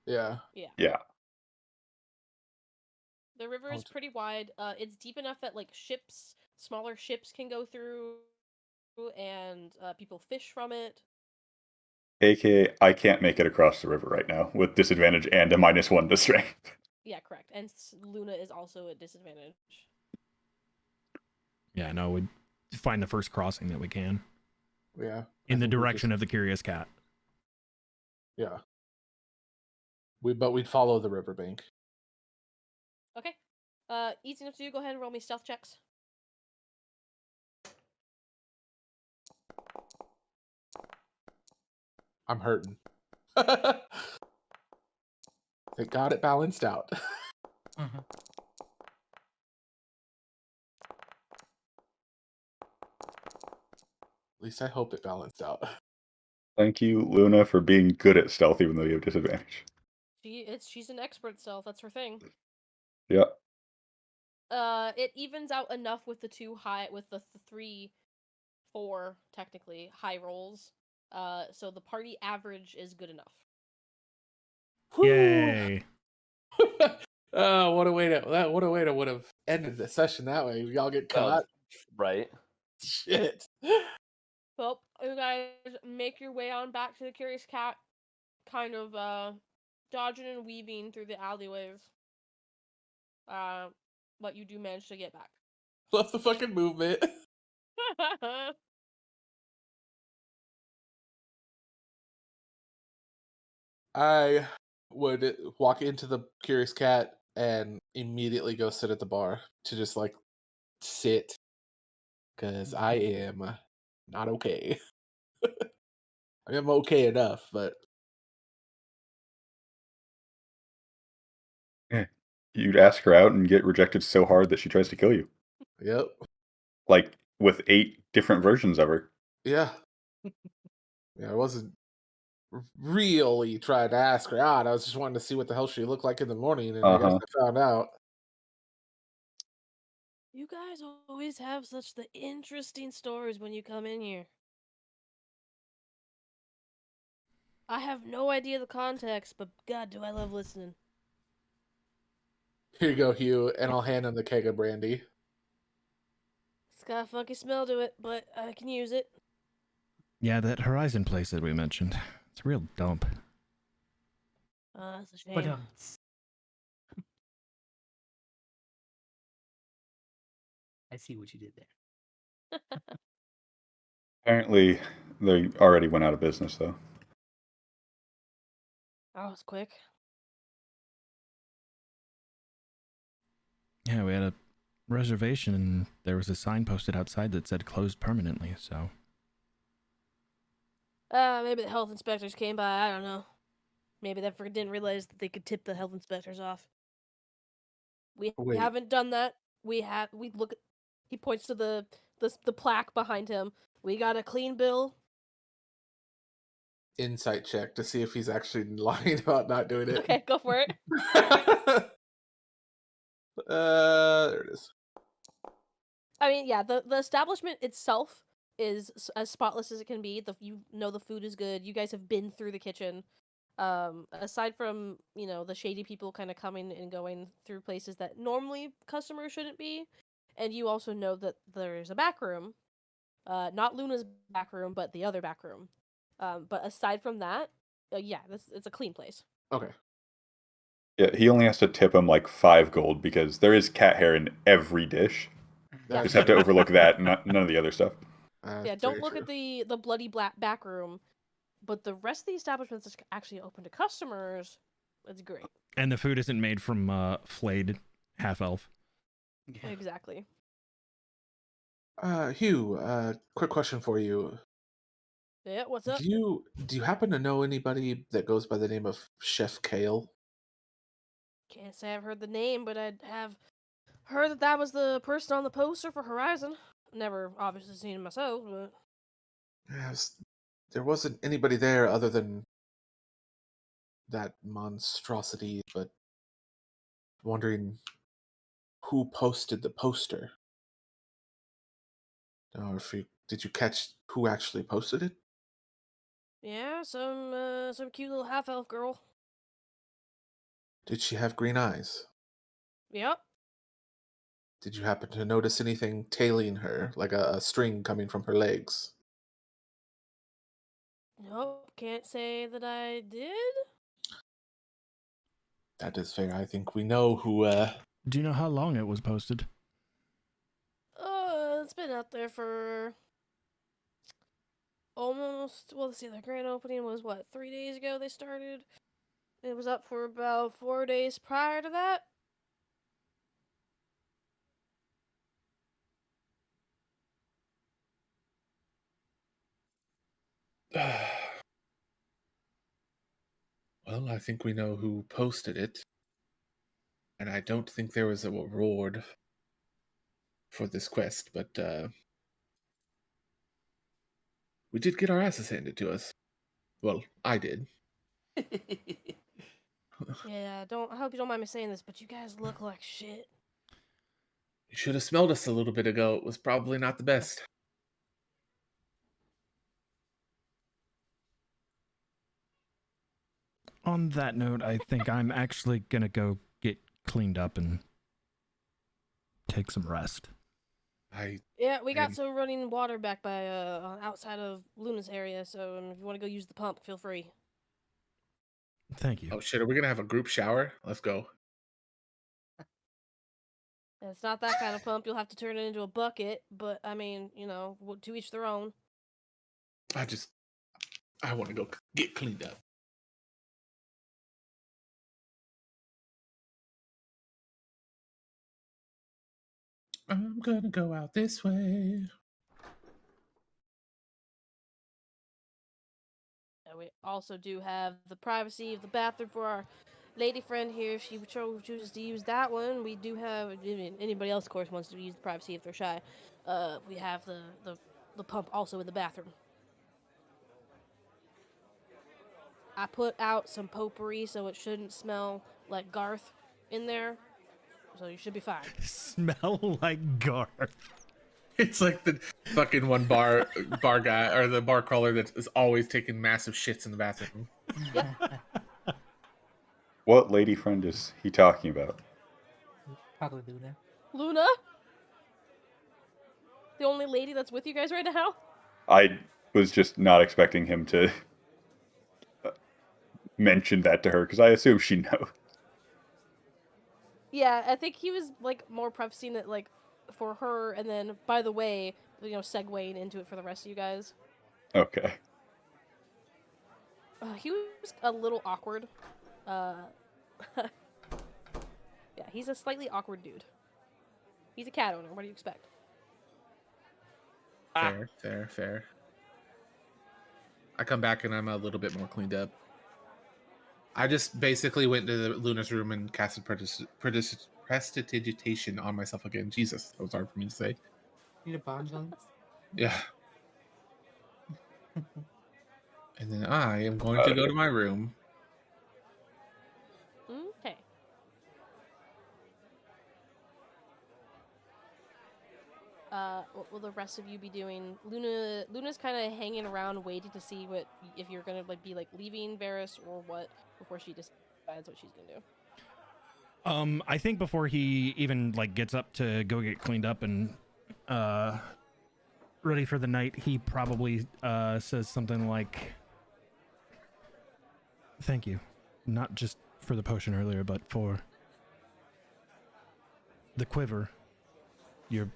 Yeah. Yeah. The river is pretty wide. It's deep enough that like smaller ships can go through, and people fish from it. AKA, I can't make it across the river right now with disadvantage and a -1 to strength. Yeah, correct. And Luna is also at disadvantage. Yeah, no, we'd find the first crossing that we can. Yeah. In the direction of the Curious Cat. Yeah. But we'd follow the riverbank. Okay. Easy enough to do. Go ahead and roll me stealth checks. I'm hurting. Thank God it balanced out. Uh-huh. At least I hope it balanced out. Thank you, Luna, for being good at stealth, even though you have disadvantage. She's an expert stealth. That's her thing. Yeah. It evens out enough with the 3, 4 technically high rolls. So the party average is good enough. Yay! Oh, what a way to would have ended the session that way. We all get caught. Right. Shit. Well, you guys make your way on back to the Curious Cat, kind of dodging and weaving through the alleyways. But you do manage to get back. Love the fucking movement. I would walk into the Curious Cat and immediately go sit at the bar to just like sit, because I am not okay. I am okay enough, but Yeah. You'd ask her out and get rejected so hard that she tries to kill you. yep, Like with 8 different versions of her. yeah, yeah. I wasn't really trying to ask her out. I was just wanting to see what the hell she looked like in the morning, and I guess I found out. You guys always have such the interesting stories when you come in here. I have no idea the context, but God, do I love listening. Here you go, Hugh, and I'll hand him the keg of brandy. It's got a funky smell to it, but I can use it. Yeah, that Horizon place that we mentioned. It's a real dump. That's a shame. But I see what you did there. Apparently, they already went out of business, though. That was quick. Yeah, we had a reservation and there was a sign posted outside that said closed permanently, so. Maybe the health inspectors came by, I don't know. Maybe they didn't realize that they could tip the health inspectors off. We haven't done that. We look at, he points to the plaque behind him. We got a clean bill. Insight check to see if he's actually lying about not doing it. Okay, go for it. There it is. I mean, yeah, the establishment itself is as spotless as it can be. The food is good. You guys have been through the kitchen. Aside from, the shady people kind of coming and going through places that normally customers shouldn't be, and you also know that there's a back room. Not Luna's back room, but the other back room. But aside from that, it's a clean place. Okay. Yeah, he only has to tip him like 5 gold because there is cat hair in every dish. Yeah. Just have to overlook that, none of the other stuff. Yeah, don't look at the bloody black back room. but the rest of the establishments is actually open to customers. It's great. And the food isn't made from flayed half-elf. Yeah. Exactly. Hugh, quick question for you. Yeah, what's up? Do you happen to know anybody that goes by the name of Chef Kale? Can't say I've heard the name, but I have heard that was the person on the poster for Horizon. Never obviously seen him myself, but Yes, there wasn't anybody there other than that monstrosity, but wondering who posted the poster. Or did you catch who actually posted it? yeah, some cute little half elf girl. Did she have green eyes? Yep. Did you happen to notice anything tailing her, like a string coming from her legs? Nope, can't say that I did. That is fair. I think we know who. Do you know how long it was posted? It's been out there for almost. Well, let's see. The grand opening was what 3 days ago. They started. It was up for about 4 days prior to that. Well, I think we know who posted it. And I don't think there was a reward for this quest, but we did get our asses handed to us. Well, I did. Yeah, I hope you don't mind me saying this, but you guys look like shit. You should have smelled us a little bit ago. It was probably not the best. On that note, I think I'm actually gonna go get cleaned up and take some rest. Yeah, we got some running water back by outside of Luna's area, so if you want to go use the pump, feel free. Thank you. Oh shit, are we gonna have a group shower? Let's go. It's not that kind of pump. You'll have to turn it into a bucket, but I mean, to each their own. I want to go get cleaned up. I'm gonna go out this way. We also do have the privacy of the bathroom for our lady friend here. If she chooses to use that one, we do have. Anybody else, of course, wants to use the privacy if they're shy. We have the pump also in the bathroom. I put out some potpourri so it shouldn't smell like Garth in there, so you should be fine. Smell like Garth. It's like the fucking one bar guy or the bar crawler that is always taking massive shits in the bathroom. What lady friend is he talking about? Probably Luna. Luna? The only lady that's with you guys right now? I was just not expecting him to mention that to her, because I assume she knows. Yeah, I think he was like more prefacing it like for her, and then by the way, segueing into it for the rest of you guys. Okay. He was a little awkward. Yeah, he's a slightly awkward dude. He's a cat owner. What do you expect? Fair. I come back and I'm a little bit more cleaned up. I just basically went to Luna's room and casted prestidigitation on myself again. Jesus, that was hard for me to say. Need a bond lens? Yeah. And then I am going to go to my room. Okay. What will the rest of you be doing? Luna's kind of hanging around, waiting to see if you're gonna be leaving Varys or what before she decides what she's gonna do. I think before he even gets up to go get cleaned up and ready for the night, he probably says something like, "Thank you, not just for the potion earlier, but for the quiver, your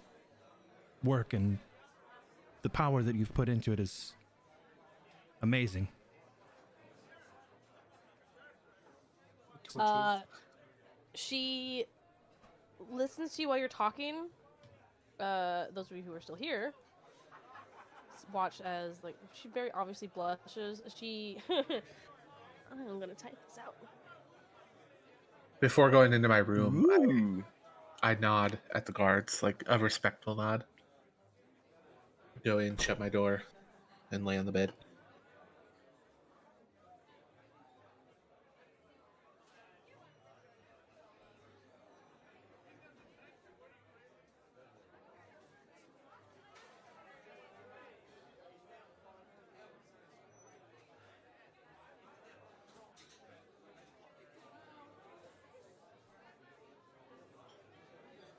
work and the power that you've put into it is amazing. torches. She listens to you while you're talking. Those of you who are still here, watch as like she very obviously blushes. She, I'm gonna type this out. Before going into my room, I nod at the guards, like a respectful nod. Go in, shut my door, and lay on the bed.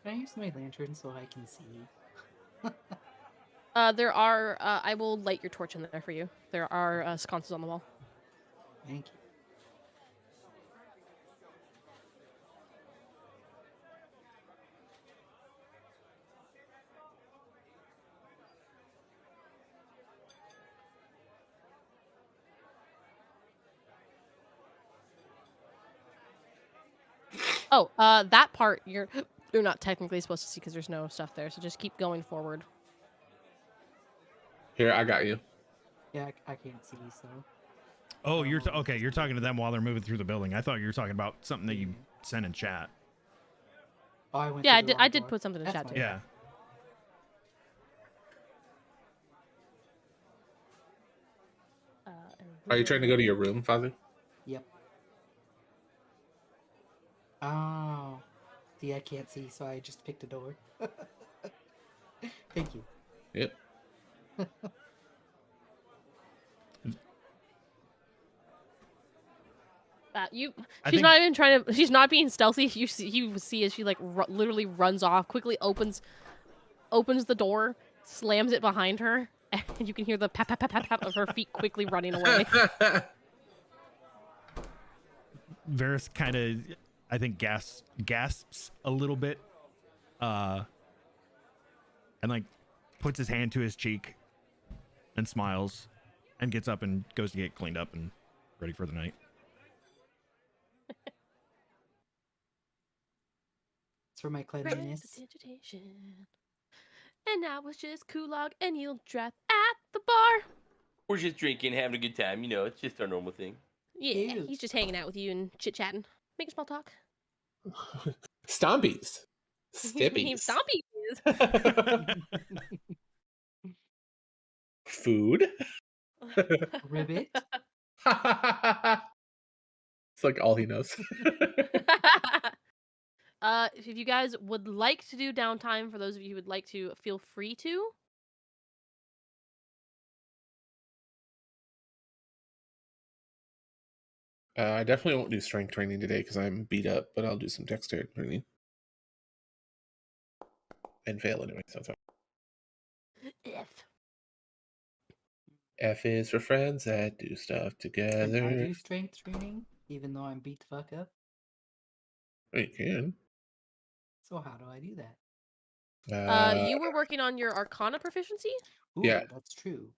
Can I use my lantern so I can see? There are. I will light your torch in there for you. There are sconces on the wall. Thank you. Oh, that part you're not technically supposed to see because there's no stuff there. So just keep going forward. Here, I got you. Yeah, I can't see, so. Oh, you're okay. You're talking to them while they're moving through the building. I thought you were talking about something that you sent in chat. Oh, I went. Yeah, to the I wrong did door. put something in That's chat fine. too. Yeah. Are you trying to go to your room, Father? Yep. Oh. See, I can't see, so I just picked a door. Thank you. Yep. She's not even trying to. She's not being stealthy. You see as she like literally runs off, quickly opens the door, slams it behind her, and you can hear the pat pat pat pat pat of her feet quickly running away. Varys kind of, I think, gasps a little bit, and like puts his hand to his cheek and smiles, and gets up and goes to get cleaned up and ready for the night. It's for my cleanliness. And now it's just Kulog and Illithen at the bar. We're just drinking, having a good time. You know, it's just our normal thing. Yeah, he's just hanging out with you and chit-chatting. Making small talk. Stompies. Stippies. Stompies. Food. Ribbit. It's like all he knows. If you guys would like to do downtime, for those of you who would like to, feel free to. I definitely won't do strength training today because I'm beat up, but I'll do some dexterity training. And fail anyway, so it's fine. F is for friends that do stuff together. Can I do strength training, even though I'm beat the fuck up? Oh, you can. So how do I do that? You were working on your Arcana proficiency? Ooh, yeah. That's true.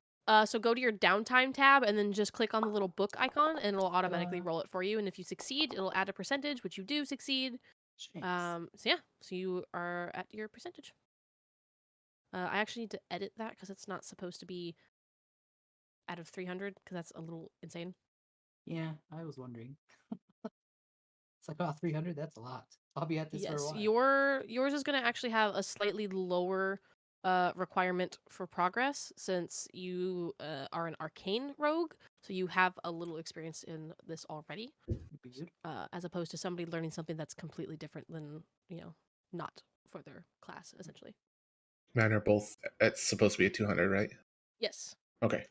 So go to your downtime tab and then just click on the little book icon and it'll automatically roll it for you. And if you succeed, it'll add a percentage, which you do succeed. So you are at your percentage. I actually need to edit that because it's not supposed to be out of 300 because that's a little insane. Yeah, I was wondering. It's like, oh, 300, that's a lot. I'll be at this for a Yours while. is going to actually have a slightly lower requirement for progress since you are an arcane rogue, so you have a little experience in this already, as opposed to somebody learning something that's completely different than, not for their class, essentially. Mine are both, it's supposed to be a 200, right? Yes. Okay.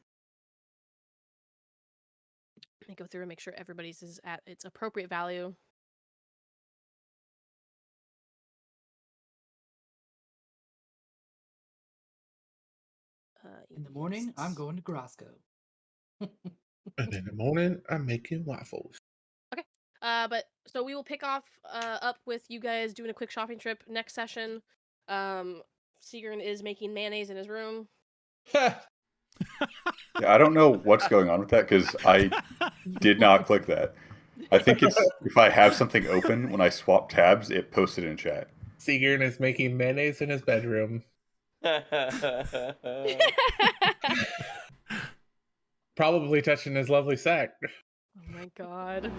Let me go through and make sure everybody's is at its appropriate value. In the morning, I'm going to Grosco. And in the morning, I'm making waffles. Okay. But so we will pick off up with you guys doing a quick shopping trip next session. Sigrun is making mayonnaise in his room. Yeah, I don't know what's going on with that because I did not click that. I think it's if I have something open when I swap tabs, it posts it in chat. Seagern is making mayonnaise in his bedroom. Probably touching his lovely sack. Oh my god.